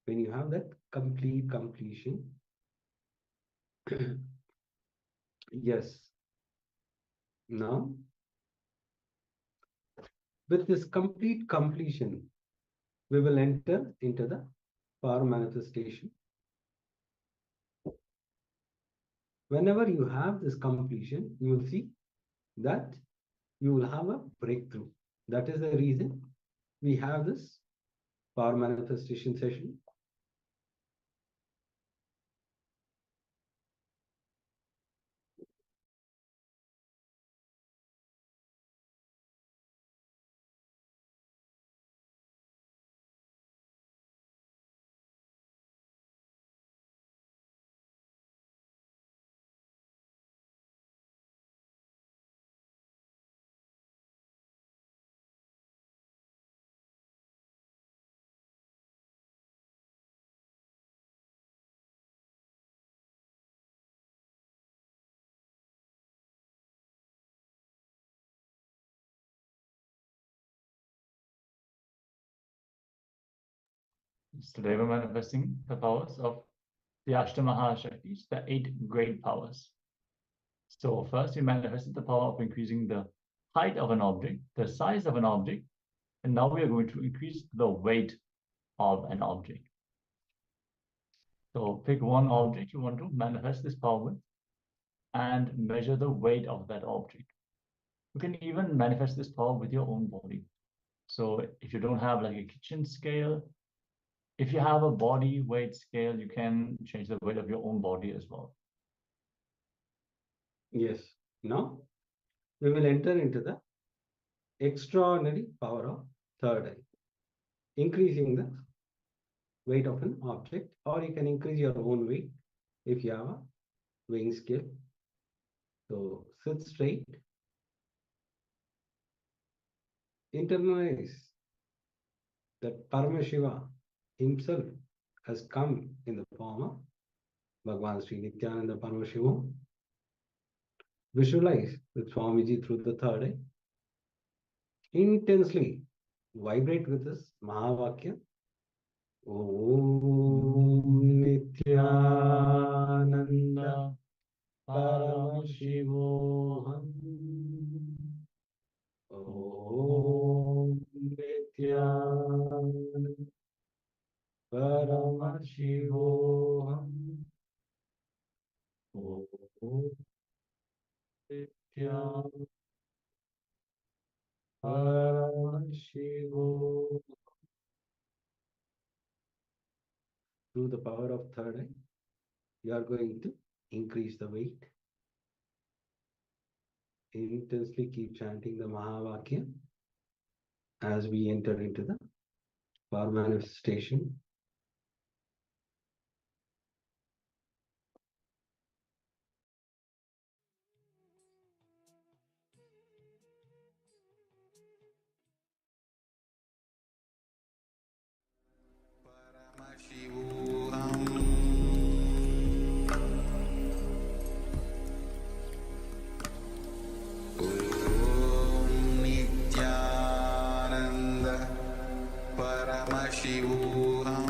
when you have that complete completion. Yes. Now, with this complete completion, we will enter into the power manifestation. Whenever you have this completion, you will see that you will have a breakthrough. That is the reason we have this power manifestation session. Today we're manifesting the powers of the Ashtamaha Shaktis, the 8 great powers. So first we manifested the power of increasing the height of an object, the size of an object, and now we are going to increase the weight of an object. So pick one object you want to manifest this power with and measure the weight of that object. You can even manifest this power with your own body. So if you don't have like a kitchen scale, if you have a body weight scale, you can change the weight of your own body as well. Yes. Now, we will enter into the extraordinary power of third eye, increasing the weight of an object, or you can increase your own weight if you have a weighing scale. So sit straight, internalize that Paramashiva himself has come in the form of Bhagavan Sri Nithyananda Paramashivoham. Visualize with Swamiji through the third eye. Intensely vibrate with this Mahavakya. Om Nithyananda Paramashivoham. Om Nithyananda Paramashivoham. Om Nithyananda Paramashivoham. Through the power of third eye, you are going to increase the weight. Intensely keep chanting the Mahavakya as we enter into the power manifestation. Nithyananda Paramashivoham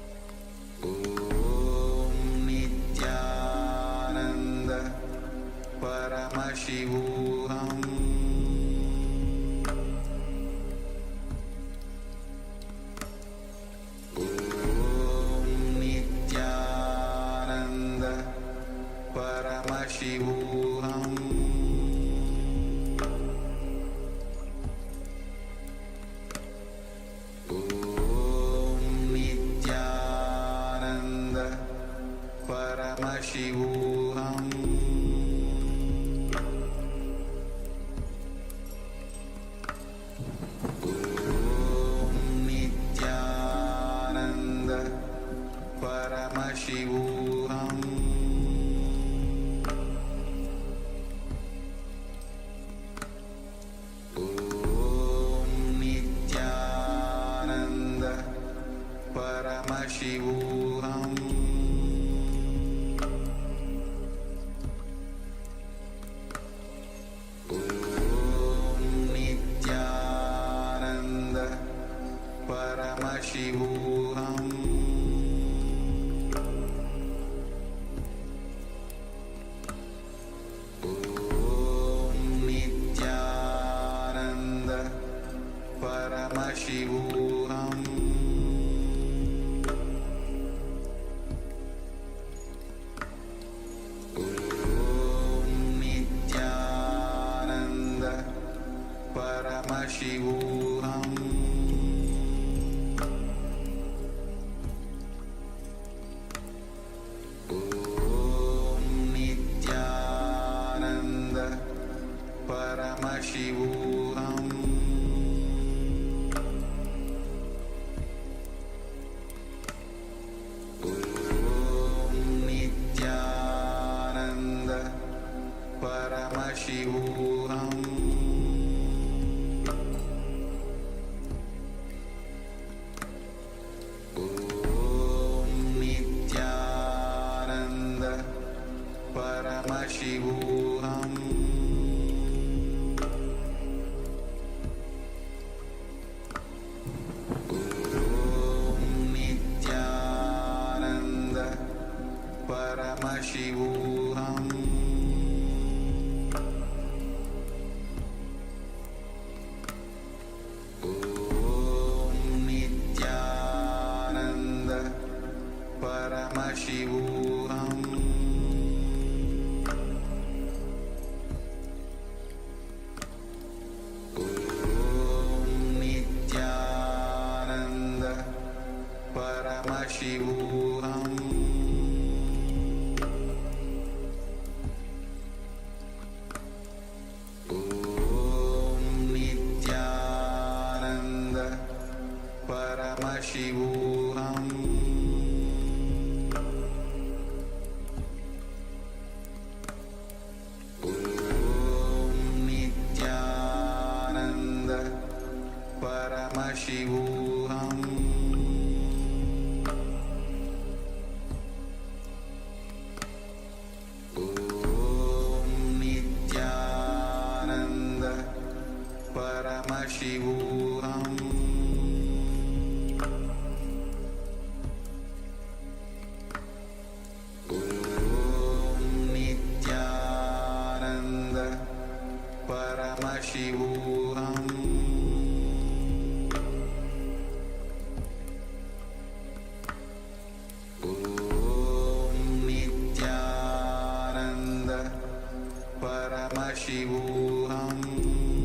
Paramashivoham Om Nithyananda Paramashivoham Om Nithyananda Paramashivoham Om Nithyananda Paramashivoham Om Nithyananda Paramashivoham Om Nithyananda Paramashivoham Om Nithyananda Paramashivoham Om Nithyananda Paramashivoham Om Nithyananda Paramashivoham Om Nithyananda Paramashivoham Om Nithyananda Paramashivoham Om Nithyananda Paramashivoham Om Nithyananda Paramashivoham Om Nithyananda Paramashivoham Om Nithyananda Paramashivoham Om Nithyananda Paramashivoham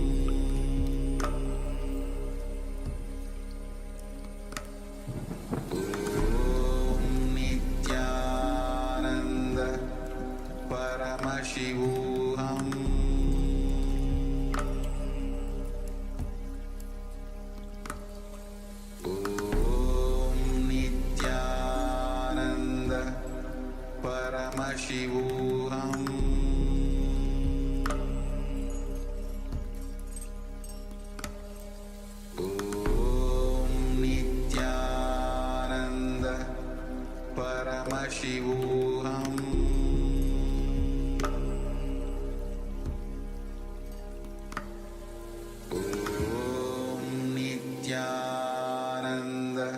Om Nithyananda Paramashivoham Om Nithyananda Paramashivoham Om Nithyananda Paramashivoham Om Nithyananda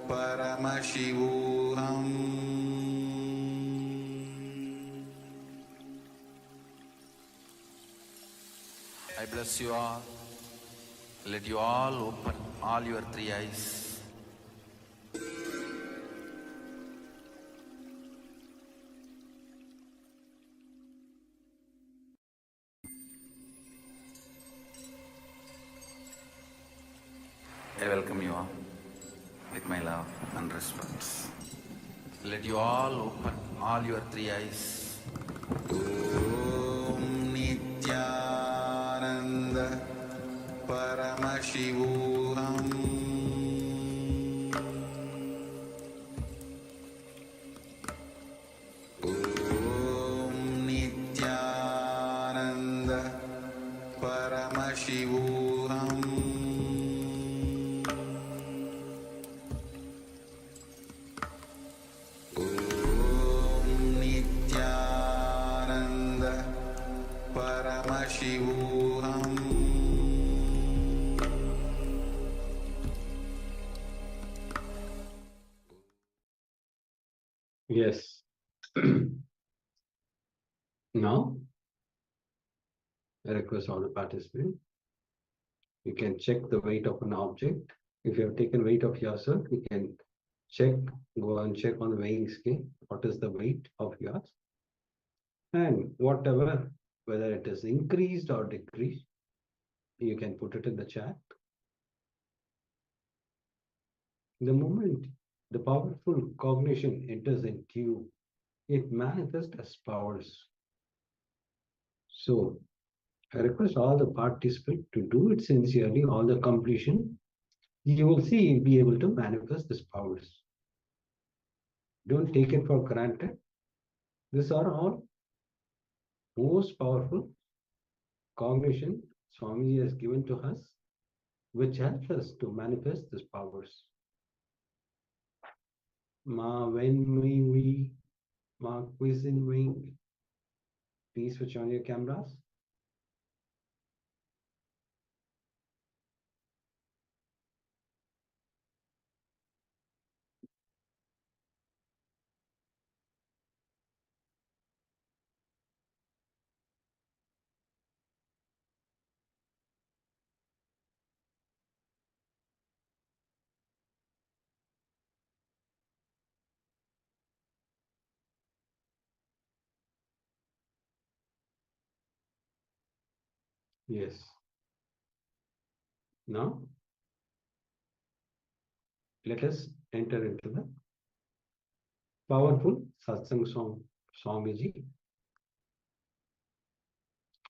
Paramashivoham I bless you all. Let you all open all your three eyes. I welcome you all with my love and respect. Let you all open all your three eyes. Om Nithyananda Paramashivoham Paramashivoham Nithyananda Paramashivoham Yes. Now, I request all the participants, you can check the weight of an object. If you have taken weight of yourself, you can go and check on the weighing scale, what is the weight of yours. And whatever, whether it is increased or decreased, you can put it in the chat. The moment the powerful cognition enters into you, it manifests as powers. So, I request all the participants to do it sincerely, all the completion. You will see you'll be able to manifest these powers. Don't take it for granted. These are all most powerful cognition Swamiji has given to us, which helps us to manifest these powers. Ma when we ma quizzing wing. Please switch on your cameras. Yes. Now, let us enter into the powerful satsang song, Swamiji.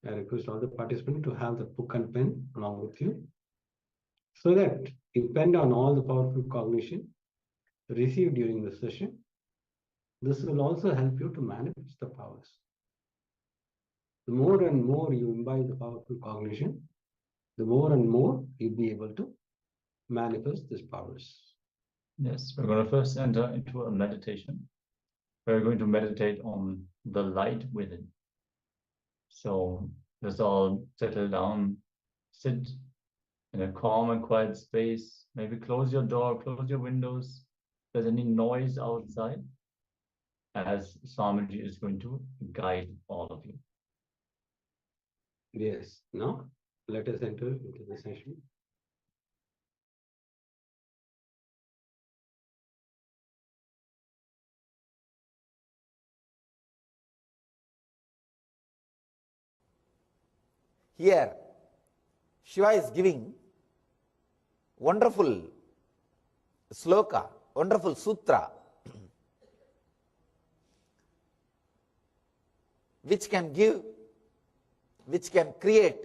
I request all the participants to have the book and pen along with you, so that depend on all the powerful cognition received during the session. This will also help you to manifest the powers. The more and more you imbibe the powerful cognition, the more and more you'll be able to manifest these powers. Yes, we're going to first enter into a meditation. We're going to meditate on the light within. So let's all settle down, sit in a calm and quiet space. Maybe close your door, close your windows. If there's any noise outside, as Swamiji is going to guide all of you. Yes. Now, let us enter into the session. Here, Shiva is giving wonderful sloka, wonderful sutra, which can create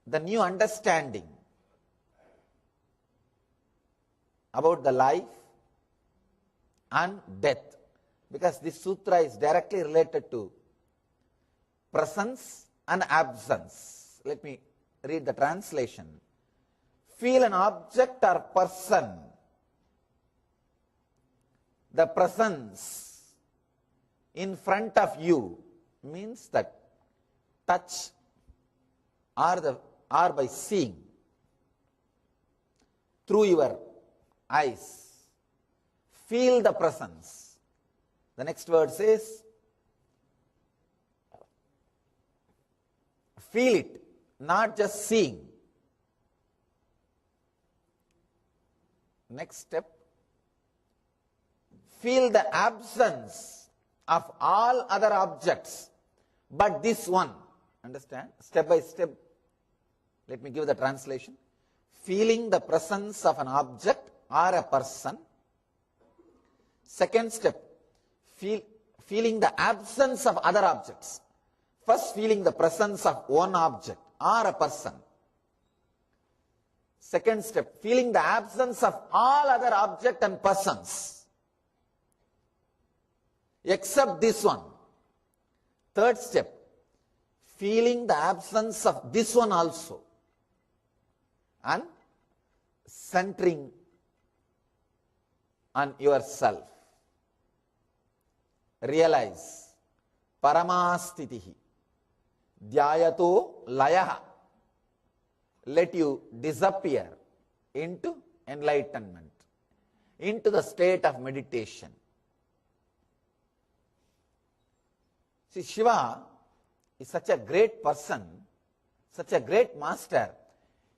the new understanding about the life and death, because this sutra is directly related to presence and absence. Let me read the translation. Feel an object or person. The presence in front of you means that touch or by seeing through your eyes. Feel the presence. The next word says, feel it, not just seeing. Next step, feel the absence of all other objects but this one. Understand? Step by step. Let me give the translation. Feeling the presence of an object or a person. Second step, feeling the absence of other objects. First, feeling the presence of one object or a person. Second step, feeling the absence of all other objects and persons, except this one. Third step, feeling the absence of this one also. and centering on yourself. Realize paramastitihi dhyayato layaha. Let you disappear into enlightenment, into the state of meditation. See, Shiva is such a great person, such a great master.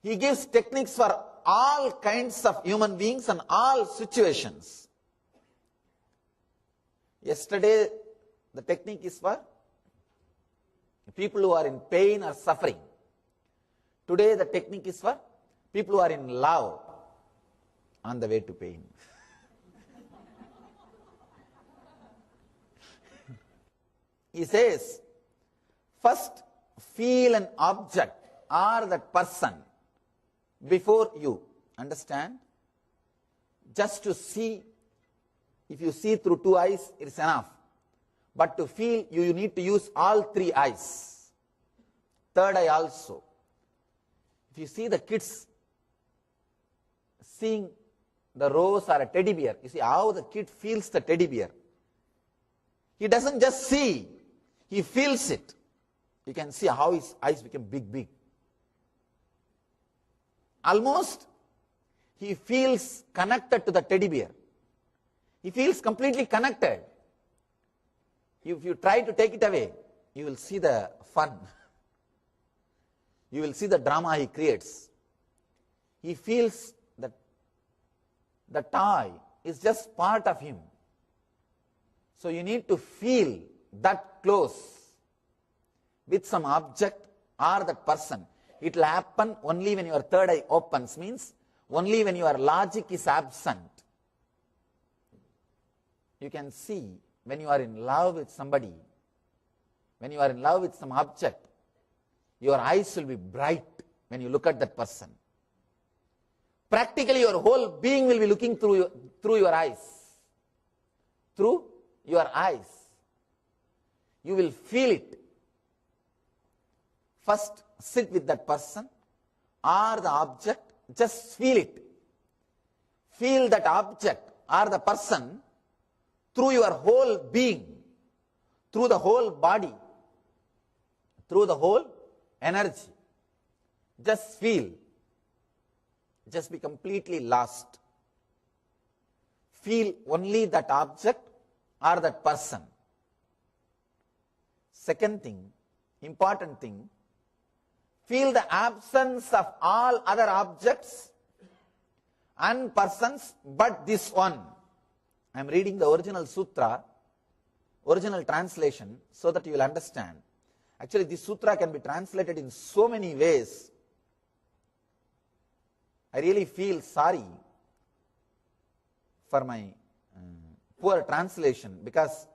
He gives techniques for all kinds of human beings and all situations. Yesterday, the technique is for people who are in pain or suffering. Today, the technique is for people who are in love on the way to pain. He says, first feel an object or that person before you. Understand? Just to see, if you see through two eyes, it is enough. But to feel, you need to use all three eyes. Third eye also. If you see the kids seeing the rose or a teddy bear, you see how the kid feels the teddy bear. He doesn't just see, he feels it. You can see how his eyes become big. Almost he feels connected to the teddy bear. He feels completely connected. If you try to take it away, you will see the fun. You will see the drama he creates. He feels that the toy is just part of him. So you need to feel that close with some object or that person. It will happen only when your third eye opens, means only when your logic is absent. You can see when you are in love with somebody, when you are in love with some object, your eyes will be bright when you look at that person. Practically your whole being will be looking through your eyes. Through your eyes. You will feel it. First sit with that person or the object, just feel it. Feel that object or the person through your whole being, through the whole body, through the whole energy. Just feel. Just be completely lost. Feel only that object or that person. Second thing, important thing, feel the absence of all other objects and persons but this one. I am reading the original sutra, original translation, so that you will understand. Actually, this sutra can be translated in so many ways. I really feel sorry for my poor translation because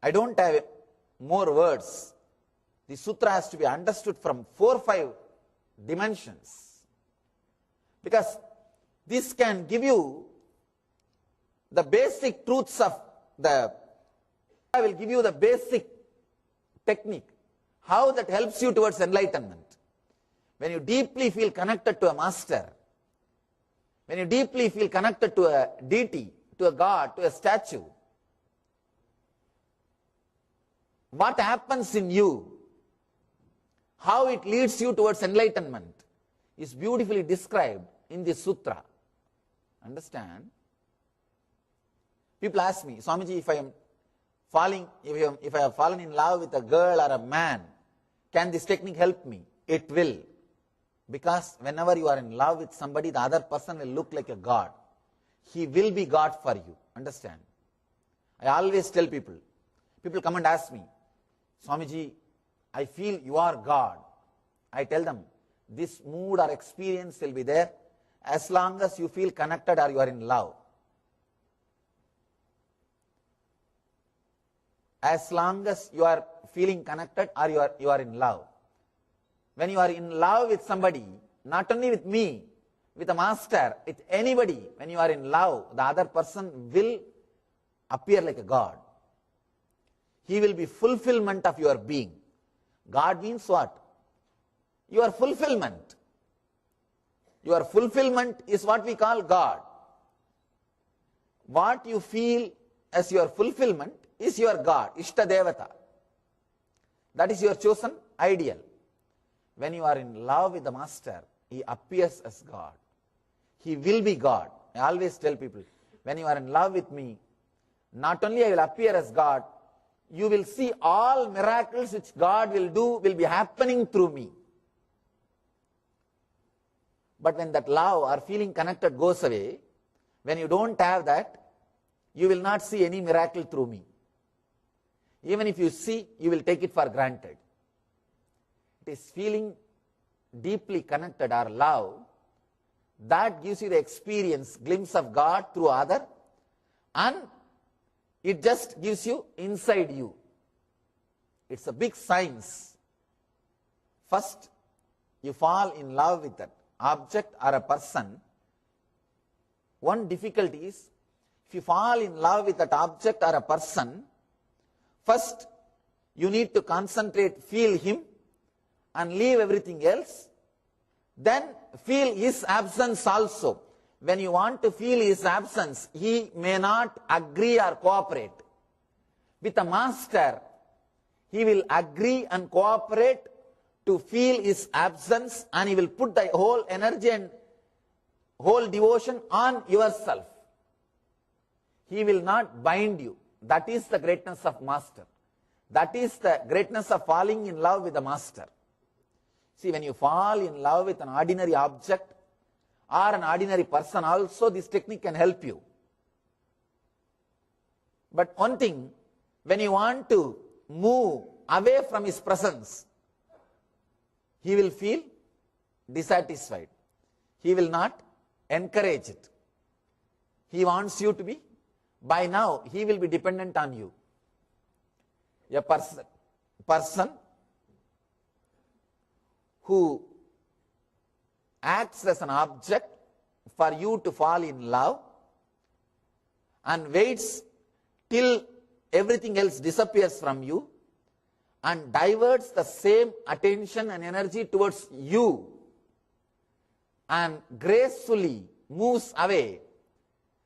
I don't have more words. The sutra has to be understood from 4 or 5 dimensions. Because this can give you the basic truths of I will give you the basic technique, how that helps you towards enlightenment. When you deeply feel connected to a master, when you deeply feel connected to a deity, to a god, to a statue, what happens in you, how it leads you towards enlightenment, is beautifully described in this sutra. Understand? People ask me, Swamiji, if I have fallen in love with a girl or a man, can this technique help me? It will. Because whenever you are in love with somebody, the other person will look like a god. He will be God for you. Understand? I always tell people come and ask me, Swamiji, I feel you are God. I tell them, this mood or experience will be there as long as you feel connected or you are in love. As long as you are feeling connected or you are in love. When you are in love with somebody, not only with me, with a master, with anybody, when you are in love, the other person will appear like a god. He will be fulfillment of your being. God means what? Your fulfillment. Your fulfillment is what we call God. What you feel as your fulfillment is your God, Ishta Devata. That is your chosen ideal. When you are in love with the Master, He appears as God. He will be God. I always tell people, when you are in love with me, not only I will appear as God, you will see all miracles which God will do will be happening through me. But when that love or feeling connected goes away, when you don't have that, you will not see any miracle through me. Even if you see, you will take it for granted. It is feeling deeply connected or love that gives you the experience, glimpse of God through other, and it just gives you inside you. It's a big science. First, you fall in love with that object or a person. One difficulty is, if you fall in love with that object or a person, first you need to concentrate, feel him, and leave everything else. Then feel his absence also. When you want to feel his absence, he may not agree or cooperate. With a master, he will agree and cooperate to feel his absence, and he will put the whole energy and whole devotion on yourself. He will not bind you. That is the greatness of master. That is the greatness of falling in love with the master. See, when you fall in love with an ordinary object or an ordinary person also, this technique can help you. But one thing, when you want to move away from his presence, he will feel dissatisfied. He will not encourage it. He wants you to be, by now, he will be dependent on you. A person who acts as an object for you to fall in love and waits till everything else disappears from you and diverts the same attention and energy towards you and gracefully moves away,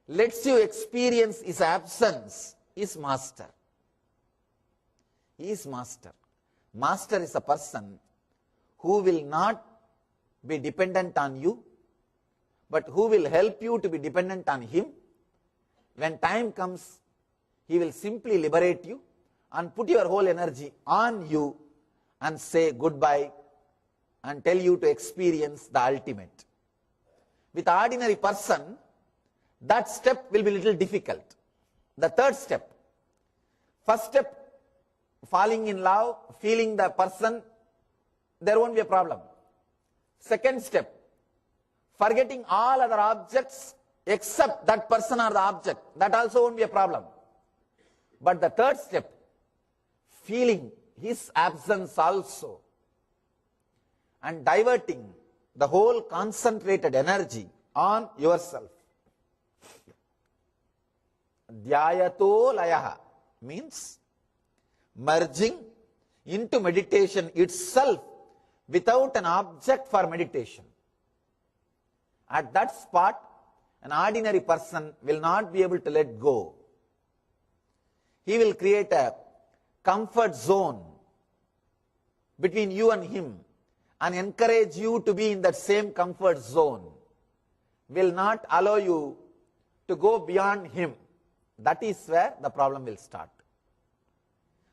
lets you experience his absence, is master. He is master. Master is a person who will not be dependent on you, but who will help you to be dependent on him. When time comes, he will simply liberate you and put your whole energy on you and say goodbye and tell you to experience the ultimate. With an ordinary person, that step will be a little difficult. The third step, first step, falling in love, feeling the person, there won't be a problem. Second step, forgetting all other objects except that person or the object, that also won't be a problem. But the third step, feeling his absence also and diverting the whole concentrated energy on yourself. Dhyayato layaha means merging into meditation itself without an object for meditation. At that spot, an ordinary person will not be able to let go. He will create a comfort zone between you and him and encourage you to be in that same comfort zone. Will not allow you to go beyond him. That is where the problem will start.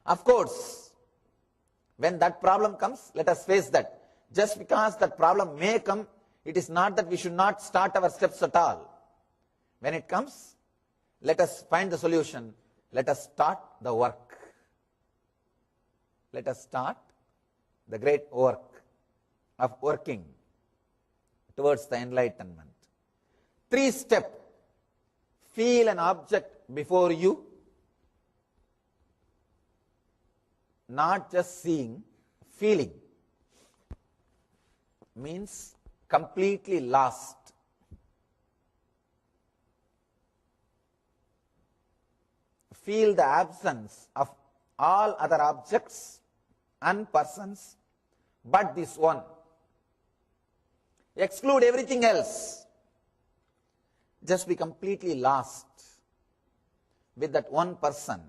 Of course, when that problem comes, let us face that. Just because that problem may come, it is not that we should not start our steps at all. When it comes, let us find the solution. Let us start the work. Let us start the great work of working towards the enlightenment. 3 steps. Feel an object before you, not just seeing, feeling means completely lost. Feel the absence of all other objects and persons but this one. exclude everything else. Just be completely lost with that one person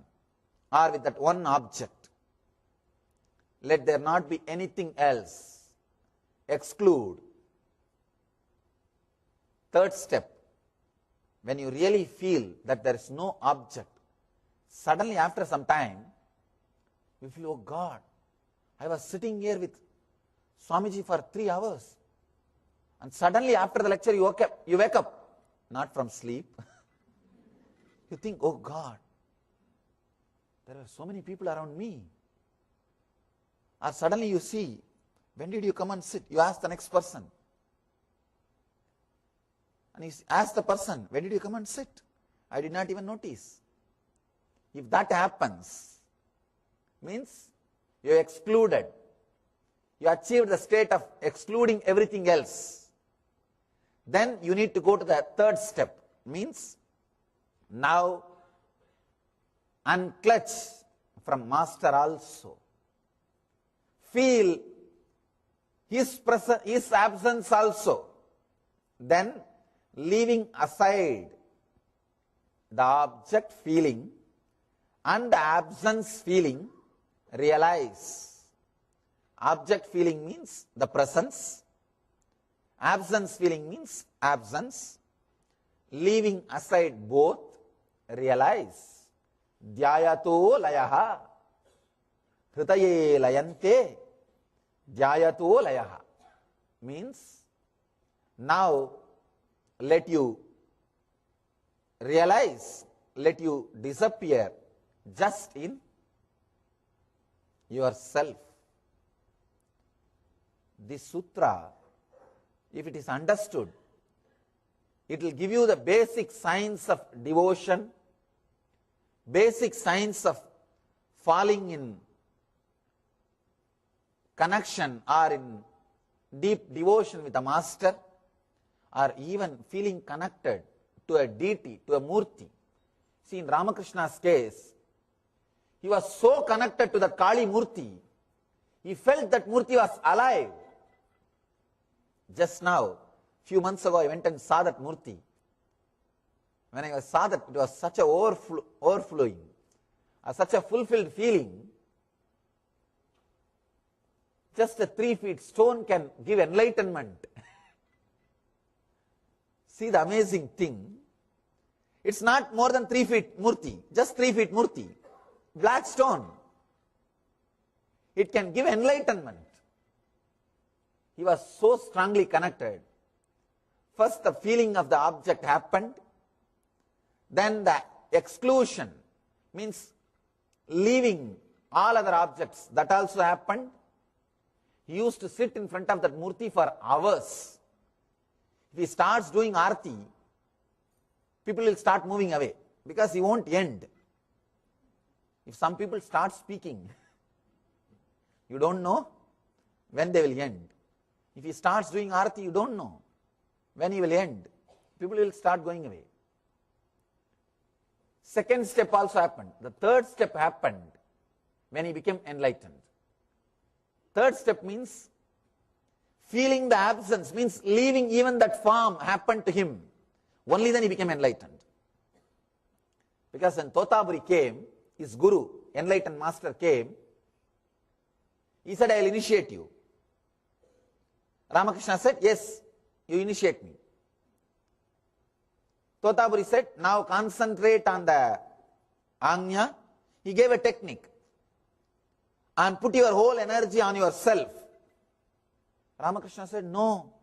or with that one object. Let there not be anything else. Exclude. Third step, when you really feel that there is no object, suddenly after some time, you feel, oh God, I was sitting here with Swamiji for 3 hours. And suddenly after the lecture you wake up, not from sleep. You think, oh God, there are so many people around me. Or suddenly you see, when did you come and sit? You ask the next person. And you ask the person, when did you come and sit? I did not even notice. If that happens, means you excluded. You achieved the state of excluding everything else. Then you need to go to the third step. Means now unclutch from master also. Feel his absence also. Then leaving aside the object feeling and the absence feeling, realize. Object feeling means the presence. Absence feeling means absence. Leaving aside both, realize. Dhyayato layaha. Hritaye layante. Dhyayato layaha. Means now let you realize, let you disappear just in yourself. This sutra, if it is understood, it will give you the basic signs of devotion, basic signs of falling in connection or in deep devotion with a master, or even feeling connected to a deity, to a murti. See, in Ramakrishna's case, he was so connected to the Kali murti, he felt that murti was alive. Just now, few months ago, I went and saw that murti. When I saw that, it was such a overflowing, such a fulfilled feeling. Just a 3 feet stone can give enlightenment. See the amazing thing. It's not more than 3 feet murti, just 3 feet murti. Black stone. It can give enlightenment. He was so strongly connected. First the feeling of the object happened. Then the exclusion, means leaving all other objects, that also happened. He used to sit in front of that murti for hours. If he starts doing arti, people will start moving away because he won't end. If some people start speaking, you don't know when they will end. If he starts doing arti, you don't know when he will end. People will start going away. Second step also happened. The third step happened when he became enlightened. Third step means feeling the absence, means leaving even that form happened to him. Only then he became enlightened. Because when Totaburi came, his guru, enlightened master came, he said, I will initiate you. Ramakrishna said, yes, you initiate me. Totaburi said, now concentrate on the Anya. He gave a technique. And put your whole energy on yourself. Ramakrishna said, no.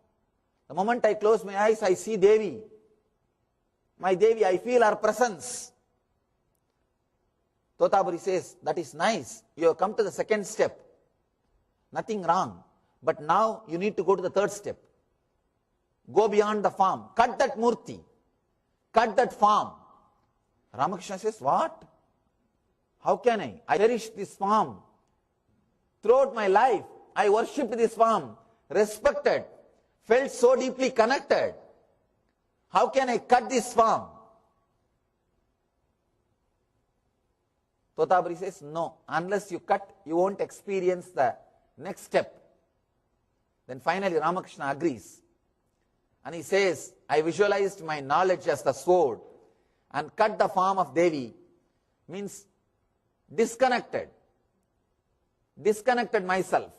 The moment I close my eyes, I see Devi. My Devi, I feel her presence. Totaburi says, that is nice. You have come to the second step. Nothing wrong. But now you need to go to the third step. Go beyond the form. Cut that murti. Cut that form. Ramakrishna says, what? How can I? I cherish this form. Throughout my life, I worshipped this form, respected, felt so deeply connected. How can I cut this form? Totaburi says, no, unless you cut, you won't experience the next step. Then finally Ramakrishna agrees. And he says, I visualized my knowledge as the sword and cut the form of Devi, means disconnected myself,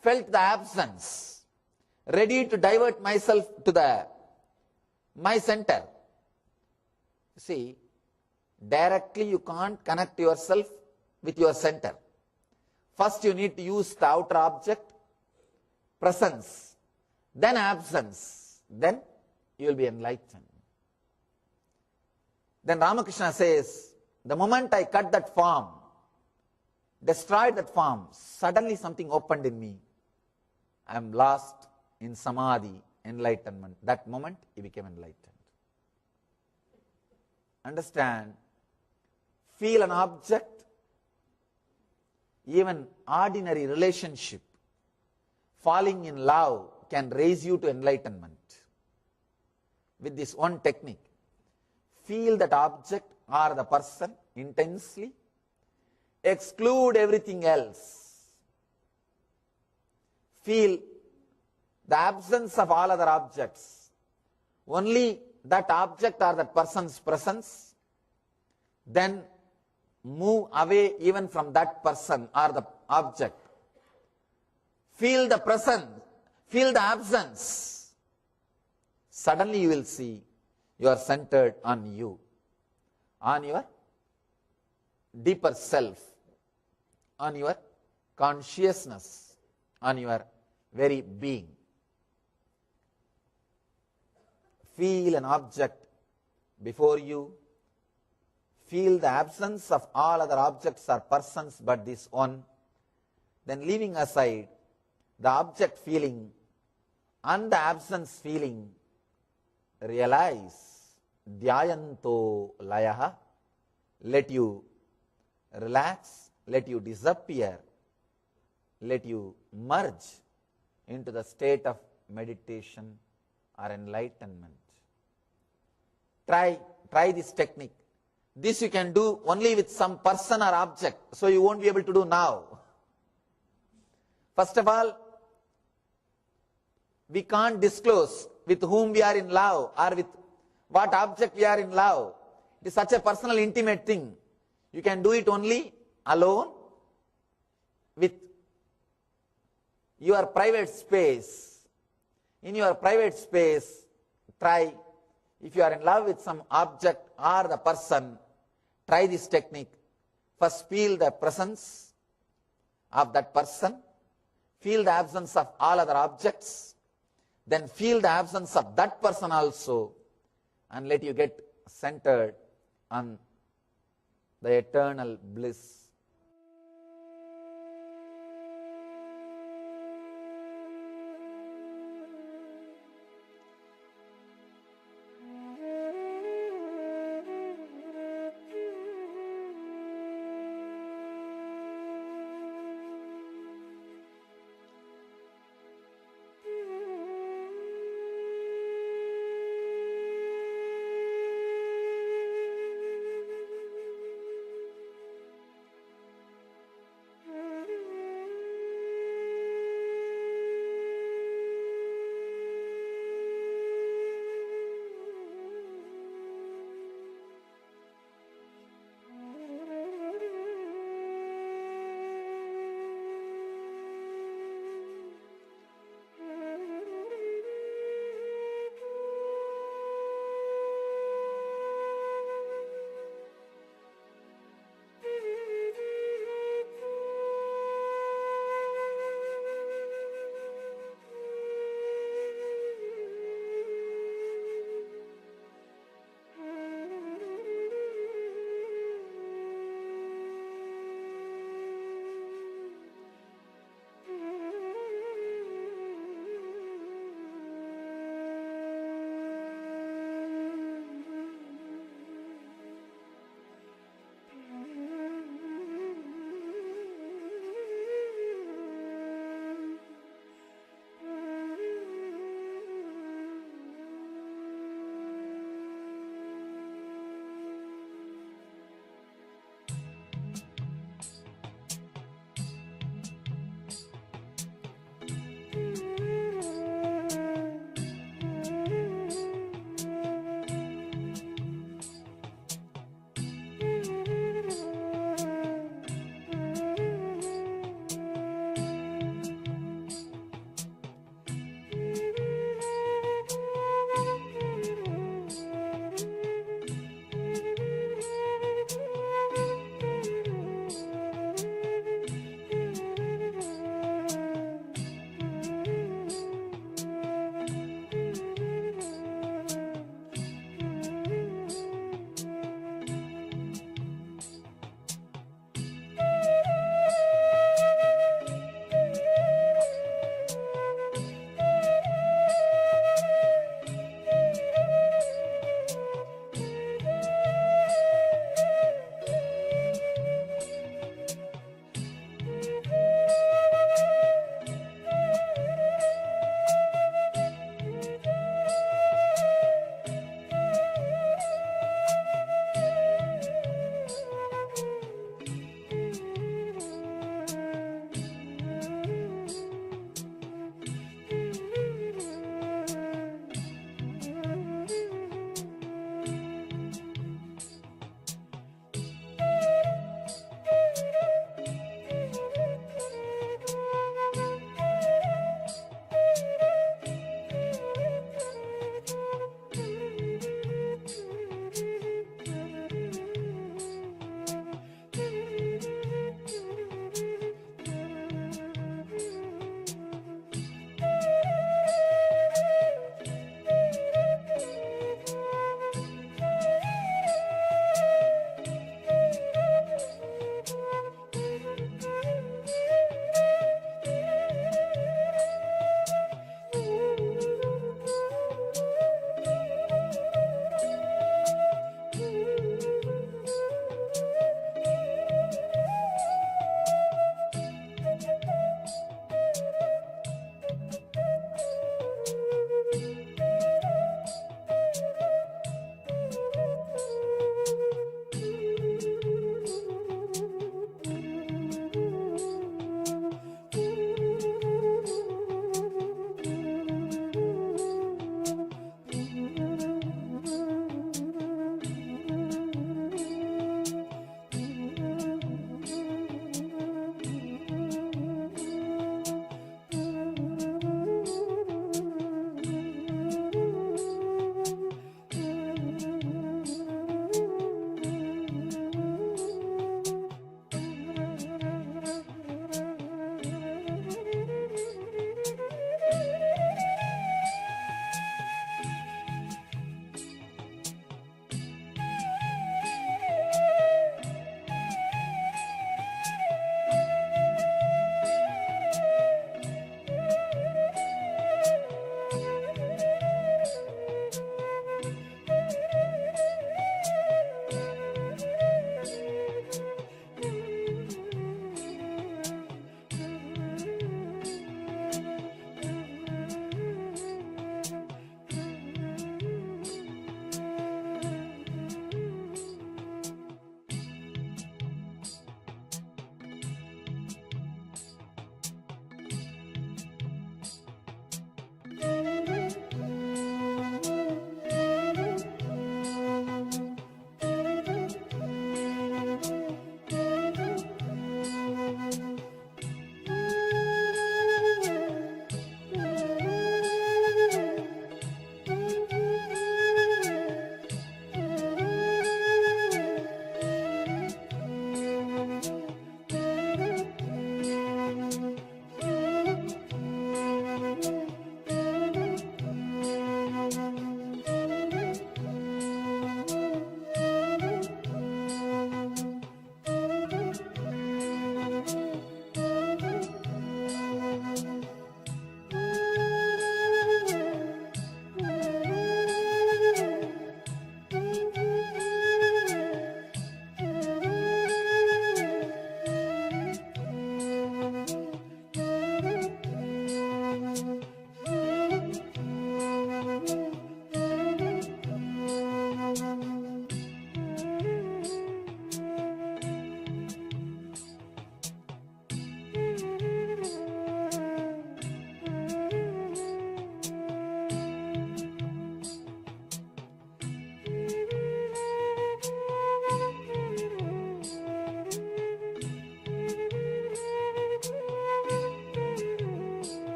felt the absence, ready to divert myself to my center. See, directly you can't connect yourself with your center. First you need to use the outer object, presence, then absence, then you will be enlightened. Then Ramakrishna says, the moment I cut that form, destroyed that form, suddenly something opened in me. I am lost in samadhi, enlightenment. That moment he became enlightened. Understand, feel an object, even ordinary relationship, falling in love can raise you to enlightenment. With this one technique, feel that object or the person intensely, exclude everything else. Feel the absence of all other objects, only that object or that person's presence, then move away even from that person or the object. Feel the presence, feel the absence. Suddenly you will see you are centered on you, on your deeper self, on your consciousness, on your very being. Feel an object before you. Feel the absence of all other objects or persons but this one. Then leaving aside the object feeling and the absence feeling, realize dhyayanto layaha, let you relax, let you disappear, let you merge into the state of meditation or enlightenment. Try this technique. This you can do only with some person or object, so you won't be able to do now. First of all, we can't disclose with whom we are in love or with what object we are in love. It is such a personal, intimate thing. You can do it only alone with your private space. In your private space, try, if you are in love with some object or the person, try this technique. First feel the presence of that person, feel the absence of all other objects, then feel the absence of that person also, and let you get centered on the eternal bliss.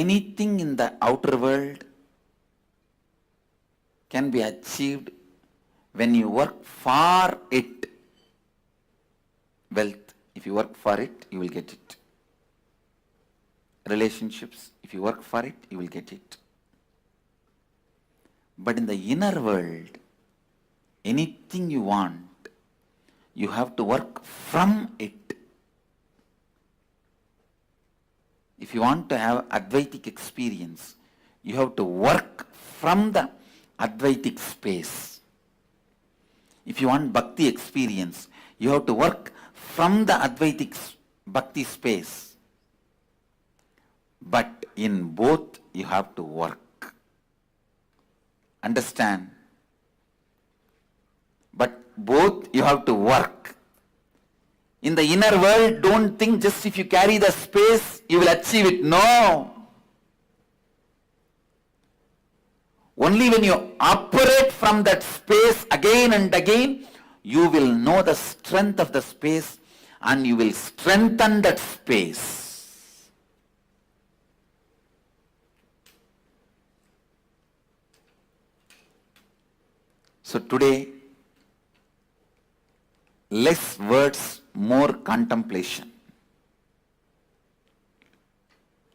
anything in the outer world can be achieved when you work for it. Wealth, if you work for it, you will get it. Relationships, if you work for it, you will get it. But in the inner world, anything you want, you have to work from it. If you want to have Advaitic experience, you have to work from the Advaitic space. If you want Bhakti experience, you have to work from the Advaitic Bhakti space. But in both, you have to work. Understand? But both you have to work. In the inner world, don't think just if you carry the space, you will achieve it. No. Only when you operate from that space again and again, you will know the strength of the space and you will strengthen that space. So today, less words, more contemplation.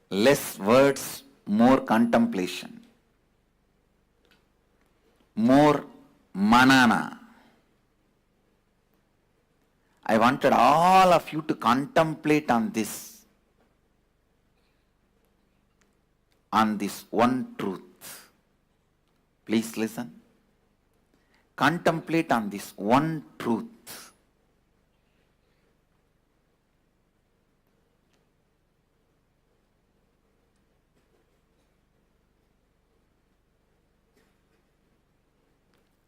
Less words, more contemplation. More manana. I wanted all of you to contemplate on this one truth. Please listen. Contemplate on this one truth.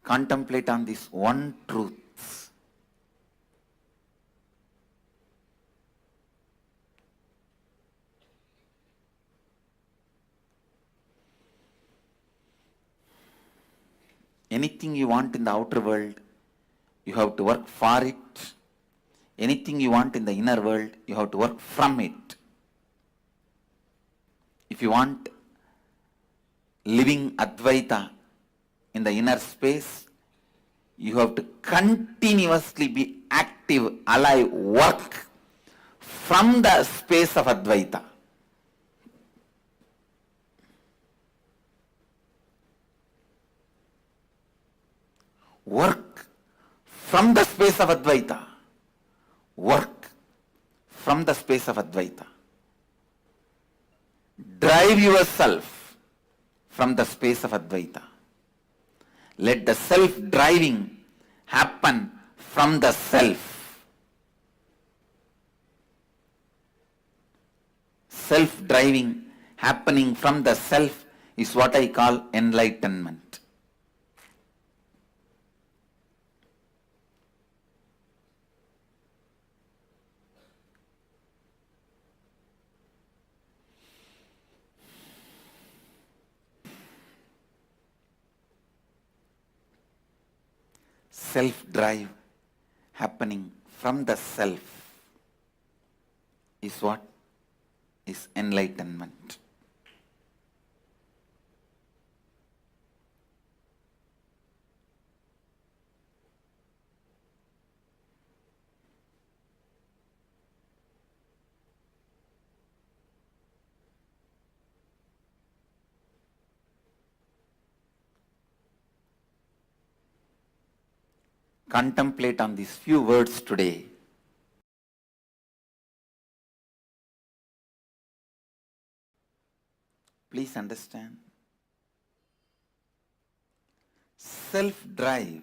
Contemplate on this one truth. Anything you want in the outer world, you have to work for it. Anything you want in the inner world, you have to work from it. If you want living Advaita in the inner space, you have to continuously be active, alive, work from the space of Advaita. Work from the space of Advaita. Work from the space of Advaita. Drive yourself from the space of Advaita. Let the self-driving happen from the self. Self-driving happening from the self is what I call enlightenment. Self-drive happening from the self is what is enlightenment. Contemplate on these few words today. Please understand. Self-drive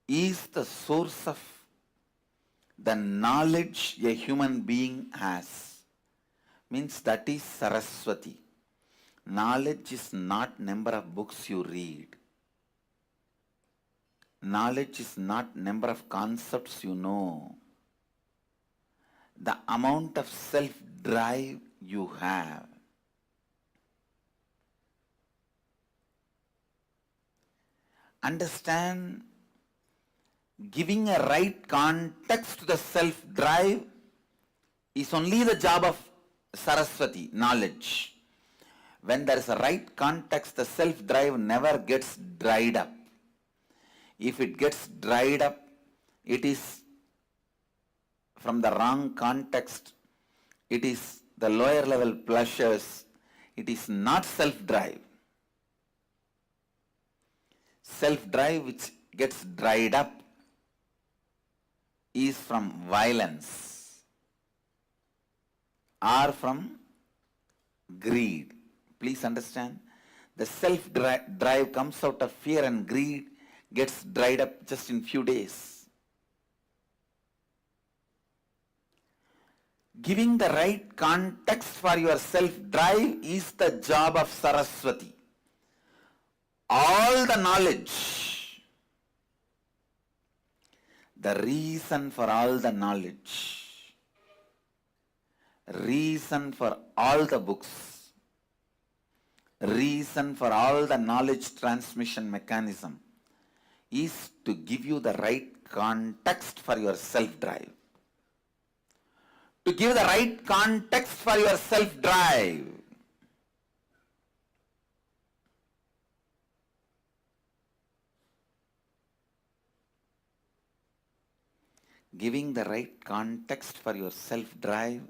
is the source of the knowledge a human being has. Means that is Saraswati. Knowledge is not number of books you read. Knowledge is not number of concepts you know. The amount of self-drive you have. Understand, giving a right context to the self-drive is only the job of Saraswati, knowledge. When there is a right context, the self-drive never gets dried up. If it gets dried up, it is from the wrong context. It is the lower level pleasures. It is not self-drive. Self-drive which gets dried up is from violence or from greed. Please understand, the self-drive comes out of fear and greed, gets dried up just in few days. Giving the right context for your self-drive is the job of Saraswati. All the knowledge, the reason for all the knowledge, reason for all the books, reason for all the knowledge transmission mechanism is to give you the right context for your self-drive. To give the right context for your self-drive. Giving the right context for your self-drive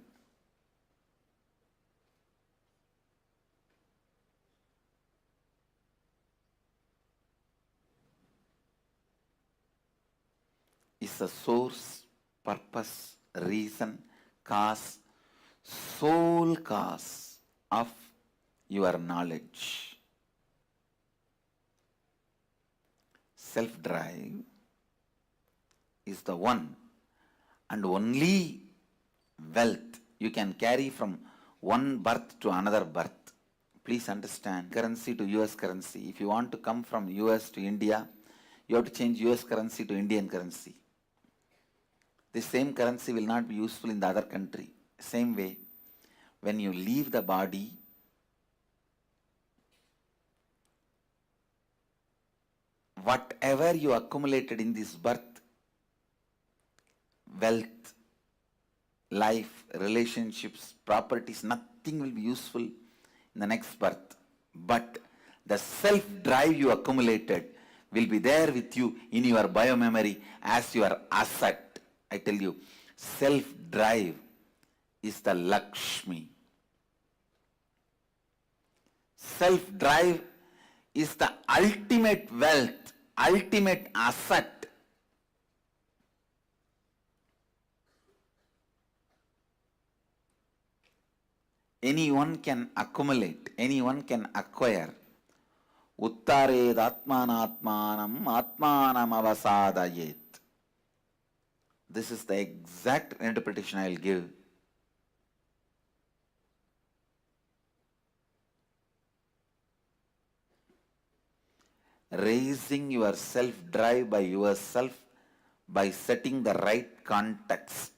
is the source, purpose, reason, cause, sole cause of your knowledge. Self-drive is the one and only wealth you can carry from one birth to another birth. Please understand, currency to US currency. If you want to come from US to India, you have to change US currency to Indian currency. The same currency will not be useful in the other country. Same way, when you leave the body, whatever you accumulated in this birth, wealth, life, relationships, properties, nothing will be useful in the next birth. But the self-drive you accumulated will be there with you in your biomemory as your asset. I tell you, self-drive is the Lakshmi. Self-drive is the ultimate wealth, ultimate asset. Anyone can accumulate, anyone can acquire. Uttared atmanatmanam atmanam avasadayet. This is the exact interpretation I will give. Raising your self-drive by yourself by setting the right context.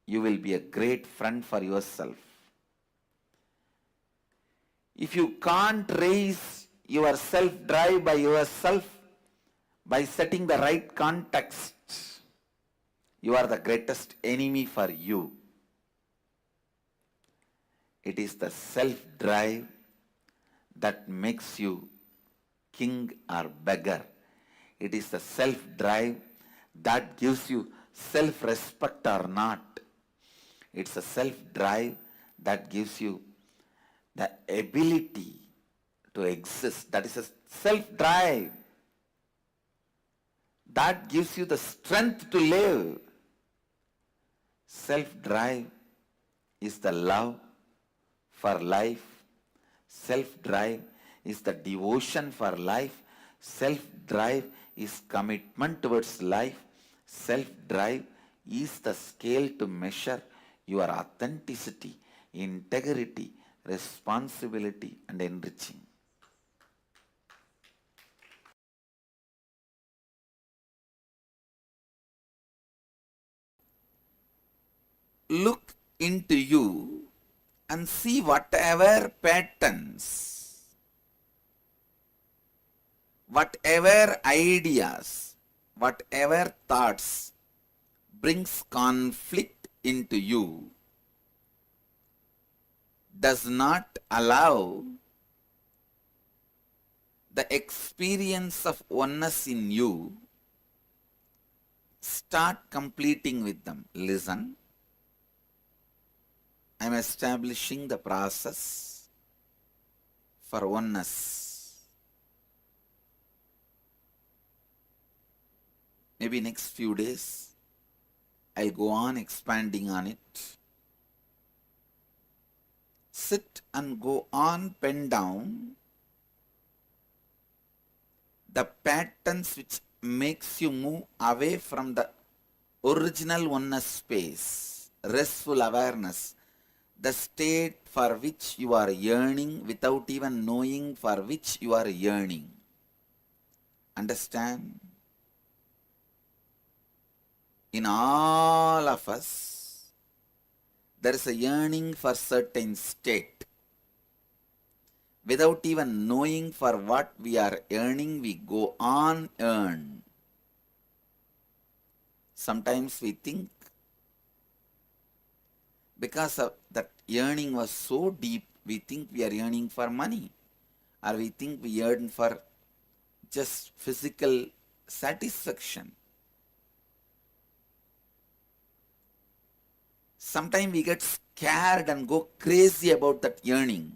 You will be a great friend for yourself. If you can't raise your self-drive by yourself, by setting the right context, you are the greatest enemy for you. It is the self-drive that makes you king or beggar. It is the self-drive that gives you self-respect or not. It's a self-drive that gives you the ability to exist. That is a self-drive that gives you the strength to live. Self-drive is the love for life. Self-drive is the devotion for life. Self-drive is commitment towards life. Self-drive is the scale to measure your authenticity, integrity, responsibility, and enriching. Look into you and see whatever patterns, whatever ideas, whatever thoughts brings conflict into you does not allow the experience of oneness in you, start completing with them. Listen, I am establishing the process for oneness. Maybe next few days, I'll go on expanding on it. Sit and go on, pen down the patterns which makes you move away from the original oneness space, restful awareness, the state for which you are yearning without even knowing for which you are yearning. Understand? In all of us, there is a yearning for certain state. Without even knowing for what we are yearning, we go on yearn. Sometimes we think because of that yearning was so deep, we think we are yearning for money, or we think we yearn for just physical satisfaction. Sometimes we get scared and go crazy about that yearning.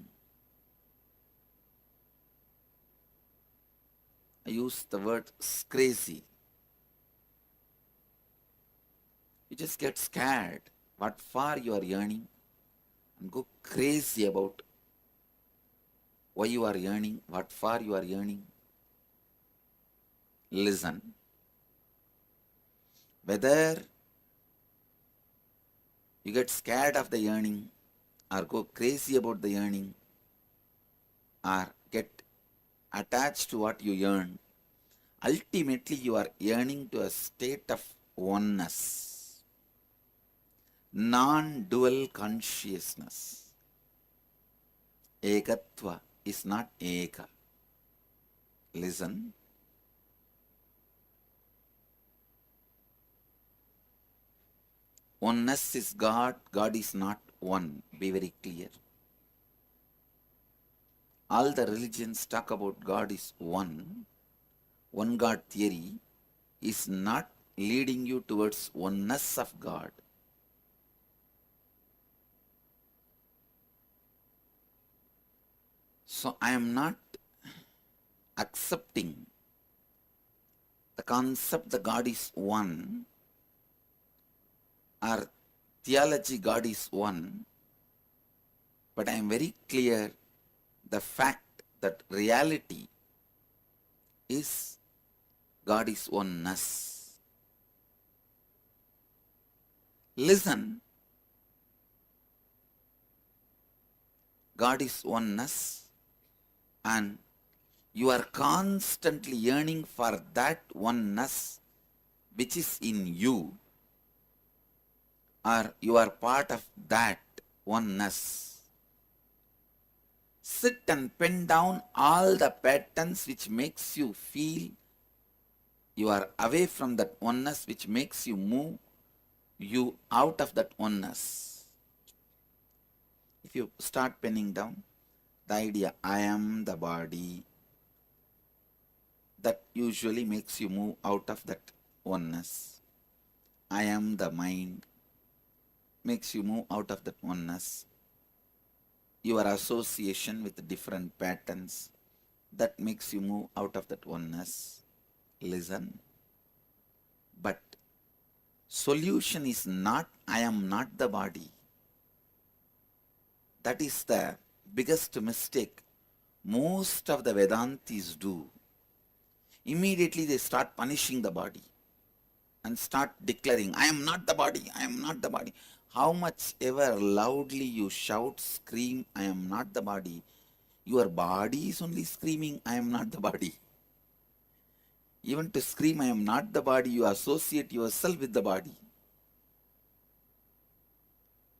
I use the word crazy. You just get scared what for you are yearning and go crazy about why you are yearning, what for you are yearning. Listen. Whether you get scared of the yearning or go crazy about the yearning or get attached to what you yearn, ultimately you are yearning to a state of oneness, non-dual consciousness. Ekatva is not eka. Listen. Oneness is God, God is not one. Be very clear. All the religions talk about God is one. One God theory is not leading you towards oneness of God. So I am not accepting the concept that God is one, or theology God is one, but I am very clear the fact that reality is God is oneness. Listen, God is oneness, and you are constantly yearning for that oneness which is in you, or you are part of that oneness. Sit and pen down all the patterns which makes you feel you are away from that oneness, which makes you move you out of that oneness. If you start penning down the idea, I am the body, that usually makes you move out of that oneness. I am the mind, makes you move out of that oneness. Your association with different patterns, that makes you move out of that oneness. Listen. But solution is not, I am not the body. That is the biggest mistake most of the Vedantis do. Immediately they start punishing the body and start declaring, I am not the body, I am not the body. How much ever loudly you shout, scream, I am not the body, your body is only screaming, I am not the body. Even to scream, I am not the body, you associate yourself with the body.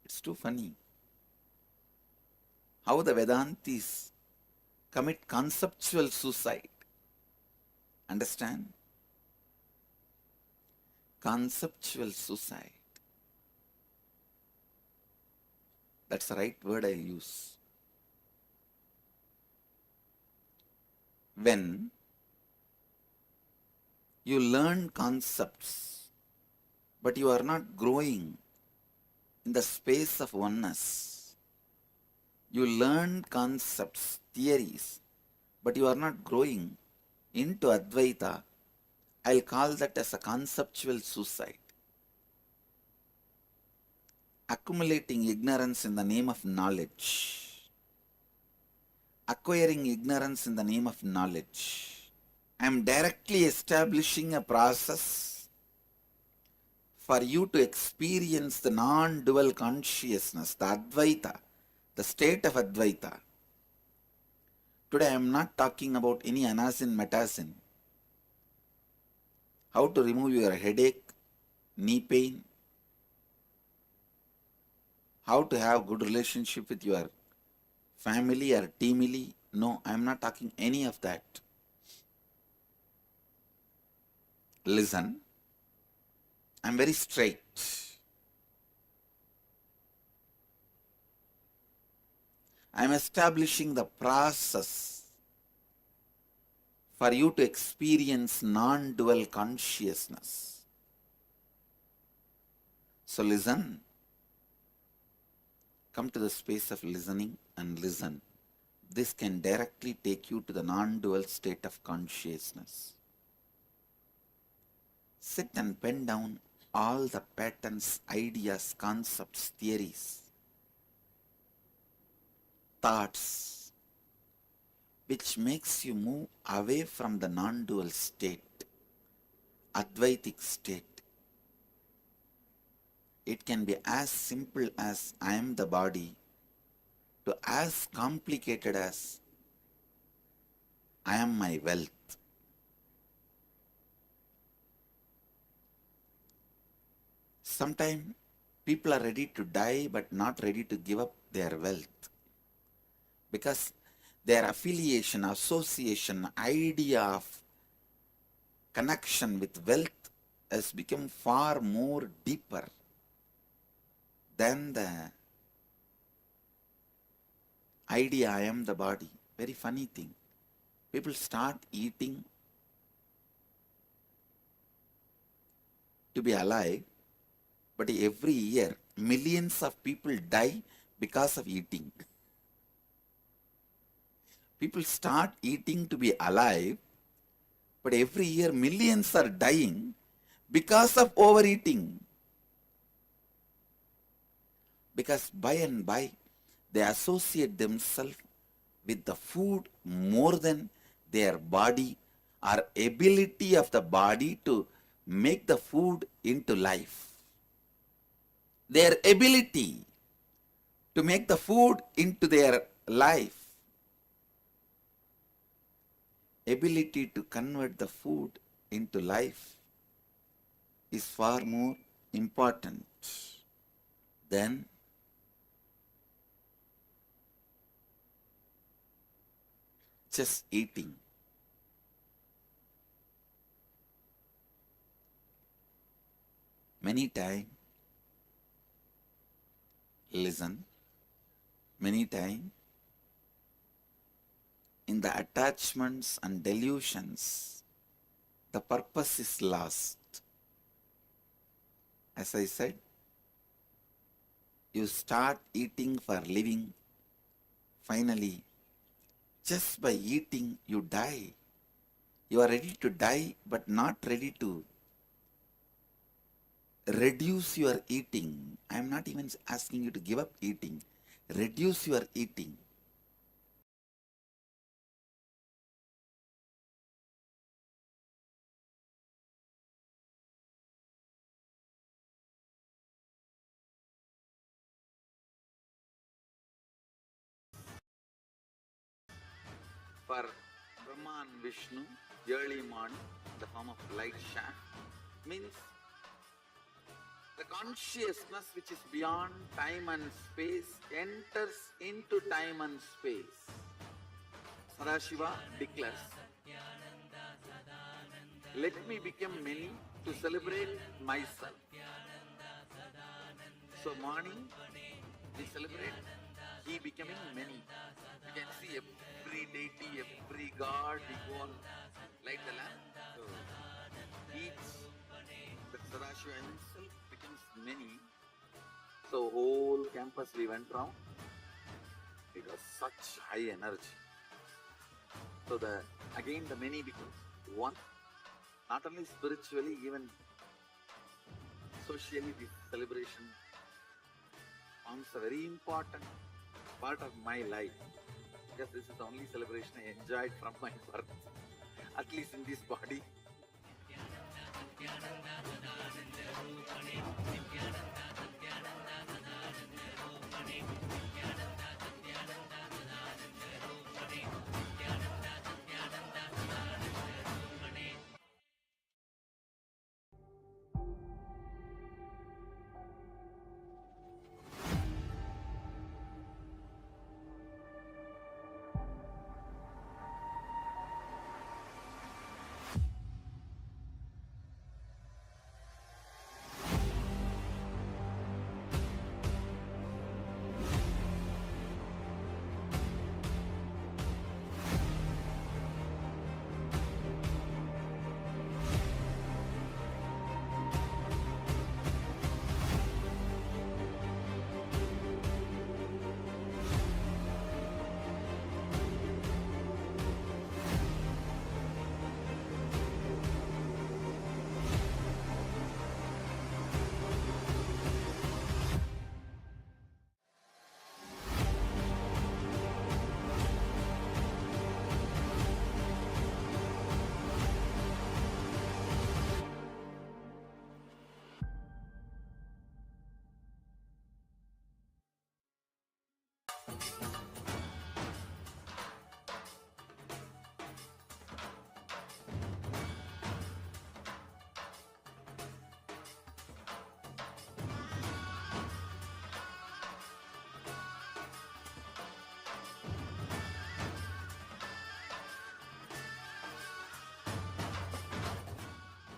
It's too funny how the Vedantis commit conceptual suicide. Understand? Conceptual suicide. That's the right word I use. When you learn concepts, but you are not growing in the space of oneness. You learn concepts, theories, but you are not growing into Advaita. I'll call that as a conceptual suicide. Accumulating ignorance in the name of knowledge. Acquiring ignorance in the name of knowledge. I am directly establishing a process for you to experience the non-dual consciousness, the Advaita, the state of Advaita. Today I am not talking about any anasin, metasin. How to remove your headache, knee pain, how to have good relationship with your family or teamily. No, I am not talking any of that. Listen, I am very straight. I am establishing the process for you to experience non-dual consciousness. So listen. Come to the space of listening and listen. This can directly take you to the non-dual state of consciousness. Sit and pen down all the patterns, ideas, concepts, theories, thoughts, which makes you move away from the non-dual state, Advaitic state. It can be as simple as I am the body to as complicated as I am my wealth. Sometimes people are ready to die but not ready to give up their wealth because their affiliation, association, idea of connection with wealth has become far more deeper than the idea I am the body. Very funny thing. People start eating to be alive, but every year millions of people die because of eating. People start eating to be alive, but every year millions are dying because of overeating. Because by and by they associate themselves with the food more than their body or ability of the body to make the food into life. Their ability to make the food into their life, ability to convert the food into life is far more important than just eating. Many times, listen, many times in the attachments and delusions, the purpose is lost. As I said, you start eating for living. Finally, just by eating, you die. You are ready to die, but not ready to reduce your eating. I am not even asking you to give up eating. Reduce your eating. For Brahma and Vishnu, early morning, the form of light shaft, means the consciousness which is beyond time and space enters into time and space. Sadashiva declares, let me become many to celebrate myself. So morning, we celebrate celebrate he becoming many. You can see every deity, every god, we go on light the lamp. So each, the Sadashiva himself becomes many. So whole campus we went round. It was such high energy. So again the many become one. Not only spiritually, even socially, this celebration forms a very important part of my life. Because this is the only celebration I enjoyed from my birth, at least in this body.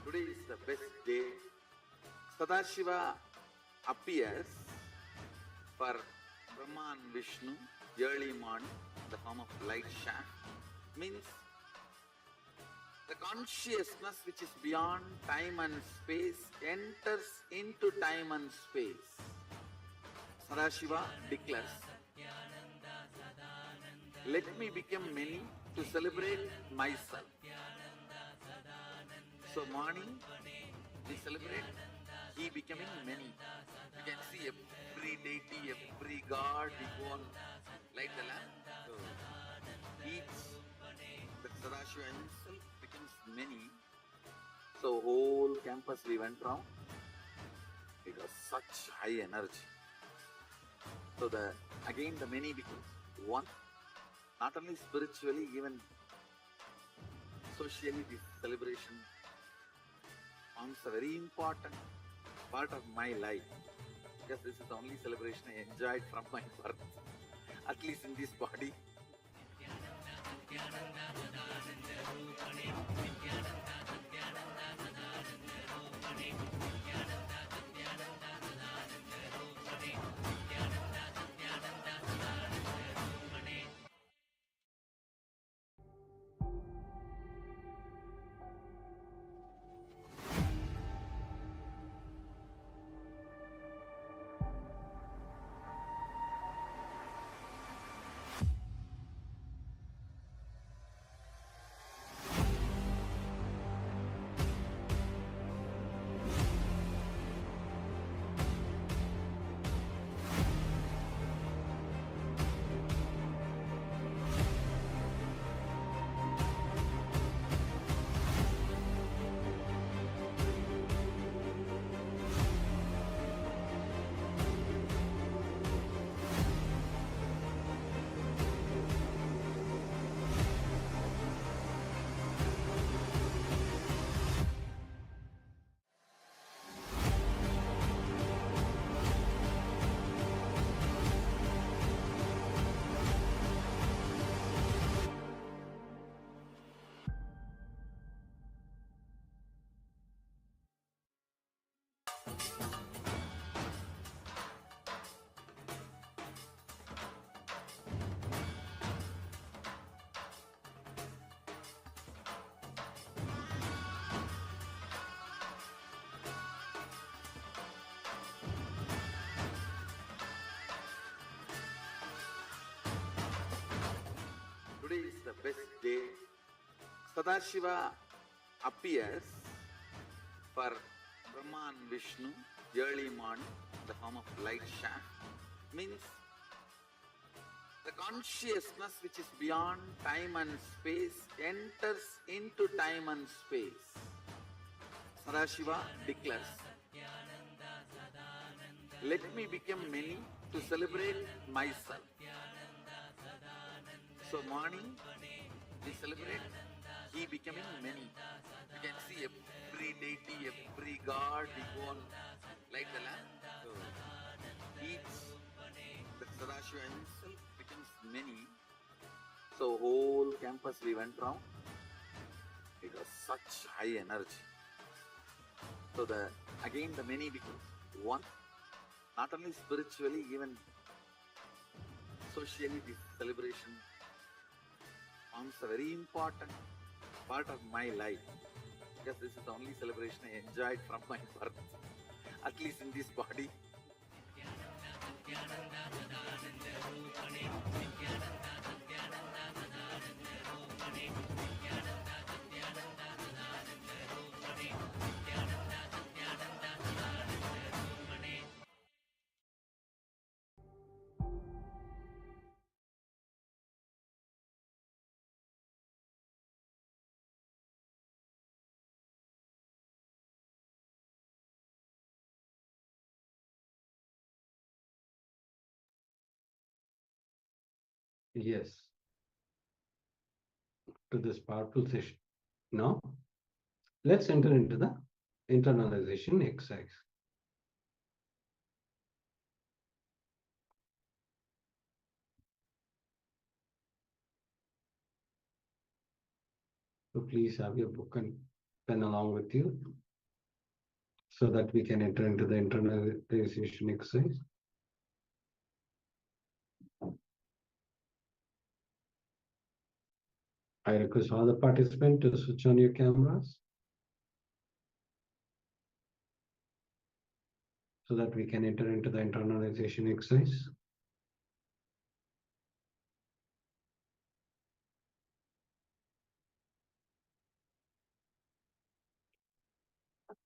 Today is the best day. Sadashiva appears for Brahma and Vishnu early morning in the form of light shaft. Means the consciousness which is beyond time and space enters into time and space. Sadashiva declares, let me become many to celebrate myself. So morning, we celebrate he becoming many. You can see every deity, every god, we go on light the lamp. So each, the Sadashiva himself becomes many. So whole campus we went round. It was such high energy. So again the many becomes one. Not only spiritually, even socially, this celebration forms a very important part of my life. Because this is the only celebration I enjoyed from my birth, at least in this body. best day. Sadashiva appears for Brahma and Vishnu early morning, the form of light shaft, means the consciousness which is beyond time and space enters into time and space. Sadashiva declares, let me become many to celebrate myself. So morning we celebrate he becoming many. You can see every deity, every god, we go and light the lamp. So each, the Sadashiva himself becomes many. So whole campus we went round. It was such high energy. So again the many becomes one. Not only spiritually, even socially, this celebration forms a very important part of my life, because this is the only celebration I enjoyed from my birth, at least in this body. Yes, to this powerful session. Now, let's enter into the internalization exercise. So please have your book and pen along with you so that we can enter into the internalization exercise. I request all the participants to switch on your cameras so that we can enter into the internalization exercise.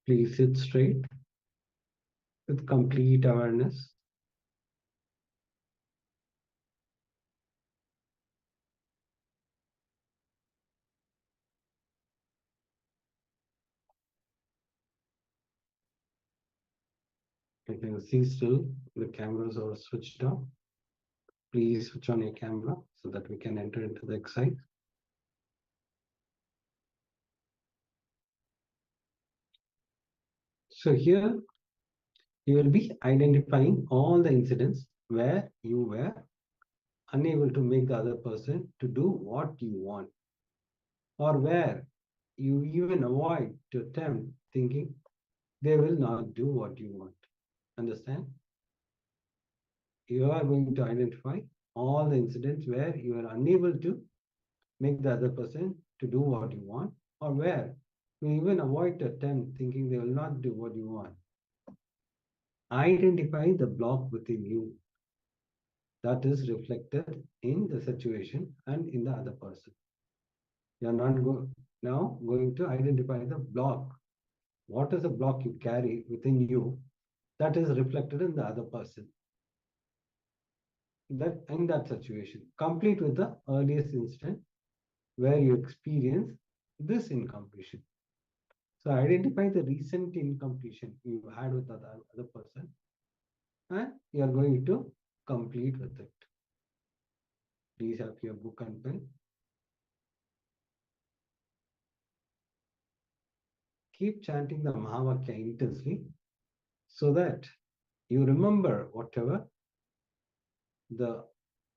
Please sit straight with complete awareness. You can see still the cameras are switched off. Please switch on your camera so that we can enter into the exercise. So here you will be identifying all the incidents where you were unable to make the other person to do what you want, or where you even avoid to attempt thinking they will not do what you want. Understand? You are going to identify all the incidents where you are unable to make the other person to do what you want, or where you even avoid to attempt thinking they will not do what you want. Identify the block within you that is reflected in the situation and in the other person. You are not now going to identify the block. What is the block you carry within you that is reflected in the other person? That in that situation, complete with the earliest instant where you experience this incompletion. So identify the recent incompletion you had with the other person, and you are going to complete with it. Please have your book and pen. Keep chanting the Mahavakya intensely so that you remember whatever the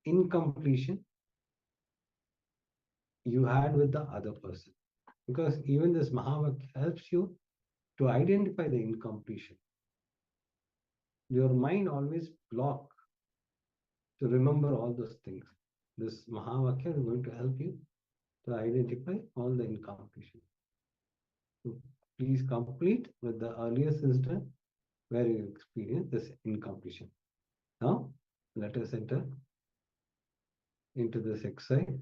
incompletion you had with the other person. Because even this Mahavakya helps you to identify the incompletion. Your mind always block to remember all those things. This Mahavakya is going to help you to identify all the incompletion. So please complete with the earliest instant where you experience this incompletion. Now, let us enter into this exercise.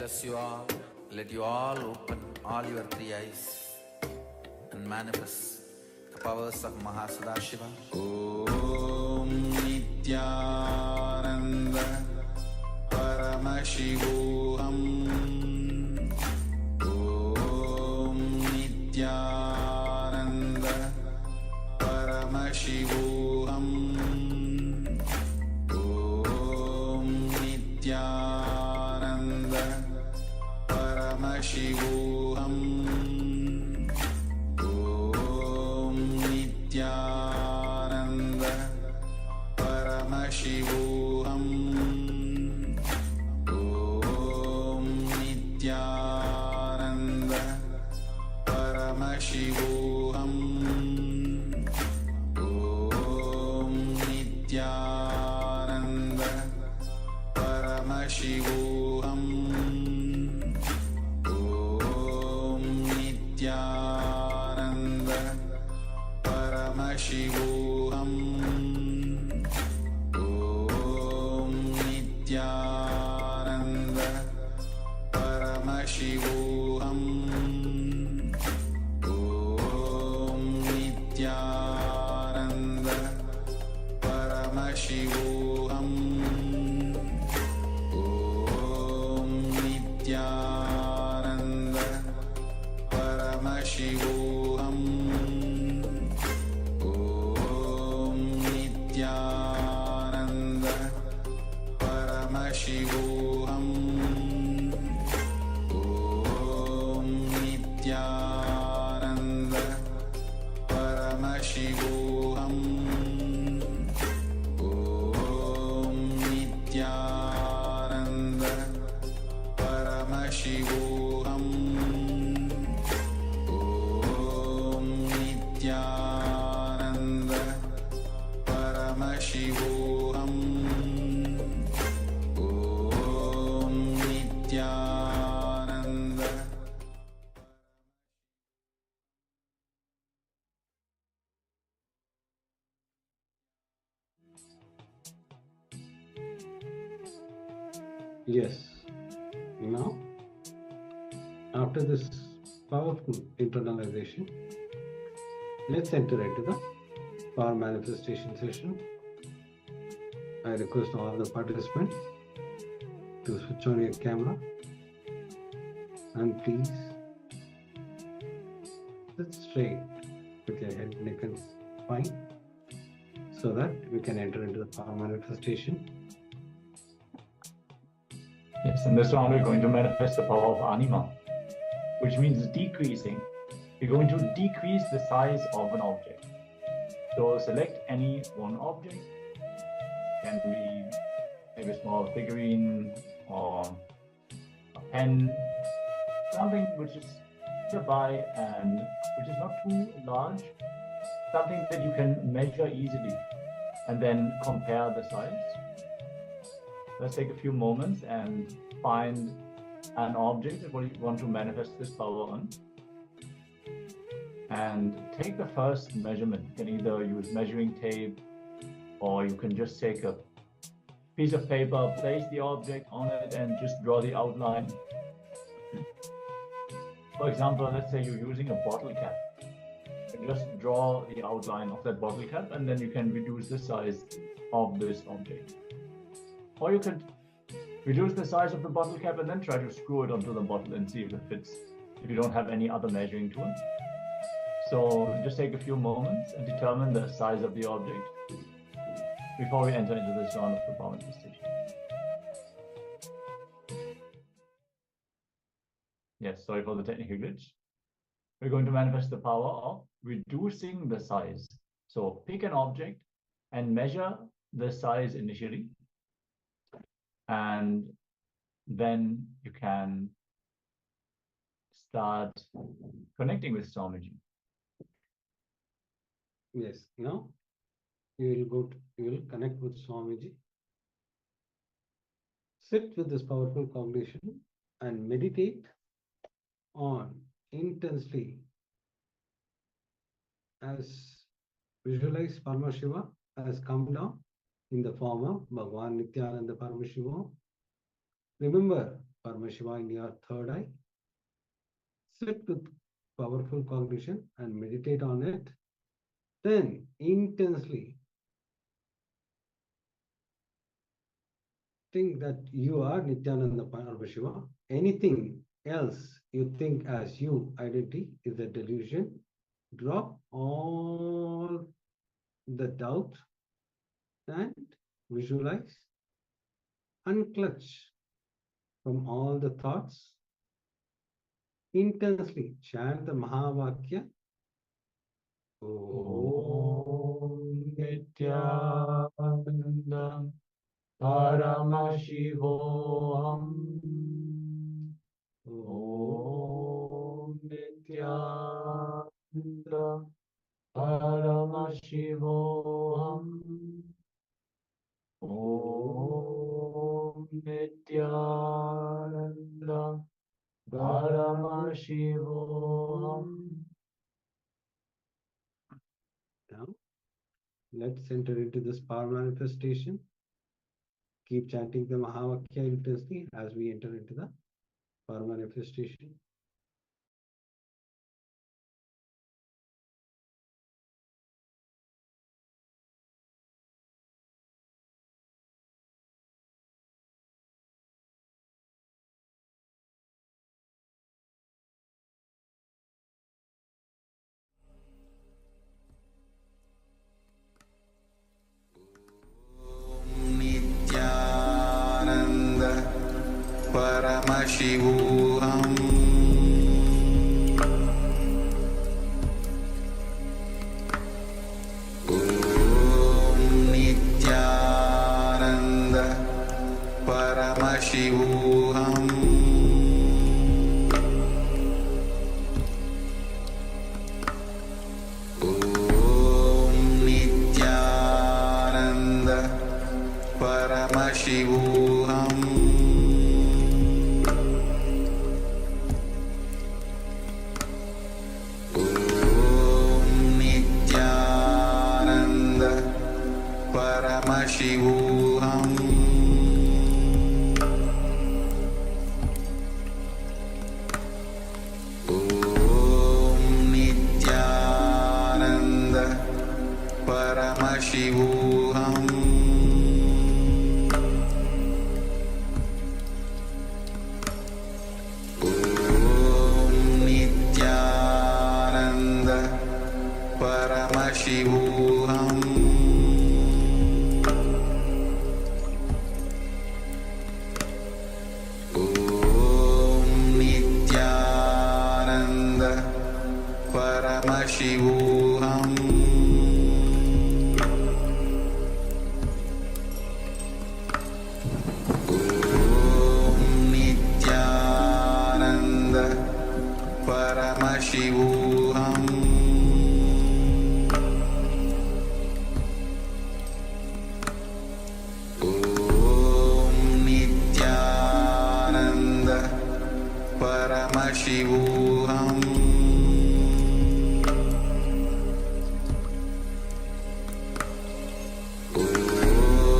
bless you all. Let you all open all your three eyes and manifest the powers of Mahasadashiva. Om Nithyananda Paramashivoham. Om Nithyananda Paramashivoham. Om Nithyananda Paramashivoham. Om Nithyananda Paramashivoham. Om Nithyananda Paramashivoham. Om Nithyananda Paramashivoham. Om Nithyananda Paramashivoham. Om Nithyananda Paramashivoham. Om Nithyananda Paramashivoham. Om Nithyananda Paramashivoham. Om Nithyananda Paramashivoham. Om Nithyananda Paramashivoham. Om Nithyananda Paramashivoham. Om Nithyananda Paramashivoham. Om Nithyananda. Yes. Now, after this powerful internalization, let's enter into the power manifestation session. I request all the participants to switch on your camera and please sit straight with your head, neck and spine so that we can enter into the power manifestation. Yes, in this round we're going to manifest the power of anima, which means decreasing. We're going to decrease the size of an object. So select any one object, can be maybe a small figurine or a pen, something which is nearby and which is not too large, something that you can measure easily and then compare the size. Let's take a few moments and find an object that you want to manifest this power on. And take the first measurement. You can either use measuring tape or you can just take a piece of paper, place the object on it and just draw the outline. For example, let's say you're using a bottle cap. You can just draw the outline of that bottle cap and then you can reduce the size of this object. Or you could reduce the size of the bottle cap and then try to screw it onto the bottle and see if it fits, if you don't have any other measuring tool. So just take a few moments and determine the size of the object before we enter into this round of the power manifestation. Yes, sorry for the technical glitch. We're going to manifest the power of reducing the size. So pick an object and measure the size initially. And then you can start connecting with Swamiji. Yes, now you will connect with Swamiji. Sit with this powerful cognition and meditate on intensely as visualize Paramashiva has come down in the form of Bhagavan Nithyananda Paramashivoham. Remember Paramashiva in your third eye. Sit with powerful cognition and meditate on it. Then intensely think that you are Nithyananda Paramashiva. Anything else you think as you identity is a delusion. Drop all the doubt and visualize, unclutch from all the thoughts. Intensely chant the Mahavakya. Om Nithyananda Paramashivoham. Om Nithyananda Paramashivoham. Om Nithyananda Paramashivoham. Now, let's enter into this power manifestation. Keep chanting the Mahavakya intensely as we enter into the power manifestation. Nithyananda Paramashivoham. Om Nithyananda Paramashivoham. Om Nithyananda Paramashivoham. Om Nithyananda Paramashivoham. Om Nithyananda Paramashivoham. Om Nithyananda Paramashivoham. Om Nithyananda Paramashivoham. Om Nithyananda Paramashivoham. Om Nithyananda Paramashivoham.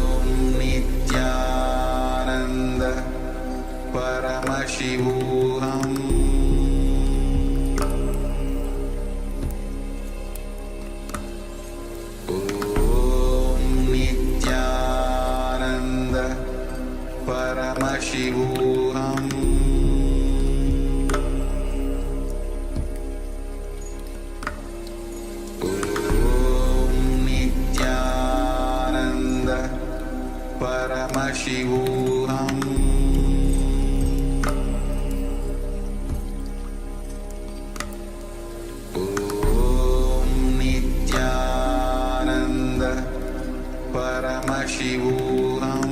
Om Nithyananda Paramashivoham. Om Nithyananda Paramashivoham. Om Nithyananda Paramashivoham. Om Nithyananda Paramashivoham.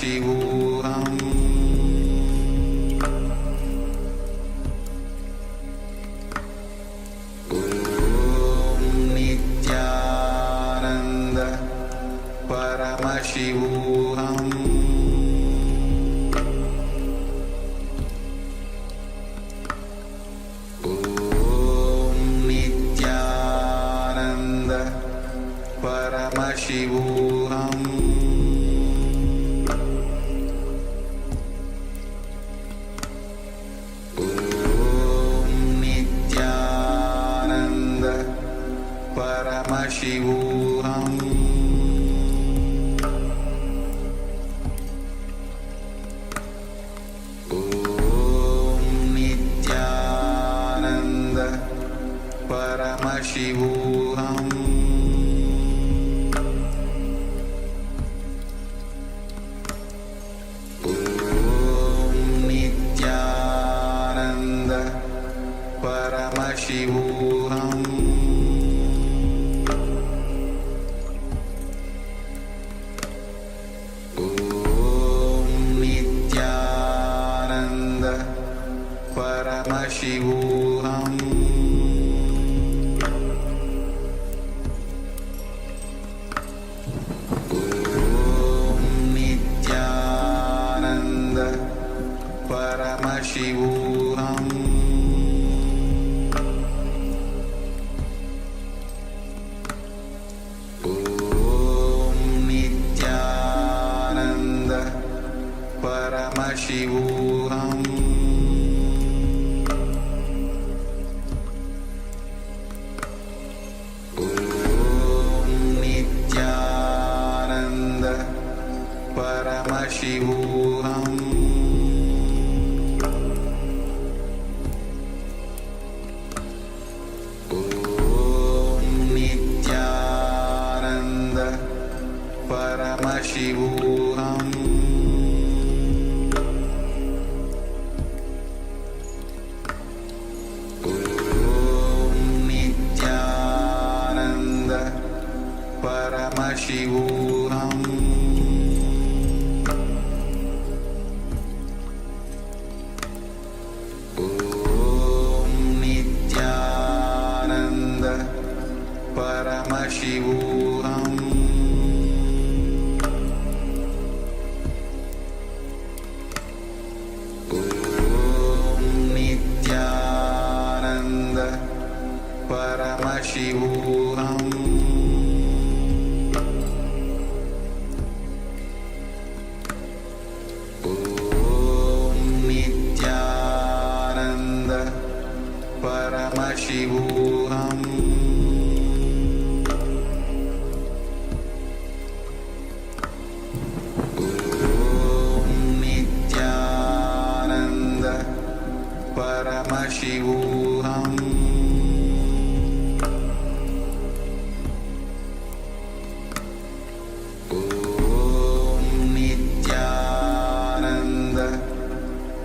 Paramashivoham Om Nithyananda Paramashivoham Om Nithyananda Paramashivoham Paramashivoham Om Nithyananda Paramashivoham Om Nithyananda Paramashivoham Paramashivoham Om Nithyananda Paramashivoham Om Nithyananda Paramashivoham Paramashivoham Om Nithyananda Paramashivoham Om Nithyananda Paramashivoham Paramashivoham Om Nithyananda Paramashivoham Om Nithyananda Paramashivoham Paramashivoham Om Nithyananda Paramashivoham Om Nithyananda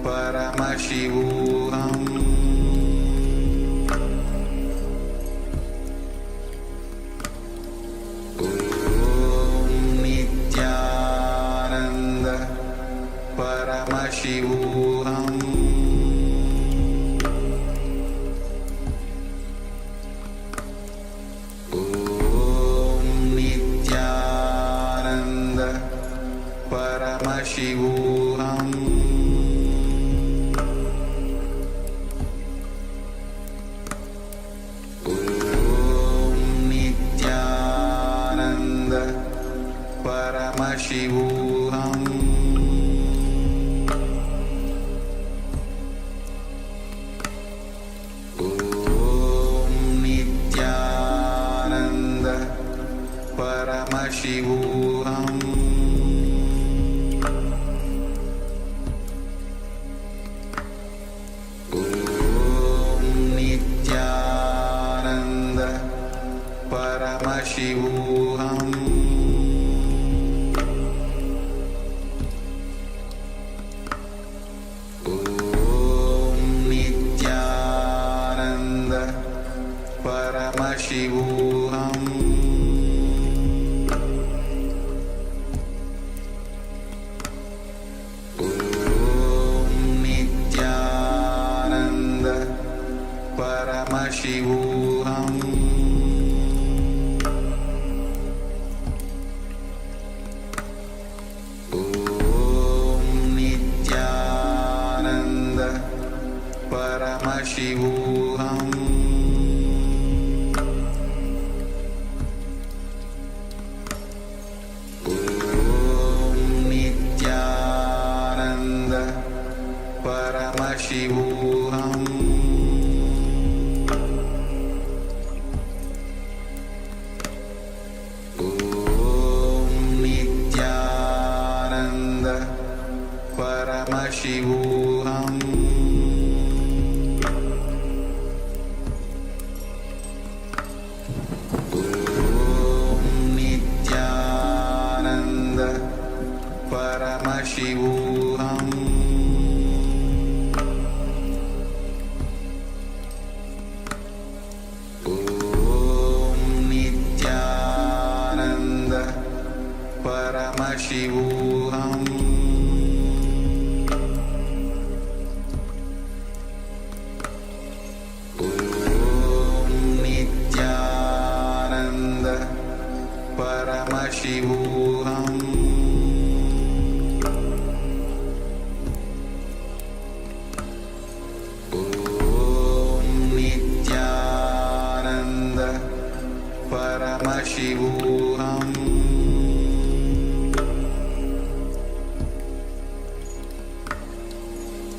Paramashivoham Paramashivoham Om Nithyananda Paramashivoham Om Nithyananda Paramashivoham Paramashivoham Om Nithyananda Paramashivoham Paramashivoham. Om Nithyananda Paramashivoham. Om Nithyananda Paramashivoham. Om Nithyananda Paramashivoham. Om Nithyananda Paramashivoham. Om Nithyananda Paramashivoham. Om Nithyananda Paramashivoham. Om Nithyananda Paramashivoham.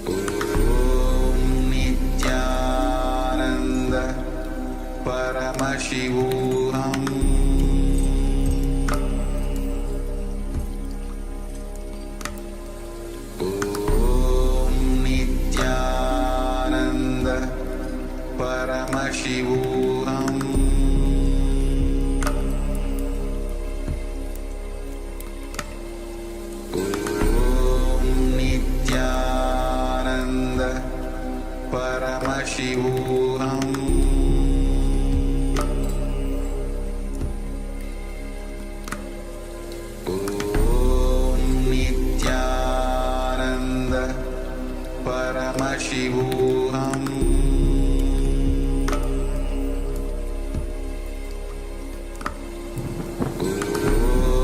Om Nithyananda Paramashivoham. Om Nithyananda Paramashivoham. Om Nithyananda Paramashivoham. Om Nithyananda Paramashivoham.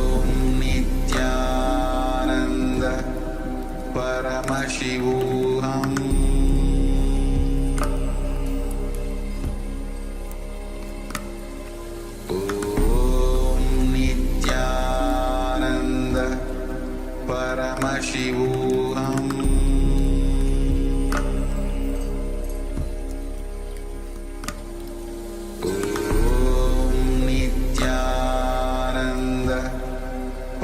Om Nithyananda Paramashivoham. Om Nithyananda Paramashivoham. Om Nithyananda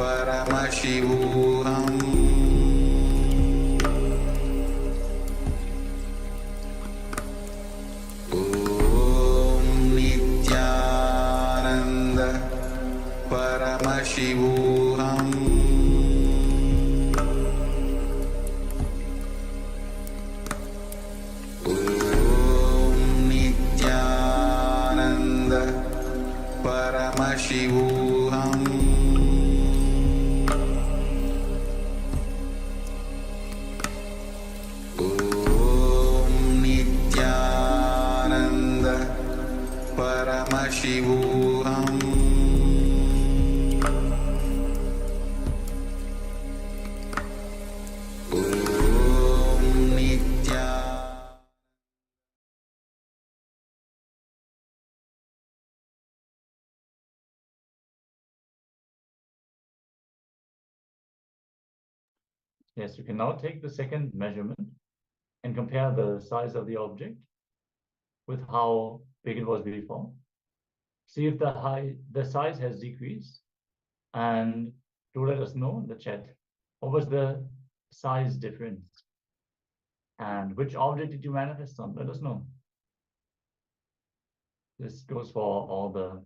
Paramashivoham. Om Nithyananda Paramashivoham. Om Nithyananda Paramashivoham. Om Nithyananda Paramashivoham. Om Nithyananda. Yes, you can now take the second measurement and compare the size of the object with how big it was before. See if the size has decreased, and do let us know in the chat what was the size difference and which object did you manifest on. Let us know. This goes for all the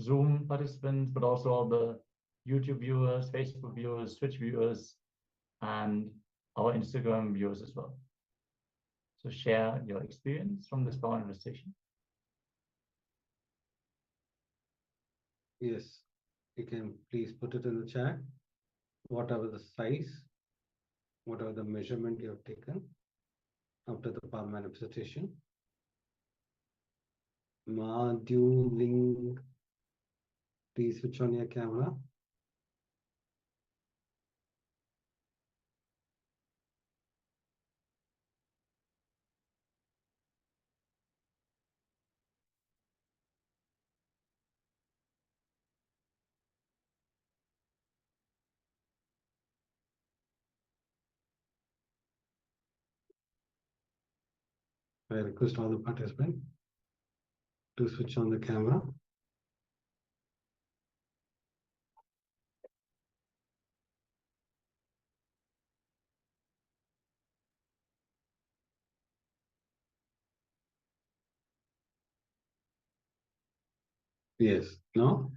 Zoom participants, but also all the YouTube viewers, Facebook viewers, Twitch viewers, and our Instagram viewers as well. So share your experience from this power manifestation. Yes, you can please put it in the chat. Whatever the size, whatever the measurement you have taken after the power manifestation. Moduling. Please switch on your camera. I request all the participants to switch on the camera. Yes, now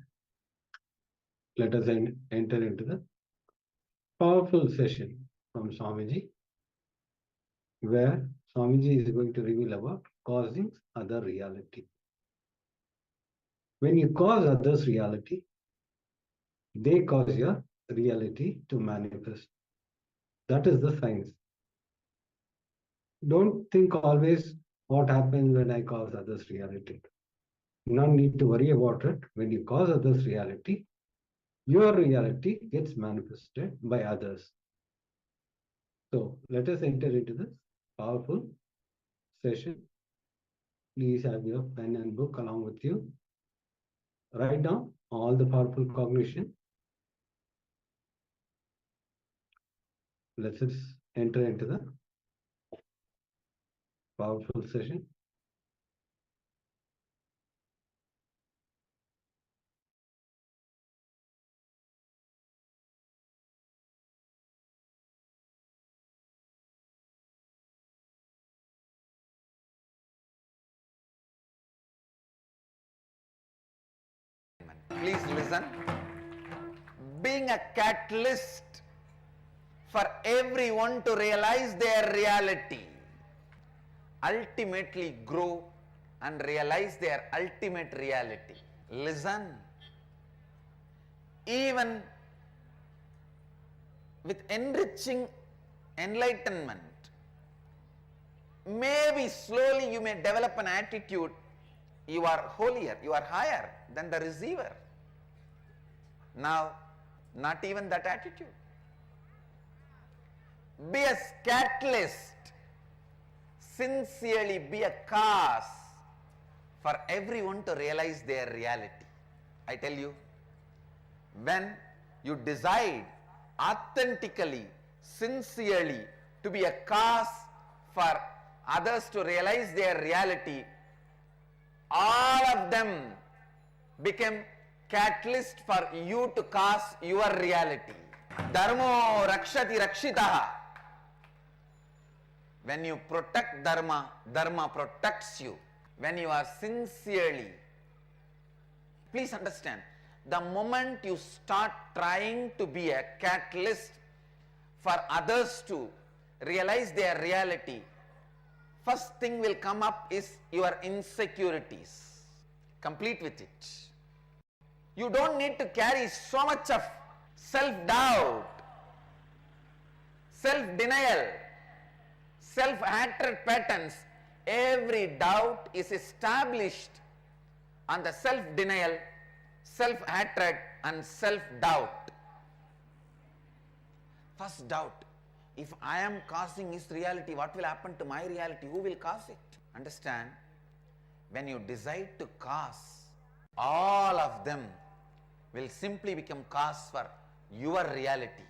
let us enter into the powerful session from Swamiji, where Swamiji is going to reveal about causing other reality. When you cause others reality, they cause your reality to manifest. That is the science. Don't think always what happens when I cause others reality. No need to worry about it. When you cause others reality, your reality gets manifested by others. So let us enter into this powerful session. Please have your pen and book along with you. Write down all the powerful cognition. Let's just enter into the powerful session. Please listen. Being a catalyst for everyone to realize their reality, ultimately grow and realize their ultimate reality. Listen. Even with enriching enlightenment, maybe slowly you may develop an attitude, you are holier, you are higher than the receiver. Now, not even that attitude. Be a catalyst, sincerely be a cause for everyone to realize their reality. I tell you, when you decide authentically, sincerely to be a cause for others to realize their reality, all of them become catalyst for you to cause your reality. Dharmo rakshati rakshitaha. When you protect dharma, dharma protects you. When you are sincerely, please understand, the moment you start trying to be a catalyst for others to realize their reality, first thing will come up is your insecurities. Complete with it. You don't need to carry so much of self-doubt, self-denial, self-hatred patterns. Every doubt is established on the self-denial, self-hatred and self-doubt. First doubt, if I am causing his reality, what will happen to my reality? Who will cause it? Understand, when you decide to cause, all of them will simply become cause for your reality.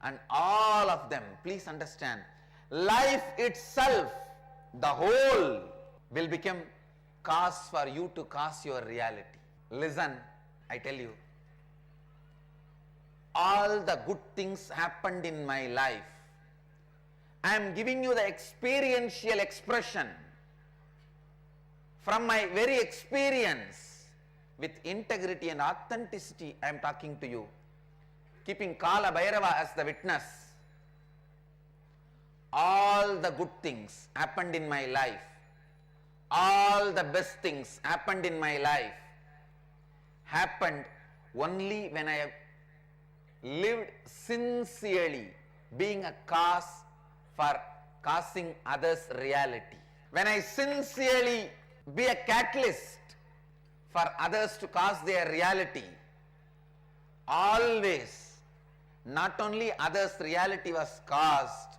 And all of them, please understand, life itself, the whole, will become cause for you to cause your reality. Listen, I tell you, all the good things happened in my life. I am giving you the experiential expression from my very experience. With integrity and authenticity, I am talking to you, keeping Kala Bhairava as the witness. All the good things happened in my life. All the best things happened in my life. Happened only when I have lived sincerely, being a cause for causing others' reality. When I sincerely be a catalyst for others to cause their reality. Always, not only others' reality was caused,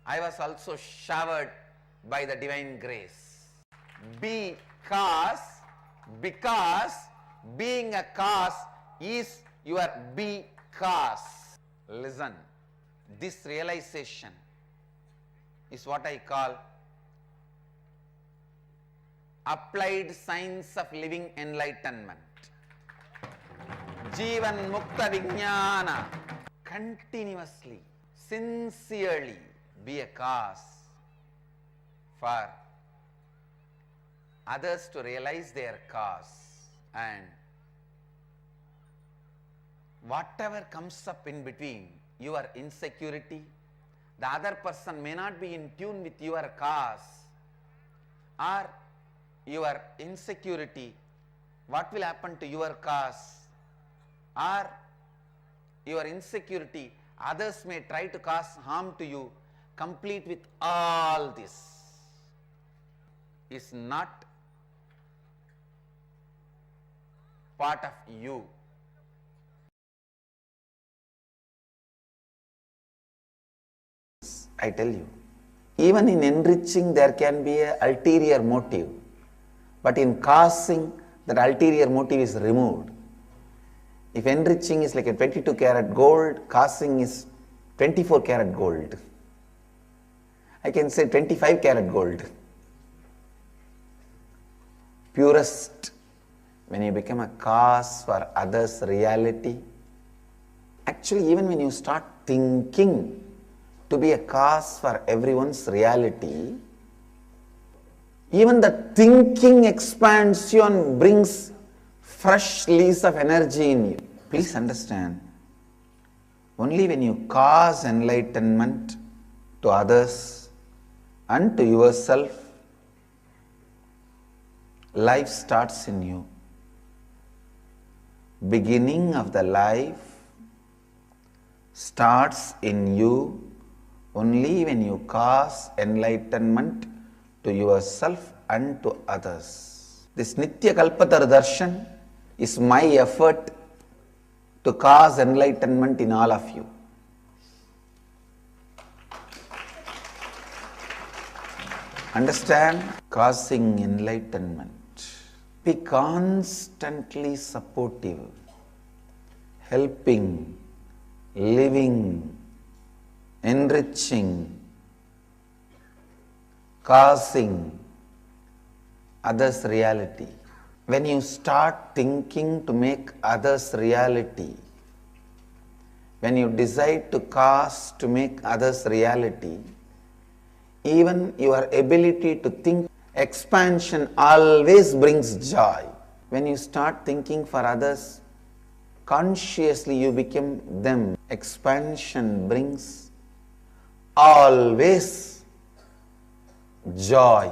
I was also showered by the divine grace. Because being a cause is your because. Listen, this realization is what I call applied science of living enlightenment. Jivan Mukta Vijnana. Continuously, sincerely be a cause for others to realize their cause, and whatever comes up in between, your insecurity, the other person may not be in tune with your cause, or your insecurity, what will happen to your cause, or your insecurity, others may try to cause harm to you. Complete with all this is not part of you. I tell you, even in enriching there can be an ulterior motive, but in causing that ulterior motive is removed. If enriching is like a 22 karat gold, causing is 24 karat gold. I can say 25 karat gold. Purest, when you become a cause for others' reality, actually even when you start thinking to be a cause for everyone's reality, even the thinking expands you and brings fresh lease of energy in you. Please understand, only when you cause enlightenment to others and to yourself, life starts in you. Beginning of the life starts in you only when you cause enlightenment to yourself and to others. This Nitya Kalpatar Darshan is my effort to cause enlightenment in all of you. Understand? Causing enlightenment. Be constantly supportive, helping, living, enriching, causing others' reality. When you start thinking to make others' reality, when you decide to cause to make others' reality, even your ability to think expansion always brings joy. When you start thinking for others, consciously you become them. Expansion brings always joy.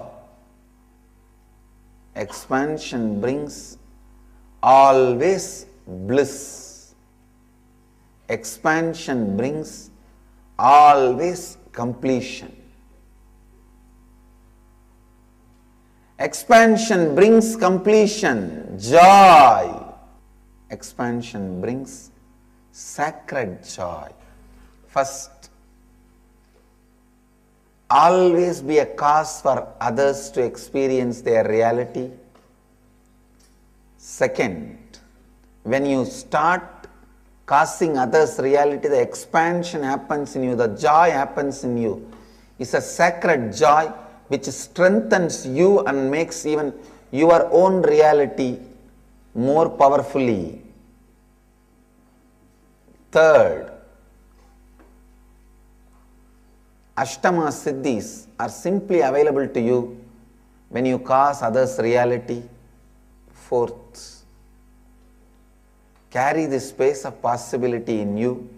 Expansion brings always bliss. Expansion brings always completion. Expansion brings completion, joy. Expansion brings sacred joy. First, always be a cause for others to experience their reality. Second, when you start causing others' reality, the expansion happens in you, the joy happens in you. It's a sacred joy which strengthens you and makes even your own reality more powerfully. Third, Ashtama Siddhis are simply available to you when you cause others' reality. Fourth, carry this space of possibility in you.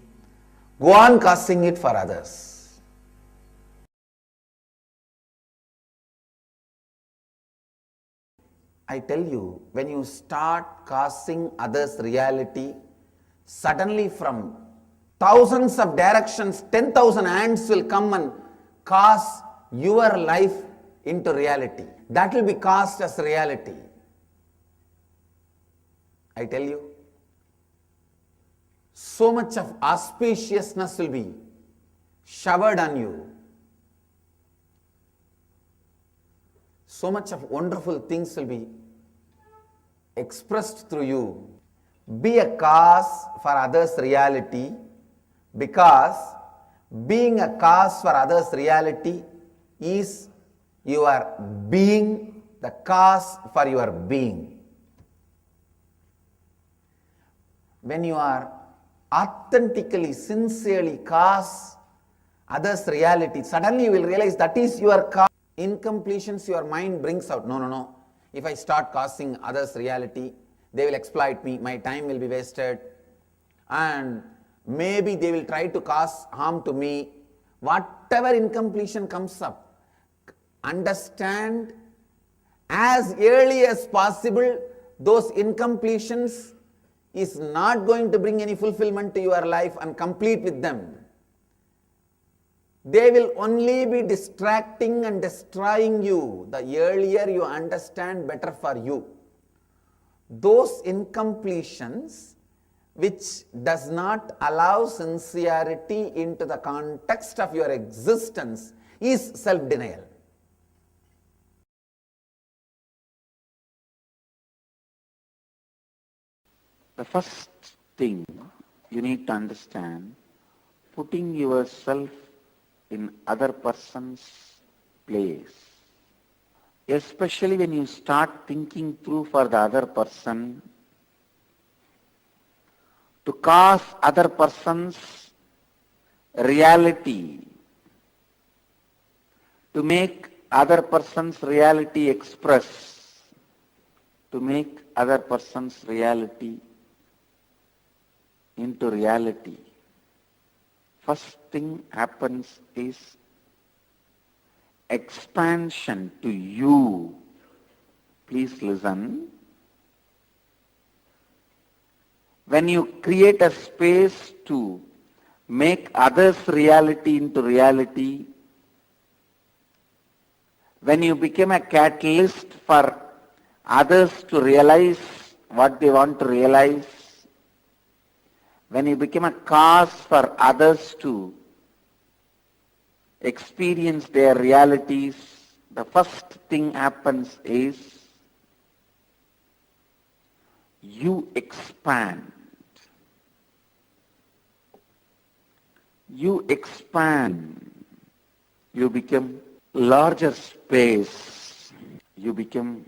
Go on causing it for others. I tell you, when you start causing others' reality, suddenly from thousands of directions, 10,000 hands will come and cause your life into reality. that will be cast as reality. I tell you, so much of auspiciousness will be showered on you. So much of wonderful things will be expressed through you. Be a cause for others' reality, because being a cause for others' reality is your being the cause for your being. When you are authentically, sincerely cause others' reality, suddenly you will realize that is your cause. Incompletions your mind brings out. No. If I start causing others' reality, they will exploit me, my time will be wasted, and maybe they will try to cause harm to me. Whatever incompletion comes up, understand as early as possible those incompletions is not going to bring any fulfillment to your life, and complete with them. They will only be distracting and destroying you. The earlier you understand, better for you. Those incompletions which does not allow sincerity into the context of your existence is self-denial. The first thing you need to understand, putting yourself in other person's place. Especially when you start thinking through for the other person, to cause other person's reality, to make other person's reality express, to make other person's reality into reality. First thing happens is expansion to you. Please listen. When you create a space to make others' reality into reality, when you become a catalyst for others to realize what they want to realize, when you become a cause for others to experience their realities, the first thing happens is you expand. You expand. You become larger space. You become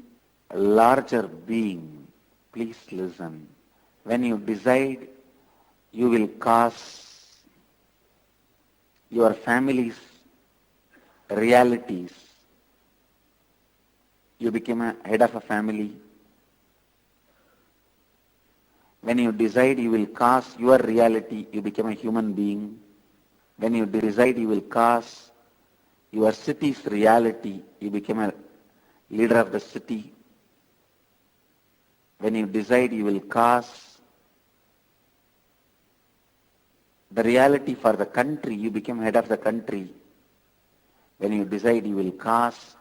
a larger being. Please listen. When you decide you will cause your family's realities, you become a head of a family. When you decide you will cause your reality, you become a human being. When you decide you will cause your city's reality, you become a leader of the city. When you decide you will cause the reality for the country, you become head of the country. When you decide you will cause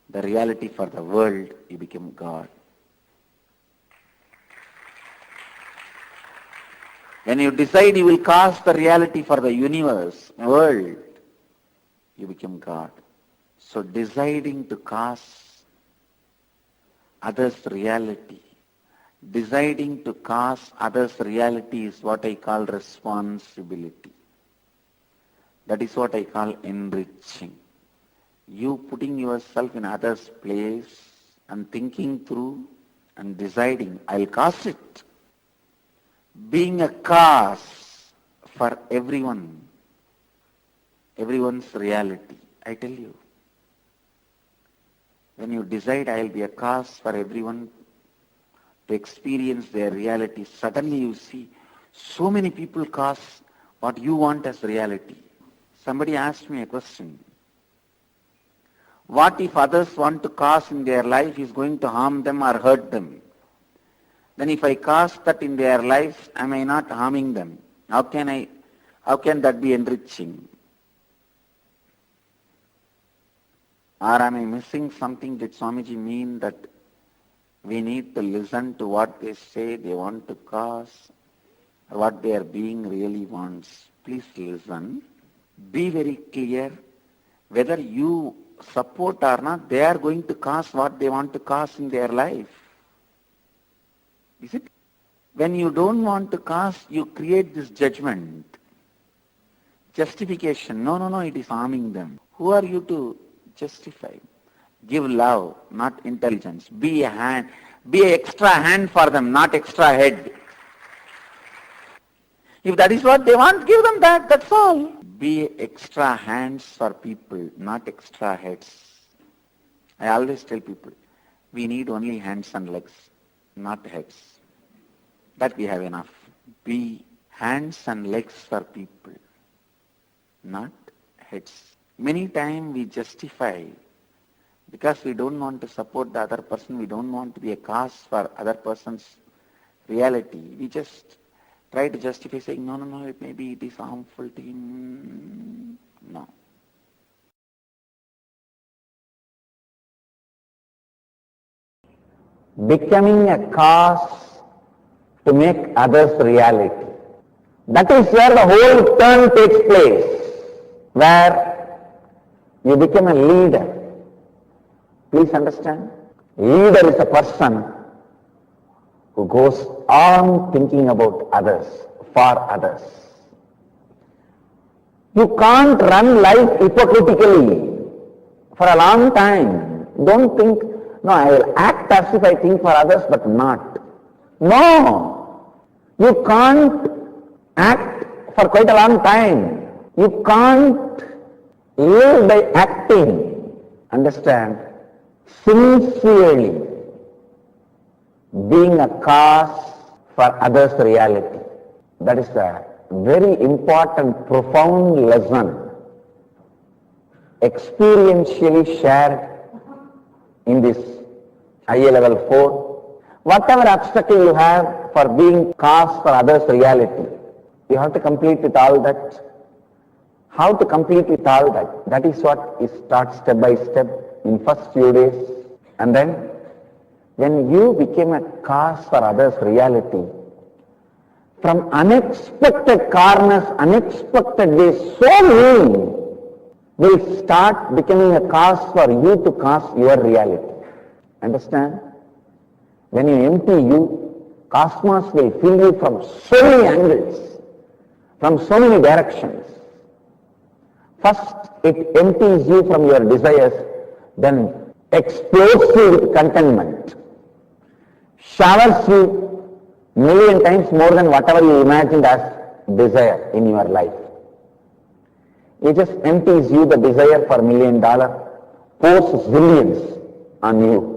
the reality for the world, you become God. When you decide you will cause the reality for the universe, world, you become God. So deciding to cause others' reality, deciding to cause others' reality is what I call responsibility. That is what I call enriching. You putting yourself in others' place and thinking through and deciding, I'll cause it. Being a cause for everyone's reality. I tell you, when you decide I'll be a cause for everyone to experience their reality, suddenly you see so many people cause what you want as reality. Somebody asked me a question. What if others want to cause in their life is going to harm them or hurt them? Then if I cause that in their life, am I not harming them? How can that be enriching? Or am I missing something? Did Swamiji mean that we need to listen to what they say they want to cause, or what their being really wants? Please listen. Be very clear. Whether you support or not, they are going to cause what they want to cause in their life. Is it? When you don't want to cause, you create this judgment, justification. No, it is harming them. Who are you to justify? Give love, not intelligence. Be a hand, be an extra hand for them, not extra head. If that is what they want, give them that, that's all. Be extra hands for people, not extra heads. I always tell people, we need only hands and legs, not heads. That we have enough. Be hands and legs for people, not heads. Many times we justify because we don't want to support the other person, we don't want to be a cause for other person's reality. We just try to justify saying, no, maybe it is harmful to him. No. Becoming a cause to make others reality. That is where the whole turn takes place, where you become a leader. Please understand. Leader is a person who goes on thinking about others, for others. You can't run life hypocritically for a long time. Don't think, no, I will act as if I think for others, but not. No! You can't act for quite a long time. You can't live by acting. Understand? Sincerely being a cause for others' reality. That is a very important, profound lesson experientially shared in this IA level 4. Whatever obstacle you have for being cause for others' reality, you have to complete with all that. How to complete with all that? That is what is taught step by step in first few days. And then when you became a cause for others' reality, from unexpected corners, unexpected ways, so many will start becoming a cause for you to cause your reality. Understand? When you empty you, cosmos will fill you from so many angles, from so many directions. First, it empties you from your desires, then explodes you with contentment, showers you million times more than whatever you imagined as desire in your life. It just empties you the desire for $1 million, pours zillions on you.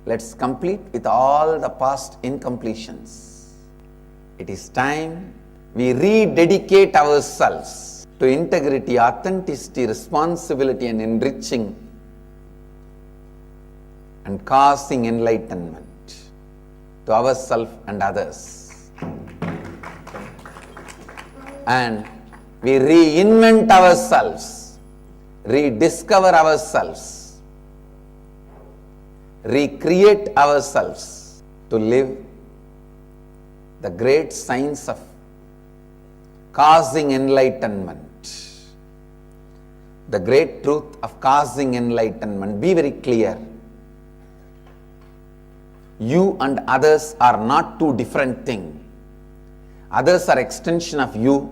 Let's complete with all the past incompletions. It is time we rededicate ourselves to integrity, authenticity, responsibility and enriching and causing enlightenment to ourselves and others. And we reinvent ourselves, rediscover ourselves, recreate ourselves to live the great science of causing enlightenment, the great truth of causing enlightenment. Be very clear. You and others are not two different things. Others are extension of you.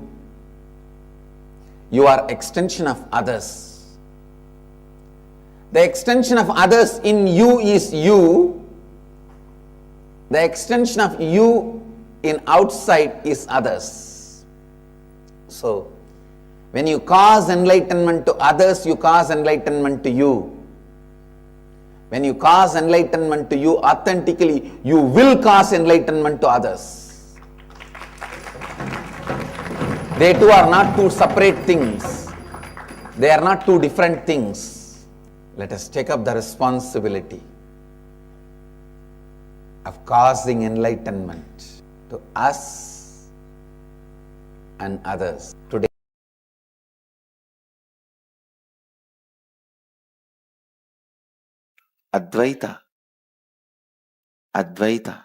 You are extension of others. The extension of others in you is you. The extension of you in outside is others. So, when you cause enlightenment to others, you cause enlightenment to you. When you cause enlightenment to you authentically, you will cause enlightenment to others. They too are not two separate things. They are not two different things. Let us take up the responsibility of causing enlightenment to us and others today. Advaita, Advaita,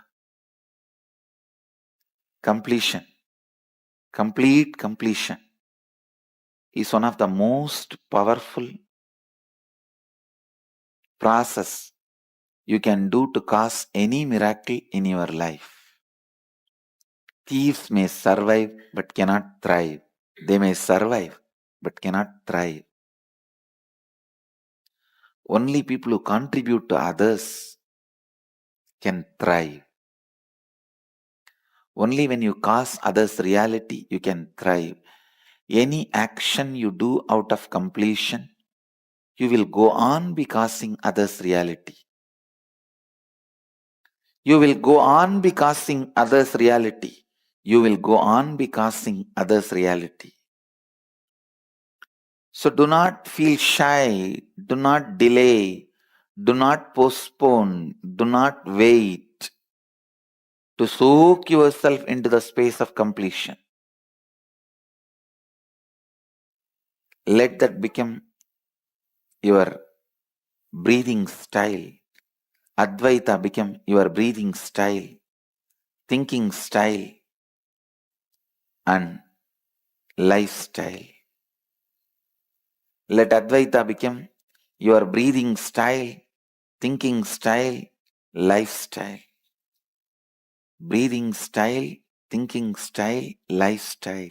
completion, complete completion is one of the most powerful process you can do to cause any miracle in your life. Thieves may survive but cannot thrive. They may survive but cannot thrive. Only people who contribute to others can thrive. Only when you cause others reality, you can thrive. Any action you do out of completion, you will go on be causing others reality. You will go on be causing others reality. You will go on be causing others reality. So do not feel shy, do not delay, do not postpone, do not wait to soak yourself into the space of completion. Let that become your breathing style. Advaita become your breathing style, thinking style, and lifestyle. Let Advaita become your breathing style, thinking style, lifestyle. Breathing style, thinking style, lifestyle.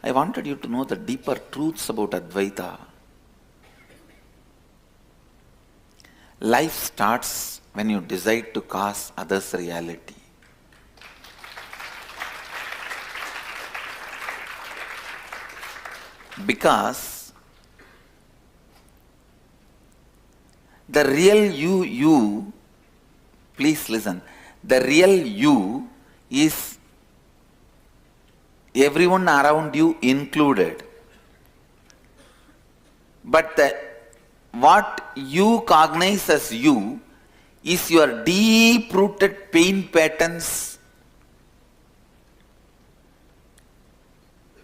I wanted you to know the deeper truths about Advaita. Life starts when you decide to cause others reality. Because the real you, please listen, the real you is everyone around you included. But what you cognize as you is your deep-rooted pain patterns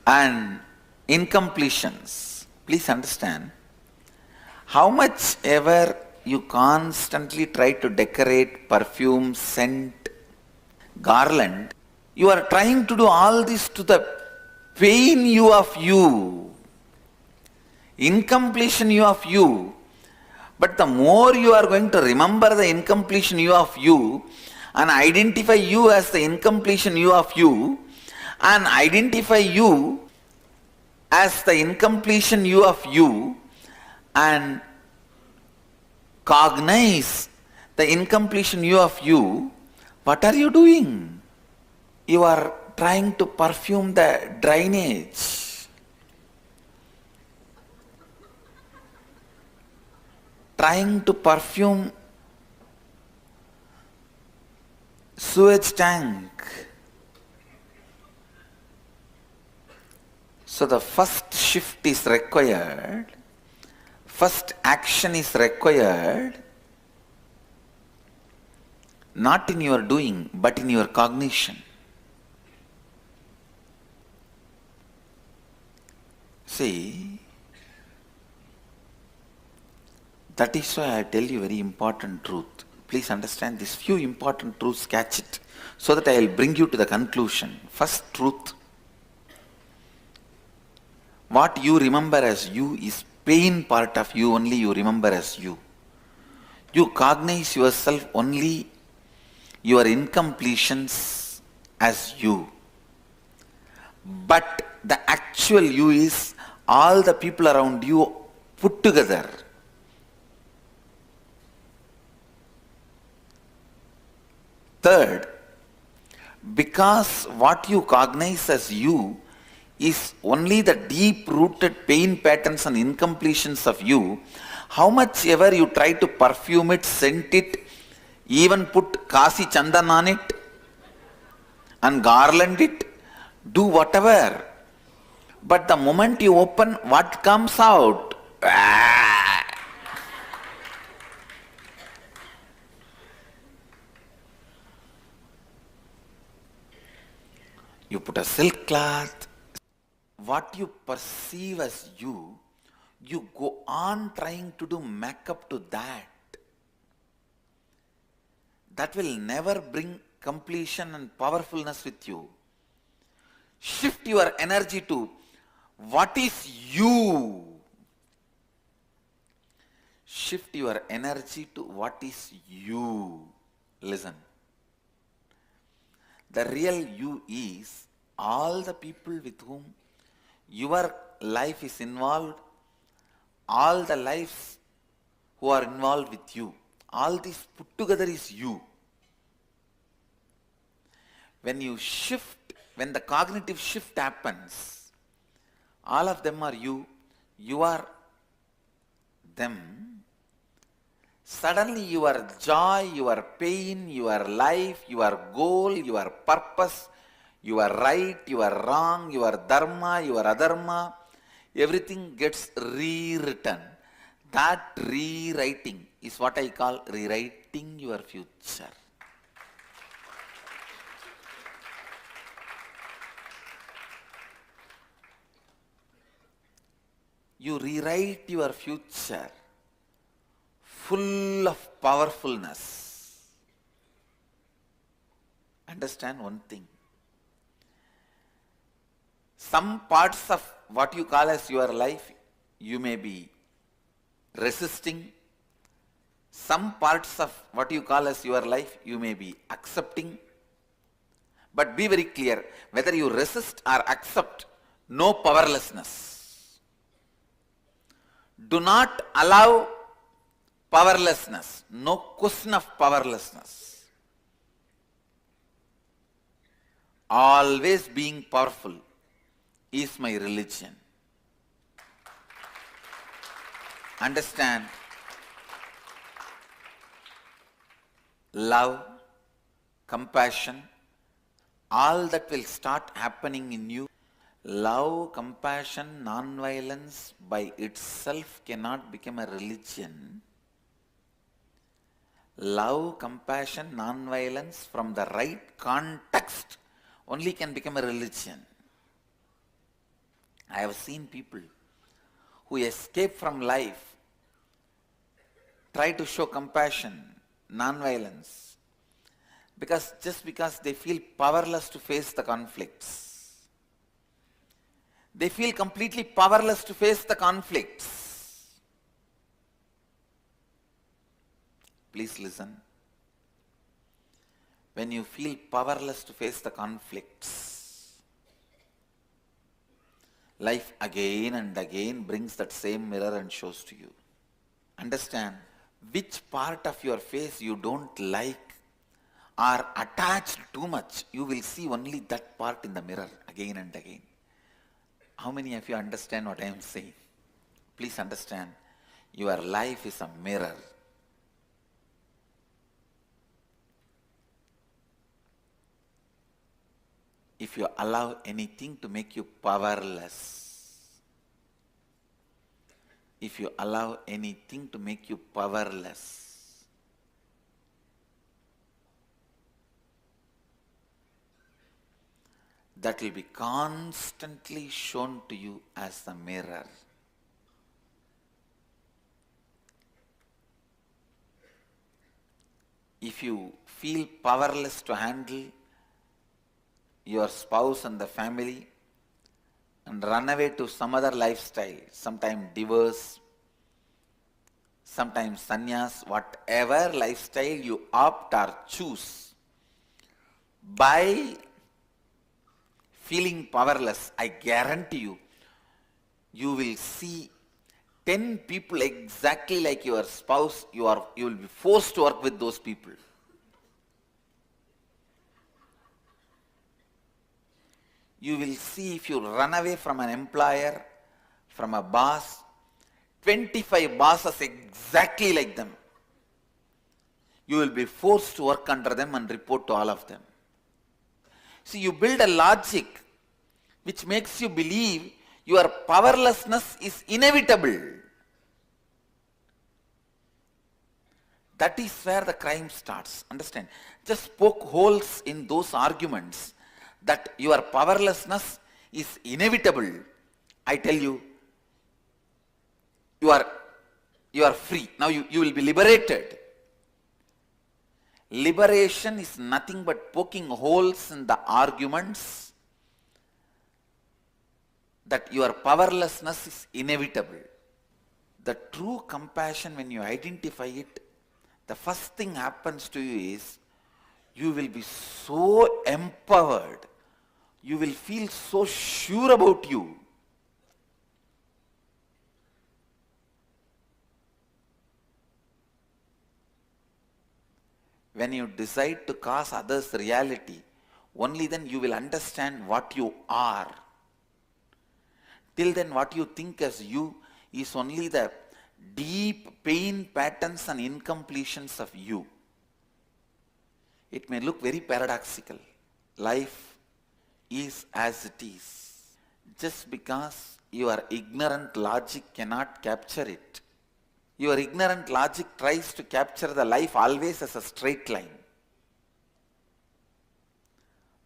and incompletions. Please understand, how much ever you constantly try to decorate perfume, scent, garland, you are trying to do all this to the pain you of you, incompletion you of you. But the more you are going to remember the incompletion you of you and identify you as the incompletion you of you and identify you as the incompletion you of you and cognize the incompletion you of you, what are you doing? You are trying to perfume the drainage. Trying to perfume sewage tank. So the first shift is required, first action is required, not in your doing, but in your cognition. See, that is why I tell you very important truth. Please understand these few important truths, catch it, so that I will bring you to the conclusion. First truth, what you remember as you is pain part of you, only you remember as you. You cognize yourself only your incompletions as you. But the actual you is all the people around you put together. Third, because what you cognize as you is only the deep-rooted pain patterns and incompletions of you, how much ever you try to perfume it, scent it, even put Kasi Chandan on it and garland it, do whatever. But the moment you open, what comes out? You put a silk cloth, what you perceive as you, you go on trying to do makeup to that. That will never bring completion and powerfulness with you. Shift your energy to what is you. Shift your energy to what is you. Listen. The real you is all the people with whom your life is involved, all the lives who are involved with you. All this put together is you. When you shift, when the cognitive shift happens, all of them are you, you are them. Suddenly your joy, your pain, your life, your goal, your purpose, your right, your wrong, your dharma, your adharma, everything gets rewritten. That rewriting is what I call rewriting your future. You rewrite your future full of powerfulness. Understand one thing. Some parts of what you call as your life, you may be resisting. Some parts of what you call as your life, you may be accepting. But be very clear, whether you resist or accept, no powerlessness. Do not allow powerlessness. No question of powerlessness. Always being powerful is my religion. Understand? Love, compassion, all that will start happening in you. Love, compassion, non-violence by itself cannot become a religion. Love, compassion, non-violence from the right context only can become a religion. I have seen people who escape from life try to show compassion, non-violence, just because they feel powerless to face the conflicts. They feel completely powerless to face the conflicts. Please listen. When you feel powerless to face the conflicts, life again and again brings that same mirror and shows to you. Understand, which part of your face you don't like or attached too much, you will see only that part in the mirror again and again. How many of you understand what I am saying? Please understand, your life is a mirror. If you allow anything to make you powerless, if you allow anything to make you powerless, that will be constantly shown to you as the mirror. If you feel powerless to handle your spouse and the family and run away to some other lifestyle, sometimes divorce, sometimes sannyas, whatever lifestyle you opt or choose, by feeling powerless, I guarantee you, you will see 10 people exactly like your spouse. You will be forced to work with those people. You will see, if you run away from an employer, from a boss, 25 bosses exactly like them. You will be forced to work under them and report to all of them. See, you build a logic which makes you believe your powerlessness is inevitable. That is where the crime starts. Understand? Just poke holes in those arguments that your powerlessness is inevitable, I tell you, you are free. Now you will be liberated. Liberation is nothing but poking holes in the arguments that your powerlessness is inevitable. The true compassion, when you identify it, the first thing happens to you is you will be so empowered. You will feel so sure about you. When you decide to cause others reality, only then you will understand what you are. Till then, what you think as you is only the deep pain patterns and incompletions of you. It may look very paradoxical. Life is as it is. Just because your ignorant logic cannot capture it. Your ignorant logic tries to capture the life always as a straight line.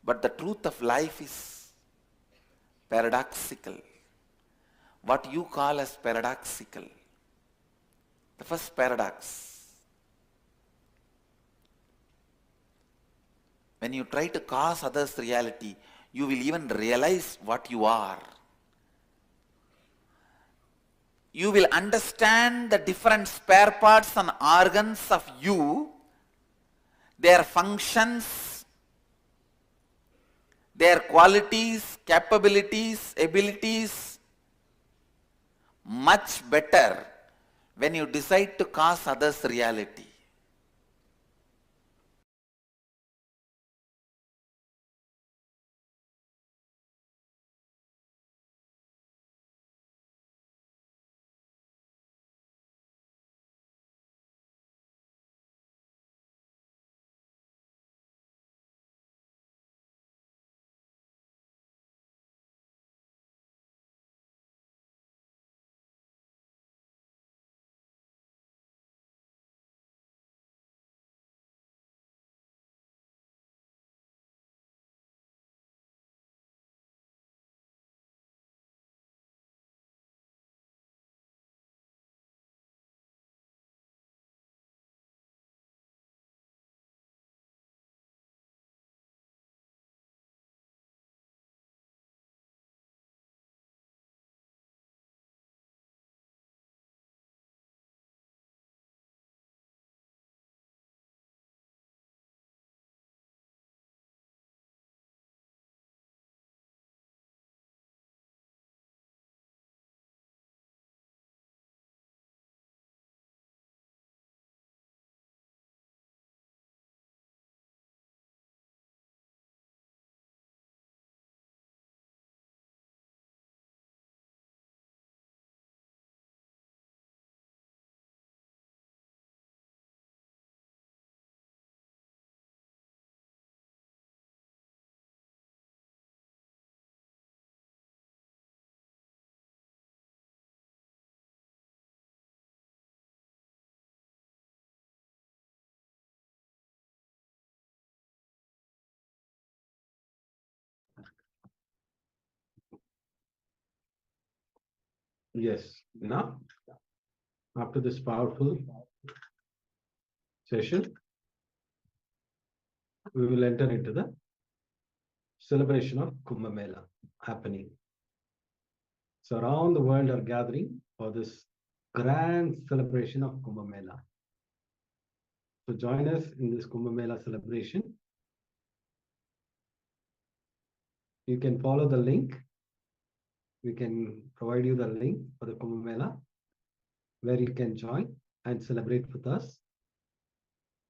But the truth of life is paradoxical. What you call as paradoxical. The first paradox. When you try to cause others reality, you will even realize what you are. You will understand the different spare parts and organs of you, their functions, their qualities, capabilities, abilities, much better when you decide to cause others reality. Yes. Now, after this powerful session, we will enter into the celebration of Kumbh Mela happening. So around the world are gathering for this grand celebration of Kumbh Mela. So join us in this Kumbh Mela celebration. You can follow the link. We can provide you the link for the Kumbh Mela where you can join and celebrate with us.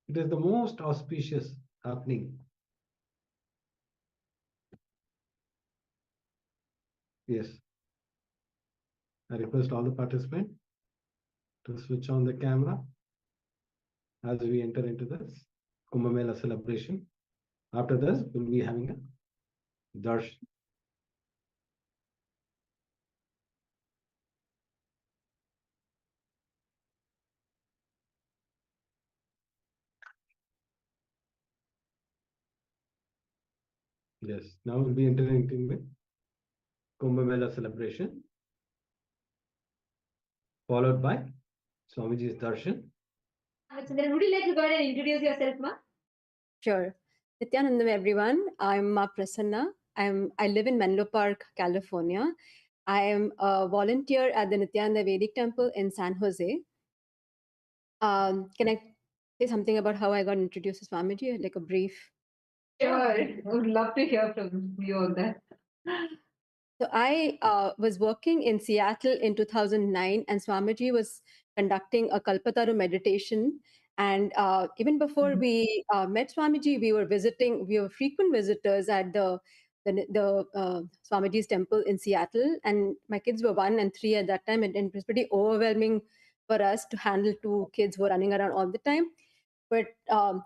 It is the most auspicious happening. Yes. I request all the participants to switch on the camera as we enter into this Kumbh Mela celebration. After this, we'll be having a darshan. Yes, now we'll be entering into Kumbh Mela celebration, followed by Swamiji's darshan. Then would you like to go ahead and introduce yourself, Ma? Sure. Nithyananda, everyone. I'm Ma Prasanna. I live in Menlo Park, California. I am a volunteer at the Nithyananda Vedic Temple in San Jose. Can I say something about how I got introduced to Swamiji? Like a brief. Sure. I would love to hear from you on that. So I was working in Seattle in 2009, and Swamiji was conducting a Kalpataru meditation. And even before we met Swamiji, we were frequent visitors at the Swamiji's temple in Seattle. And my kids were 1 and 3 at that time, and it was pretty overwhelming for us to handle 2 kids who were running around all the time. But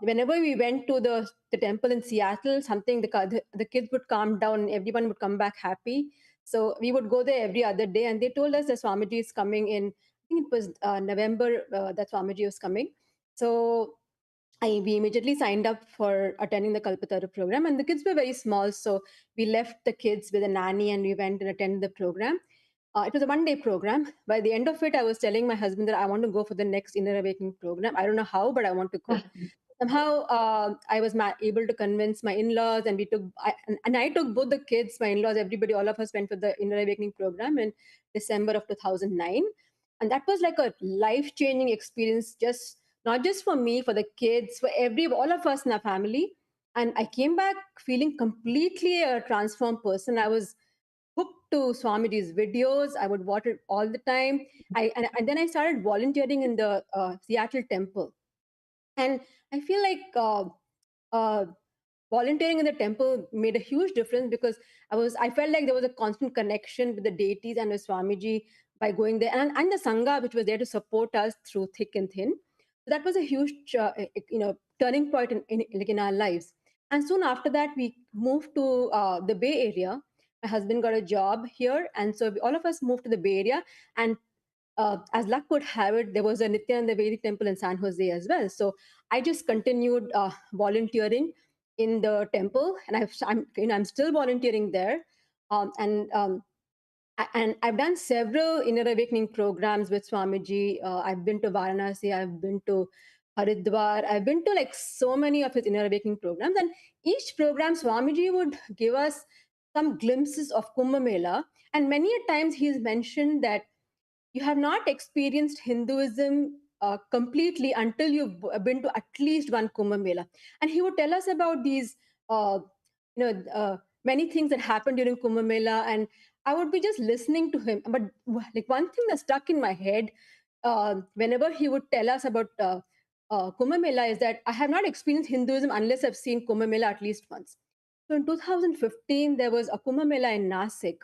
whenever we went to the temple in Seattle, the kids would calm down and everyone would come back happy. So we would go there every other day, and they told us that Swamiji is coming in. I think it was November that Swamiji was coming. So we immediately signed up for attending the Kalpataru program, and the kids were very small, so we left the kids with a nanny and we went and attended the program. It was a 1-day program. By the end of it, I was telling my husband that I want to go for the next Inner Awakening program. I don't know how, but I want to go. Somehow, I was able to convince my in-laws, and I took both the kids, my in-laws, everybody, all of us went for the Inner Awakening program in December of 2009. And that was like a life-changing experience, not just for me, for the kids, for all of us in our family. And I came back feeling completely a transformed person. I was hooked to Swamiji's videos. I would watch it all the time. And then I started volunteering in the Seattle temple. And I feel like volunteering in the temple made a huge difference, because I felt like there was a constant connection with the deities and with Swamiji by going there, and the Sangha, which was there to support us through thick and thin. So that was a huge turning point in our lives. And soon after that, we moved to the Bay Area. My husband got a job here, and so all of us moved to the Bay Area. And as luck would have it, there was a Nithyananda Vedic temple in San Jose as well. So I just continued volunteering in the temple, and I'm still volunteering there. And I've done several Inner Awakening programs with Swamiji. I've been to Varanasi, I've been to Haridwar, I've been to like so many of his Inner Awakening programs. And each program, Swamiji would give us some glimpses of Kumbh Mela. And many a times he's mentioned that you have not experienced Hinduism completely until you've been to at least one Kumbh Mela. And he would tell us about these, many things that happened during Kumbh Mela, and I would be just listening to him. But like one thing that stuck in my head whenever he would tell us about Kumbh Mela is that I have not experienced Hinduism unless I've seen Kumbh Mela at least once. So in 2015, there was a Kumbh Mela in Nasik,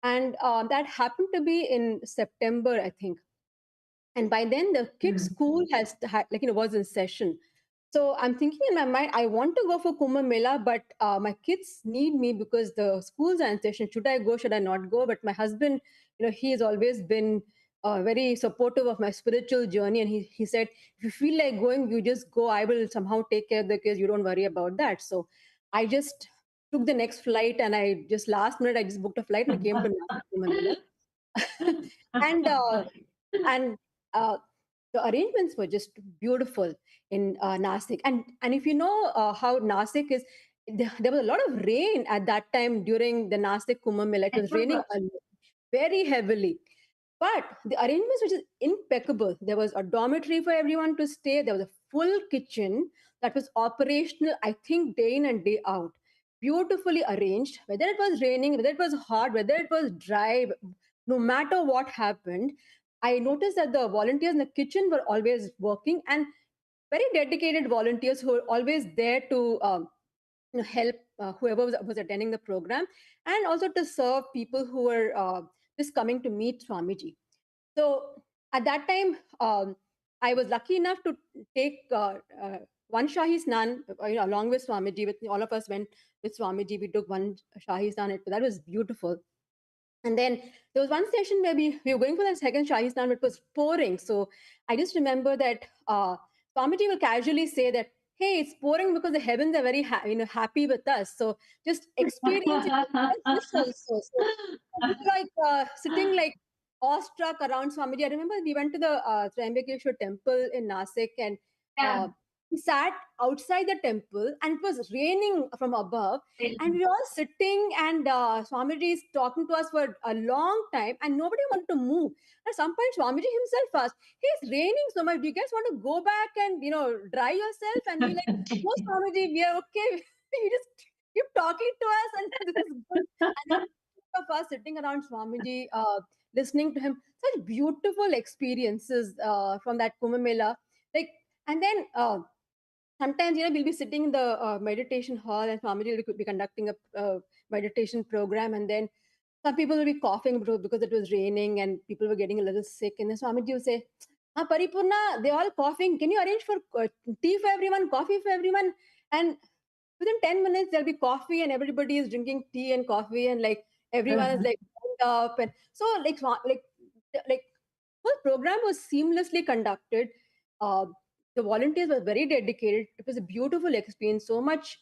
and that happened to be in September, I think. And by then, the kids' school was in session. So I'm thinking in my mind, I want to go for Kumbh Mela, but my kids need me because the schools are in session. Should I go? Should I not go? But my husband, he has always been very supportive of my spiritual journey, and he said, if you feel like going, you just go. I will somehow take care of the kids. You don't worry about that. So I just took the next flight, and I just last minute I just booked a flight and I came to Kumbh Mela. and the arrangements were just beautiful in Nasik. And if you know how Nasik is, there was a lot of rain at that time during the Nasik Kumbh Mela. It was raining very heavily. But the arrangements were just impeccable. There was a dormitory for everyone to stay. There was a full kitchen that was operational, I think, day in and day out. Beautifully arranged. Whether it was raining, whether it was hot, whether it was dry, no matter what happened, I noticed that the volunteers in the kitchen were always working, and very dedicated volunteers who were always there to help whoever was attending the program, and also to serve people who were just coming to meet Swamiji. So at that time, I was lucky enough to take one Shahi Snan along with Swamiji. With all of us went with Swamiji. We took one Shahi Snan. That was beautiful. And then there was one session where we were going for the second Shahi Snan, but it was pouring. So I just remember that Swamiji will casually say that, hey, it's pouring because the heavens are very happy with us. So just experience it this also. So we were like sitting like awestruck around Swamiji. I remember we went to the Triambakeshwar temple in Nasik, and we sat outside the temple and it was raining from above, and we were all sitting, and Swamiji is talking to us for a long time and nobody wanted to move. At some point Swamiji himself asked, hey, it's raining so much, do you guys want to go back and dry yourself? And we like, no Swamiji, we are okay. You just keep talking to us and this is good. And then of us sitting around Swamiji, listening to him, such beautiful experiences from that Kumbh Mela. Like, and then sometimes we'll be sitting in the meditation hall and Swamiji will be conducting a meditation program, and then some people will be coughing because it was raining and people were getting a little sick, and then Swamiji will say, Paripurna, they're all coughing, can you arrange for tea for everyone, coffee for everyone? And within 10 minutes there'll be coffee and everybody is drinking tea and coffee, and like everyone is like warmed up, and so like whole program was seamlessly conducted. uh, the volunteers were very dedicated. It was a beautiful experience, so much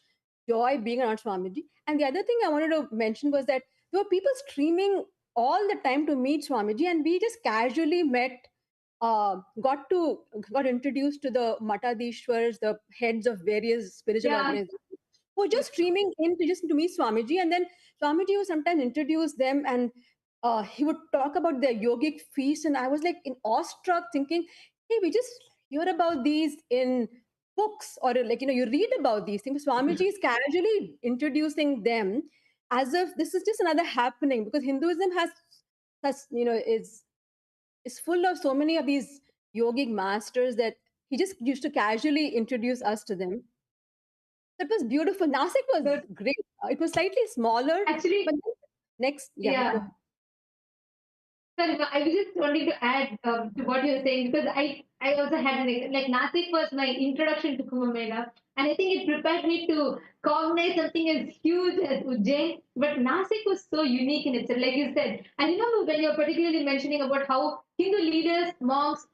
joy being around Swamiji. And the other thing I wanted to mention was that there were people streaming all the time to meet Swamiji, and we just casually met, got introduced to the Matadishwars, the heads of various spiritual organizations, who were just streaming in to meet Swamiji. And then Swamiji would sometimes introduce them, and he would talk about their yogic feast. And I was like in awestruck, thinking, hey, we just hear about these in books, or like you read about these things. Swamiji is casually introducing them as if this is just another happening, because Hinduism has is full of so many of these yogic masters that he just used to casually introduce us to them. It was beautiful. Nasik was great. It was slightly smaller. Actually, but next, go ahead. Sorry, no, I was just wanting to add to what you're saying, because I also had like Nasik was my introduction to Kumbh Mela, and I think it prepared me to cognize something as huge as Ujjain. But Nasik was so unique in itself, like you said. I remember when you're particularly mentioning about how Hindu leaders, monks,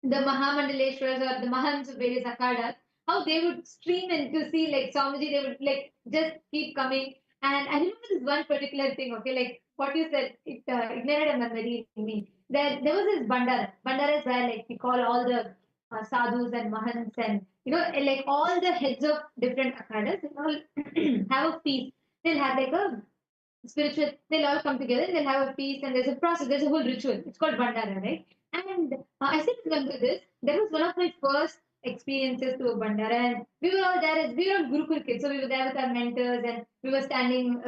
the Mahamandaleshwaras or the Mahants of various akhadas, how they would stream in to see like Swamiji, they would like just keep coming. And I remember this one particular thing, okay, like what you said, it ignited a memory in me. There was this bandara. Bandara is where like we call all the sadhus and mahants and like all the heads of different akhadas, they all have a feast. They'll have like a spiritual, they'll all come together, they'll have a feast, and there's a process, there's a whole ritual. It's called Bandara, right? And I still remember this. That was one of my first experiences to a Bandara, and we were all there as we were all Gurukul kids, so we were there with our mentors, and we were standing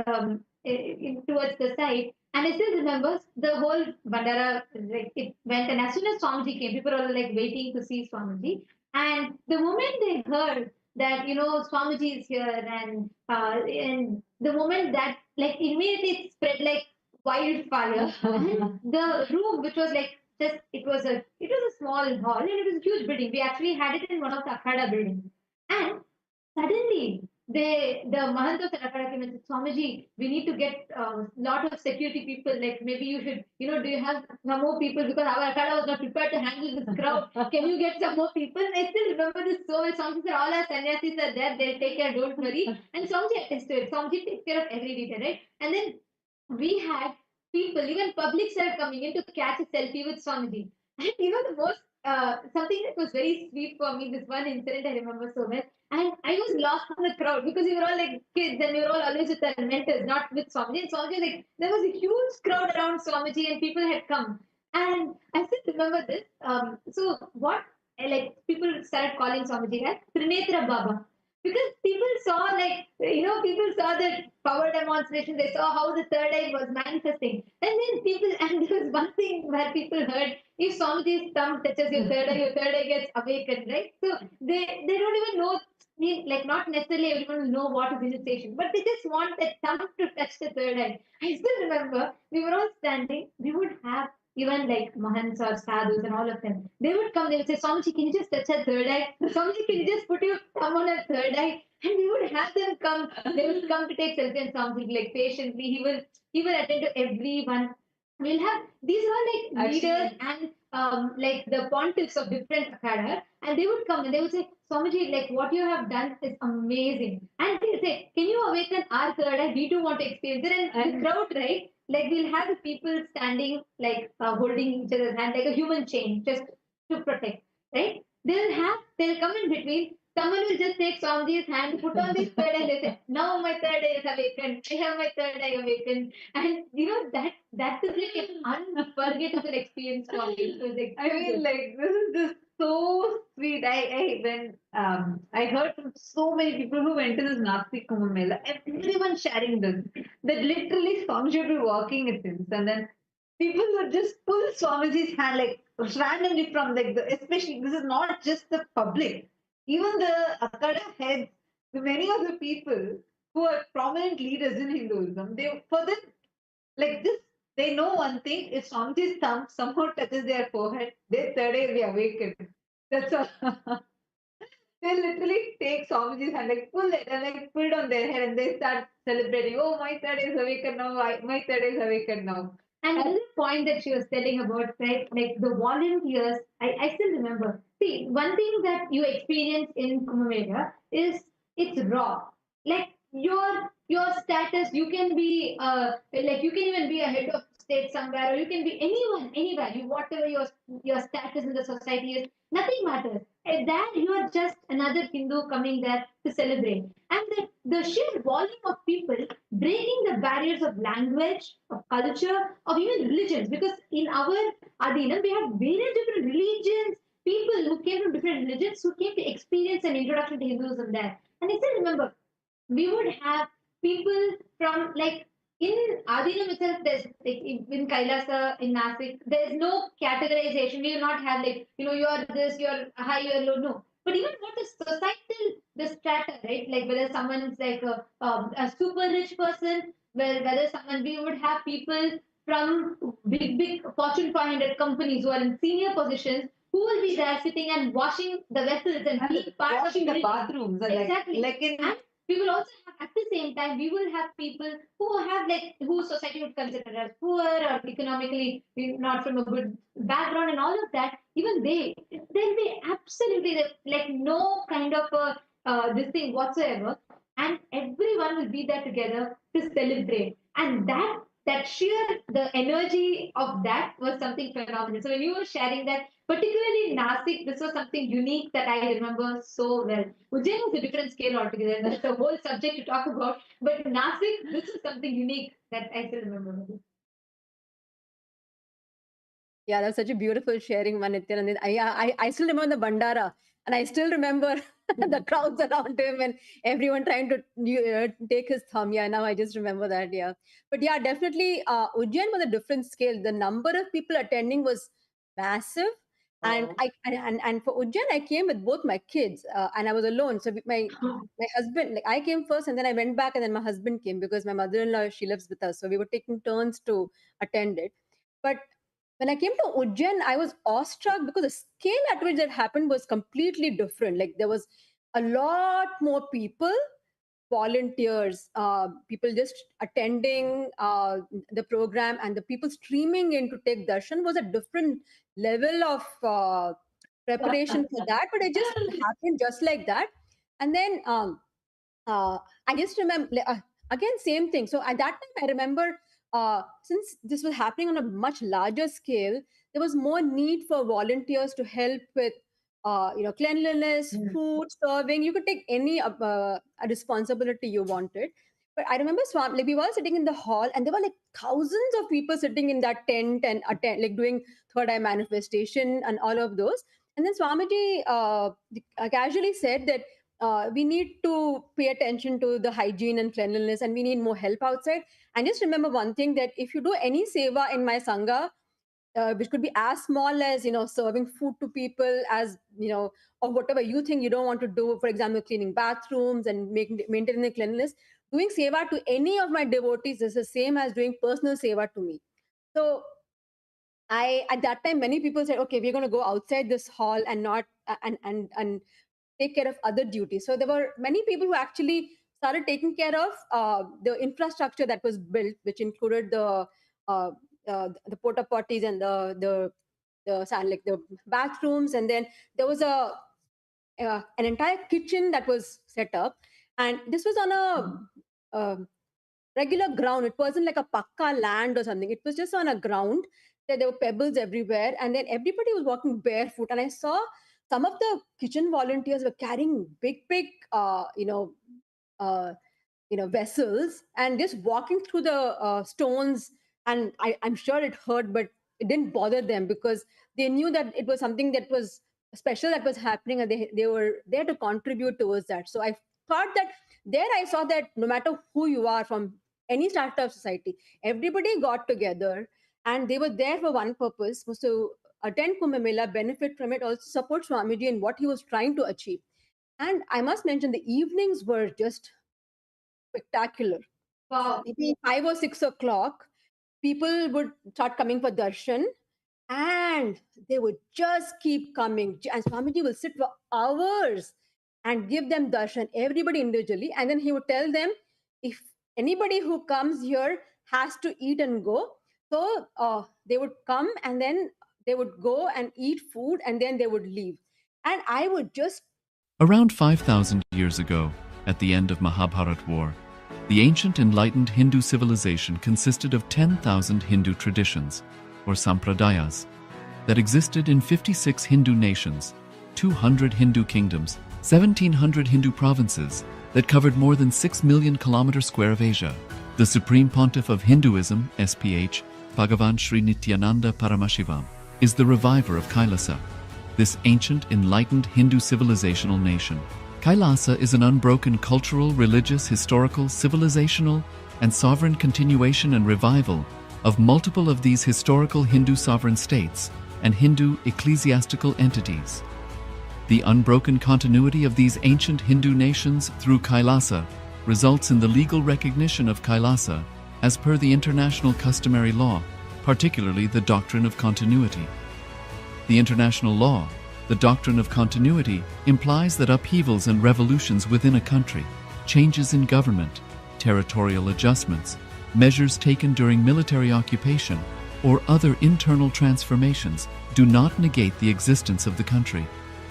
towards the side. And I still remember the whole Bandara, like it went, and as soon as Swamiji came, people were all like waiting to see Swamiji. And the moment they heard that Swamiji is here, and the moment that like immediately it spread like wildfire. And the room, which was like just it was a small hall and it was a huge building. We actually had it in one of the Akhada buildings. And suddenly the Mahant of the Akhada came and said, Swamiji, we need to get a lot of security people. Like maybe you should, do you have some more people, because our Akhada was not prepared to handle this crowd. Can you get some more people? And I still remember this so well. Swamiji said, all our sannyasis are there. They'll take care. Don't worry. And Swamiji attested to it. Swamiji takes care of every detail, right? And then we had people, even publics are coming in to catch a selfie with Swamiji. And the most something that was very sweet for me, this one incident I remember so well. And I was lost in the crowd because we were all like kids and we were all always with our mentors, not with Swamiji. And Swamiji, like, there was a huge crowd around Swamiji and people had come. And I still remember this. So what, like, people started calling Swamiji as Trinetra Baba, because people saw like people saw the power demonstration, they saw how the third eye was manifesting, and then people and there was one thing where people heard, if Swamiji's thumb touches your third eye gets awakened, right? So they don't even know, like not necessarily everyone will know what is initiation, but they just want that thumb to touch the third eye. I still remember we were all standing, we would have even like Mahants or Sadhus and all of them, they would come, they would say, Swamiji, can you just touch a third eye? Swamiji, can you just put your thumb on a third eye? And we would have them come, they would come to take selfie, and Swamiji, like patiently, he will attend to everyone. we'll have these are like leaders and like the pontiffs of different academics, and they would come and they would say, Swamiji, like what you have done is amazing. And they say, can you awaken our third eye? We too want to experience it. And the crowd, right? Like we'll have the people standing like holding each other's hand like a human chain just to protect, right? They'll come in between. Someone will just take Swamiji's hand, put on this third eye, and they say, now my third eye is awakened. I have my third eye awakened. And you know that is like an unforgettable experience for me. It was like, I mean, like this is just so sweet. When I heard from so many people who went to this Nasti Kumbh Mela, everyone sharing this. That literally Swamiji would be walking it since, and then people would just pull Swamiji's hand like randomly from like especially this is not just the public, even the Akada heads, many of the people who are prominent leaders in Hinduism, they for them like this, they know one thing: if Swamiji's thumb somehow touches their forehead, their third eye will be awakened. That's all. They literally take Swamiji's hand, like pull it and like put it on their head and they start celebrating. Oh, my third is awakened now. My third is awakened now. And another point that she was telling about, right, like the volunteers, I still remember. See, one thing that you experience in Kumbh Mela is it's raw. Like your status, you can be like you can even be a head of state somewhere, or you can be anyone, anywhere. You whatever your status in the society is, nothing matters. At that, you are just another Hindu coming there to celebrate. And the sheer volume of people breaking the barriers of language, of culture, of even religions. Because in our Adinam, we have various different religions, people who came from different religions who came to experience an introduction to Hinduism there. And I still remember we would have people from like in Adinam itself, there's like in Kailasa, in Nasik, there's no categorization. We will not have like, you know, you're this, you're high, you're low. No. But even what the societal, the strata, right? Like whether someone's like a super rich person, whether someone, we would have people from big Fortune 500 companies who are in senior positions who will be there sitting and washing the vessels and being part washing of the bathrooms and exactly. like in And we will also have at the same time we will have people who have like who society would consider as poor or economically not from a good background and all of that. Even they'll be absolutely like no kind of a this thing whatsoever, and everyone will be there together to celebrate. And that sheer the energy of that was something phenomenal. So when you were sharing that, particularly in Nasik, this was something unique that I remember so well. Ujjain was a different scale altogether. That's a whole subject to talk about. But Nasik, this is something unique that I still remember. Yeah, that's such a beautiful sharing, Nithyananda. I still remember the Bandara, and I still remember the crowds around him and everyone trying to take his thumb. Yeah, now I just remember that. Yeah, but yeah, definitely, Ujjain was a different scale. The number of people attending was massive, and and for Ujjain, I came with both my kids, and I was alone. So my husband, like I came first, and then I went back, and then my husband came because my mother-in-law, she lives with us, so we were taking turns to attend it. But when I came to Ujjain, I was awestruck because the scale at which that happened was completely different. Like there was a lot more people, volunteers, people just attending the program, and the people streaming in to take darshan was a different level of preparation for that. But it just happened just like that. And then I just remember again same thing. So at that time, I remember since this was happening on a much larger scale, there was more need for volunteers to help with cleanliness, food serving. You could take any a responsibility you wanted. But I remember like we were sitting in the hall, and there were like thousands of people sitting in that tent and like doing third eye manifestation and all of those. And then Swamiji casually said that we need to pay attention to the hygiene and cleanliness, and we need more help outside. And just remember one thing, that if you do any seva in my sangha, which could be as small as serving food to people, as or whatever you think you don't want to do, for example cleaning bathrooms and maintaining the cleanliness, doing seva to any of my devotees is the same as doing personal seva to me. So at that time, many people said, okay, we're going to go outside this hall and not and take care of other duties. So there were many people who actually started taking care of the infrastructure that was built, which included the the porta potties and like the bathrooms, and then there was an entire kitchen that was set up, and this was on a regular ground. It wasn't like a pakka land or something. It was just on a ground. There were pebbles everywhere, and then everybody was walking barefoot. And I saw some of the kitchen volunteers were carrying big, vessels, and just walking through the stones. And I'm sure it hurt, but it didn't bother them because they knew that it was something that was special that was happening, and they were there to contribute towards that. So I thought that there I saw that no matter who you are from any strata of society, everybody got together and they were there for one purpose, was to attend Kumbh Mela, benefit from it, also support Swamiji in what he was trying to achieve. And I must mention the evenings were just spectacular. Wow. Maybe 5 or 6 o'clock, people would start coming for darshan, and they would just keep coming. And Swamiji will sit for hours and give them darshan, everybody individually. And then he would tell them, if anybody who comes here has to eat and go. So they would come, and then they would go and eat food, and then they would leave. And I would just... Around 5,000 years ago, at the end of Mahabharat War, the ancient enlightened Hindu civilization consisted of 10,000 Hindu traditions, or sampradayas, that existed in 56 Hindu nations, 200 Hindu kingdoms, 1,700 Hindu provinces that covered more than 6 million kilometers square of Asia. The Supreme Pontiff of Hinduism, SPH, Bhagavan Sri Nithyananda Paramashivoham, is the reviver of KAILASA, this ancient enlightened Hindu civilizational nation. KAILASA is an unbroken cultural, religious, historical, civilizational, and sovereign continuation and revival of multiple of these historical Hindu sovereign states and Hindu ecclesiastical entities. The unbroken continuity of these ancient Hindu nations through KAILASA results in the legal recognition of KAILASA as per the international customary law, particularly the doctrine of continuity. The international law, the doctrine of continuity, implies that upheavals and revolutions within a country, changes in government, territorial adjustments, measures taken during military occupation, or other internal transformations do not negate the existence of the country,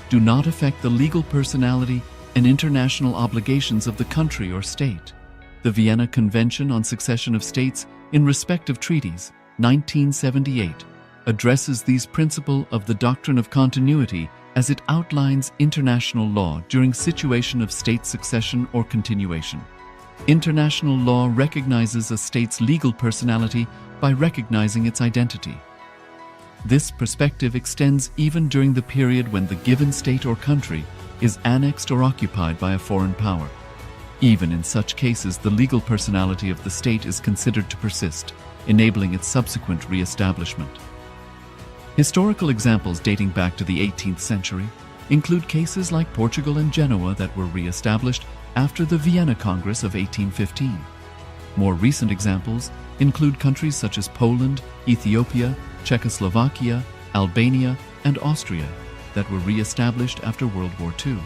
do not affect the legal personality and international obligations of the country or state. The Vienna Convention on Succession of States in respect of treaties, 1978, addresses these principles of the doctrine of continuity as it outlines international law during situation of state succession or continuation. International law recognizes a state's legal personality by recognizing its identity. This perspective extends even during the period when the given state or country is annexed or occupied by a foreign power. Even in such cases, the legal personality of the state is considered to persist, enabling its subsequent re-establishment. Historical examples dating back to the 18th century include cases like Portugal and Genoa that were re-established after the Vienna Congress of 1815. More recent examples include countries such as Poland, Ethiopia, Czechoslovakia, Albania, and Austria that were re-established after World War II.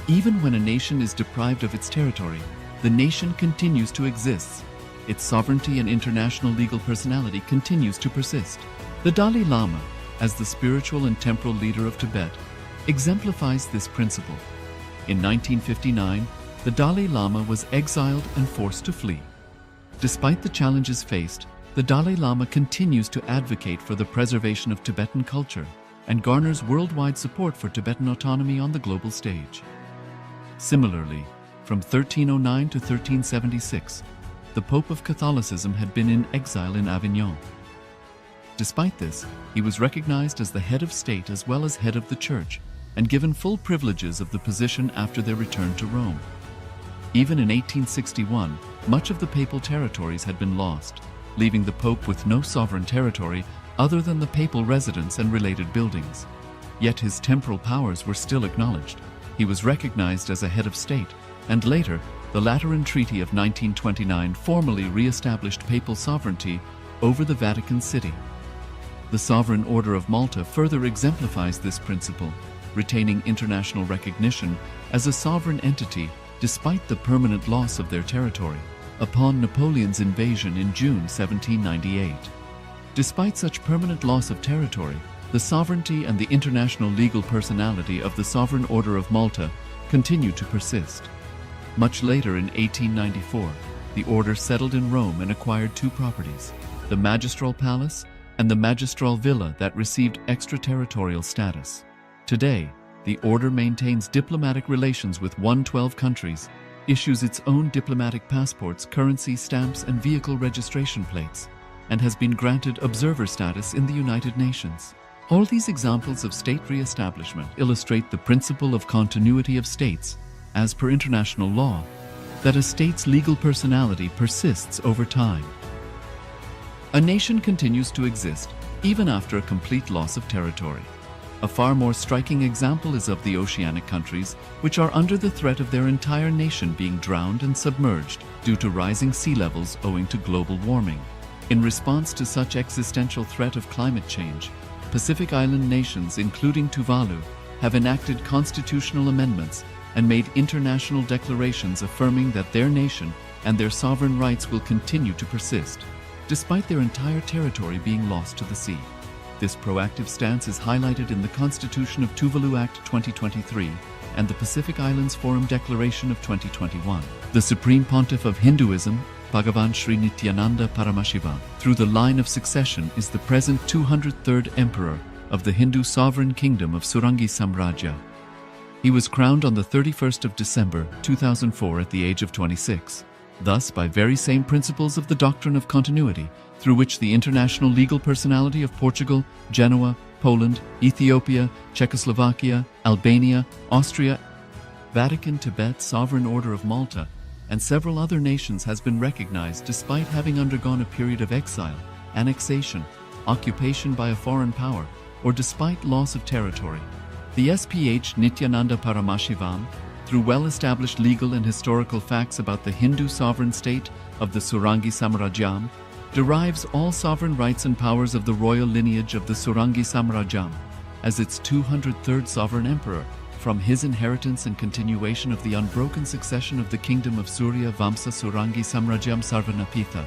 Even when a nation is deprived of its territory, the nation continues to exist. Its sovereignty and international legal personality continues to persist. The Dalai Lama, as the spiritual and temporal leader of Tibet, exemplifies this principle. In 1959, the Dalai Lama was exiled and forced to flee. Despite the challenges faced, the Dalai Lama continues to advocate for the preservation of Tibetan culture and garners worldwide support for Tibetan autonomy on the global stage. Similarly, from 1309 to 1376, the Pope of Catholicism had been in exile in Avignon. Despite this, he was recognized as the head of state as well as head of the church and given full privileges of the position after their return to Rome. Even in 1861, much of the papal territories had been lost, leaving the Pope with no sovereign territory other than the papal residence and related buildings. Yet his temporal powers were still acknowledged. He was recognized as a head of state, and later, the Lateran Treaty of 1929 formally re-established papal sovereignty over the Vatican City. The Sovereign Order of Malta further exemplifies this principle, retaining international recognition as a sovereign entity despite the permanent loss of their territory. upon Napoleon's invasion in June 1798. Despite such permanent loss of territory, the sovereignty and the international legal personality of the Sovereign Order of Malta continued to persist. Much later in 1894, the order settled in Rome and acquired two properties, the Magistral Palace and the Magistral Villa that received extraterritorial status. Today, the order maintains diplomatic relations with 112 countries, issues its own diplomatic passports, currency stamps, and vehicle registration plates, and has been granted observer status in the United Nations. All these examples of state re-establishment illustrate the principle of continuity of states, as per international law, that a state's legal personality persists over time. A nation continues to exist even after a complete loss of territory. A far more striking example is of the oceanic countries, which are under the threat of their entire nation being drowned and submerged due to rising sea levels owing to global warming. In response to such existential threat of climate change, Pacific Island nations, including Tuvalu, have enacted constitutional amendments and made international declarations affirming that their nation and their sovereign rights will continue to persist, despite their entire territory being lost to the sea. This proactive stance is highlighted in the Constitution of Tuvalu Act 2023 and the Pacific Islands Forum Declaration of 2021. The Supreme Pontiff of Hinduism, Bhagavan Sri Nithyananda Paramashivoham, through the line of succession is the present 203rd Emperor of the Hindu Sovereign Kingdom of Surangi Samrajya. He was crowned on the 31st of December 2004 at the age of 26. Thus, by very same principles of the doctrine of continuity, through which the international legal personality of Portugal, Genoa, Poland, Ethiopia, Czechoslovakia, Albania, Austria, Vatican, Tibet, Sovereign Order of Malta, and several other nations has been recognized despite having undergone a period of exile, annexation, occupation by a foreign power, or despite loss of territory. The SPH Nithyananda Paramashivoham, through well-established legal and historical facts about the Hindu sovereign state of the Surangi Samrajyam, derives all sovereign rights and powers of the royal lineage of the Surangi Samrajyam as its 203rd sovereign emperor, from his inheritance and continuation of the unbroken succession of the kingdom of Surya Vamsa Surangi Samrajyam Sarvanapitha.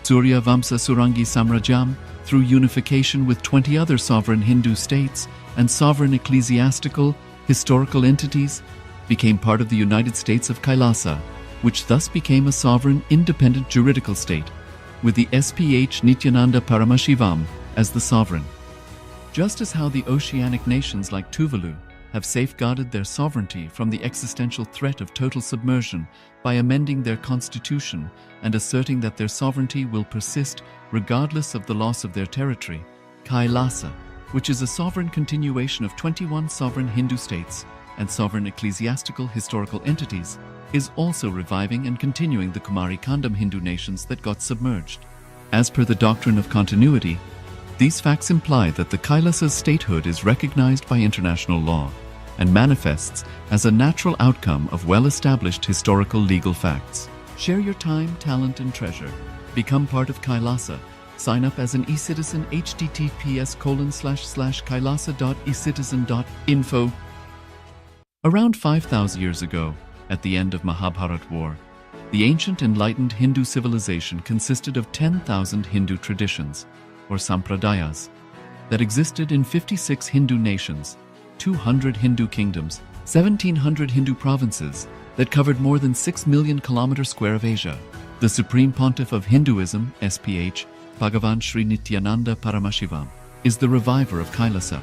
Surya Vamsa Surangi Samrajyam, through unification with 20 other sovereign Hindu states and sovereign ecclesiastical, historical entities, became part of the United States of KAILASA, which thus became a sovereign, independent juridical state, with the SPH Nithyananda Paramashivoham as the sovereign. Just as how the oceanic nations like Tuvalu have safeguarded their sovereignty from the existential threat of total submersion by amending their constitution and asserting that their sovereignty will persist regardless of the loss of their territory, KAILASA, which is a sovereign continuation of 21 sovereign Hindu states and sovereign ecclesiastical historical entities, is also reviving and continuing the Kumari Kandam Hindu nations that got submerged. As per the doctrine of continuity, these facts imply that the KAILASA's statehood is recognized by international law and manifests as a natural outcome of well-established historical legal facts. Share your time, talent, and treasure. Become part of KAILASA. Sign up as an eCitizen https://kailasa.ecitizen.info. Around 5,000 years ago, at the end of Mahabharat War, the ancient enlightened Hindu civilization consisted of 10,000 Hindu traditions, or sampradayas, that existed in 56 Hindu nations, 200 Hindu kingdoms, 1,700 Hindu provinces that covered more than 6 million kilometers square of Asia. The Supreme Pontiff of Hinduism, SPH, Bhagavan Sri Nithyananda Paramashivoham, is the reviver of KAILASA,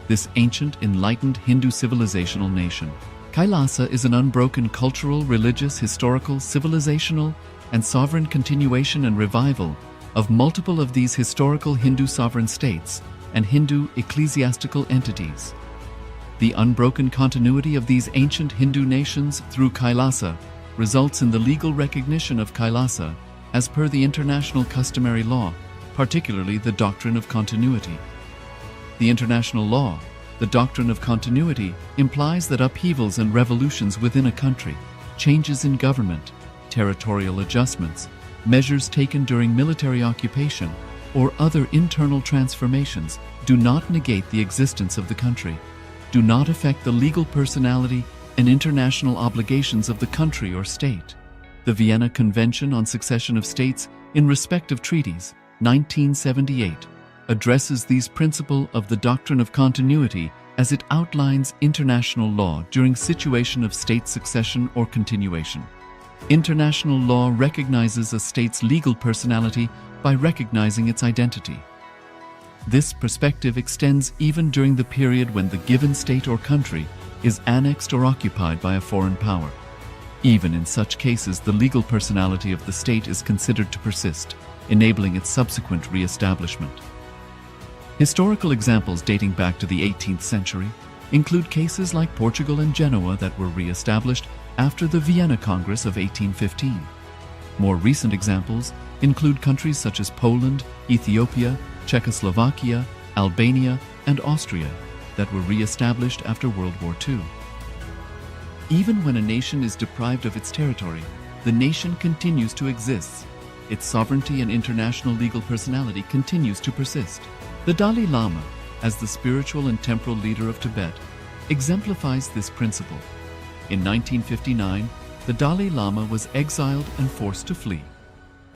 this ancient enlightened Hindu civilizational nation. KAILASA is an unbroken cultural, religious, historical, civilizational, and sovereign continuation and revival of multiple of these historical Hindu sovereign states and Hindu ecclesiastical entities. The unbroken continuity of these ancient Hindu nations through KAILASA results in the legal recognition of KAILASA as per the international customary law, particularly the doctrine of continuity. The international law, the doctrine of continuity, implies that upheavals and revolutions within a country, changes in government, territorial adjustments, measures taken during military occupation, or other internal transformations do not negate the existence of the country, do not affect the legal personality and international obligations of the country or state. The Vienna Convention on Succession of States in Respect of Treaties, 1978, addresses these principles of the doctrine of continuity as it outlines international law during situation of state succession or continuation. International law recognizes a state's legal personality by recognizing its identity. This perspective extends even during the period when the given state or country is annexed or occupied by a foreign power. Even in such cases, the legal personality of the state is considered to persist, enabling its subsequent re-establishment. Historical examples dating back to the 18th century include cases like Portugal and Genoa that were re-established after the Vienna Congress of 1815. More recent examples include countries such as Poland, Ethiopia, Czechoslovakia, Albania, and Austria that were re-established after World War II. Even when a nation is deprived of its territory, the nation continues to exist. Its sovereignty and international legal personality continues to persist. The Dalai Lama, as the spiritual and temporal leader of Tibet, exemplifies this principle. In 1959, the Dalai Lama was exiled and forced to flee.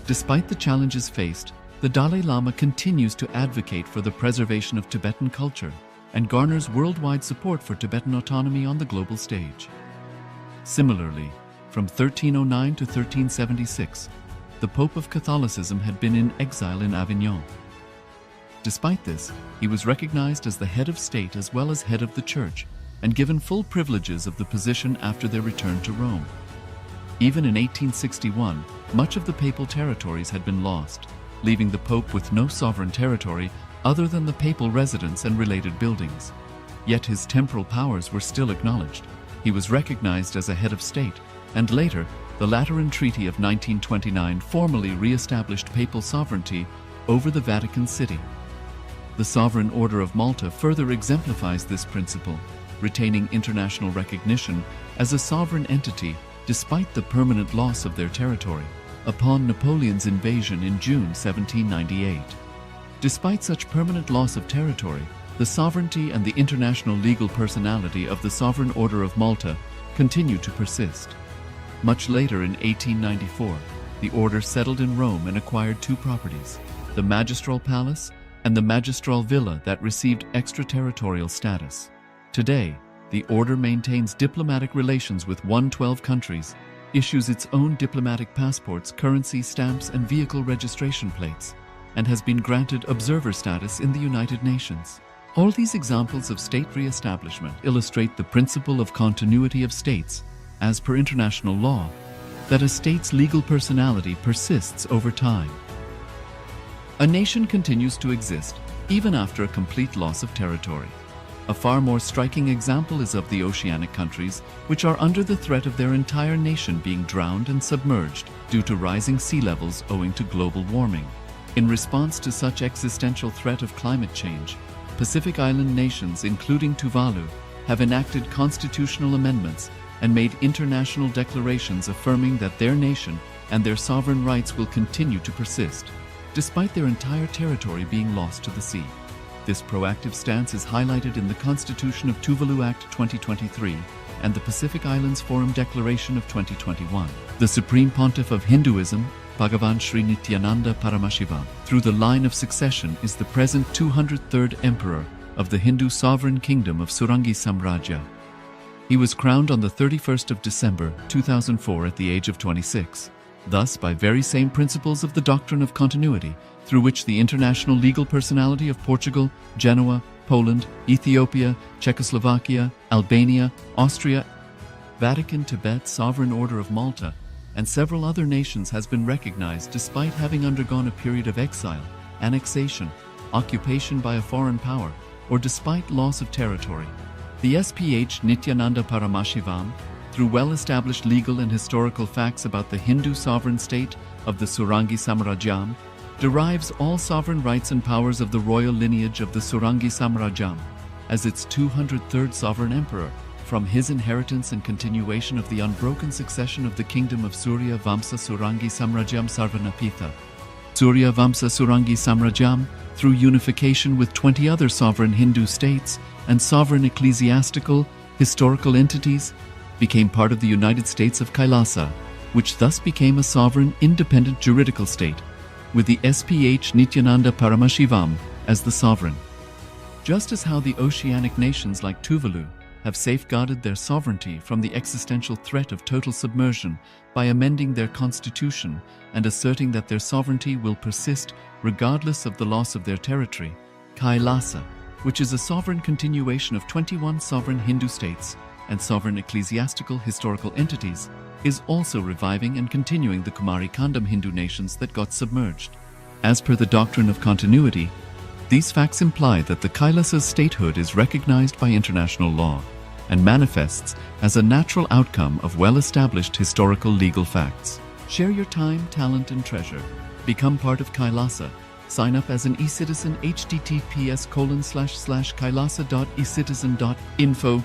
Despite the challenges faced, the Dalai Lama continues to advocate for the preservation of Tibetan culture and garners worldwide support for Tibetan autonomy on the global stage. Similarly, from 1309 to 1376, the Pope of Catholicism had been in exile in Avignon. Despite this, he was recognized as the head of state as well as head of the church and given full privileges of the position after their return to Rome. Even in 1861, much of the papal territories had been lost, leaving the Pope with no sovereign territory other than the papal residence and related buildings. Yet his temporal powers were still acknowledged. He was recognized as a head of state, and later, the Lateran Treaty of 1929 formally re-established papal sovereignty over the Vatican City. The Sovereign Order of Malta further exemplifies this principle, retaining international recognition as a sovereign entity despite the permanent loss of their territory upon Napoleon's invasion in June 1798. Despite such permanent loss of territory, the sovereignty and the international legal personality of the Sovereign Order of Malta continue to persist. Much later in 1894, the order settled in Rome and acquired two properties, the Magistral Palace and the Magistral Villa that received extraterritorial status. Today, the order maintains diplomatic relations with 112 countries, issues its own diplomatic passports, currency, stamps, and vehicle registration plates, and has been granted observer status in the United Nations. All these examples of state re-establishment illustrate the principle of continuity of states, as per international law, that a state's legal personality persists over time. A nation continues to exist even after a complete loss of territory. A far more striking example is of the oceanic countries, which are under the threat of their entire nation being drowned and submerged due to rising sea levels owing to global warming. In response to such existential threat of climate change, Pacific Island nations, including Tuvalu, have enacted constitutional amendments and made international declarations affirming that their nation and their sovereign rights will continue to persist, despite their entire territory being lost to the sea. This proactive stance is highlighted in the Constitution of Tuvalu Act 2023 and the Pacific Islands Forum Declaration of 2021. The Supreme Pontiff of Hinduism, Bhagavan Sri Nithyananda Paramashivoham, through the line of succession, is the present 203rd Emperor of the Hindu Sovereign Kingdom of Surangi Samrajya. He was crowned on the 31st of December 2004 at the age of 26. Thus, by very same principles of the doctrine of continuity, through which the international legal personality of Portugal, Genoa, Poland, Ethiopia, Czechoslovakia, Albania, Austria, Vatican, Tibet, Sovereign Order of Malta, and several other nations has been recognized despite having undergone a period of exile, annexation, occupation by a foreign power, or despite loss of territory. The SPH Nithyananda Paramashivoham, through well-established legal and historical facts about the Hindu sovereign state of the Surangi Samrajyam, derives all sovereign rights and powers of the royal lineage of the Surangi Samrajyam as its 203rd sovereign emperor, from his inheritance and continuation of the unbroken succession of the kingdom of Surya Vamsa Surangi Samrajyam Sarvanapitha. Surya Vamsa Surangi Samrajyam, through unification with 20 other sovereign Hindu states and sovereign ecclesiastical, historical entities, became part of the United States of KAILASA, which thus became a sovereign, independent juridical state, with the SPH Nithyananda Paramashivoham as the sovereign. Just as how the oceanic nations like Tuvalu have safeguarded their sovereignty from the existential threat of total submersion by amending their constitution and asserting that their sovereignty will persist regardless of the loss of their territory, KAILASA, which is a sovereign continuation of 21 sovereign Hindu states and sovereign ecclesiastical historical entities, is also reviving and continuing the Kumari Kandam Hindu nations that got submerged. As per the doctrine of continuity, these facts imply that the KAILASA's statehood is recognized by international law and manifests as a natural outcome of well-established historical legal facts. Share your time, talent, and treasure. Become part of KAILASA. Sign up as an eCitizen https://kailasa.ecitizen.info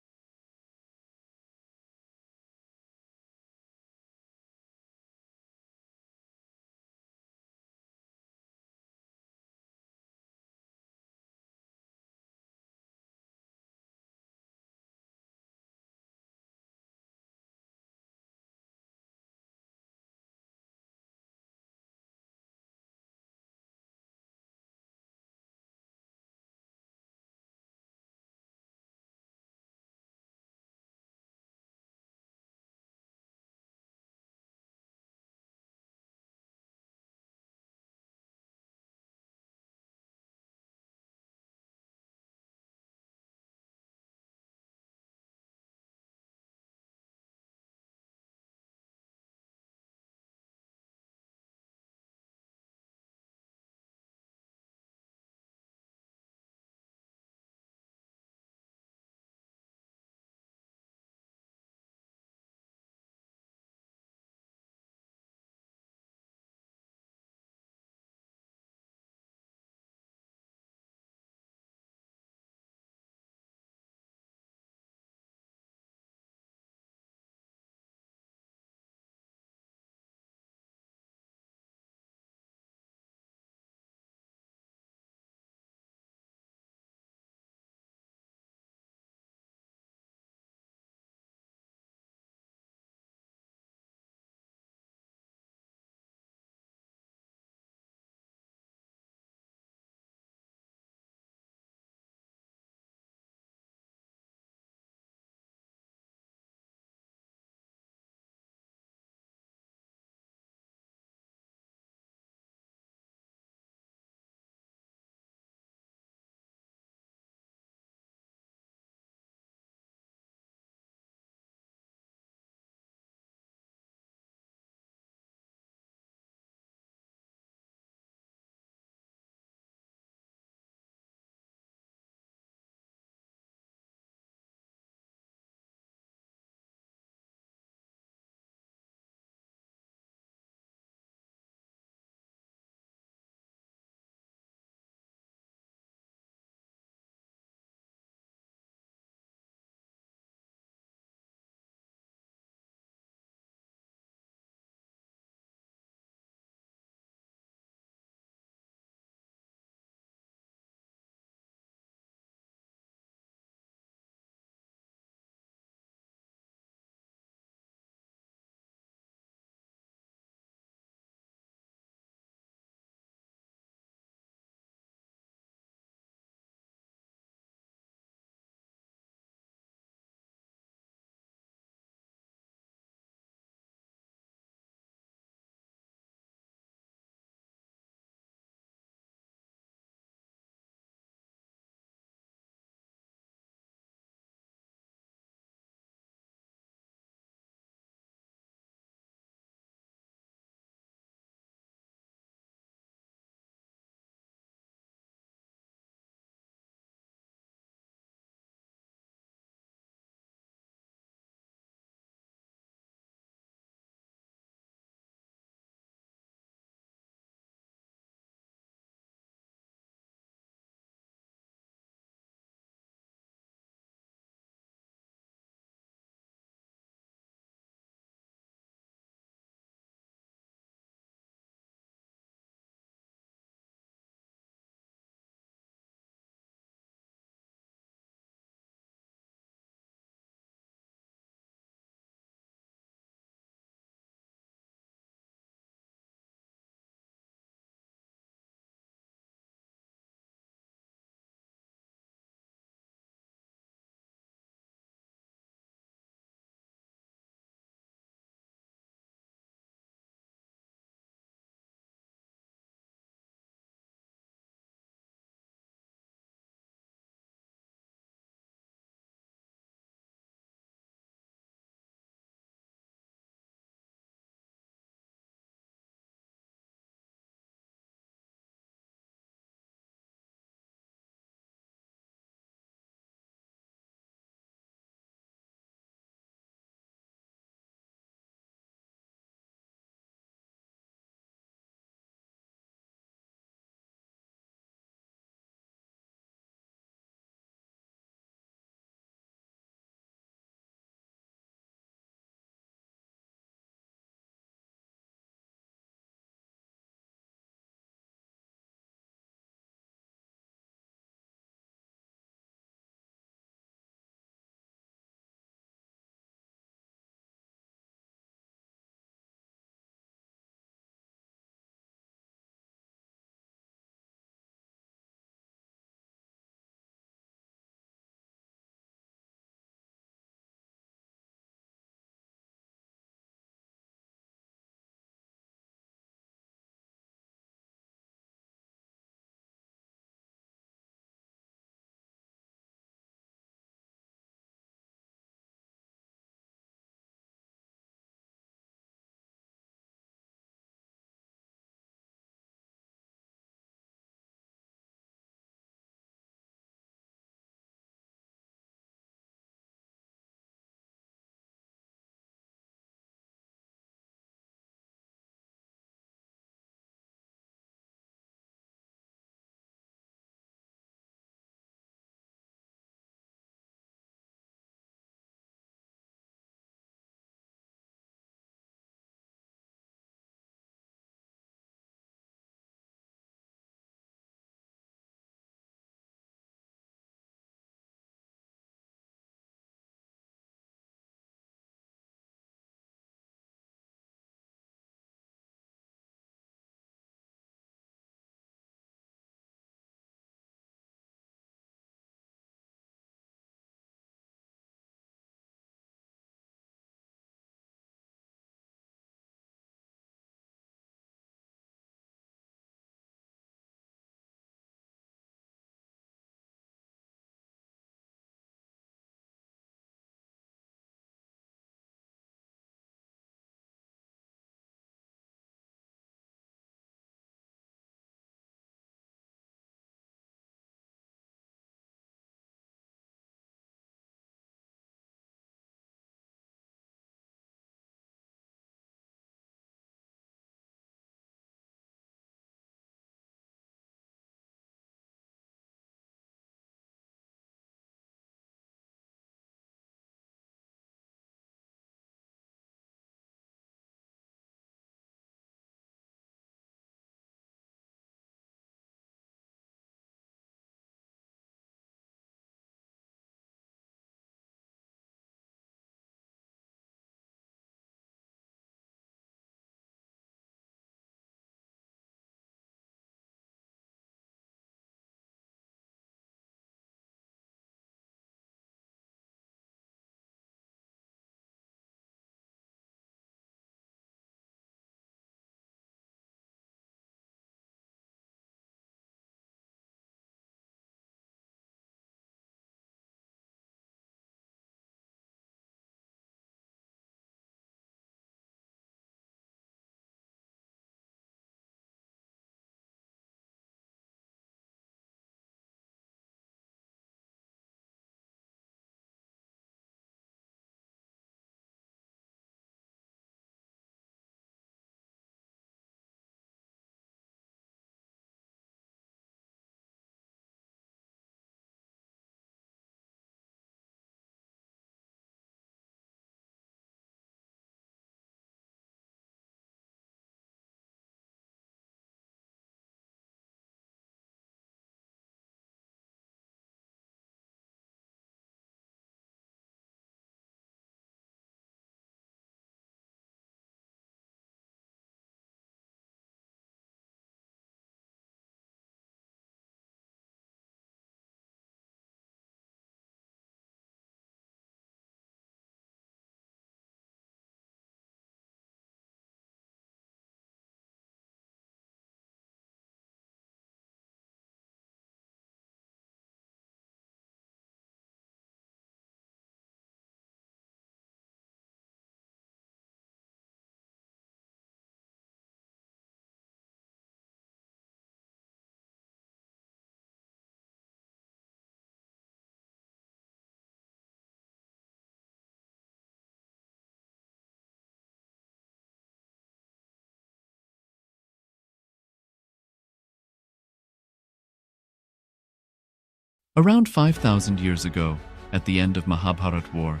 Around 5,000 years ago, at the end of Mahabharat War,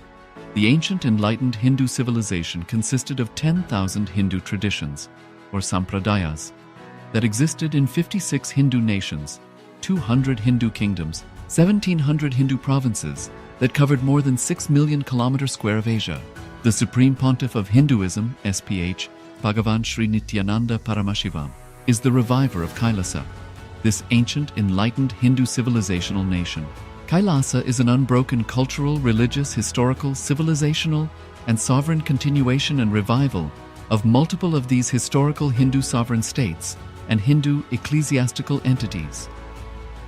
the ancient enlightened Hindu civilization consisted of 10,000 Hindu traditions, or sampradayas, that existed in 56 Hindu nations, 200 Hindu kingdoms, 1,700 Hindu provinces that covered more than 6 million kilometers square of Asia. The Supreme Pontiff of Hinduism, SPH, Bhagavan Sri Nithyananda Paramashivoham, is the reviver of KAILASA, this ancient enlightened Hindu civilizational nation. KAILASA is an unbroken cultural, religious, historical, civilizational, and sovereign continuation and revival of multiple of these historical Hindu sovereign states and Hindu ecclesiastical entities.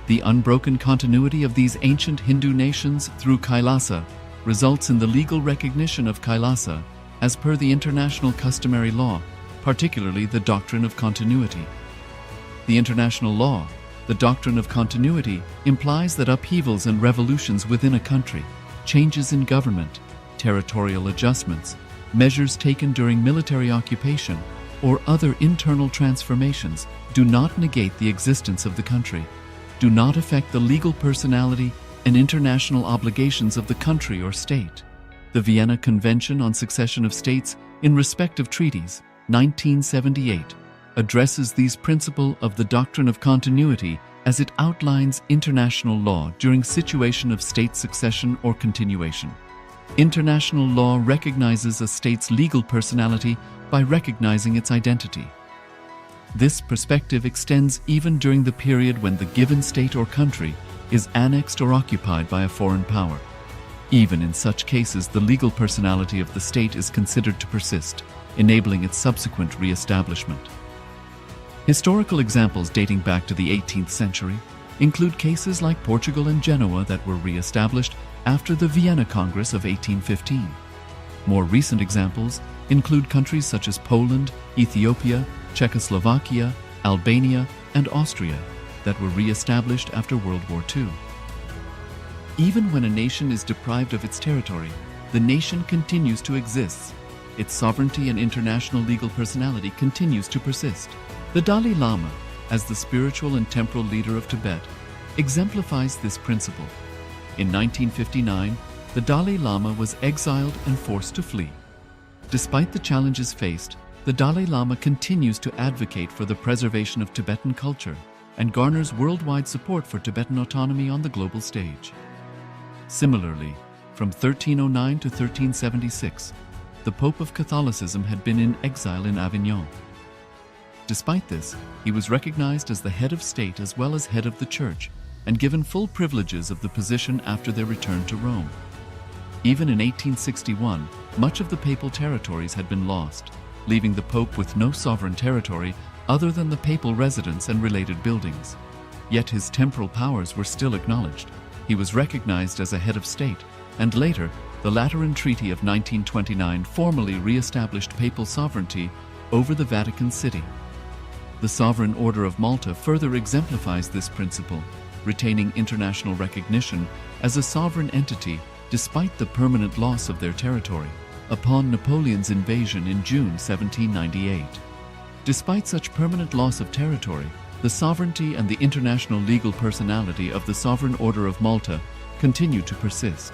The unbroken continuity of these ancient Hindu nations through KAILASA results in the legal recognition of KAILASA as per the international customary law, particularly the doctrine of continuity. The international law, the doctrine of continuity, implies that upheavals and revolutions within a country, changes in government, territorial adjustments, measures taken during military occupation, or other internal transformations do not negate the existence of the country, do not affect the legal personality and international obligations of the country or state. The Vienna Convention on Succession of States in respect of treaties, 1978, addresses these principles of the doctrine of continuity as it outlines international law during situation of state succession or continuation. International law recognizes a state's legal personality by recognizing its identity. This perspective extends even during the period when the given state or country is annexed or occupied by a foreign power. Even in such cases, the legal personality of the state is considered to persist, enabling its subsequent re-establishment. Historical examples dating back to the 18th century include cases like Portugal and Genoa that were re-established after the Vienna Congress of 1815. More recent examples include countries such as Poland, Ethiopia, Czechoslovakia, Albania, and Austria that were re-established after World War II. Even when a nation is deprived of its territory, the nation continues to exist. Its sovereignty and international legal personality continues to persist. The Dalai Lama, as the spiritual and temporal leader of Tibet, exemplifies this principle. In 1959, the Dalai Lama was exiled and forced to flee. Despite the challenges faced, the Dalai Lama continues to advocate for the preservation of Tibetan culture and garners worldwide support for Tibetan autonomy on the global stage. Similarly, from 1309 to 1376, the Pope of Catholicism had been in exile in Avignon. Despite this, he was recognized as the head of state as well as head of the church and given full privileges of the position after their return to Rome. Even in 1861, much of the papal territories had been lost, leaving the Pope with no sovereign territory other than the papal residence and related buildings. Yet his temporal powers were still acknowledged. He was recognized as a head of state, and later, the Lateran Treaty of 1929 formally re-established papal sovereignty over the Vatican City. The Sovereign Order of Malta further exemplifies this principle, retaining international recognition as a sovereign entity despite the permanent loss of their territory upon Napoleon's invasion in June 1798. Despite such permanent loss of territory, the sovereignty and the international legal personality of the Sovereign Order of Malta continue to persist.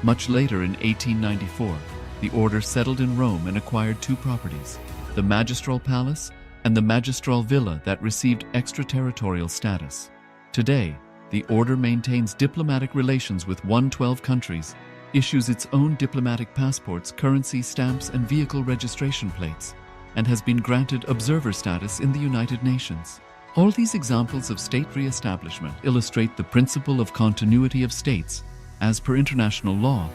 Much later in 1894, the order settled in Rome and acquired two properties, the Magistral Palace and the Magistral Villa that received extraterritorial status. Today, the order maintains diplomatic relations with 112 countries, issues its own diplomatic passports, currency, stamps, and vehicle registration plates, and has been granted observer status in the United Nations. All these examples of state re-establishment illustrate the principle of continuity of states, as per international law,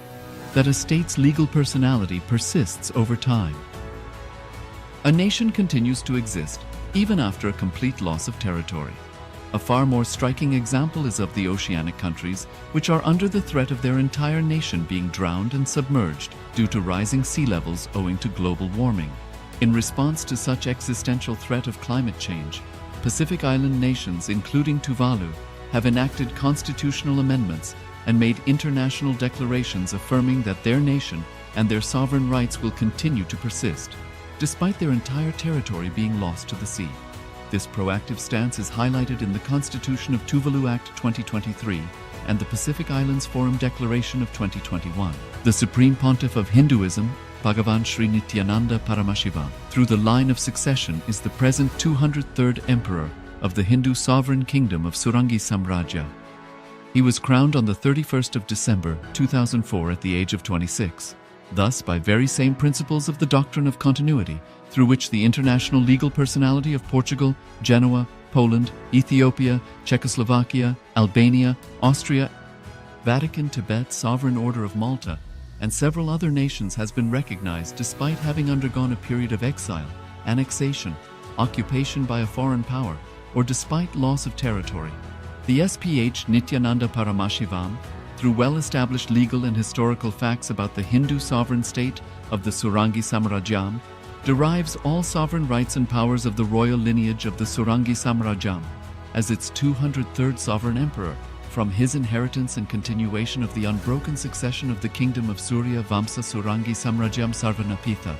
that a state's legal personality persists over time. A nation continues to exist even after a complete loss of territory. A far more striking example is of the oceanic countries, which are under the threat of their entire nation being drowned and submerged due to rising sea levels owing to global warming. In response to such existential threat of climate change, Pacific Island nations, including Tuvalu, have enacted constitutional amendments and made international declarations affirming that their nation and their sovereign rights will continue to persist, despite their entire territory being lost to the sea. This proactive stance is highlighted in the Constitution of Tuvalu Act 2023, and the Pacific Islands Forum Declaration of 2021. The Supreme Pontiff of Hinduism, Bhagavan Sri Nithyananda Paramashivoham, through the line of succession is the present 203rd Emperor of the Hindu sovereign kingdom of Surangi Samrajya. He was crowned on the 31st of December 2004 at the age of 26. Thus, by very same principles of the doctrine of continuity, through which the international legal personality of Portugal, Genoa, Poland, Ethiopia, Czechoslovakia, Albania, Austria, Vatican, Tibet, Sovereign Order of Malta, and several other nations has been recognized despite having undergone a period of exile, annexation, occupation by a foreign power, or despite loss of territory. The SPH Nithyananda Paramashivoham, through well-established legal and historical facts about the Hindu sovereign state of the Surangi Samrajyam, derives all sovereign rights and powers of the royal lineage of the Surangi Samrajyam as its 203rd sovereign emperor, from his inheritance and continuation of the unbroken succession of the kingdom of Surya Vamsa Surangi Samrajyam Sarvanapitha.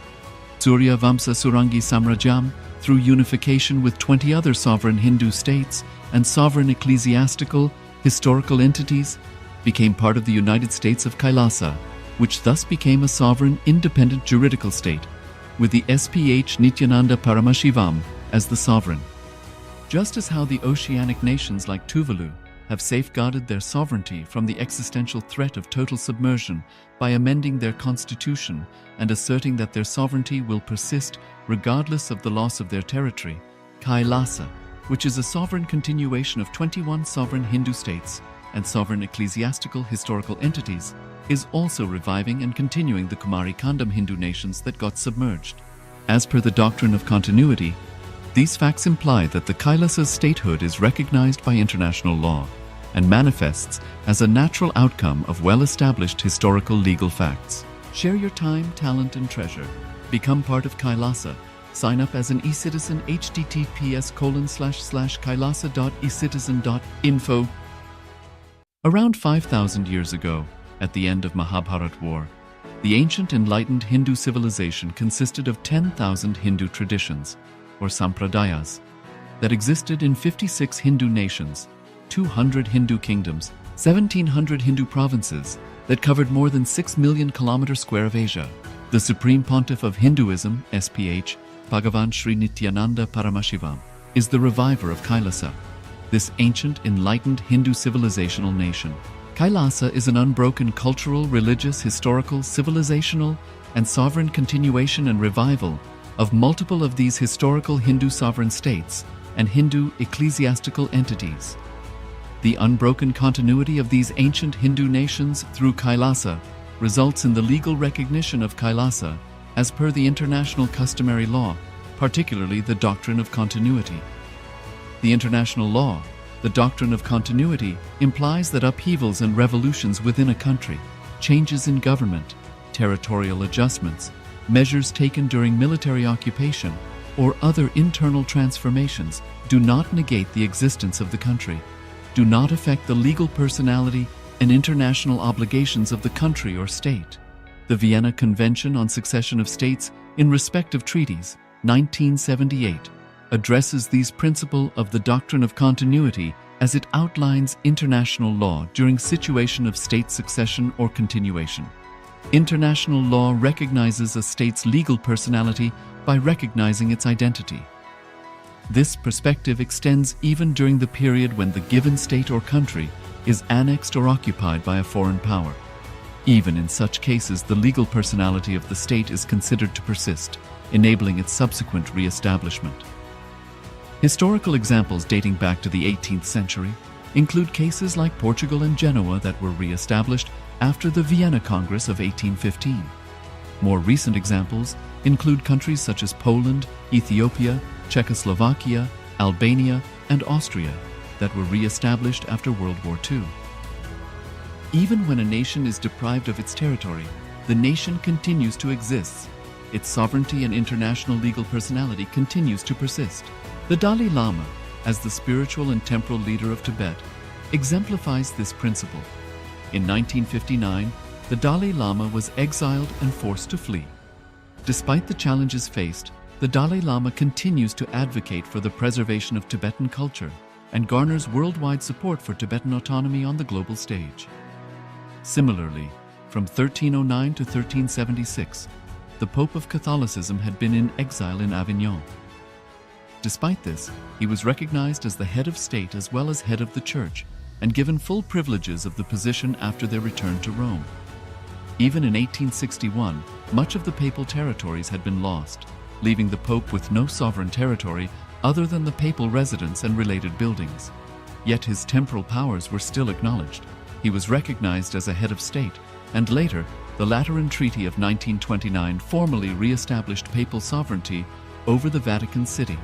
Surya Vamsa Surangi Samrajyam, through unification with 20 other sovereign Hindu states and sovereign ecclesiastical, historical entities, became part of the United States of KAILASA, which thus became a sovereign, independent juridical state, with the SPH Nithyananda Paramashivoham as the sovereign. Just as how the oceanic nations like Tuvalu have safeguarded their sovereignty from the existential threat of total submersion by amending their constitution and asserting that their sovereignty will persist regardless of the loss of their territory, KAILASA, which is a sovereign continuation of 21 sovereign Hindu states and sovereign ecclesiastical historical entities, is also reviving and continuing the Kumari Kandam Hindu nations that got submerged. As per the doctrine of continuity, these facts imply that the KAILASA's statehood is recognized by international law and manifests as a natural outcome of well-established historical legal facts. Share your time, talent, and treasure. Become part of KAILASA. Sign up as an eCitizen https://kailasa.ecitizen.info. Around 5,000 years ago, at the end of Mahabharat War, the ancient enlightened Hindu civilization consisted of 10,000 Hindu traditions, or sampradayas, that existed in 56 Hindu nations, 200 Hindu kingdoms, 1,700 Hindu provinces that covered more than 6 million kilometers square of Asia. The Supreme Pontiff of Hinduism, SPH, Bhagavan Sri Nithyananda Paramashivoham, is the reviver of KAILASA, this ancient, enlightened Hindu civilizational nation. KAILASA is an unbroken cultural, religious, historical, civilizational, and sovereign continuation and revival of multiple of these historical Hindu sovereign states and Hindu ecclesiastical entities. The unbroken continuity of these ancient Hindu nations through KAILASA results in the legal recognition of KAILASA as per the international customary law, particularly the doctrine of continuity. The international law, the doctrine of continuity, implies that upheavals and revolutions within a country, changes in government, territorial adjustments, measures taken during military occupation, or other internal transformations do not negate the existence of the country, do not affect the legal personality and international obligations of the country or state. The Vienna Convention on Succession of States in respect of treaties, 1978, addresses these principles of the doctrine of continuity as it outlines international law during situation of state succession or continuation. International law recognizes a state's legal personality by recognizing its identity. This perspective extends even during the period when the given state or country is annexed or occupied by a foreign power. Even in such cases, the legal personality of the state is considered to persist, enabling its subsequent re-establishment. Historical examples dating back to the 18th century include cases like Portugal and Genoa that were re-established after the Vienna Congress of 1815. More recent examples include countries such as Poland, Ethiopia, Czechoslovakia, Albania, and Austria that were re-established after World War II. Even when a nation is deprived of its territory, the nation continues to exist. Its sovereignty and international legal personality continues to persist. The Dalai Lama, as the spiritual and temporal leader of Tibet, exemplifies this principle. In 1959, the Dalai Lama was exiled and forced to flee. Despite the challenges faced, the Dalai Lama continues to advocate for the preservation of Tibetan culture, and garners worldwide support for Tibetan autonomy on the global stage. Similarly, from 1309 to 1376, the Pope of Catholicism had been in exile in Avignon. Despite this, he was recognized as the head of state as well as head of the Church, and given full privileges of the position after their return to Rome. Even in 1861, much of the papal territories had been lost, leaving the Pope with no sovereign territory other than the papal residence and related buildings. Yet his temporal powers were still acknowledged. He was recognized as a head of state, and later, the Lateran Treaty of 1929 formally re-established papal sovereignty over the Vatican City.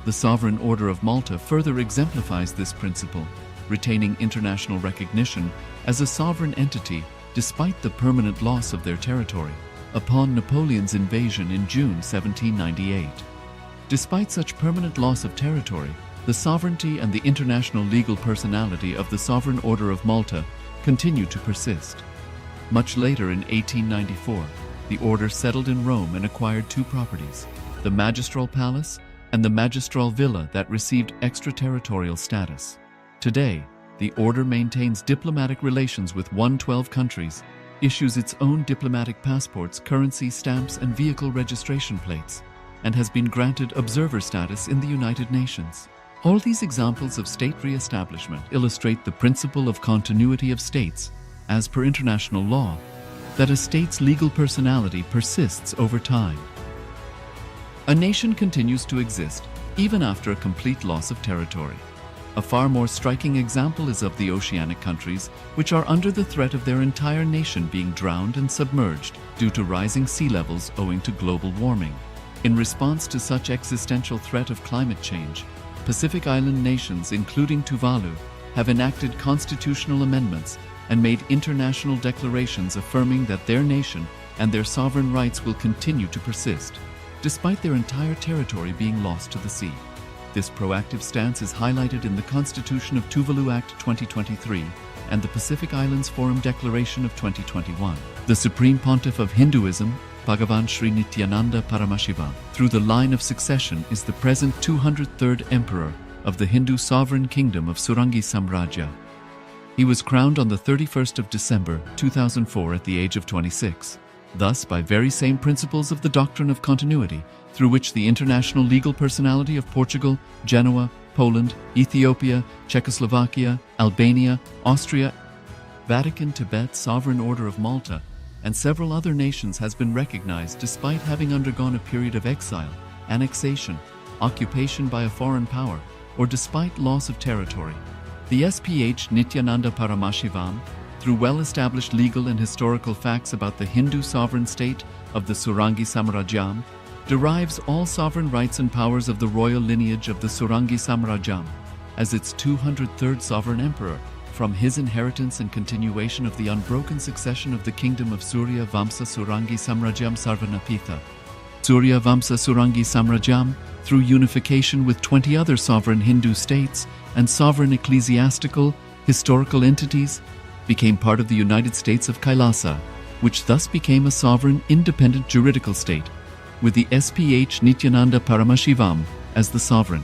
The Sovereign Order of Malta further exemplifies this principle, retaining international recognition as a sovereign entity despite the permanent loss of their territory upon Napoleon's invasion in June 1798. Despite such permanent loss of territory, the sovereignty and the international legal personality of the Sovereign Order of Malta continue to persist. Much later in 1894, the order settled in Rome and acquired two properties, the Magistral Palace and the Magistral Villa that received extraterritorial status. Today, the order maintains diplomatic relations with 112 countries, issues its own diplomatic passports, currency stamps, and vehicle registration plates, and has been granted observer status in the United Nations. All these examples of state re-establishment illustrate the principle of continuity of states, as per international law, that a state's legal personality persists over time. A nation continues to exist even after a complete loss of territory. A far more striking example is of the oceanic countries, which are under the threat of their entire nation being drowned and submerged due to rising sea levels owing to global warming. In response to such existential threat of climate change, Pacific Island nations, including Tuvalu, have enacted constitutional amendments and made international declarations affirming that their nation and their sovereign rights will continue to persist, despite their entire territory being lost to the sea. This proactive stance is highlighted in the Constitution of Tuvalu Act 2023 and the Pacific Islands Forum Declaration of 2021. The Supreme Pontiff of Hinduism, Bhagavan Sri Nithyananda Paramashivoham, through the line of succession is the present 203rd Emperor of the Hindu Sovereign Kingdom of Surangi Samrajya. He was crowned on the 31st of December 2004 at the age of 26. Thus, by very same principles of the doctrine of continuity, through which the international legal personality of Portugal, Genoa, Poland, Ethiopia, Czechoslovakia, Albania, Austria, Vatican, Tibet, Sovereign Order of Malta, and several other nations has been recognized despite having undergone a period of exile, annexation, occupation by a foreign power, or despite loss of territory. The SPH Nithyananda Paramashivoham, through well-established legal and historical facts about the Hindu sovereign state of the Surangi Samrajyam, derives all sovereign rights and powers of the royal lineage of the Surangi Samrajyam as its 203rd sovereign emperor from his inheritance and continuation of the unbroken succession of the kingdom of Surya Vamsa Surangi Samrajyam Sarvanapitha. Surya Vamsa Surangi Samrajyam, through unification with 20 other sovereign Hindu states and sovereign ecclesiastical, historical entities, became part of the United States of KAILASA, which thus became a sovereign, independent juridical state, with the SPH Nithyananda Paramashivoham as the sovereign.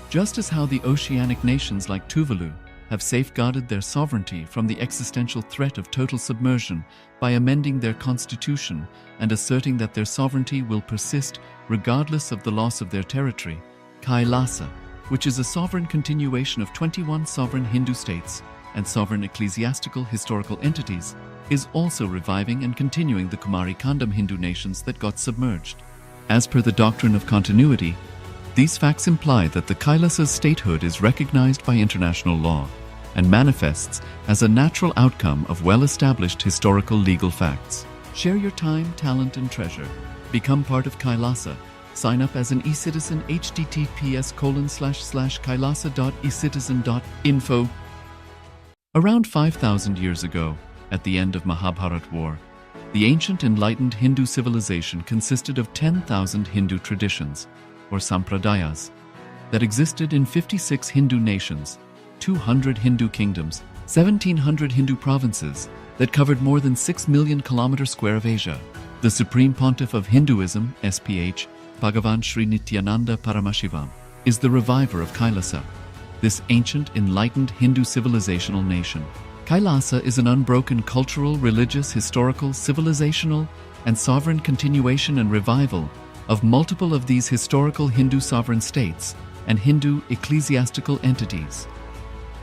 Just as how the oceanic nations like Tuvalu have safeguarded their sovereignty from the existential threat of total submersion by amending their constitution and asserting that their sovereignty will persist regardless of the loss of their territory, KAILASA, which is a sovereign continuation of 21 sovereign Hindu states and sovereign ecclesiastical historical entities, is also reviving and continuing the Kumari Kandam Hindu nations that got submerged. As per the doctrine of continuity, these facts imply that the KAILASA's statehood is recognized by international law and manifests as a natural outcome of well-established historical legal facts. Share your time, talent, and treasure. Become part of KAILASA. Sign up as an eCitizen https://kailasa.ecitizen.info. Around 5,000 years ago, at the end of Mahabharat War, the ancient enlightened Hindu civilization consisted of 10,000 Hindu traditions, or sampradayas, that existed in 56 Hindu nations, 200 Hindu kingdoms, 1,700 Hindu provinces that covered more than 6 million kilometers square of Asia. The Supreme Pontiff of Hinduism, SPH, Bhagavan Sri Nithyananda Paramashivoham, is the reviver of KAILASA. this ancient, enlightened Hindu civilizational nation. KAILASA is an unbroken cultural, religious, historical, civilizational, and sovereign continuation and revival of multiple of these historical Hindu sovereign states and Hindu ecclesiastical entities.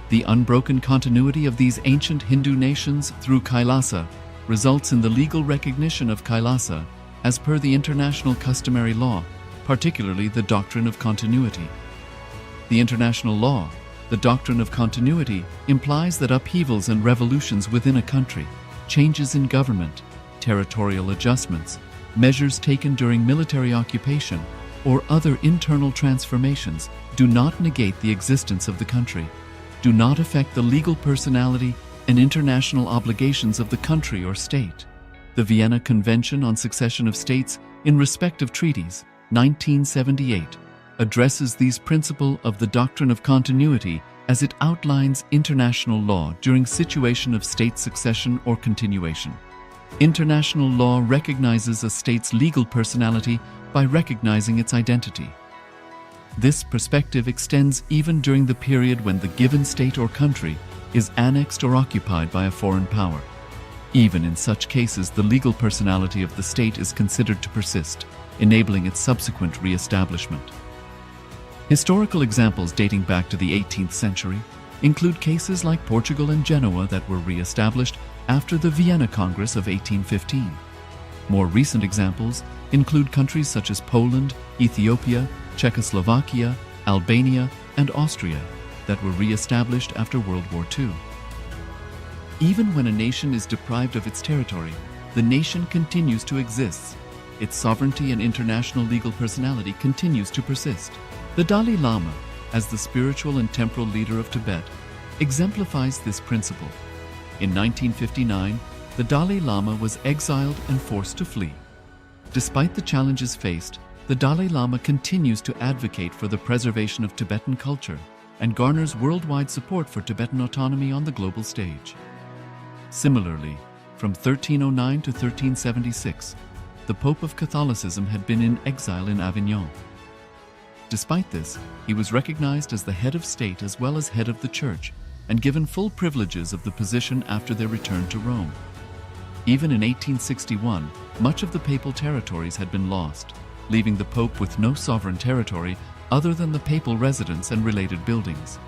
The unbroken continuity of these ancient Hindu nations through KAILASA results in the legal recognition of KAILASA as per the international customary law, particularly the doctrine of continuity. The international law, the doctrine of continuity, implies that upheavals and revolutions within a country, changes in government, territorial adjustments, measures taken during military occupation, or other internal transformations do not negate the existence of the country, do not affect the legal personality and international obligations of the country or state. The Vienna Convention on Succession of States in Respect of Treaties, 1978, addresses these principles of the doctrine of continuity as it outlines international law during situation of state succession or continuation. International law recognizes a state's legal personality by recognizing its identity. This perspective extends even during the period when the given state or country is annexed or occupied by a foreign power. Even in such cases, the legal personality of the state is considered to persist, enabling its subsequent re-establishment. Historical examples dating back to the 18th century include cases like Portugal and Genoa that were re-established after the Vienna Congress of 1815. More recent examples include countries such as Poland, Ethiopia, Czechoslovakia, Albania, and Austria that were re-established after World War II. Even when a nation is deprived of its territory, the nation continues to exist. Its sovereignty and international legal personality continues to persist. The Dalai Lama, as the spiritual and temporal leader of Tibet, exemplifies this principle. In 1959, the Dalai Lama was exiled and forced to flee. Despite the challenges faced, the Dalai Lama continues to advocate for the preservation of Tibetan culture and garners worldwide support for Tibetan autonomy on the global stage. Similarly, from 1309 to 1376, the Pope of Catholicism had been in exile in Avignon. Despite this, he was recognized as the head of state as well as head of the church and given full privileges of the position after their return to Rome. Even in 1861, much of the papal territories had been lost, leaving the Pope with no sovereign territory other than the papal residence and related buildings.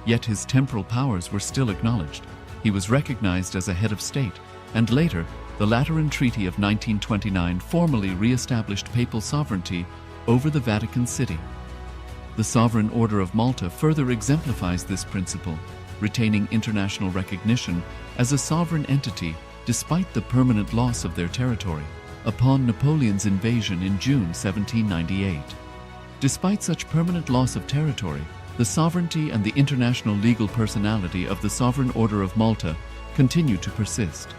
Yet his temporal powers were still acknowledged. He was recognized as a head of state, and later, the Lateran Treaty of 1929 formally re-established papal sovereignty over the Vatican City. The Sovereign Order of Malta further exemplifies this principle, retaining international recognition as a sovereign entity despite the permanent loss of their territory upon Napoleon's invasion in June 1798. Despite such permanent loss of territory, the sovereignty and the international legal personality of the Sovereign Order of Malta continue to persist.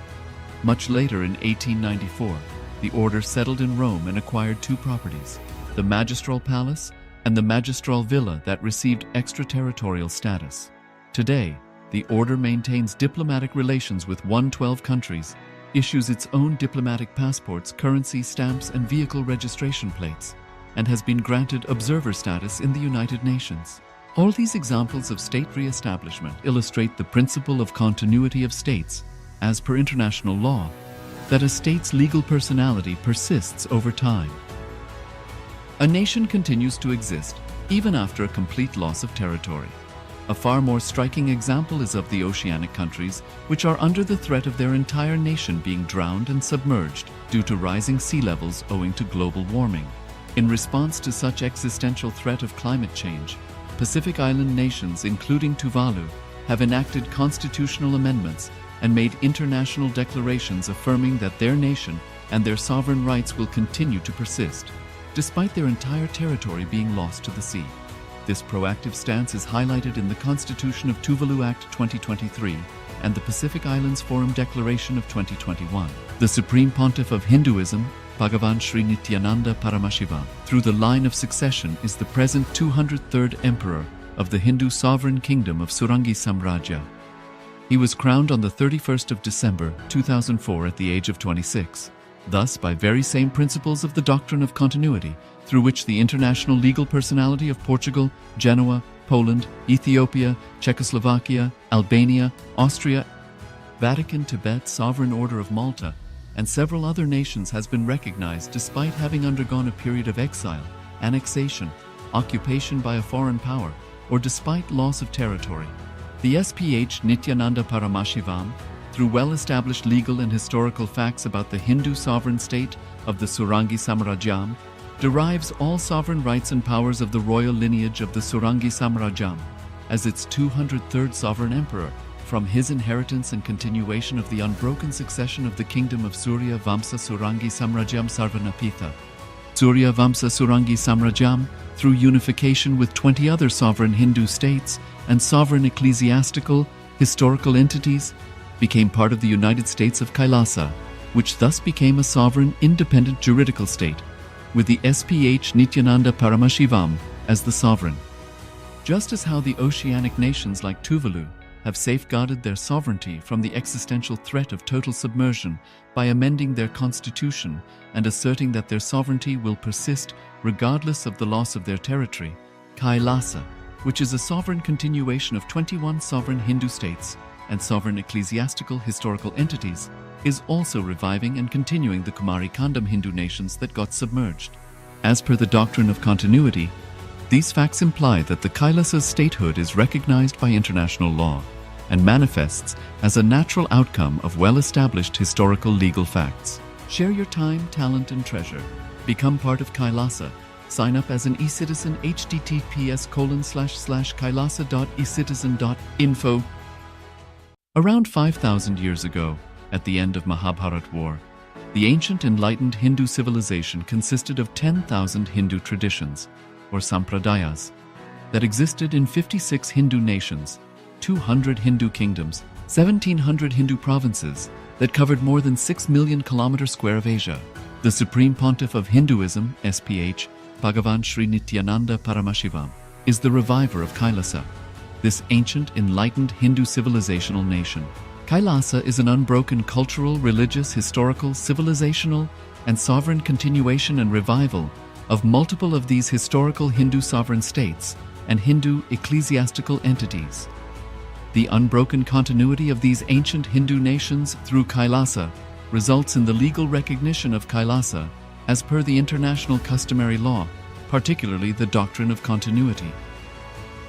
Much later in 1894, the order settled in Rome and acquired two properties, the Magistral Palace and the Magistral Villa that received extraterritorial status. Today, the order maintains diplomatic relations with 112 countries, issues its own diplomatic passports, currency, stamps, and vehicle registration plates, and has been granted observer status in the United Nations. All these examples of state re-establishment illustrate the principle of continuity of states, as per international law, that a state's legal personality persists over time. A nation continues to exist even after a complete loss of territory. A far more striking example is of the oceanic countries, which are under the threat of their entire nation being drowned and submerged due to rising sea levels owing to global warming. In response to such existential threat of climate change, Pacific Island nations, including Tuvalu, have enacted constitutional amendments and made international declarations affirming that their nation and their sovereign rights will continue to persist, despite their entire territory being lost to the sea. This proactive stance is highlighted in the Constitution of Tuvalu Act 2023 and the Pacific Islands Forum Declaration of 2021. The Supreme Pontiff of Hinduism, Bhagavan Sri Nithyananda Paramashivoham, through the line of succession is the present 203rd Emperor of the Hindu Sovereign Kingdom of Surangi Samrajya. He was crowned on the 31st of December 2004 at the age of 26. Thus, by very same principles of the doctrine of continuity, through which the international legal personality of Portugal, Genoa, Poland, Ethiopia, Czechoslovakia, Albania, Austria, Vatican, Tibet, Sovereign Order of Malta, and several other nations has been recognized despite having undergone a period of exile, annexation, occupation by a foreign power, or despite loss of territory. The SPH Nithyananda Paramashivoham, through well-established legal and historical facts about the Hindu sovereign state of the Surangi Samrajyam, derives all sovereign rights and powers of the royal lineage of the Surangi Samrajyam as its 203rd sovereign emperor, from his inheritance and continuation of the unbroken succession of the kingdom of Surya Vamsa Surangi Samrajyam Sarvanapitha. Surya Vamsa Surangi Samrajyam, through unification with 20 other sovereign Hindu states and sovereign ecclesiastical, historical entities, became part of the United States of KAILASA, which thus became a sovereign, independent juridical state, with the SPH Nithyananda Paramashivoham as the sovereign. Just as how the oceanic nations like Tuvalu have safeguarded their sovereignty from the existential threat of total submersion by amending their constitution and asserting that their sovereignty will persist regardless of the loss of their territory, KAILASA, which is a sovereign continuation of 21 sovereign Hindu states and sovereign ecclesiastical historical entities, is also reviving and continuing the Kumari Kandam Hindu nations that got submerged. As per the doctrine of continuity, these facts imply that the KAILASA's statehood is recognized by international law and manifests as a natural outcome of well-established historical legal facts. Share your time, talent, and treasure. Become part of KAILASA. Sign up as an eCitizen https://kailasa.ecitizen.info. Around 5,000 years ago, at the end of Mahabharat War, the ancient enlightened Hindu civilization consisted of 10,000 Hindu traditions, or sampradayas, that existed in 56 Hindu nations, 200 Hindu kingdoms, 1,700 Hindu provinces that covered more than 6 million kilometers square of Asia. The Supreme Pontiff of Hinduism, SPH, Bhagavan Sri Nithyananda Paramashivoham, is the reviver of KAILASA, this ancient enlightened Hindu civilizational nation. KAILASA is an unbroken cultural, religious, historical, civilizational, and sovereign continuation and revival of multiple of these historical Hindu sovereign states and Hindu ecclesiastical entities. The unbroken continuity of these ancient Hindu nations through KAILASA results in the legal recognition of KAILASA as per the international customary law, particularly the doctrine of continuity.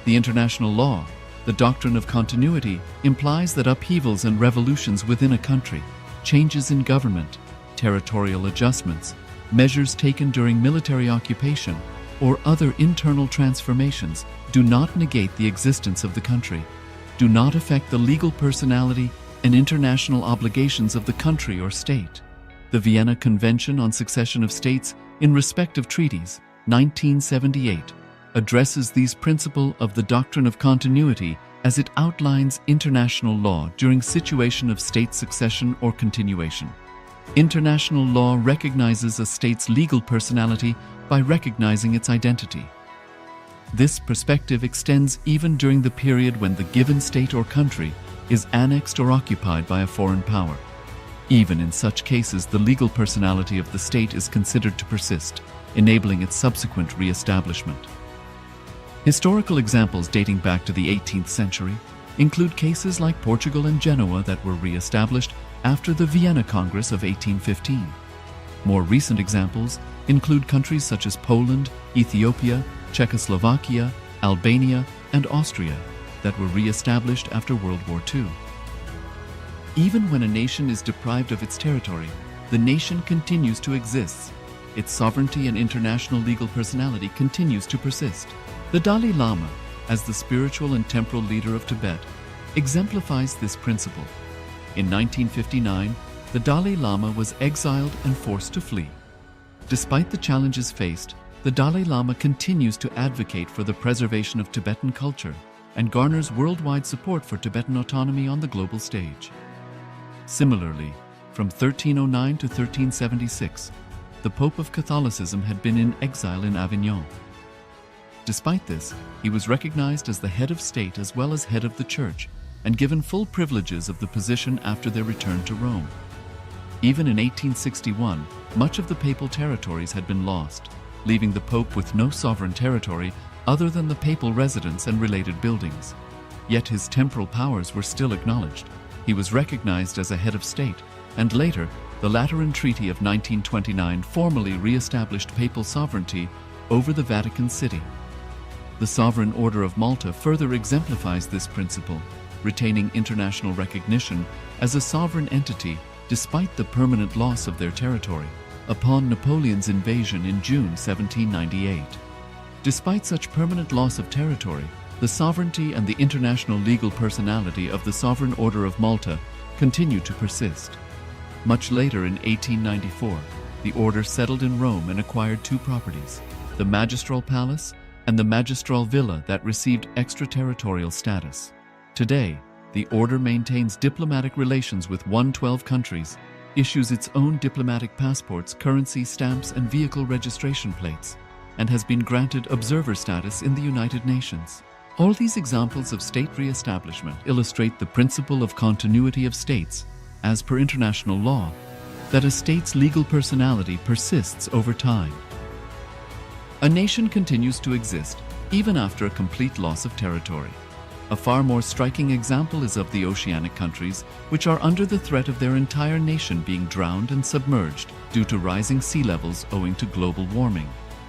The international law, the doctrine of continuity, implies that upheavals and revolutions within a country, changes in government, territorial adjustments, measures taken during military occupation, or other internal transformations do not negate the existence of the country, do not affect the legal personality and international obligations of the country or state. The Vienna Convention on Succession of States in respect of treaties, 1978, addresses these principles of the doctrine of continuity as it outlines international law during situation of state succession or continuation. International law recognizes a state's legal personality by recognizing its identity. This perspective extends even during the period when the given state or country is annexed or occupied by a foreign power. Even in such cases, the legal personality of the state is considered to persist, enabling its subsequent re-establishment. Historical examples dating back to the 18th century include cases like Portugal and Genoa that were re-established after the Vienna Congress of 1815. More recent examples include countries such as Poland, Ethiopia, Czechoslovakia, Albania, and Austria that were re-established after World War II. Even when a nation is deprived of its territory, the nation continues to exist. Its sovereignty and international legal personality continues to persist. The Dalai Lama, as the spiritual and temporal leader of Tibet, exemplifies this principle. In 1959, the Dalai Lama was exiled and forced to flee. Despite the challenges faced, the Dalai Lama continues to advocate for the preservation of Tibetan culture and garners worldwide support for Tibetan autonomy on the global stage. Similarly, from 1309 to 1376, the Pope of Catholicism had been in exile in Avignon. Despite this, he was recognized as the head of state as well as head of the church and given full privileges of the position after their return to Rome. Even in 1861, much of the papal territories had been lost, leaving the Pope with no sovereign territory other than the papal residence and related buildings. Yet his temporal powers were still acknowledged. He was recognized as a head of state, and later, the Lateran Treaty of 1929 formally re-established papal sovereignty over the Vatican City. The Sovereign Order of Malta further exemplifies this principle, retaining international recognition as a sovereign entity despite the permanent loss of their territory upon Napoleon's invasion in June 1798. Despite such permanent loss of territory, the sovereignty and the international legal personality of the Sovereign Order of Malta continue to persist. Much later in 1894, the order settled in Rome and acquired two properties, the Magistral Palace and the Magistral Villa that received extraterritorial status. Today, the order maintains diplomatic relations with 112 countries, issues its own diplomatic passports, currency, stamps, and vehicle registration plates, and has been granted observer status in the United Nations. All these examples of state re-establishment illustrate the principle of continuity of states, as per international law, that a state's legal personality persists over time. A nation continues to exist even after a complete loss of territory. A far more striking example is of the oceanic countries, which are under the threat of their entire nation being drowned and submerged due to rising sea levels owing to global warming.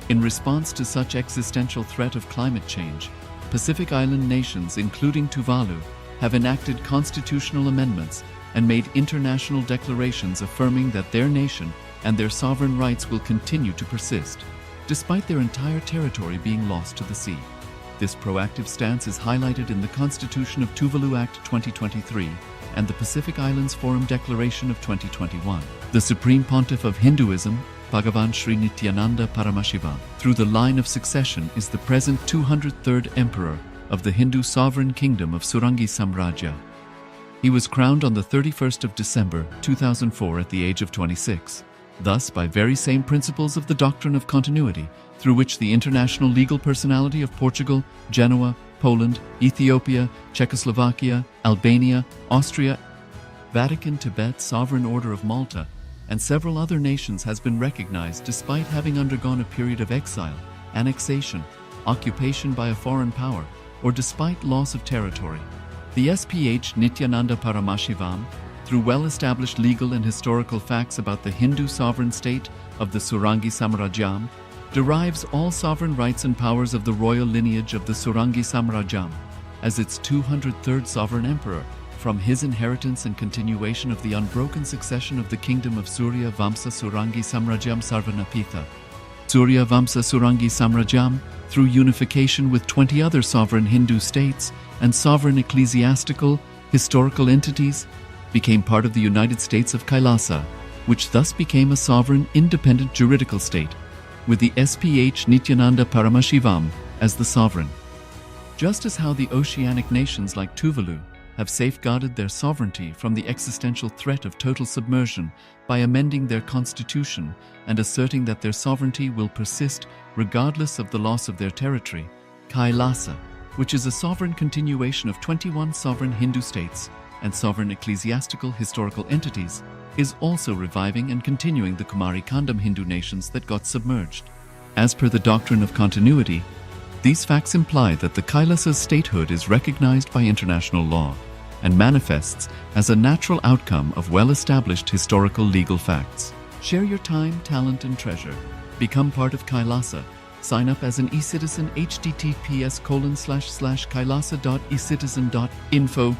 In response to such existential threat of climate change, Pacific Island nations, including Tuvalu, have enacted constitutional amendments and made international declarations affirming that their nation and their sovereign rights will continue to persist, despite their entire territory being lost to the sea. This proactive stance is highlighted in the Constitution of Tuvalu Act 2023 and the Pacific Islands Forum Declaration of 2021. The Supreme Pontiff of Hinduism, Bhagavan Sri Nithyananda Paramashivoham, through the line of succession is the present 203rd Emperor of the Hindu Sovereign Kingdom of Surangi Samrajya. He was crowned on the 31st of December 2004 at the age of 26. Thus, by very same principles of the doctrine of continuity, through which the international legal personality of Portugal, Genoa, Poland, Ethiopia, Czechoslovakia, Albania, Austria, Vatican, Tibet, Sovereign Order of Malta, and several other nations has been recognized despite having undergone a period of exile, annexation, occupation by a foreign power, or despite loss of territory. The SPH Nithyananda Paramashivoham, through well-established legal and historical facts about the Hindu sovereign state of the Surangi Samrajyam, derives all sovereign rights and powers of the royal lineage of the Surangi Samrajyam as its 203rd sovereign emperor, from his inheritance and continuation of the unbroken succession of the kingdom of Surya Vamsa Surangi Samrajyam Sarvanapitha. Surya Vamsa Surangi Samrajyam, through unification with 20 other sovereign Hindu states and sovereign ecclesiastical, historical entities, became part of the United States of KAILASA, which thus became a sovereign, independent juridical state, with the SPH Nithyananda Paramashivoham as the sovereign. Just as how the oceanic nations like Tuvalu have safeguarded their sovereignty from the existential threat of total submersion by amending their constitution and asserting that their sovereignty will persist regardless of the loss of their territory, KAILASA, which is a sovereign continuation of 21 sovereign Hindu states and sovereign ecclesiastical historical entities, is also reviving and continuing the Kumari Kandam Hindu nations that got submerged. As per the doctrine of continuity, these facts imply that the KAILASA's statehood is recognized by international law and manifests as a natural outcome of well-established historical legal facts. Share your time, talent, and treasure. Become part of KAILASA. Sign up as an eCitizen https://kailasa.ecitizen.info